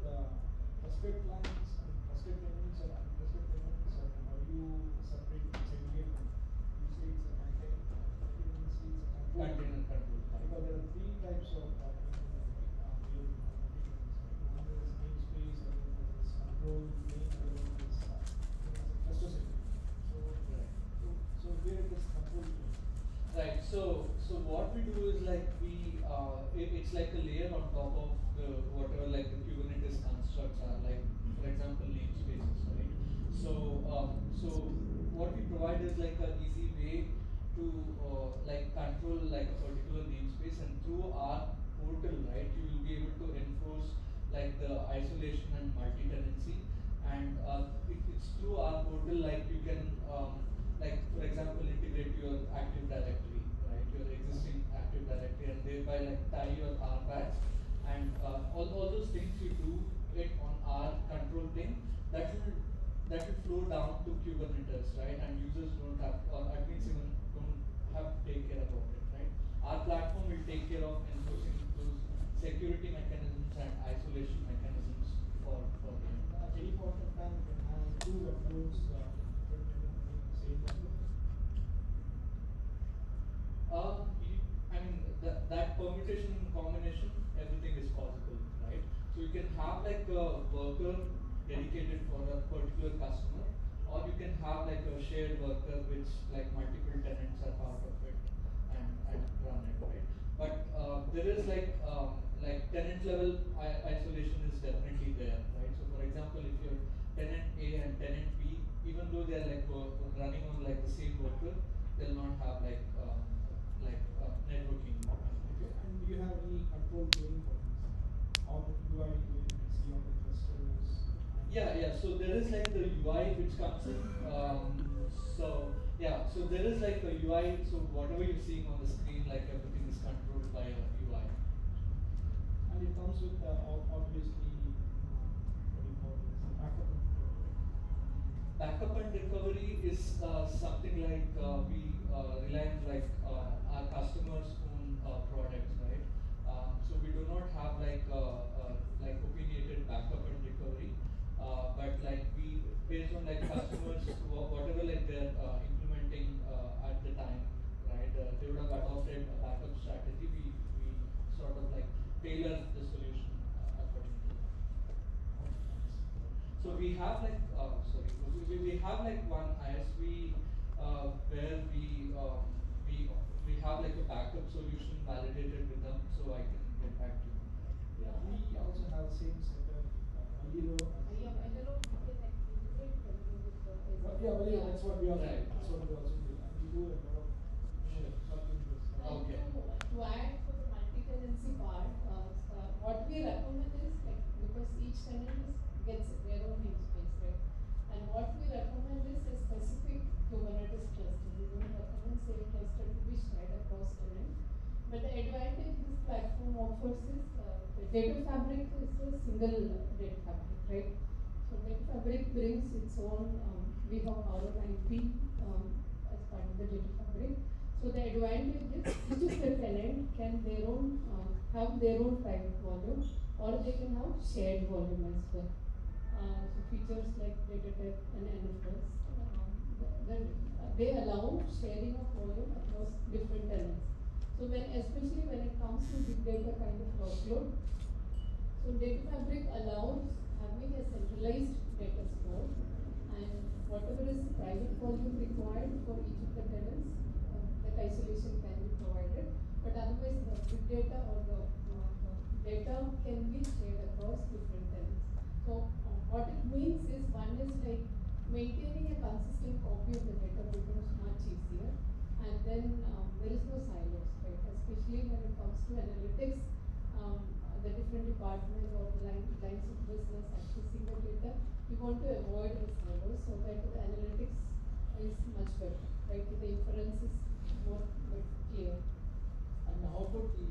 trusted clients and trusted tenants or untrusted tenants, or how do you separate and segregate them? You say it's a container, multi-tenancy, it's a control. Container control. Because there are three types of container, right? Multi-tenancy. One is namespace, other one is control plane, other one is cluster segment. So here it is control plane. Right. So what we do is like it's like a layer on top of the whatever like the Kubernetes constructs are, like for example namespaces, right? So what we provide is like an easy way to like control like a particular namespace, and through our portal, right, you will be able to enforce like the isolation and multi-tenancy, and it's through our portal like you can like for example integrate your Active Directory, right, your existing Active Directory, and thereby like tie your RBACs and all those things you do it on our control plane, that will that will flow down to Kubernetes, right? And users don't have, or admins even don't have to take care about it, right? Our platform will take care of enforcing those security mechanisms and isolation mechanisms for them. At any point of time, you can have two workloads running the same workload. I mean, that permutation combination, everything is possible, right? So you can have like a worker dedicated for a particular customer, or you can have like a shared worker which like multiple tenants are part of it and run it, right? But there is like tenant level isolation is definitely there, right? So for example, if you're tenant A and tenant B, even though they're like running on like the same worker, they'll not have networking. Okay. And do you have any control plane for this? How the UI you can see on the clusters? Yeah. So there is like the UI which comes in. So there is like a UI. So whatever you're seeing on the screen, like everything is controlled by a UI. And it comes with obviously what do you call this? Backup and recovery. Backup and recovery is something like we rely on like our customers' own products, right? So we do not have like opinionated backup and recovery, but like we based on like customers whatever like they're implementing at the time, right? They would have adopted a backup strategy. We sort of like tailor the solution accordingly. So we have like we have like one ISV where we have like a backup solution validated with them, so I can get back to you. Yeah, we also have the same setup. Valero. Yeah, Valero we can like integrate Valero with the Yeah, Valero. That's what we also do. Right. That's what we also do. And we do a lot of plugins. And to add for the multi-tenancy part, what we recommend is like because each tenant gets their own namespace, right? And what we recommend is a specific Kubernetes cluster. We don't recommend same cluster to be shared across tenants. But the advantage this platform offers is the data fabric is a single data fabric, right? So data fabric brings its own. We have our own IP as part of the data fabric. So the advantage is each of the tenant can have their own private volume, or they can have shared volume as well. So features like data type and NFS, they allow sharing of volume across different tenants. So especially when it comes to big data kind of workload, so data fabric allows having a centralized data store, and whatever is the private volume required for each of the tenants, that isolation can be provided. But otherwise, the big data or the data can be shared across different tenants. So what it means is one is like maintaining a consistent copy of the data becomes much easier, and then there is no silos, right? Especially when it comes to analytics, the different departments or the lines of business accessing the data, we want to avoid the silos so that the analytics is much better, right? The inference is more clear. And how about the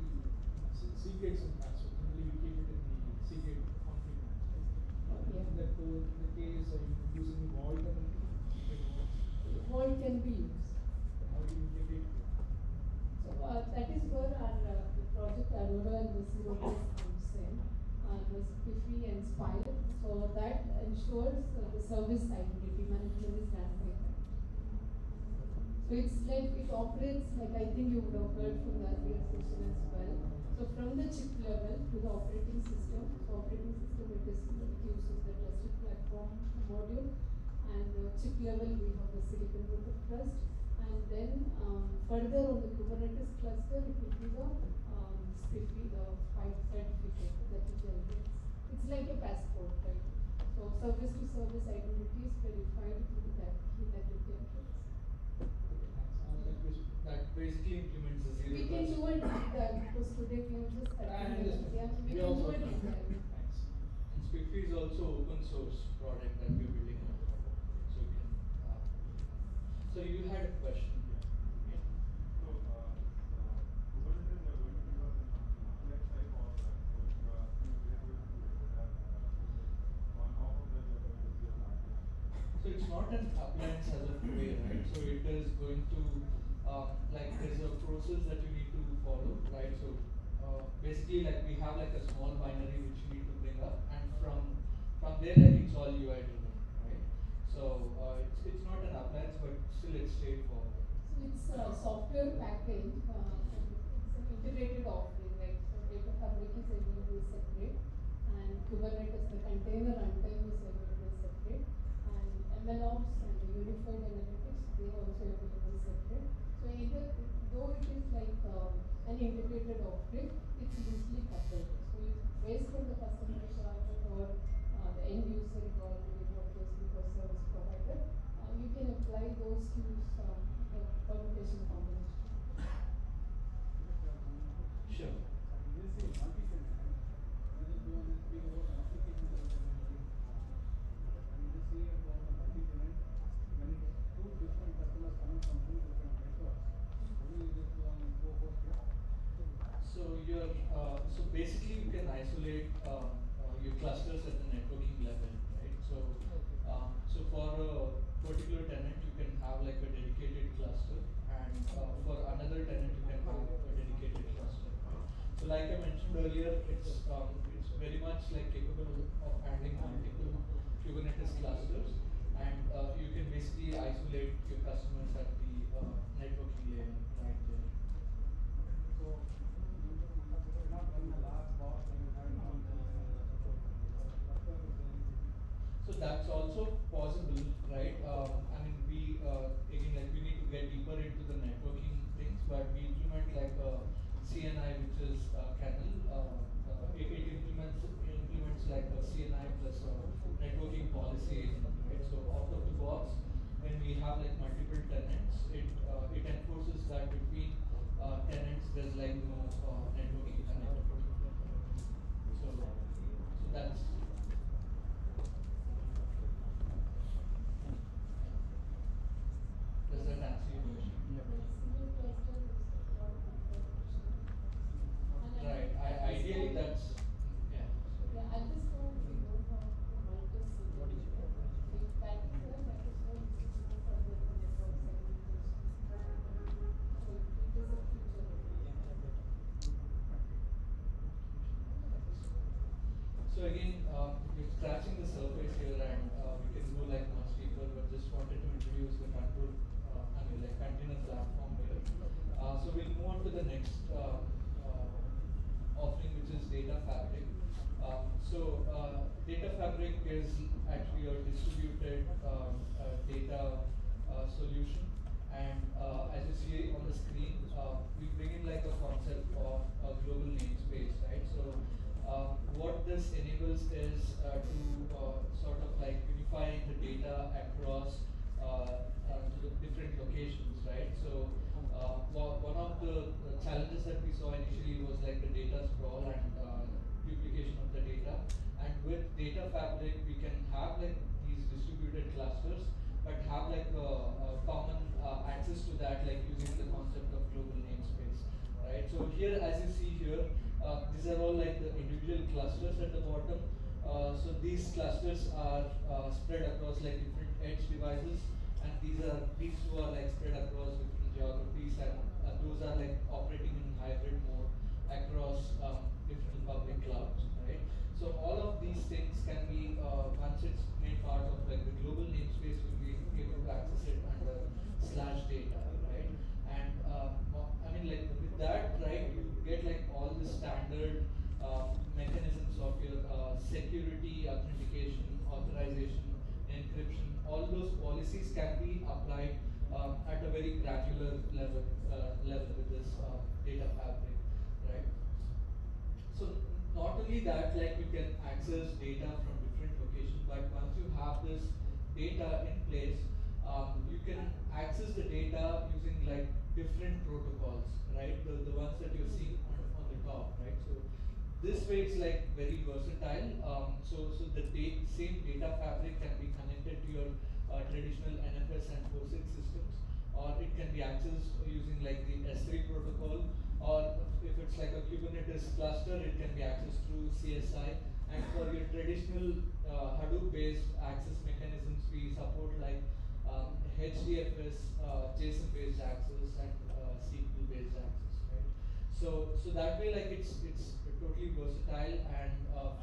secrets and passwords? Generally, we keep it in the secret config manager. Yeah. In the case of using Vault or anything, Vault can be used. How do you integrate it? So that is where our the project Aurora and the Zero Days comes in. The Spiffy and Spire. So that ensures the service identity management is done by that. So it's like it operates like I think you would have heard from the earlier session as well. So from the chip level to the operating system. So operating system it uses the trusted platform module, and chip level we have the silicon root of trust, and then further on the Kubernetes cluster it will be the Spiffy, the 5 certificate that it generates. It's like a passport, right? So service to service identity is verified through that integrity entrance. That basically implements the zero We can trust. do it deep dive because today we have just 30 minutes. Yeah, we can do it deep dive. And Spiffy is also open source product that we're building on. So you can. So you had a question. Yeah. So Kubernetes are going to give us an complex type or going few variables to the data on top of that we are going to see an architecture. So it's not an appliance as of today, right? So it is going to, like there's a process that you need to follow, right? So basically like we have like a small binary which you need to bring up, and from there like it's all UI driven, right? So it's not an appliance, but still it's straightforward. So it's a software package, and it's an integrated offering, right? So data fabric is available separate, and Kubernetes, the container runtime is available separate, and MLOps and the unified analytics, they are also available separate. So either, though it is like an integrated offering, it's loosely coupled. So it's based on the customer requirement or the end user requirement, in what case microservice provider, you can apply those tools, the permutation combination. Sure. When you say multi-tenant, you just don't speak about an application as a tenant only. When you just say about a multi-tenant, when it's two different customers coming from two different networks, what do you just do on co-host here? So you're so basically you can isolate your clusters at the networking level, right? So for a particular tenant you can have like a dedicated cluster, and for another tenant you can have a dedicated cluster, right? So like I mentioned earlier, it's very much like capable of handling multiple Kubernetes clusters, and you can basically isolate your customers at the networking layer right there. So you're not running a large box and then having one support. Cluster is very big. So that's also possible, right? I mean, we again, like we need to get deeper into the networking things, but we implement like a CNI, which is kernel. It implements like a CNI plus a networking policy agent, right? So out of the box, when we have like multiple tenants, it enforces that between tenants there's like no networking connectivity. So that's. Does that answer your question? Single cluster is a lot of information. Right. Ideally, that's yeah. Yeah, at this point we don't have the multi-single. If that is there, that is why this is more further the network segmentation. So it is a future. So again, we're scratching the surface here, and we can go like much deeper. But just wanted to introduce the control, like container platform here. So we'll move on to the next offering, which is data fabric. Data fabric is actually a distributed data solution, and as you see on the screen, we bring in like a concept of a global namespace, right? So what this enables is to sort of like unify the data across different locations, right? So one of the challenges that we saw initially was like the data sprawl and duplication of the data. And with data fabric, we can have like these distributed clusters, but have like a common access to that, like using the concept of global namespace, right? So here, as you see here, these are all like the individual clusters at the bottom. So these clusters are spread across like different edge devices, and these two are like spread across different geographies, and those are like operating in hybrid mode across different public clouds, right? So all of these things can be once it's made part of like the global namespace, you'll be able to access it under /data, right? And I mean, like with that, right, you get like all the standard mechanisms of your security, authentication, authorization, encryption. All those policies can be applied at a very granular level with this data fabric, right? So not only that, like you can access data from different locations, but once you have this data in place, you can access the data using like different protocols, right? The ones that you're seeing on the top, right? So this way it's like very versatile. So the same data fabric can be connected to your traditional NFS and POSIX systems, or it can be accessed using like the S3 protocol, or if it's like a Kubernetes cluster, it can be accessed through CSI. And for your traditional Hadoop-based access mechanisms, we support like HDFS, JSON-based access, and SQL-based access, right? So that way, like it's totally versatile and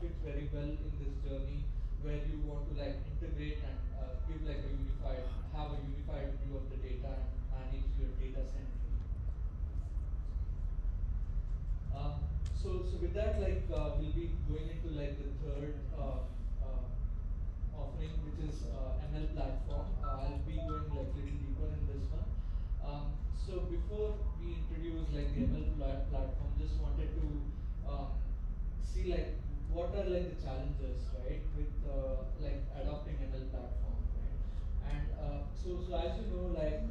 fits very well in this journey where you want to like integrate and give like a unified, have a unified view of the data and manage your data centrally. So with that, like we'll be going into like the third offering, which is ML platform. I'll be going like little deeper in this one. So before we introduce like the ML platform, just wanted to see like what are like the challenges, right, with like adopting ML platform, right? And so as you know, like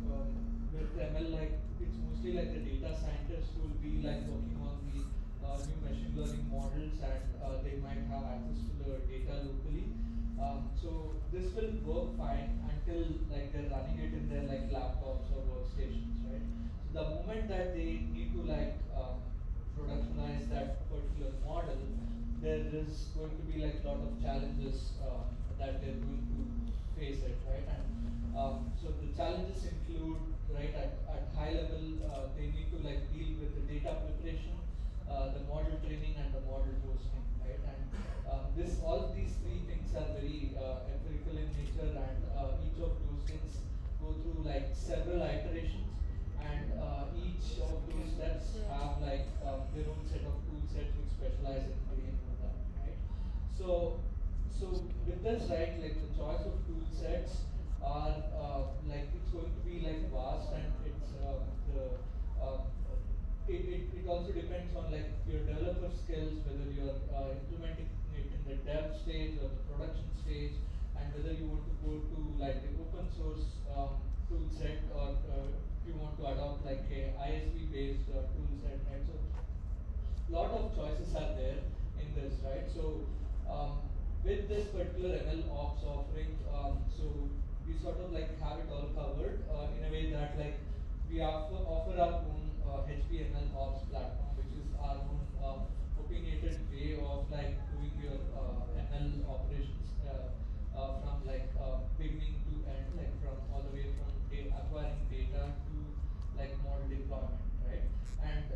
with ML, like it's mostly like the data scientists who will be like working on the new machine learning models, and they might have access to the data locally. So this will work fine until like they're running it in their like laptops or workstations, right? So the moment that they need to like productionize that particular model, there is going to be like a lot of challenges that they're going to face it, right? And so the challenges include, right, at high level, they need to like deal with the data preparation, the model training, and the model hosting, right? And this all these three things are very empirical in nature, and each of those things go through like several iterations, and each of those steps have like their own set of tool sets which specialize in dealing with that, right? So with this, right, like the choice of tool sets are like it's going to be like vast, and it's the uh, it also depends on like your developer skills, whether you're implementing it in the dev stage or the production stage, and whether you want to go to like the open source tool set, or if you want to adopt like a ISV based tool set, right? So lot of choices are there in this, right? So with this particular ML ops offering, so we sort of like have it all covered in a way that like we offer our own HPML ops platform, which is our own opinionated way of like doing your ML operations from like beginning to end, like from all the way from acquiring data to like model deployment, right? And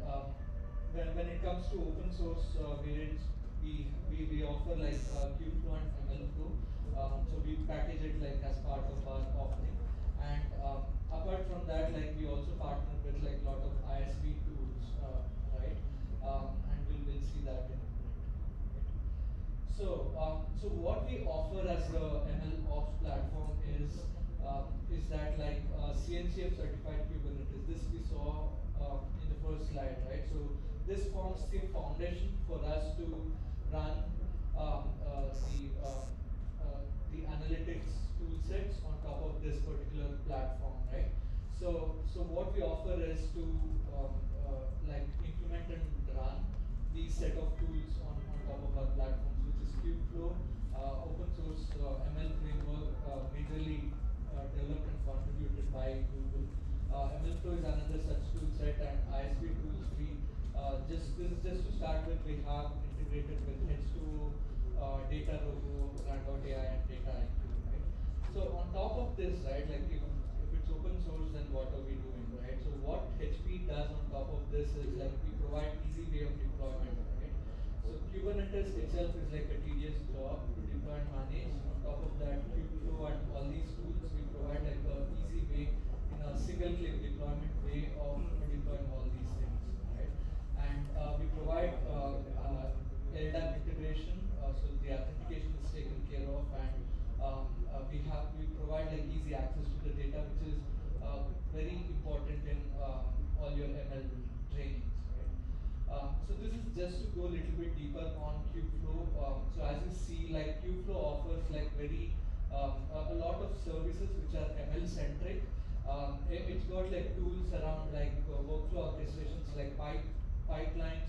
when it comes to open source variants, we offer like Kubeflow and MLflow. So we package it like as part of our offering. And apart from that, like we also partner with like a lot of ISV tools, right? And we'll see that in a minute. Right? So what we offer as a ML Ops platform is that like CNCF certified Kubernetes. This we saw in the first slide, right? So this forms the foundation for us to run the analytics tool sets on top of this particular platform, right? So what we offer is to like implement and run these set of tools on top of our platforms, which is Kubeflow, open source ML framework, majorly developed and contributed by Google. MLflow is another such tool set, and ISV tools we this is just to start with. We have integrated with H2O, Data Robo, AI, and Data IQ, right? So on top of this, right, like if it's open source, then what are we doing, right? So what HP does on top of this is like we provide easy way of deployment, right? So Kubernetes itself is like a tedious job to deploy and manage. On top of that, Kubeflow and all these tools, we provide like a easy way in a single click deployment way of deploying all these things, right? And we provide LDAP integration, so the authentication is taken care of, and we provide like easy access to the data, which is very important in all your ML trainings, right? So this is just to go a little bit deeper on Kubeflow. So as you see, like Kubeflow offers like very a lot of services which are ML centric. It's got like tools around like workflow orchestrations, like pipelines.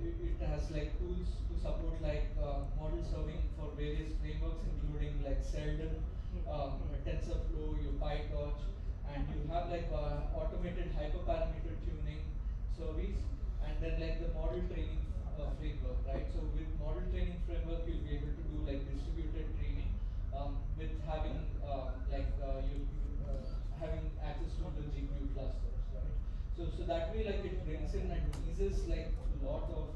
It has like tools to support like model serving for various frameworks, including like Sheldon, TensorFlow, your PyTorch, and you have like automated hyperparameter tuning service, and then like the model training framework, right? So with model training framework, you'll be able to do like distributed training with having that way, like it brings in and eases like a lot of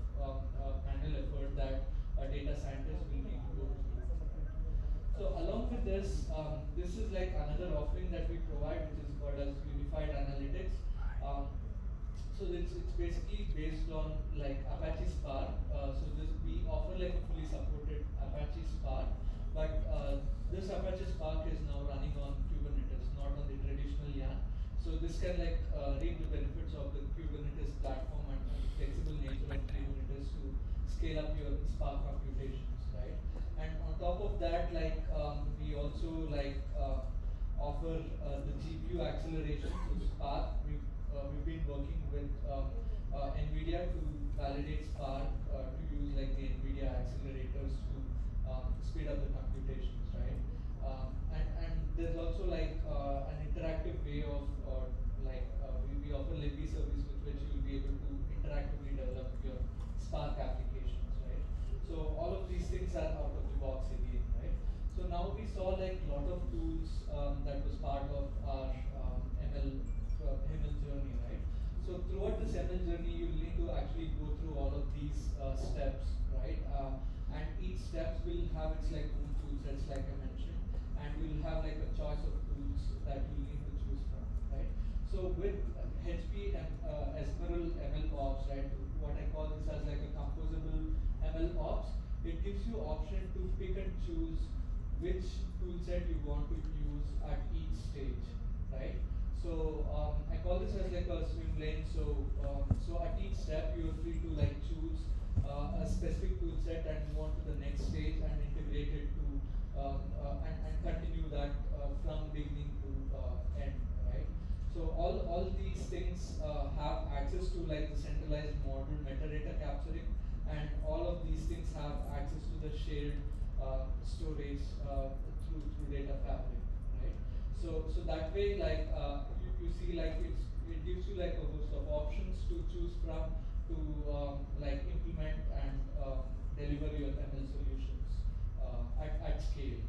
manual effort that a data scientist will need to go through. So along with this, this is like another offering that we provide, which is called as Unified Analytics. Um, so it's basically based on like Apache Spark. So this we offer like a fully supported Apache Spark, but this Apache Spark is now running on Kubernetes, not on the traditional YARN. So this can like reap the benefits of the Kubernetes platform and the flexible nature of Kubernetes to scale up your Spark computations, right? And on top of that, like we also like offer the GPU acceleration. So Spark, we've been working with NVIDIA to validate Spark to use like the NVIDIA accelerators to speed up the computations, right? And there's also like an interactive way of we offer Libby service with which you'll be able to interactively develop your Spark applications, right? So all of these things are out of the box again, right? So now we saw like a lot of tools that was part of our ML journey, right? So throughout this ML journey, you need to actually go through all of these steps, right? And each steps will have its like own tool sets, like I mentioned, and you'll have like a choice of tools that you need to choose from, right? So with HP and Esmeralda ML Ops, right? What I call this as like a composable ML Ops, it gives you option to pick and choose which tool set you want to use at each stage, right? So I call this as like a swim lane. So at each step you are free to like choose a specific tool set and move on to the next stage and integrate it to and continue that from beginning to end, right? So all these things have access to like the centralized model metadata capturing, and all of these things have access to the shared storage through data fabric, right? So that way, like you see, like it gives you like a host of options to choose from to like implement and deliver your ML solutions at scale.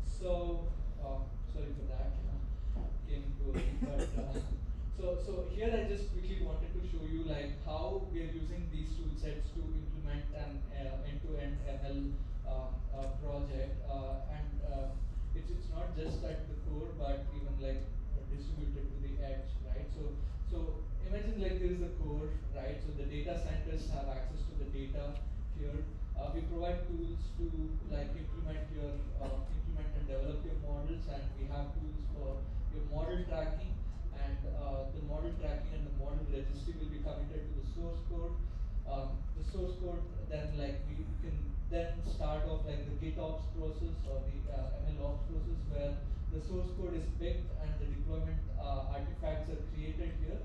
So sorry for that, came too early, but so here I just quickly wanted to show you like how we are using these tool sets to implement an end-to-end ML project, and it's not just at the core, but even like distributed to the edge, right? So imagine like there is a core, right? So the data scientists have access to the data here. We provide tools to like implement and develop your models, and we have tools for your model tracking, and the model tracking and the model registry will be committed to the source code. The source code, then like we can then start off like the GitOps process or the ML ops process, where the source code is picked and the deployment artifacts are created here,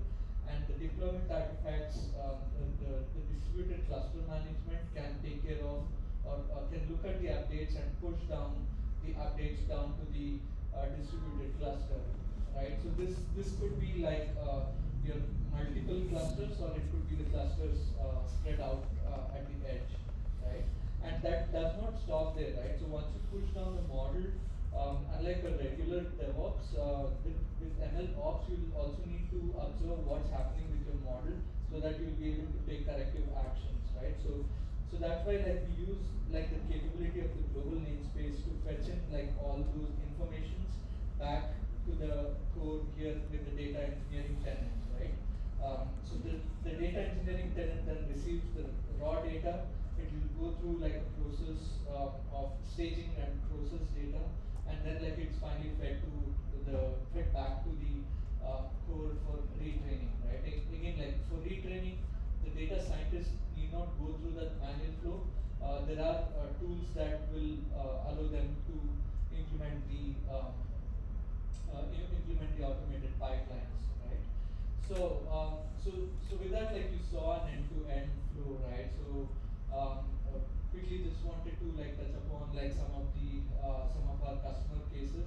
and the deployment artifacts, the distributed cluster management can take care of, or can look at the updates and push down the updates down to the distributed cluster, right? So this could be like your multiple clusters, or it could be the clusters spread out at the edge, right? And that does not stop there, right? So once you push down the model, unlike a regular DevOps, with ML Ops, you will also need to observe what's happening with your model so that you'll be able to take corrective actions, right? So that's why like we use like the capability of the global namespace to fetch in like all those informations back to the core here with the data engineering tenant, right? So the data engineering tenant then receives the raw data. It will go through like a process of staging and process data, and then like it's finally fed back to the core for retraining, right? Again, like for retraining, the data scientists need not go through that manual flow. There are tools that will allow them to implement the automated pipelines, right? So with that, like you saw an end-to-end flow, right? So quickly just wanted to like touch upon like some of our customer cases.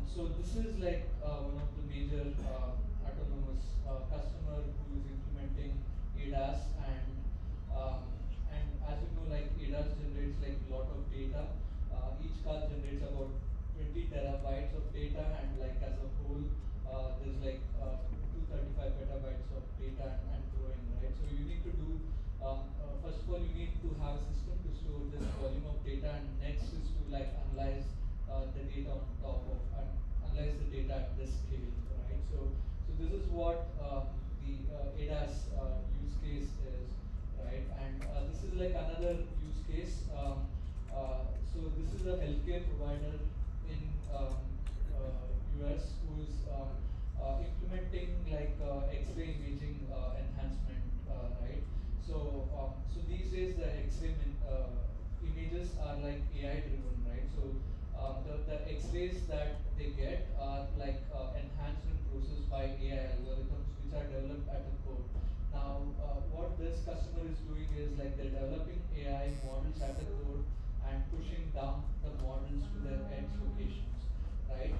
So this is like one of the major autonomous customer who is implementing ADAS, and as you know, like ADAS generates like a lot of data. Each car generates about 20 terabytes of data, and like as a whole, there's like 35 petabytes of data and growing, right? So you need to do, first of all, you need to have a system to store this volume of data, and next is to like analyze the data on top of, and analyze the data at this scale, right? So this is what the ADAS use case is, right? And this is like another use case. So this is a healthcare provider in US who is implementing like X-ray imaging enhancement, right? So these days the X-ray images are like AI driven, right? So the X-rays that they get are like enhanced and processed by AI algorithms which are developed at the core. Now, what this customer is doing is like they're developing AI models at the core and pushing down the models to their edge locations, right?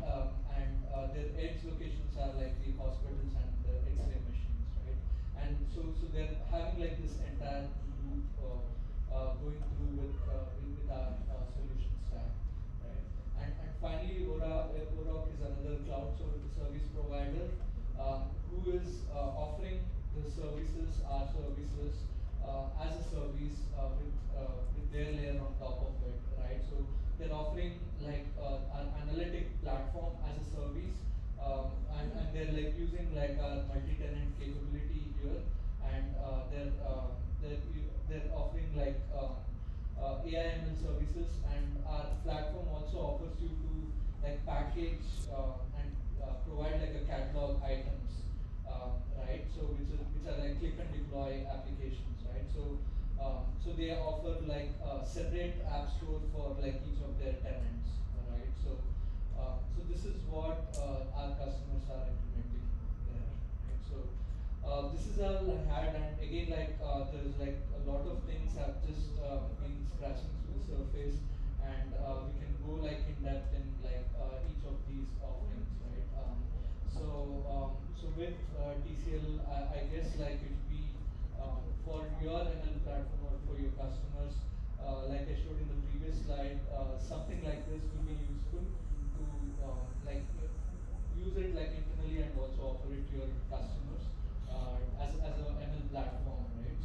And their edge locations are like the hospitals and the X-ray machines, right? And so they're having like this entire loop going through with our solution stack, right? And finally, Oroc is another cloud service provider who is offering the services, our services, as a service with their layer on top of it, right? So they're offering like an analytic platform as a service, and they're like using like our multi-tenant capability here, and they're offering like AI ML services, and our platform also offers you to like package and provide like a catalog items, right? So which are like click and deploy applications, right? So they offer like a separate app store for like each of their tenants, right? So this is what our customers are implementing there, right? So this is all I had, and again, like there's like a lot of things have just been scratching through the surface, and we can go like in depth in like each of these offerings, right? So with TCL, I guess like it would be for your ML platform or for your customers, like I showed in the previous slide, something like this will be useful to like use it like internally and also offer it to your customers as a ML platform, right?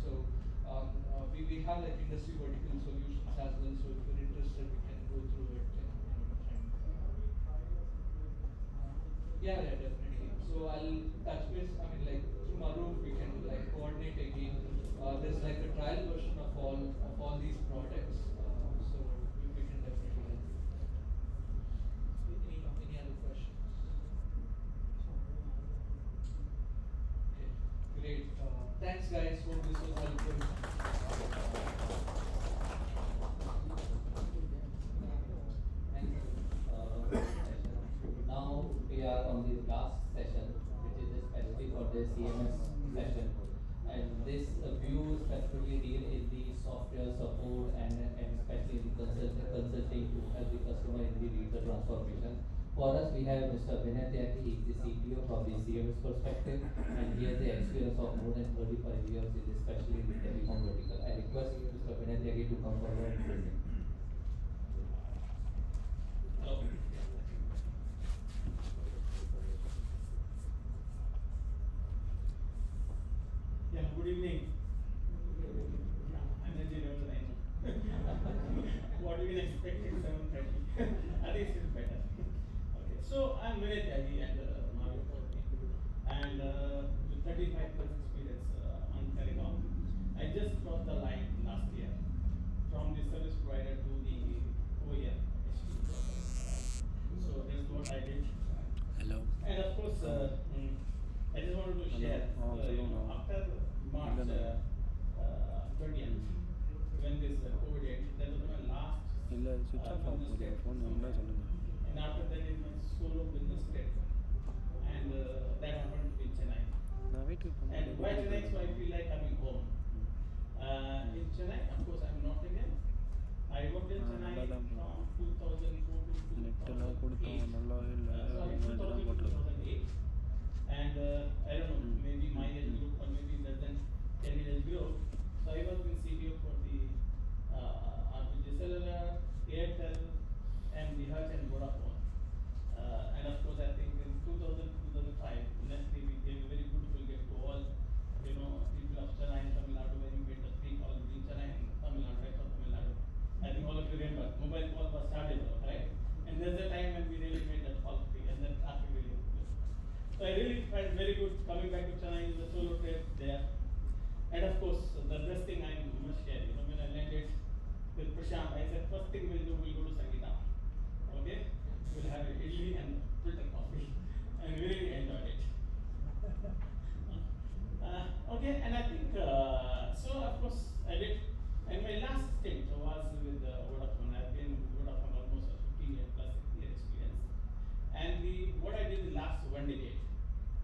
We have like industry vertical solutions as well. So if you're interested, we can go through it in different. Yeah, definitely. So I'll touch base. I mean, like through Maruf, we can like coordinate again. There's like a trial version of all these products. So we can definitely help you with that. Any other questions? Okay, great. Thanks, guys. Hope this was helpful. Thanks, now we are on the last session, which is especially for the CMS session. And this view specifically deal in the software support and especially the consulting to help the customer in the digital transformation. For us, we have Mr. Vinay Tyagi, he is the CTO from the CMS perspective, and he has the experience of more than 35 years, especially in the telecom vertical. I request Mr. Vinay Tyagi to come forward and present. Hello. Yeah, good evening. Yeah, energy levels I know. What we can expect at 7:30. At least it's better. Okay, so I'm Vinay Tyagi and Maruf Company, and with 35 plus experience on telecom. I just crossed the line last year from the service provider to the OEM. So that's what I did. Hello. And of course, I just wanted to share, after March 20th, when this COVID hit, that was my last business trip somewhere. And after that is my solo business trip. And that happened in Chennai. And why Chennai? So I feel like coming home. In Chennai, of course, I'm North Indian. I worked in Chennai from 2004 to 2008. So I mean 2000 to 2008. And I don't know, maybe my age group or maybe less than 10 age group. So I was in CTO for the RPG Cellular, Airtel, and the Hutch and Vodafone. And of course, I think in 2000 to 2005, Nestle became a very good first thing we'll do, we'll go to Sangeeta. Okay? We'll have idli and filter coffee. And we really enjoyed it. Okay, and I think, so of course I did. And my last stint was with Vodafone. I've been with Vodafone almost 15 years plus year experience. And what I did the last 1 decade,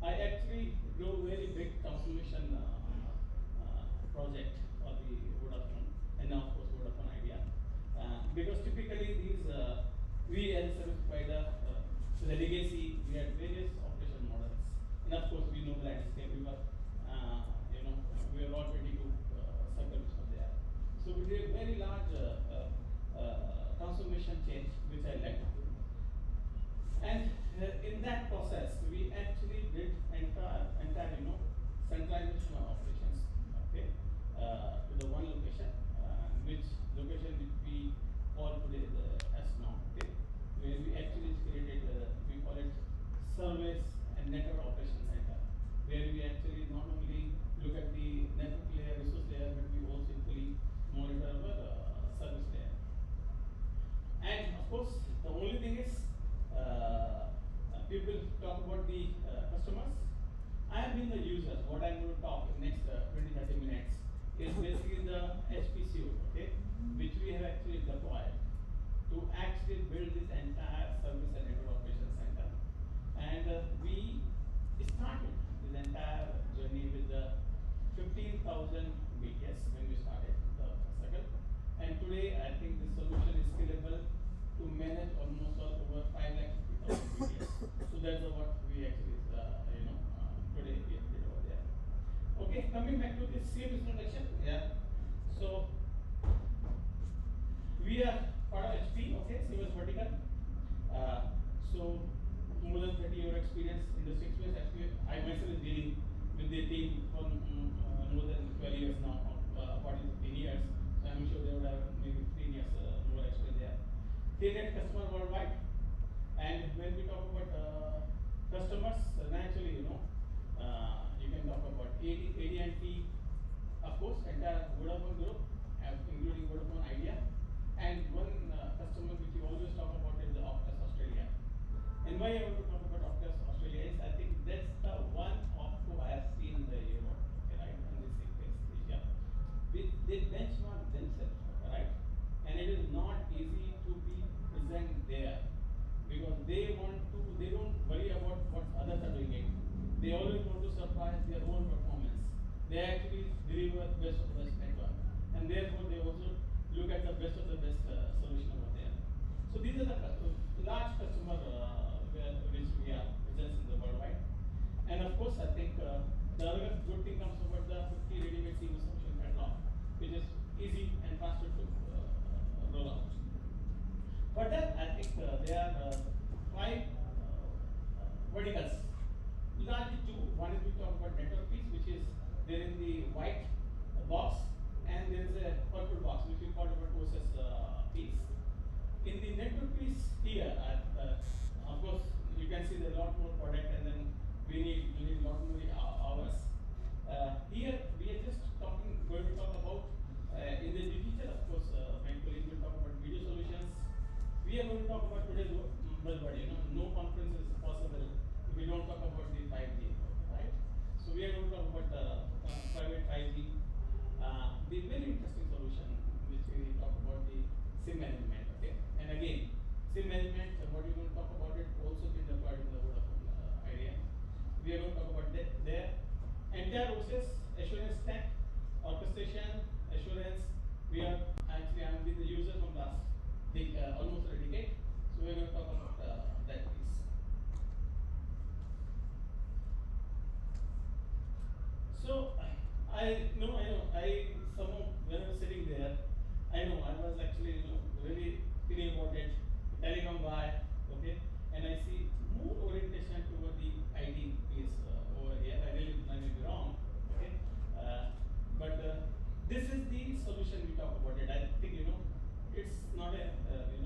I actually drove very big transformation project for the Vodafone, and now of course Vodafone Idea. Because typically these, we as a service provider, so the legacy, we had various operation models. And of course we know the landscape, we were, we were all 22 circles were there. So we did very large transformation change, which I led. And in that process, we actually did entire centralization of operations, okay, to the one location, which we call today the SNOM, okay, where we actually created, we call it Service and Network Operations Center, where we actually not only look at the network layer, resource layer, but we also equally monitor our service layer. And of course, the only thing is, people talk about the customers. I have been the user. What I'm going to talk in next 20-30 minutes is basically the HPCO, okay, which we have actually deployed to actually build this entire service and network operations center. And we started this entire journey with the 15,000 BTS when we started the circle. And today, I think this solution is scalable to manage almost over 5,50,000 BTS. So that's what we actually, today we did over there. Okay, coming back to this same introduction, yeah. So we are part of HP, okay, Siemens Vertical. So more than 30-year experience in the 6 years. Actually, I myself is dealing with the team for more than 12 years now, 14-15 years. So I'm sure they would have maybe 3 years more experience there. 300 customers worldwide. And when we talk about customers, naturally, you can talk about AT&T, of course, entire Vodafone group, including Vodafone Idea. And one customer which we always talk about is the Optus Australia. And why I want to talk about Optus Australia is I think that's the one opco I have seen in the Europe, okay, right, in this case, Asia. They benchmark themselves, right? And it is not easy to be present there because they don't worry about what others are doing it. They always want to surprise their own performance. They actually deliver best of the best network. And therefore they also look at the best of the best solution over there. So these are the large customer which we are present in the worldwide. And of course, I think the other good thing comes about the 50 ready-made Siemens solution catalog, which is easy and faster to roll out. But then I think there are 5 verticals. Largely 2. One is we talk about network piece, which is there in the white box, and there is a purple box, which we call about OSS piece. In the network piece here, of course, you can see there are a lot more product, and then we need a lot more hours. Here we are just going to talk about in the digital, of course, my colleague will talk about video solutions. We are going to talk about today's buzzword. No conference is possible if we don't talk about the 5G, right? So we are going to talk about private 5G. The very interesting solution which we talk about the SIM management, okay? And again, SIM management, what we're going to talk about it also been deployed in the Vodafone Idea. We are going to talk about there. Entire OSS, assurance stack, orchestration, assurance. I'm with the user from last almost a decade. So we're going to talk about that piece. So I know, somehow when I was sitting there, I was actually, really feeling about it, telecom guy, okay, and I see more orientation toward the IT piece over here. I may be wrong, okay, but this is the solution we talk about it. I think, it's not a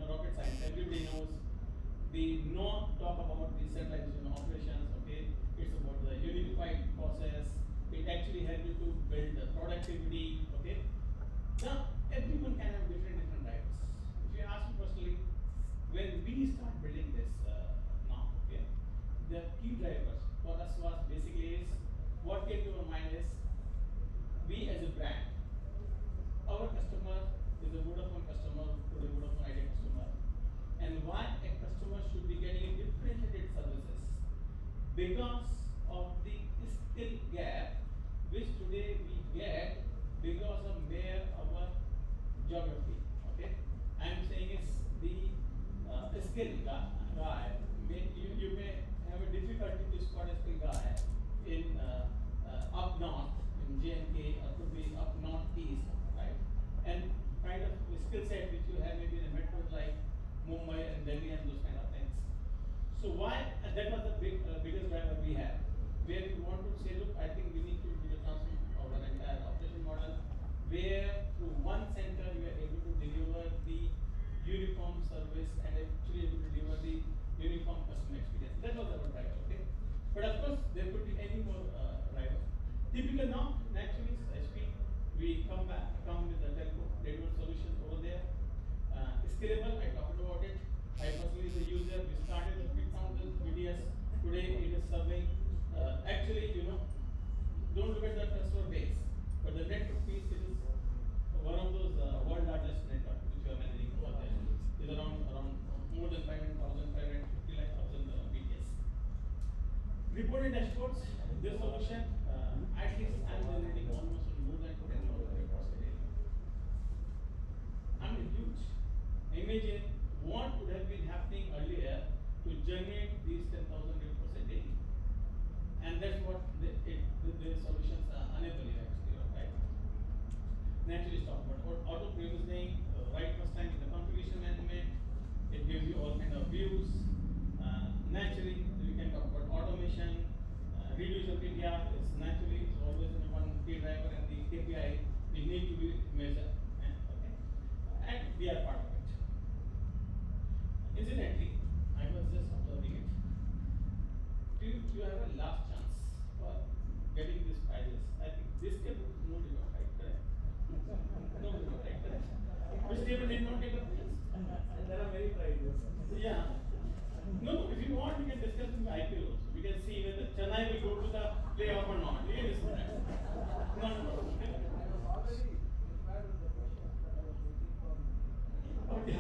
rocket science. Everybody knows talk about the centralization operations, okay, it's about the unified process. It actually helps you to build the productivity, okay. Now, everyone can have different drivers. If you ask when we start building this now, okay, the key drivers for us was basically is what came to our mind is we as a brand, our customer is a Vodafone customer, today Vodafone Idea customer, and why a customer should be getting a differentiated services because of the skill gap which today we get because of mere our geography. Okay, I'm saying is the skill guy you may have a difficulty to spot a skill guy in up north in J&K or could be up northeast, right? And kind of skill set which you have maybe in the metros like Mumbai and Delhi and those kind of things. So why, and that was the biggest driver we have, where we want to say, look, I think we need to do the transformation of our entire operation model, where through one center we are able to deliver the uniform service and actually able to deliver the uniform customer experience. That was our driver, okay? But of course, there could be any more driver. Typical now, naturally, SP, we come with the telco, deliver solutions over there. Scalable, I talked about it. I personally the user, we started with 5000 BDS. Today it is serving, actually, don't look at the customer base, but the network piece is one of those world largest network which we are managing over there. Is around more than 500,000, 550 lakh thousand BDS. Reported dashboards, this solution, at least I'm generating almost more than 10,000 reports a day. I mean, huge. Imagine what would have been happening earlier to generate these 10,000 reports a day. And that's what the solutions enable you actually, right? Naturally talk about auto provisioning, right first time in the configuration management, it gives you all kind of views. Naturally, we can talk about automation, reduce of PTR is naturally it's always in one key driver and the KPI we need to be measured. Okay? And we are part of it. Incidentally, I was just observing it. Do you have a last chance for getting these prizes? I think this table no did not right, correct? No did not right, correct? Which table did not take a prize? There are many prizes. Yeah. No, if you want, we can discuss in the IPL also. We can see whether Chennai will go to the playoff or not. We can discuss that. No. I was already prepared with the questions that I was waiting for. Okay.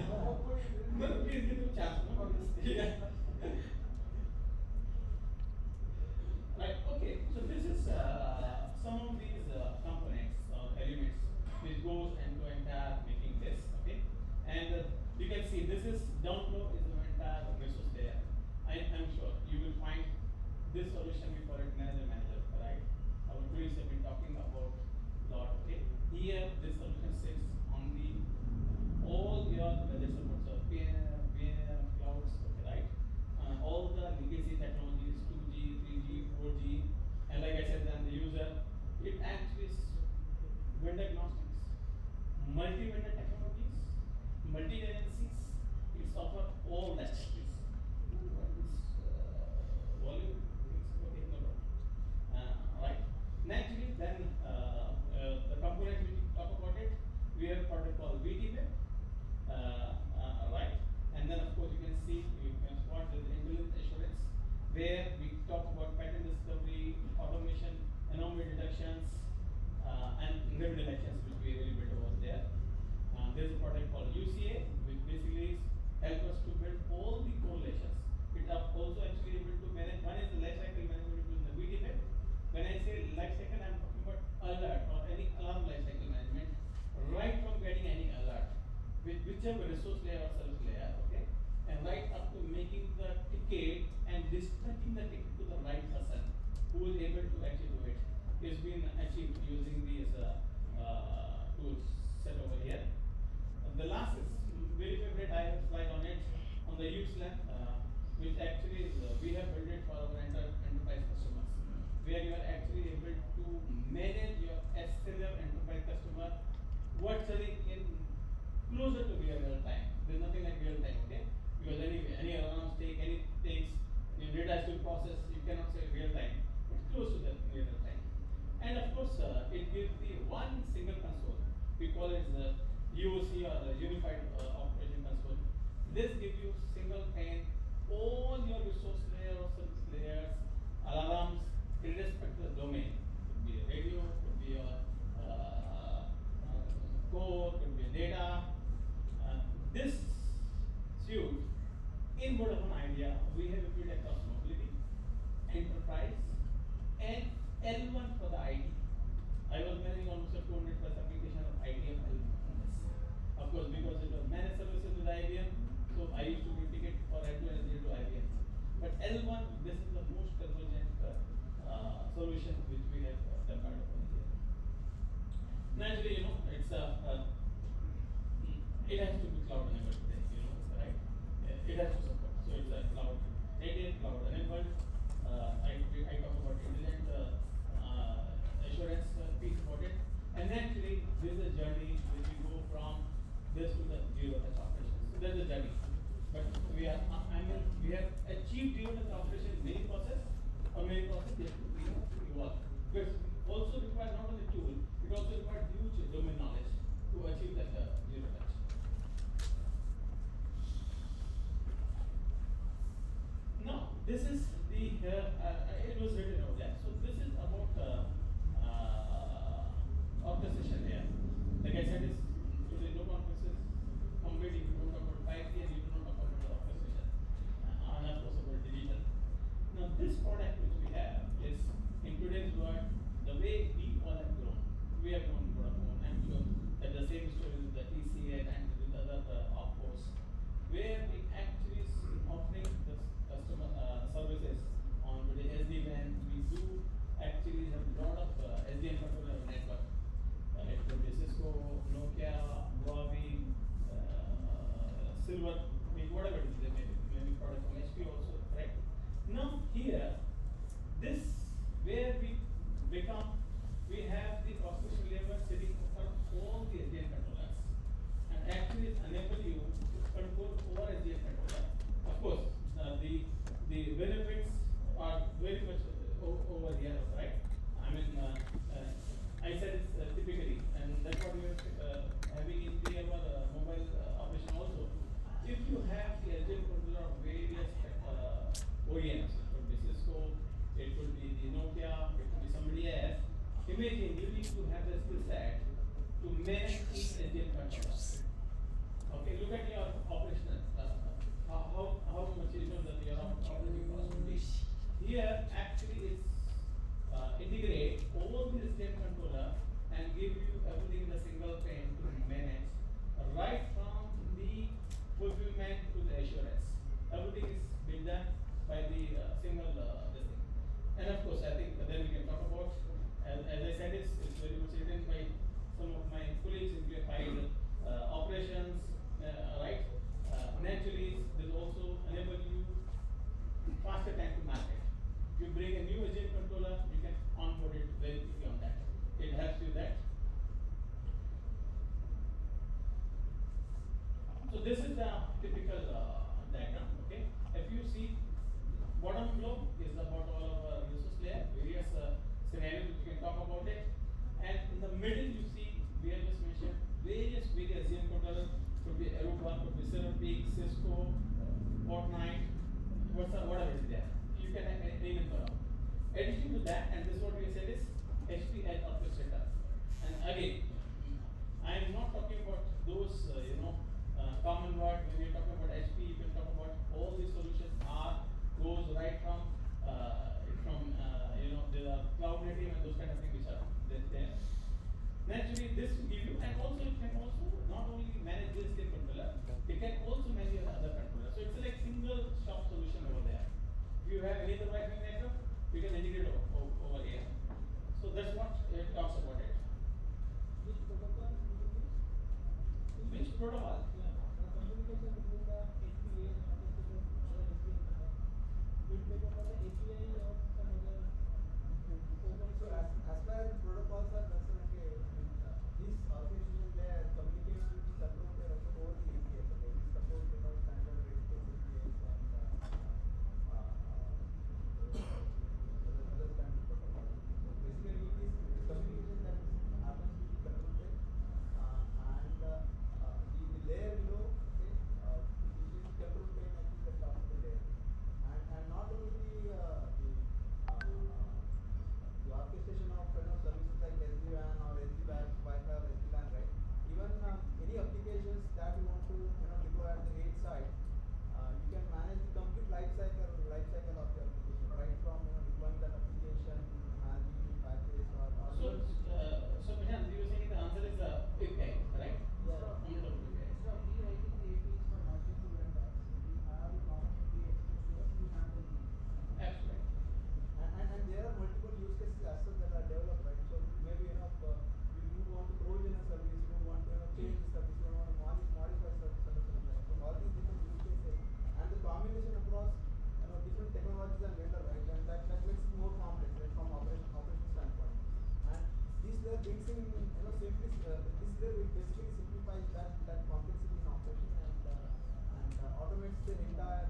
No, please give me a chance. No? Yeah. Right, okay. So this is some of these components or elements which goes into entire making this, okay? And you can see this is down below is the entire resource layer. I am sure you will find this solution, we call it manager, right? Our colleagues have been talking about lot, okay? Here this solution sits on the all your whether supports PNM, clouds, okay, right? All the legacy technologies, 2G, 3G, 4G, and like I said, then the user, it actually is vendor agnostics, multi-vendor technologies, multi-tenancies, it's offer all that. What is volume? Okay, no problem. Right. Naturally, then the component we talk about it, we have a product called VTweb, right? And then of course you can see, you can spot the intelligent assurance, where we talk about pattern discovery, automation, anomaly detections, and revenue detections, which we really built over there. There's a product called UCA, which basically help us to build all the correlations. It also actually able to manage. One is the life cycle management in the VTweb. When I say life cycle, I'm talking about alert or any alarm life cycle management, right from getting any alert, with whichever resource layer or service layer, okay, and right up to making the ticket and dispatching the ticket to the right person who is able to actually do it. It's been achieved using these tools set over here. The last is very favorite. I have slide on it on the USLAN, which actually is, we have built it for our enterprise customers, where you are actually able to manage your SLR enterprise customer virtually in closer to real time. There's nothing like real time, okay? Because any alarms take, any takes, your data has to process, you cannot say real time. It's close to the real time. And of course, it gives the one single console. We call it the UOC or the Unified Operation Console. This gives you L1, this is the most convergent solution which we have deployed upon here. Naturally, it's it has to be cloud enabled, right? It has to support. So it's a cloud native, cloud enabled. I talk about intelligent assurance piece about it. And naturally, this is a journey which we go from this to the zero touch operations. So there's a journey. But we have achieved zero touch operation in many process, or many process they have to evolve. Because also require not only tool, it also requires huge domain knowledge to achieve that zero touch. Now, this is the it was written over there. So this is about orchestration here. Like I said, is today no conferences complete if you don't talk about 5G and you don't talk about the orchestration, and of course about digital. Now, this product which we have is in today's world the way we all have grown. We have grown Vodafone. I'm sure that the same story with the TCN and with other opcos, where we actually offering the customer services on the SD-WAN. We do actually have a lot of SDN control of network. It could be Cisco, Nokia, Huawei, Silver, whatever it is, maybe product from HP also, right? Now here, this where we have the orchestration layer sitting for all the SDN controllers, and actually enable you to control over SDN controller. Of course, the benefits are very much over here, right? I mean, I said it's typically, and that's what we are having in our mobile operation also. If you have the SDN controller of various OEMs, it could be Cisco, it could be the Nokia, it could be somebody else. Imagine you need to have the skill set to manage each SDN controller. Okay, look at your operational, how much that your operating cost will be. Here, actually, it's integrate all the SDN controller and give you everything in a single pane to manage, right from the fulfillment to the assurance. Everything is been done by the single this thing. And of course, I think then we can talk about, as I said, it's very much written by some of my colleagues in simplified operations, right? Naturally, this also enable you faster time to market. If you bring a new agent controller, you can onboard it very quickly on that. It helps you that. So this is the typical diagram. Okay, if you see, bottom below is about all of our resource layer, various scenarios which we can talk about it, and in the middle you see we have just mentioned various SDN controllers. Could be Aruba, could be Celopeak, Cisco, Fortnite, whatever is there. You can name it for. Addition to that, and this is what we said is HP Edge Orchestrator. And again, I am not talking about those common word. When you're talking about HP, you can talk about all these solutions goes right from there are cloud native and those kind of things which are there. Naturally, this will give you, and also it can also not only manage this state controller, it can also manage your other controller. So it's like single shop solution over there. If you have any other Wi-Fi network, you can integrate over here. So that's what it talks about it. Which protocol you will use? Which protocol? The communication between the HPA and other SDN controller. Will take over the API or some other open So as far as the protocols are concerned, okay, this orchestration layer communicates with the control layer also over the APIs. Okay, we support standard REST APIs and other standard protocols. So basically, it is communication that happens with the control layer, and the layer below, okay, that brings in, this layer basically simplifies that complexity in operation and automates the entire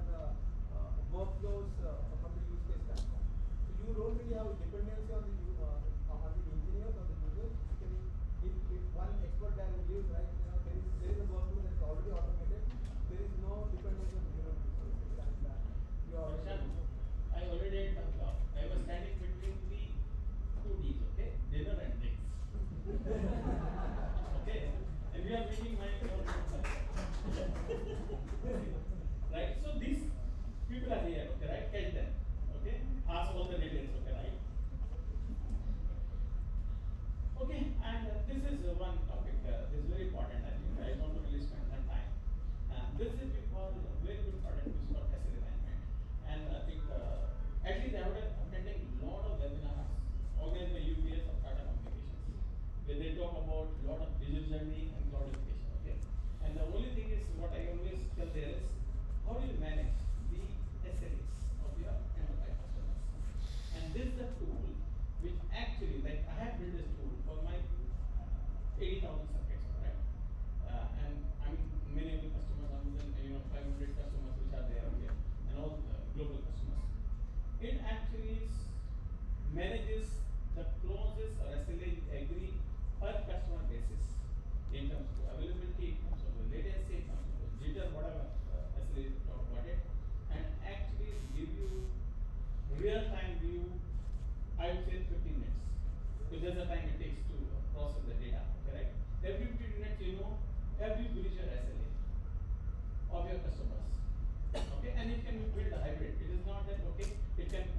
workflows from the use case standpoint. So you don't really have a dependency on the engineers or the users. Basically, if one expert guy who leaves, right, there is a workflow that is already automated. There is no dependency on the human resources, and you are already. I already had some job. I was standing between the two D's, okay? Dinner and drinks. Okay? And we are meeting my right? So these people are here, okay, right? Catch them. Okay? Ask all the details, okay, right? Okay, and this is one topic, this is very important, I think. I want to really spend some time. This is we call a very good product, which is called asset alignment. And I think, actually, they have attending a lot of webinars organized by UPS or Tata Communications, where they talk about a lot of digital journey and cloudification, okay? And the only thing is, what I always tell there is, how do you manage the SLAs of your enterprise customers? And this is the tool which actually, like I have built this tool for my 80,000 circuits, right? And I mean, many of the customers are more than 500 customers which are there here, and all the global customers. It actually manages the clauses or SLA you agree per customer basis in terms of availability, in terms of the latency, in terms of the jitter, whatever SLA you talk about it, and actually give you real-time view. I would say 15 minutes, because that's the time it takes to process the data, correct? Every 15 minutes, every breach your SLA of your customers, okay? And it can be built a hybrid. It is not that, okay, it can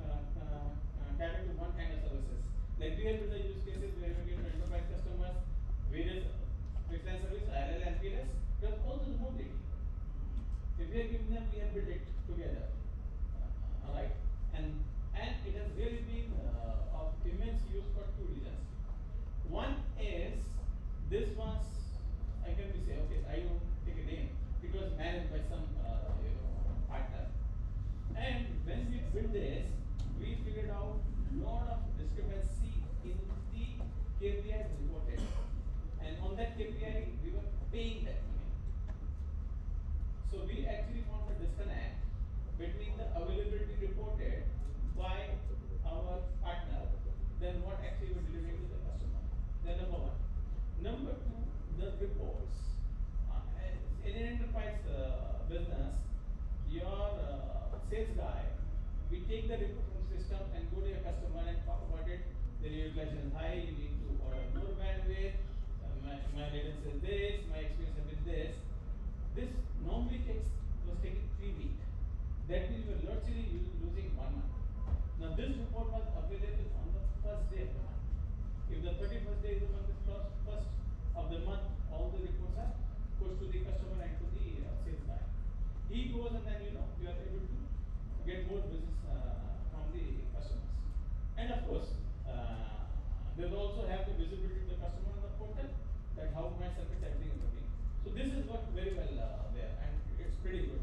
cater to one kind of services. Like we have built the use cases where we get to enterprise customers, various fixed line service, IRL and PLS, but also the mobility. If we are giving them, we have built it together, alright? And it has really been of immense use for two reasons. One is, this was, I can be say, okay, I won't take a name. It was managed by some partner. And when we built this, we figured out lot of discrepancy in the KPIs reported. And on that KPI, we were paying that money. So we actually found the disconnect between the availability reported by our partner than what actually we're delivering to the customer. Then number one. Number two, the reports. In an enterprise business, your sales guy, we take the report from system and go to your customer and talk about it. Then your utilization is high, you need to order more bandwidth, my latency is this, my experience is this. This normally was taking 3 weeks. That means you were literally losing 1 month. Now this report was available on the first day of the month. If the 31st day of the month is closed, first of the month, all the reports are pushed to the customer and to the sales guy. He goes and then you are able to get more business from the customers. And of course, they will also have the visibility to the customer on the portal that how my circuits everything is working. So this is worked very well there, and it's pretty good.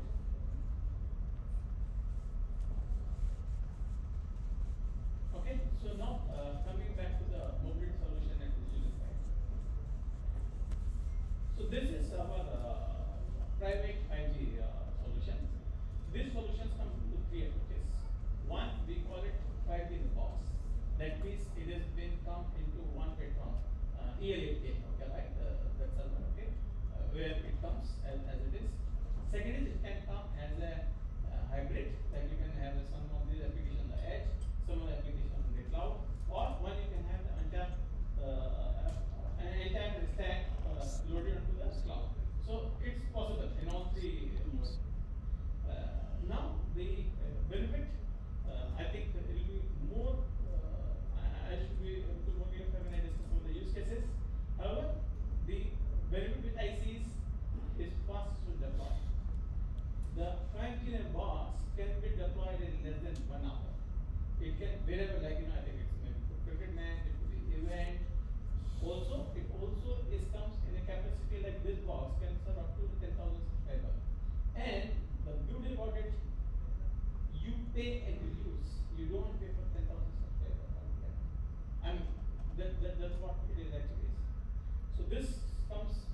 Okay, so now coming back to the mobility solution and digital side. So this is our private 5G solution. These solutions come to 3 approaches. One, we call it 5G in the box. That means it has been come into one platform, EL8K, okay, right? That's okay, where it comes as it is. Second is it can come as a hybrid, like you can have some of these applications on the edge, some of the applications on the cloud, or one you can have the entire stack loaded onto the cloud. So it's possible in all 3 modes. Now the benefit, I think it will be more. I should be able to more clarify when I discuss some of the use cases. However, the benefit which I see is fast to deploy. The 5G in a box can be deployed in less than 1 hour. It can wherever, like I think it's maybe for cricket match, it could be event. Also, it also comes in a capacity like this box can serve up to 10,000 subscribers. And the beauty about it, you pay and you use. You don't pay for 10,000 subscribers. I mean, That's what it is actually. So this comes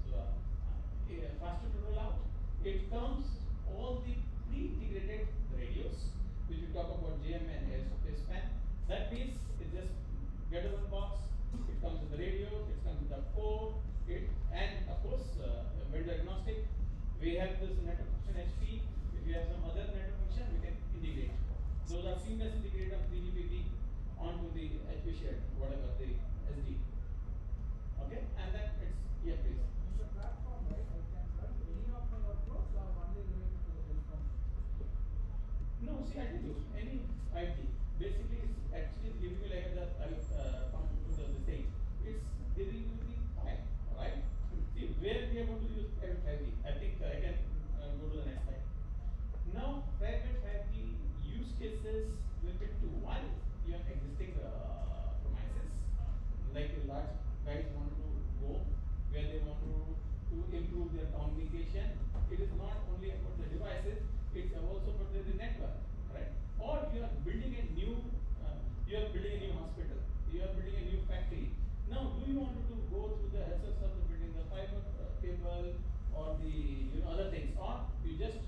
faster to roll out. It comes all the pre-integrated radios, which we talk about JM and S-Span. That means it just get in one box. It comes with the radio. It comes with the core. And of course vendor agnostic. We have this network function HP. If you have some other network function, we can integrate. Those are seamless integrated on 3GPP onto the HP shared, whatever the SD. Okay, and then it's please. It's a platform, right? I can run any of my workloads or only related to the telecom. No, see, I tell you, any 5G basically is actually giving you like come to the stage. It's giving you the pipe, right? See, where we are going to use private 5G? I think I can go to the next slide. Now, private 5G use cases will be two. One, you have existing premises, like a large guys want to go where they want to improve their communication. It is not only about the devices, it's also about the network, right? Or you are building a new hospital, you are building a new factory. Now, do you want to go through the access of the building, the fiber cable, or the other things, or you just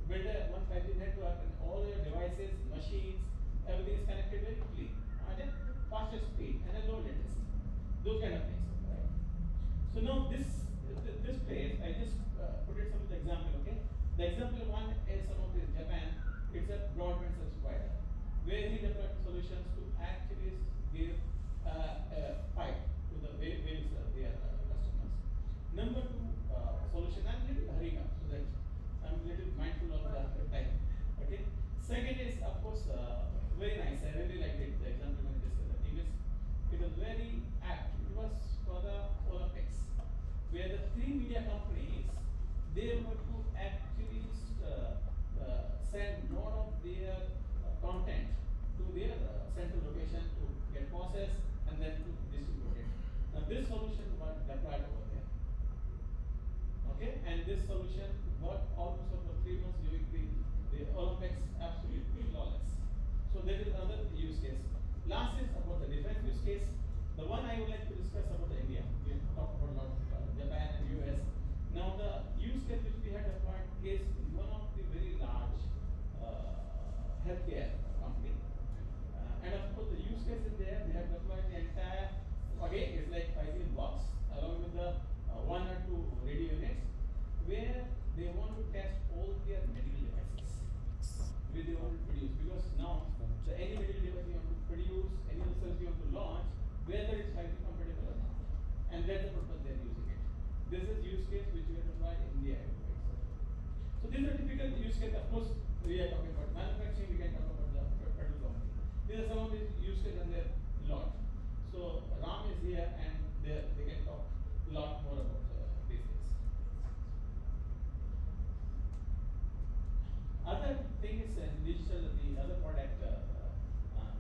build a one 5G network and all your devices, machines, everything is connected very quickly, at a faster speed and a low latency. Those kind of things, right? So now this place, I just put it some of the example, okay? The example one is some of this Japan. It's a broadband service provider where he developed solutions to actually give pipe to the various their customers. Number two solution, I'm a little hurrying up so that I'm a little mindful of the time. Okay. Second is of course very nice. I really liked it. The example when this the team is, it was very apt. It was for the Olympics, where the three media companies they were to actually send lot of their content to their central location to get processed and then to distribute it. Now this solution was deployed over there. Okay, and this solution worked almost over 3 months during the Olympics, absolutely flawless. So that is another use case. Last is about the defense use case. The one I would like to discuss about the India. We talked about a lot of Japan and US. Now the use case which we had deployed is one of the very large healthcare company. And of course the use case is there. They have deployed the entire, again it's like 5 blocks along with the 1 or 2 radio units where they want to test all their medical devices which they want to produce, because now any medical device you want to produce, any of the cells you want to launch, whether it's 5G compatible or not. And that's the purpose they are using it. This is use case which we have deployed in India. So these are typical use case. Of course, we are talking about manufacturing, we can talk about the petrol company. These are some of the use cases and their lot. So Ram is here and they can talk a lot more about these things. Other thing is digital, the other product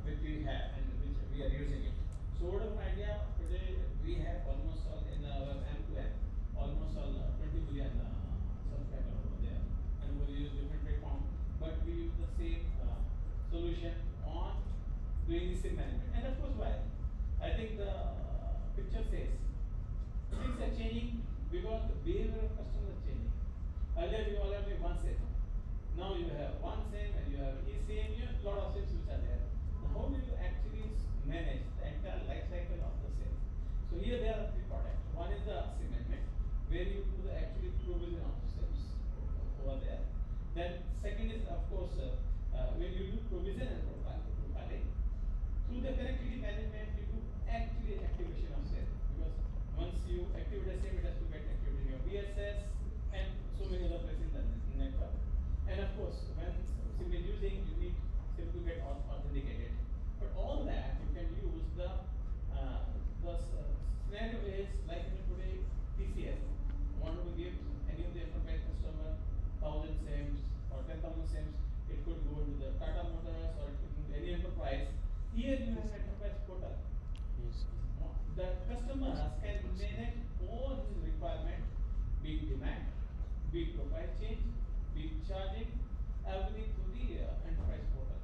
which we have and which we are using it. So what of idea today we have almost all in our M2M, almost all 20 million subscribers over there, and we use different platform, but we use the same solution on doing the SIM management. And of course, why? I think the picture says things are changing because the behavior of customers is changing. Earlier we all have one SIM. Now you have one SIM and you have eSIM, you have a lot of SIMs which are there. Now how do you actually manage the entire life cycle of the SIM? So here there are 3 products. One is the SIM management, where you do the actually provision of the SIMs over there. Then second is of course when you do provision and profiling. Through the connectivity management, you do actually activation of SIM, because once you activate a SIM, it has to get activated in your BSS and so many other places in the network. And of course, when SIM is using, you need SIM to get authenticated. But all that you can use the scenario is like today TCS wanted to give any of the enterprise customer 1,000 SIMs or 10,000 SIMs. It could go into the Tata Motors or it could go into any enterprise. Here you have enterprise portal. Yes. The customers can manage all his requirement, be it demand, be it profile change, be it charging, everything through the enterprise portal.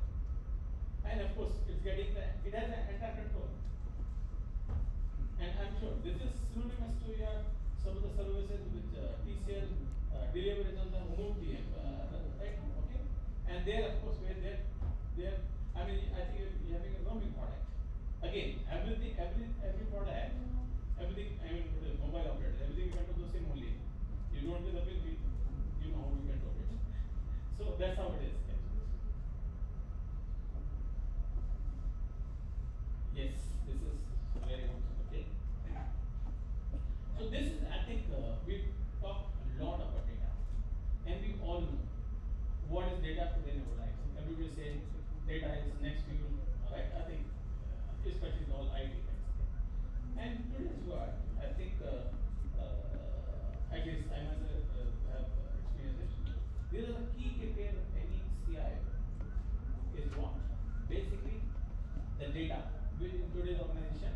And of course, it's getting it has an entire control. And I'm sure this is synonymous to your some of the services which TCL delivers on the move TM, right? Okay, and there of course where there, I mean I think you're having a roaming product. Again, every product, everything. I mean with the mobile operator, everything you control the same only. You don't get the bill, you know how you control it. So that's how it is actually. Yes, this is very good. Okay. So this is, I think, we talk a lot about data, and we all know what is data today in our lives. Everybody says data is next to you, right? I think, especially in all IT things. And today's world, I think, at least I myself have experienced it. These are the key criteria of any CIO is what? Basically, the data within today's organization,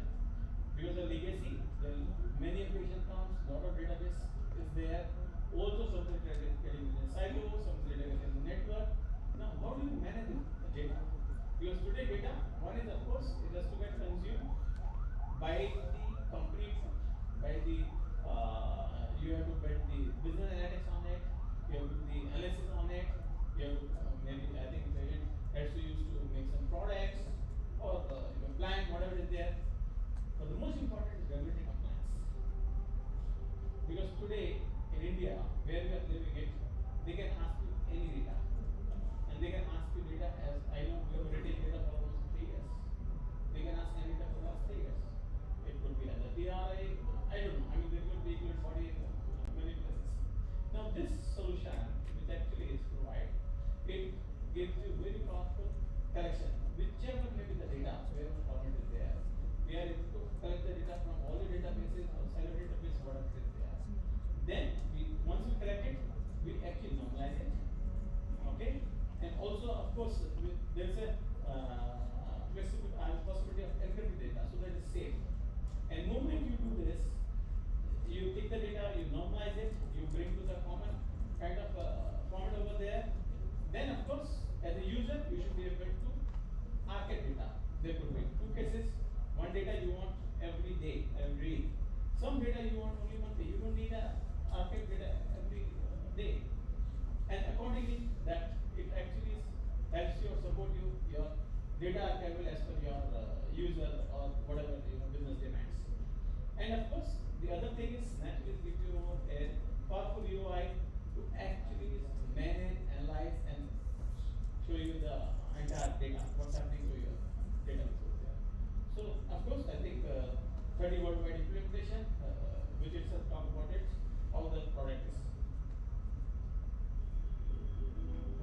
because the legacy, the many application comes, lot of database is there. Also, some data getting in a silo, some data getting in the network. Now, how do you manage the data? Because today data, one is of course it has to get consumed by the company itself, by the you have to build the business analytics on it, you have to do the analysis on it, you have to maybe I think it has to use to make some products or your plan, whatever is there. But the most important is regulatory compliance. Because today in India, where we are living it, they can ask you any data. And they can ask you data as I know we have retained data for almost 3 years. They can ask any data for the last 3 years. It could be as a TRI, I don't know. I mean, there could be equivalent body in many places. Now, this solution, which actually is provided, it gives you very powerful collection, whichever may be the data, wherever format is there. We are able to collect the data from all the databases or silo database, whatever is there. Then, once we collect it, we actually normalize it. Okay, and also, of course, there is a possibility of encrypted data, so that is safe. And moment you do this, you take the data, you normalize it, you bring to the common kind of format over there. Then, of course, as a user, you should be able to archive data. There could be 2 cases. One data you want every day, every week. Some data you want only monthly. You don't need a archive data every day. And accordingly, that it actually helps you or support you your data archival as per your user or whatever business demands. And of course, the other thing is naturally give you a powerful UI to actually manage, analyze, and show you the entire data, what's happening to your data over there. So of course, I think 30 worldwide implementation, which itself talk about it, how the product is.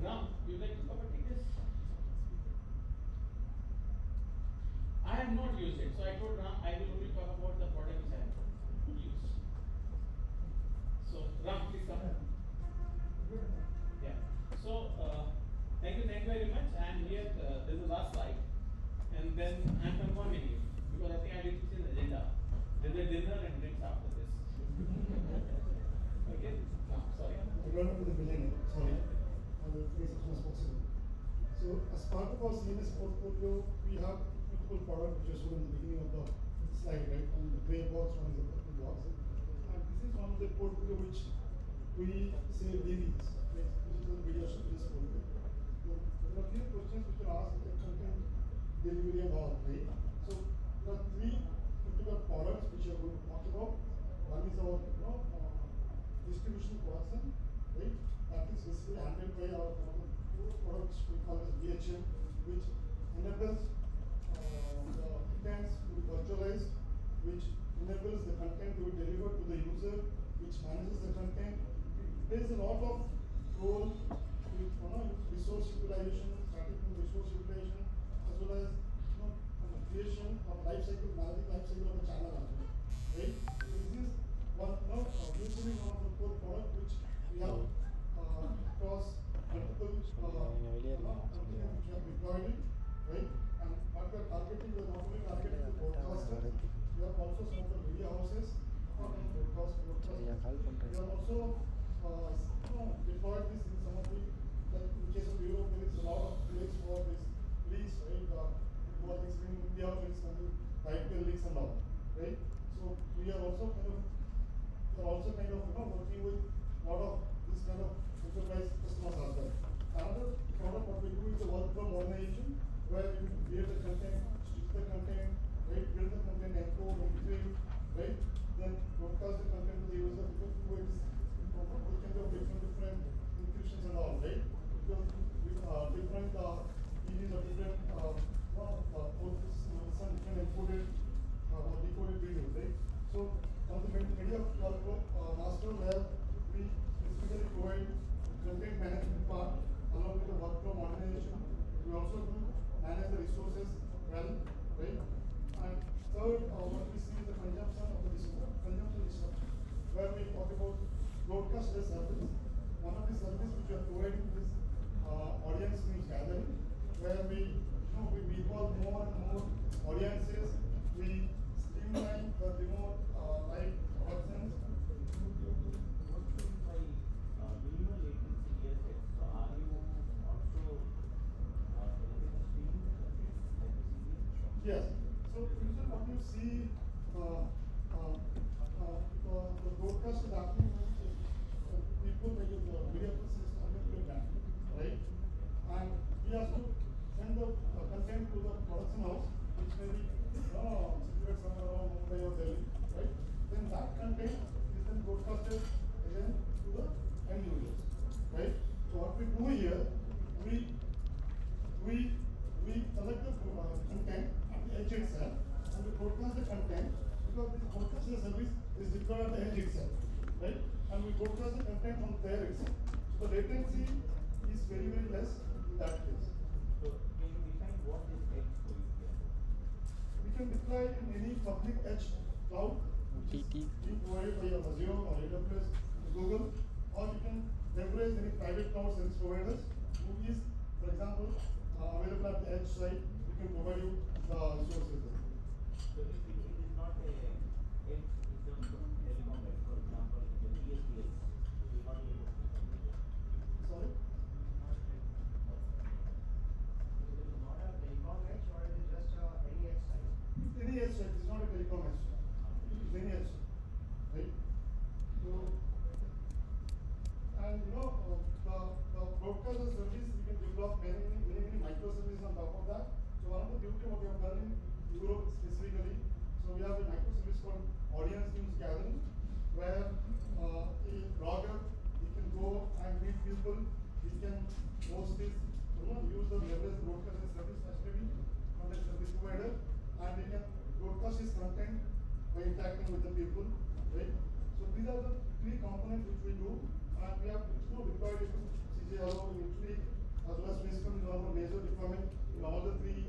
Ram, you like to cover this? I have not used it, so I told Ram I will only talk about the product which I have used. So Ram, please come. Yeah. So thank you very much. And here this is the last slide, and then I'm confirming you because I think I did see the agenda. There's a dinner and drinks after this. Okay. No, sorry. I don't know the beginning. Sorry. I will make as soon as possible. So as part of our CMS portfolio, we have multiple products which are shown in the beginning of the slide, right? And the gray box one is the purple box. And this is one of the portfolio which we say VVs, right? Which is the video service portfolio. So there are few questions which are asked like content delivery and all, right? So there are 3 particular products which we are going to talk about. One is our distribution production, right? That is basically handled by our products we call as VHM, which enables the contents to be virtualized, which enables the content to be delivered to the user, which manages the content. It plays a lot of role with resource utilization, starting from resource utilization, as well as creation of life cycle, managing life cycle of a channel, right? So this is one VHM is one of the core products which we have across multiple companies which have deployed it, right? And what we are targeting, we are not only targeting the broadcasters, we have also some of the media houses, broadcasters. We have also deployed this in some of the, like in case of Europe, there is a lot of place for this leaks, right? Football leaks in India, there is coming, the IPL leaks and all, right? So So we are also kind of working with a lot of this kind of enterprise customers as well. Another product what we do is the workflow modernization, where you create the content, stitch the content, right, build the content, encode, encrypt, right, then broadcast the content to the user because it is we can do different encryptions and all, right? Because different EVs or different some different encoded or decoded videos, right? So on the media workflow master, where we specifically provide content management part along with the workflow modernization. We also do manage the resources well, right? And third, what we see is the consumption disruption, where we talk about broadcast-less service. One of the services which we are providing is audience news gathering, where we involve more and more audiences. We streamline the remote live productions. Minimal latency ESX. So are you also Yes. So usually what you see, the broadcast is happening when people like the media person is talking to a band, right? And he has to send the content to the production house, which may be situated somewhere around Mumbai or Delhi, right? Then that content is then broadcasted again to the end users, right? So what we do here, we collect the content at the edge itself and we broadcast the content because this broadcasting service is deployed at the edge itself, right? And we broadcast the content from there itself. So the latency is very, very less in that case. So can you define what is edge for you here? We can deploy in any public edge cloud, which is being provided by Azure or AWS or Google, or you can leverage any private cloud service providers who is, for example, available at the edge site. We can provide you the resources there. So if it is not a edge in terms of telecom, like for example, the PSTS, you will not be able to do. Sorry? It is not a telecom edge, or it is just any edge site? It's any edge site, it's not a telecom edge. It's any edge site, right? So, and the broadcaster service, we can develop many microservices on top of that. So one of the beauty what we have done in Europe specifically, so we have a microservice called audience news gathering, where a blogger, he can go and meet people, he can host his, use the leverage broadcasting service as maybe content service provider, and he can broadcast his content by interacting with the people, right? So these are the three components which we do, and we have deployed it to CJRO in Italy, as well as Swisscom is one of the major deployment in all the three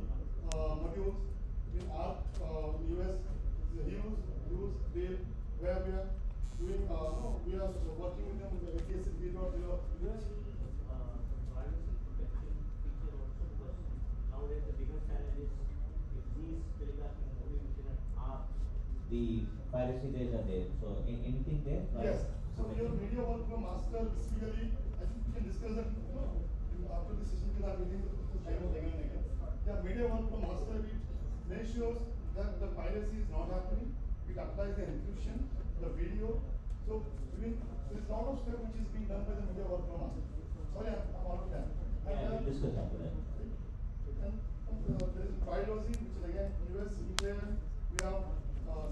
modules. In our US, it's a huge deal where we are doing, we are working with them with the ATS 3.0. Privacy protection feature also, because nowadays the biggest challenge is if these telecasting and movie internet are the piracy days are there. So anything there? Yes. So your media workflow master basically, I think we can discuss that after the session because I'm meeting the again. Yeah, media workflow master, it makes sure that the piracy is not happening. It applies the encryption, the video. So there is a lot of stuff which is being done by the media workflow master. Sorry, I'm out of time. Yeah, we'll discuss after that. And there is privacy, which is again US, England. We have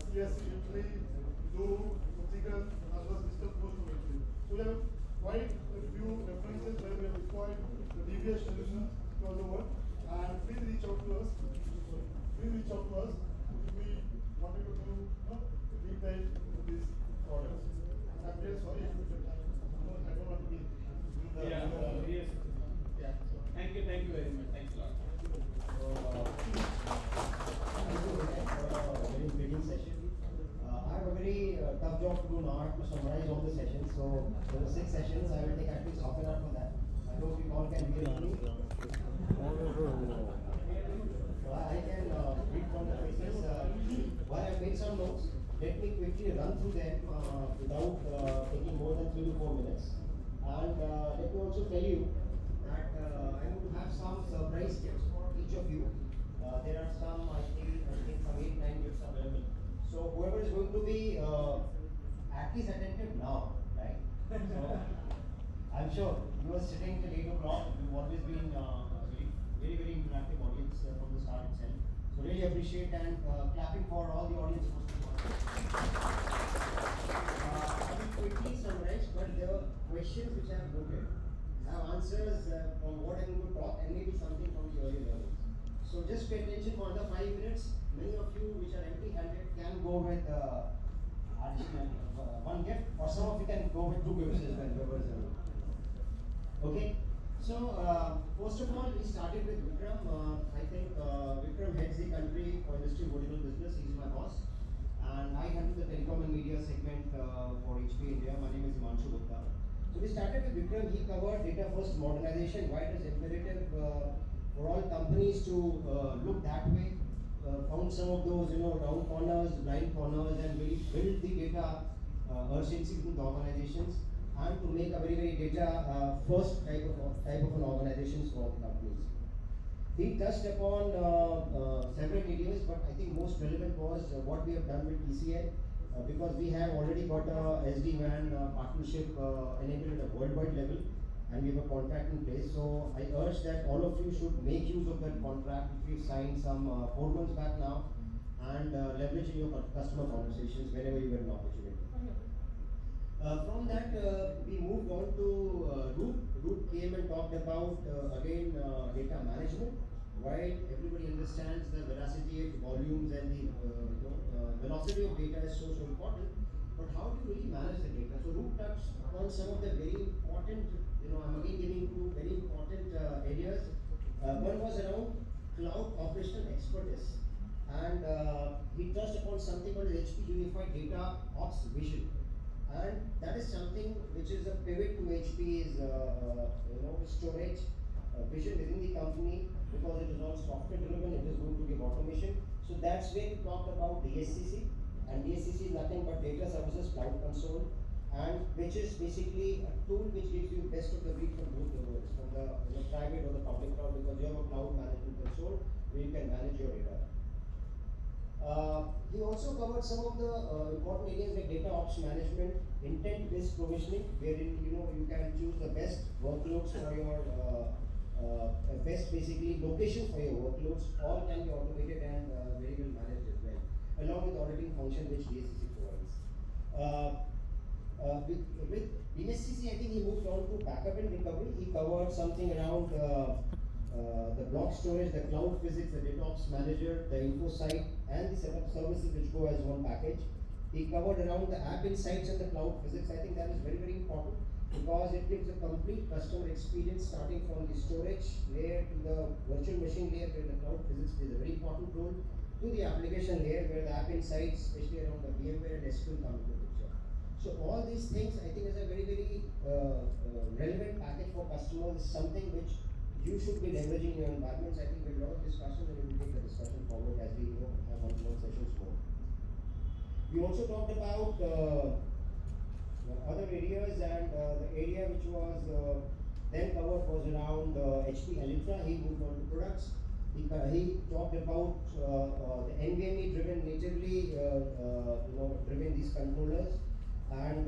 CSC Italy, Zoo, Portugal, as well as Mr. Post from Italy. So we have quite a few references where we have deployed the DBS solutions across the world. And please reach out to us. Please reach out to us if we wanted to do deep dive into these products. And I'm very sorry if I don't want to be Yes. yeah. Thank you very much. Thanks a lot. Thank you for a very intriguing session. I have a very tough job to do now. I have to summarize all the sessions. So there are 6 sessions. I will take at least half an hour for that. I hope you all can hear me. I can read from the faces. While I made some notes, let me quickly run through them without taking more than 3 to 4 minutes. And let me also tell you that I would have some surprise tips for each of you. There are some, I think some 8-9 tips available. So whoever is going to be at least attentive now, right? So I'm sure you are sitting till 8 o'clock. You've always been very interactive audience from the start itself. So really appreciate and clapping for all the audience first of all. I will quickly summarize, but there are questions which I have noted. I have answers from what I'm going to talk and maybe something from the earlier learnings. So just pay attention for another 5 minutes. Many of you which are empty-handed can go with additional one gift, or some of you can go with 2 gifts as well. Whoever is available. Okay, so first of all, we started with Vikram. I think Vikram heads the country for industry vertical business. He's my boss, and I handle the telecom and media segment for HP India. My name is Himanshu Gupta. So we started with Vikram. He covered data first modernization, why it is imperative for all companies to look that way. Found some of those round corners, blind corners, and really build the data urgency within the organizations, and to make a very data first type of an organizations for the companies. He touched upon several areas, but I think most relevant was what we have done with TCL, because we have already got a SD-WAN partnership enabled at a worldwide level, and we have a contract in place. So I urge that all of you should make use of that contract which we've signed some 4 months back now, and leverage in your customer conversations whenever you get an opportunity. From that, we moved on to Root. Root came and talked about again data management. While everybody understands the veracity of volumes and the velocity of data is so important, but how do you really manage the data? So Root touched on some of the very important, I'm again giving you very important areas. One was around cloud operational expertise, and he touched upon something called HP Unified Data Ops Vision. And that is something which is a pivot to HP's storage vision within the company, because it is all software driven, it is going to give automation. So that's where we talked about DSCC, and DSCC is nothing but Data Services Cloud Console, and which is basically a tool which gives you best of the breed from both the worlds, from the private or the public cloud, because you have a cloud management console where you can manage your data. He also covered some of the important areas like data ops management, intent-based provisioning, wherein you can choose the best workloads for your best basically locations for your workloads. All can be automated and very well managed as well, along with auditing function which DSCC provides. With DSCC, I think he moved on to backup and recovery. He covered something around the block storage, the cloud physics, the data ops manager, the info site, and the setup services which go as one package. He covered around the app insights and the cloud physics. I think that is very important, because it gives a complete customer experience, starting from the storage layer to the virtual machine layer where the cloud physics plays a very important role, to the application layer where the app insights, especially around the VMware and SQL, come into the picture. So all these things I think is a very relevant package for customers, something which you should be leveraging in your environments. I think we have a lot of discussion, and we will take the discussion forward as we have one-to-one sessions more. We also talked about other areas, and the area which was then covered was around HP Elytra. He moved on to products. He talked about the NVMe driven, natively driven these controllers, and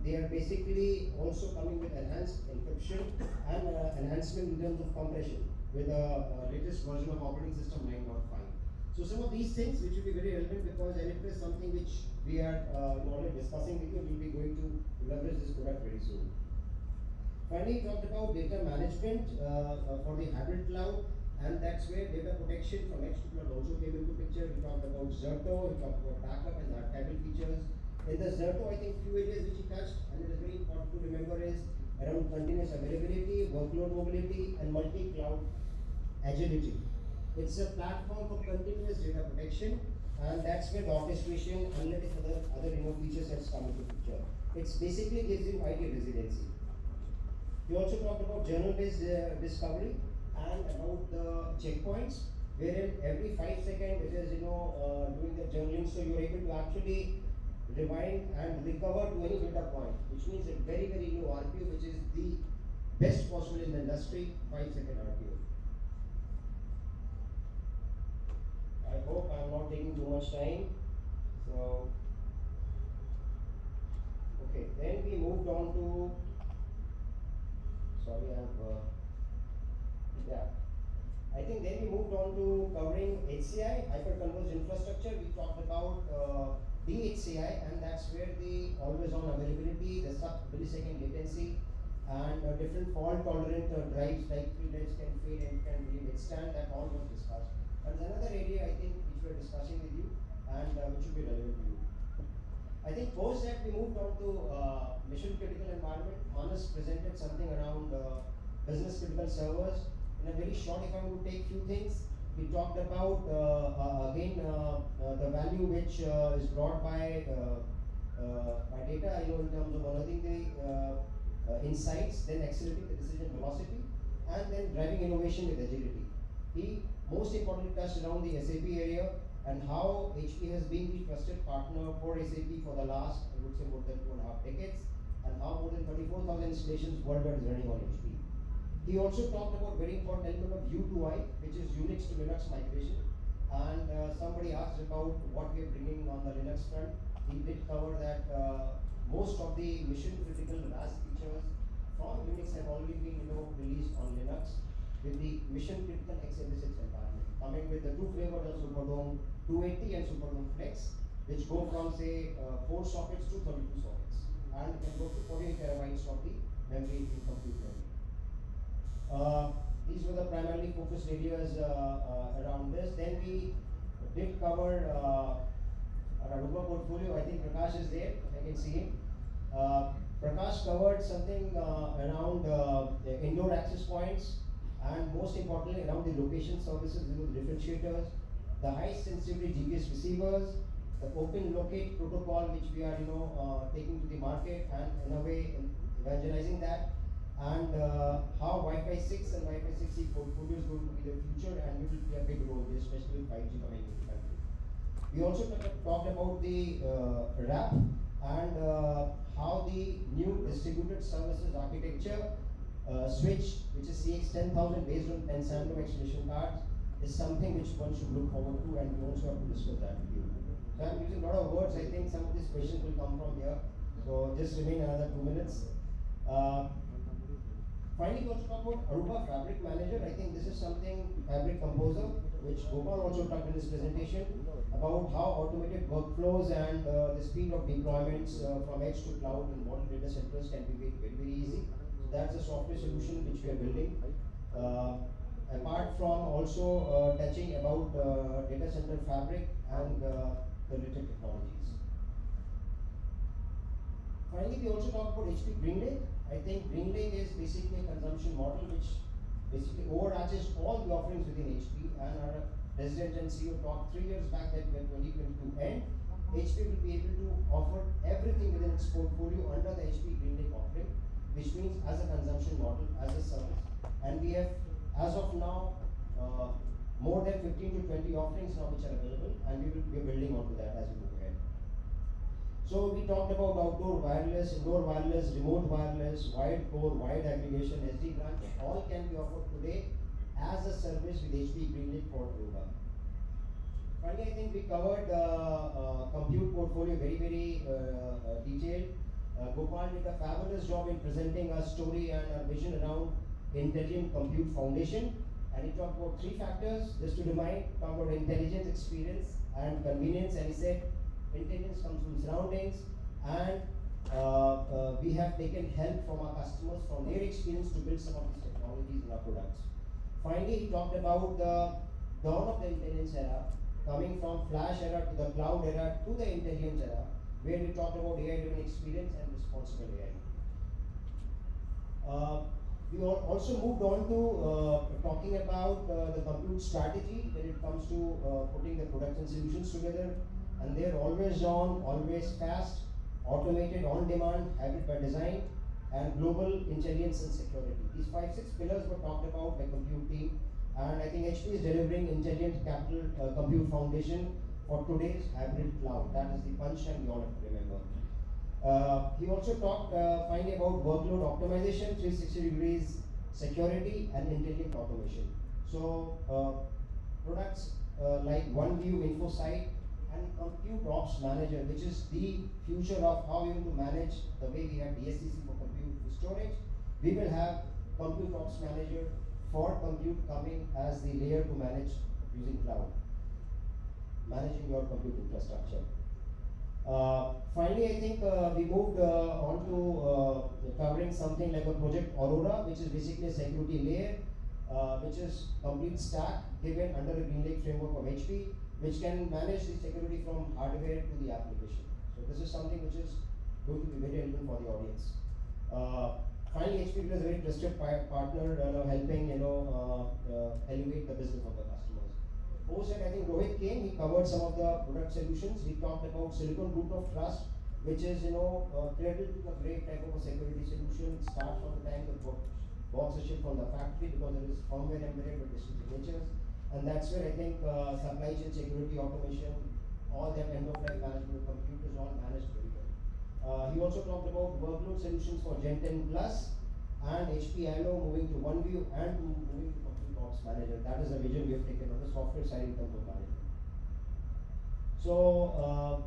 they are basically also coming with enhanced encryption and enhancement in terms of compression with the latest version of operating system 9.5. So some of these things which will be very relevant, because Elytra is something which we are already discussing with you. We will be going to leverage this product very soon. Finally, we talked about data management for the hybrid cloud, and that's where data protection from edge to cloud also came into picture. We talked about Zerto, we talked about backup and archival features. In the Zerto, I think few areas which he touched, and it is very important to remember, is around continuous availability, workload mobility, and multi-cloud agility. It's a platform for continuous data protection, and that's where the orchestration, analytics, other features has come into picture. It basically gives you IT resiliency. We also talked about journal-based discovery and about the checkpoints, wherein every 5 seconds it is doing the journaling, so you are able to actually rewind and recover to any data point, which means a very low RPO, which is the best possible in the industry, 5-second RPO. I hope I am not taking too much time. So, okay, then we moved on to, sorry, yeah. I think then we moved on to covering HCI, hyper-converged infrastructure. We talked about DHCI, and that's where the always-on availability, the sub-millisecond latency, and different fault-tolerant drives like three-legs can fail and can really withstand. That all was discussed. And there's another area I think which we're discussing with you, and which will be relevant to you. I think post that we moved on to mission critical environment. Manas presented something around business critical servers. In a very short, if I were to take few things, we talked about again the value which is brought by data, in terms of unearthing the insights, then accelerating the decision velocity, and then driving innovation with agility. He most importantly touched around the SAP area and how HP has been the trusted partner for SAP for the last, I would say, more than 2.5 decades, and how more than 34,000 installations worldwide is running on HP. He also talked about very important element of U2I, which is Unix to Linux migration. And somebody asked about what we are bringing on the Linux front. He did cover that most of the mission critical RAS features from Unix have already been released on Linux with the mission critical x86 environment, coming with the two flavors of Superdome 280 and Superdome Flex, which go from say 4 sockets to 32 sockets, and can go to 48 terabytes of the memory in compute memory. These were the primarily focused areas around this. Then we did cover our Aruba portfolio. I think Prakash is there. I can see him. Prakash covered something around the indoor access points, and most importantly around the location services, the differentiators, the high sensitivity GPS receivers, the open locate protocol which we are taking to the market and in a way evangelizing that, and how Wi-Fi 6 and Wi-Fi 6E portfolio is going to be the future, and we will play a big role here, especially with 5G coming into the country. We also talked about the RAP and how the new distributed services architecture switch, which is CX10000 based on Pensando extension cards, is something which one should look forward to, and we also have to discuss that with you. So I'm using a lot of words. I think some of these questions will come from here. So just remain another 2 minutes. Finally, we also talk about Aruba Fabric Manager. I think this is something Fabric Composer, which Gopal also talked in his presentation about how automated workflows and the speed of deployments from edge to cloud and modern data centers can be made very, very easy. So that's a software solution which we are building. Apart from also touching about data center fabric and the related technologies. Finally, we also talk about HP GreenLake. I think GreenLake is basically a consumption model which basically overarches all the offerings within HP, and our President and CEO talked 3 years back that when 2022 end, HP will be able to offer everything within its portfolio under the HP GreenLake offering, which means as a consumption model, as a service. And we have, as of now, more than 15 to 20 offerings now which are available, and we will be building onto that as we move ahead. So we talked about outdoor wireless, indoor wireless, remote wireless, wide core, wide aggregation, SD branch, all can be offered today as a service with HP GreenLake for Aruba. Finally, I think we covered compute portfolio very, very detailed. Gopal did a fabulous job in presenting our story and our vision around intelligent compute foundation. And he talked about 3 factors, just to remind, talked about intelligence, experience, and convenience. And he said, intelligence comes from surroundings, and we have taken help from our customers, from their experience to build some of these technologies in our products. Finally, he talked about the dawn of the intelligence era, coming from flash era to the cloud era to the intelligence era, where we talked about AI-driven experience and responsible AI. We also moved on to talking about the compute strategy when it comes to putting the products and solutions together, and they're always on, always fast, automated, on demand, hybrid by design, and global intelligence and security. These 5-6 pillars were talked about by compute team, and I think HP is delivering intelligent capital compute foundation for today's hybrid cloud. That is the punchline we all have to remember. He also talked finally about workload optimization, 360 degrees security, and intelligent automation. So products like OneView, InfoSight, and compute ops manager, which is the future of how we want to manage the way we have DSCC for compute storage. We will have compute ops manager for compute coming as the layer to manage using cloud, managing your compute infrastructure. Finally, I think we moved on to covering something like a project Aurora, which is basically a security layer, which is complete stack given under the GreenLake framework of HP, which can manage the security from hardware to the application. So this is something which is going to be very helpful for the audience. Finally, HP is a very trusted partner, helping elevate the business of the customers. Post that, I think Rohit came, he covered some of the product solutions. He talked about Silicon Root of Trust, which is, cradle to the grave type of a security solution. It starts from the time the box is shipped from the factory, because there is firmware embedded with distinct signatures. And that's where I think supply chain security automation, all that end of life management of compute is all managed very well. He also talked about workload solutions for Gen 10 Plus and HP ILO moving to OneView and moving to Compute Ops Manager. That is the vision we have taken on the software side in terms of management. So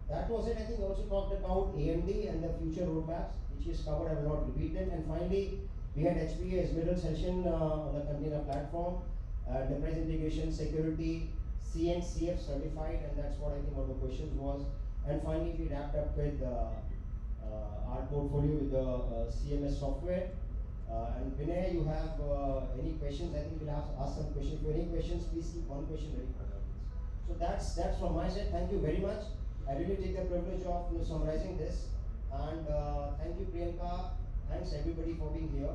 that was it. I think I also talked about AMD and the future roadmaps, which is covered. I will not repeat them. And finally, we had HPA's middle session on the container platform, enterprise integration, security, CNCF certified, and that's what I think one of the questions was. And finally, we wrapped up with our portfolio with the CMS software. And Vinay, you have any questions? I think we'll have to ask some questions. If you have any questions, please keep one question ready for us. So that's from my side. Thank you very much. I really take the privilege of summarizing this. And thank you, Priyanka. Thanks everybody for being here.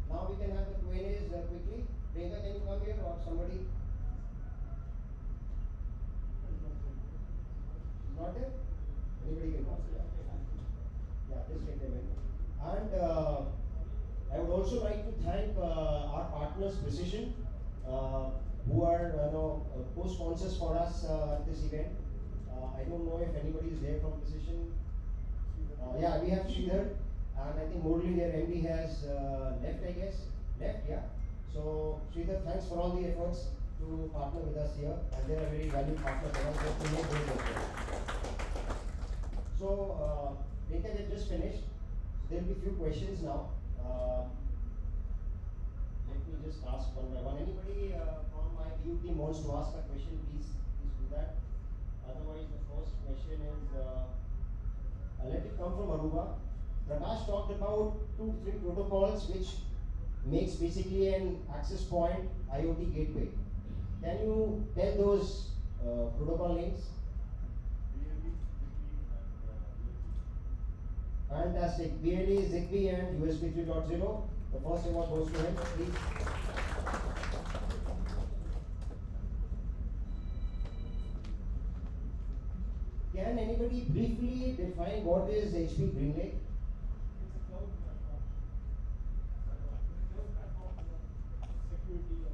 Now we can have the Q&As quickly. Priyanka, can you come here, or somebody? She's not there? Anybody can come. Yeah, please take them in. And I would also like to thank our partners, Precision, who are co-sponsors for us at this event. I don't know if anybody is there from Precision. Yeah, we have Sridhar, and I think Murli, their MD, has left, I guess. Left, yeah. So Sridhar, thanks for all the efforts to partner with us here, and they're a very valued partner for us. So, Rekha, we just finished. There will be few questions now. Let me just ask one by one. Anybody from my BU team wants to ask a question, please do that. Otherwise, the first question is, let it come from Aruba. Prakash talked about 2 to 3 protocols which makes basically an access point IoT gateway. Can you tell those protocol names? Fantastic. BLE, Zigbee, and USB 3.0. The first award goes to him, please. Can anybody briefly define what is HP GreenLake? It's a cloud platform. It's a cloud platform for security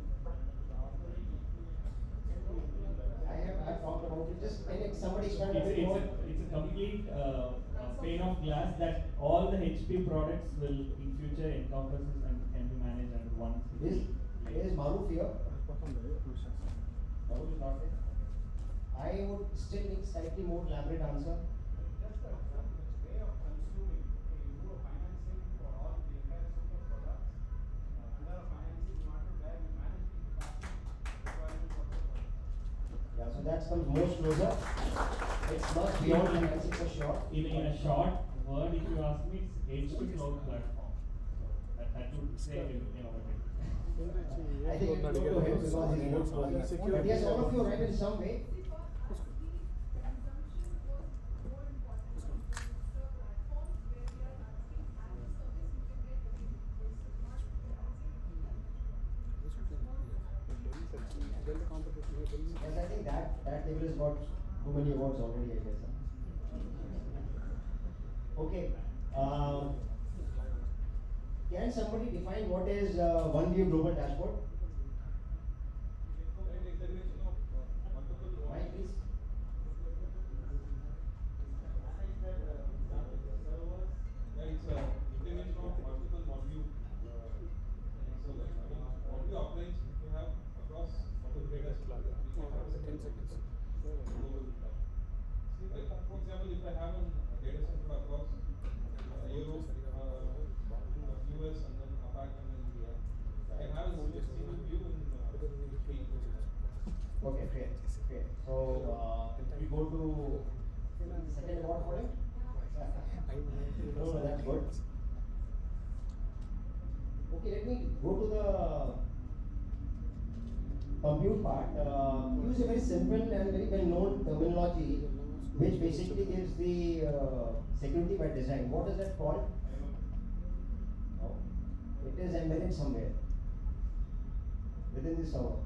and I've talked about it. Just can somebody expand a bit more? It's a complete pane of glass that all the HP products will in future encompasses and can be managed under one. Is Maruf here? Maruf is not there. I would still need slightly more elaborate answer. Just a way of consuming. You do a financing for all the entire suite of products. Under a financing model where you manage the capacity requirements of the product. Yeah, so that comes more closer. It's not beyond financing for sure. In a short word, if you ask me, it's HP cloud platform. So that would say everything about it. I think it's good to him because he's more closer. But yes, all of you are right in some way. Yes, I think that table has got too many awards already, I guess. Okay. Can somebody define what is OneView Global Dashboard? Why, please? Yeah, it's a integration of multiple OneView servers. OneView operates you have across multiple data centers. We can have a global for example, if I have a data center across Europe, US, and then APAC and then India, I can have a single view in HP ecosystem. Okay, fair, fair. So, if we go to second award for him? No, that's good. Okay, let me go to the compute part. Use a very simple and very well known terminology which basically gives the security by design. What is that called? Oh, it is embedded somewhere within the server.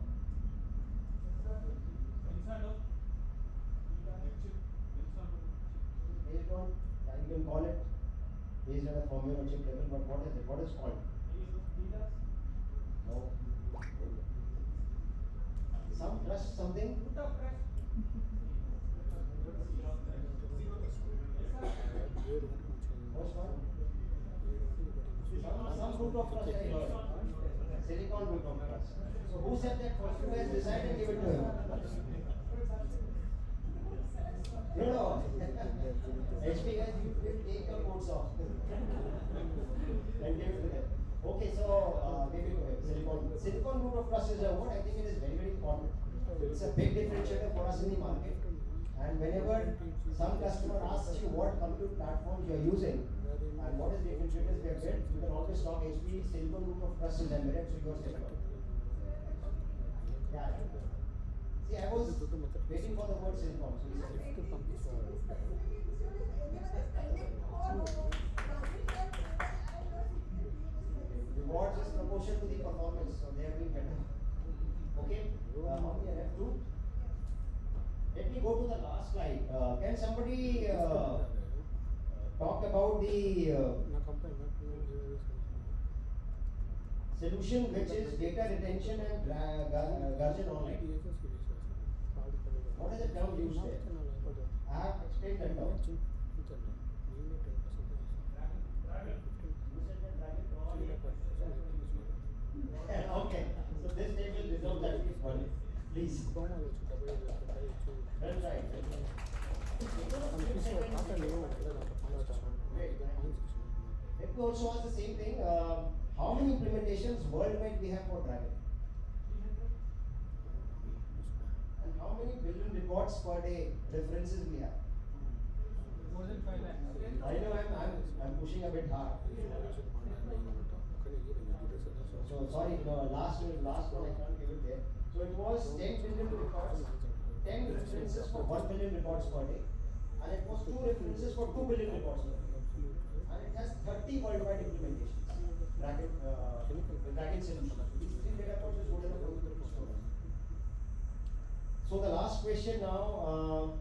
Inside of chip, Based on, you can call it based on a formula chip level, but what is it? What is called? No. Some trust something? What's called? Some root of trust I heard. Silicon root of trust. So who said that first? You guys decide and give it to him. No. HP guys, you take your coats off and give it to them. Okay, so give it to him. Silicon root of trust is a word. I think it is very, very important. It's a big differentiator for us in the market. And whenever some customer asks you what compute platforms you are using and what is the differentiators we have built, you can always talk HP. Silicon root of trust is embedded, so you are secure. Yeah. See, I was waiting for the word silicon. Rewards is proportion to the performance, so they are doing better. Okay, how many I have? 2. Let me go to the last slide. Can somebody talk about the solution which is data retention and Guardian Online? What is the term used there? I have explained that term. Okay, so this table deserves at least 1. Please. That's right. Let me also ask the same thing. How many implementations worldwide we have for Dragon? And how many billion records per day references we have? More than 5 lakhs. I know I'm pushing a bit hard. So sorry, last one I can't give it there. So it was 10 billion records, 10 references for 1 billion records per day, and it was 2 references for 2 billion records per day. And it has 30 worldwide implementations. Dragon solution. These 3 data points is good enough for you to store. So the last question now,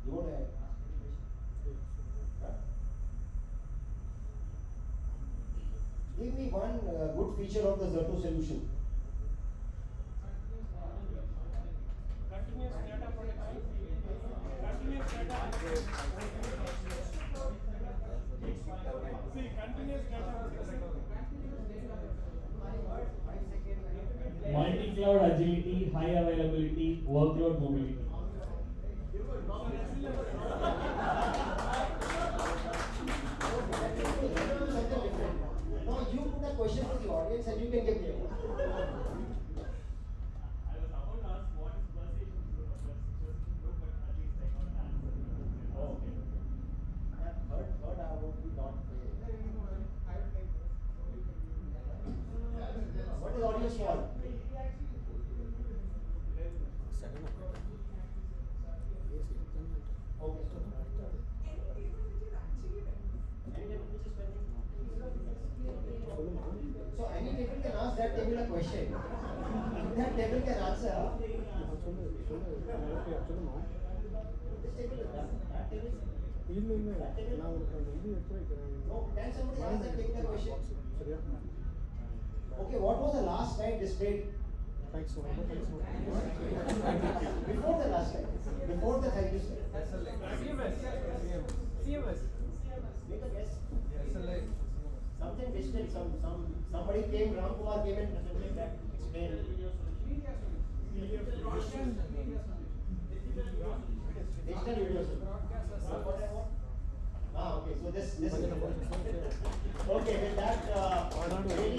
you want to ask any question? Huh? Give me one good feature of the Zerto solution. Continuous data protection. Continuous data protection. See, continuous data protection. Multi-cloud agility, high availability, workload mobility. No, you put a question to the audience and you can give me a I was about to ask what is precision group, but at least I got the answer. Oh, okay. Third I would be not pay. What is audience fault? Okay, so any table can ask that table a question. If that table can answer, this table is done. That table is no, can somebody ask that table a question? Okay, what was the last slide displayed? Before the last slide. Before the thank you slide. CMS. Make a guess. Something distant, somebody came, Ramkumar came and presented that, explained. Digital universal. Okay, so this okay, with that, really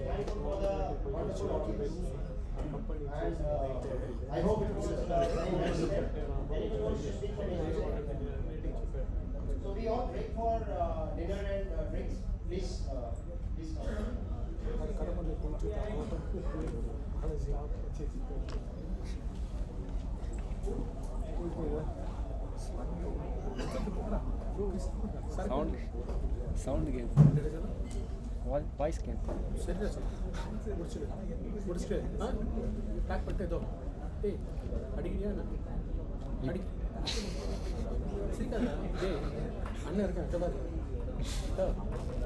thankful for the wonderful audience. And I hope it was very nice event. Anyone wants to speak for me? So we all break for dinner and drinks. Please come. Sound game. Voice game. முடிச்சுட்டு back பண்ணிட்டு ஏதோ டேய் அடிக்கிறியா அடி சீக்கிரம் டேய் அண்ணன் இருக்கேன் பாரு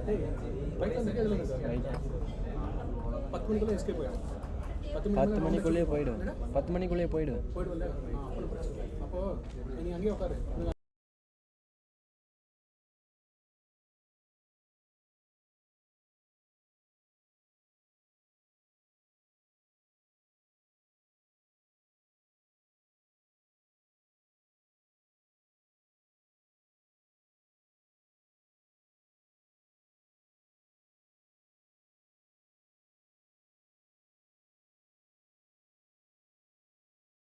டேய் பைக் வந்து எதுல இருக்கு 10 மணிக்குள்ள எஸ்கேப் போயிடும் 10 மணிக்குள்ளே போயிடும் 10 மணிக்குள்ளே போயிடும் போயிடுவல்ல அப்போ நீ அங்கேயே உட்காரு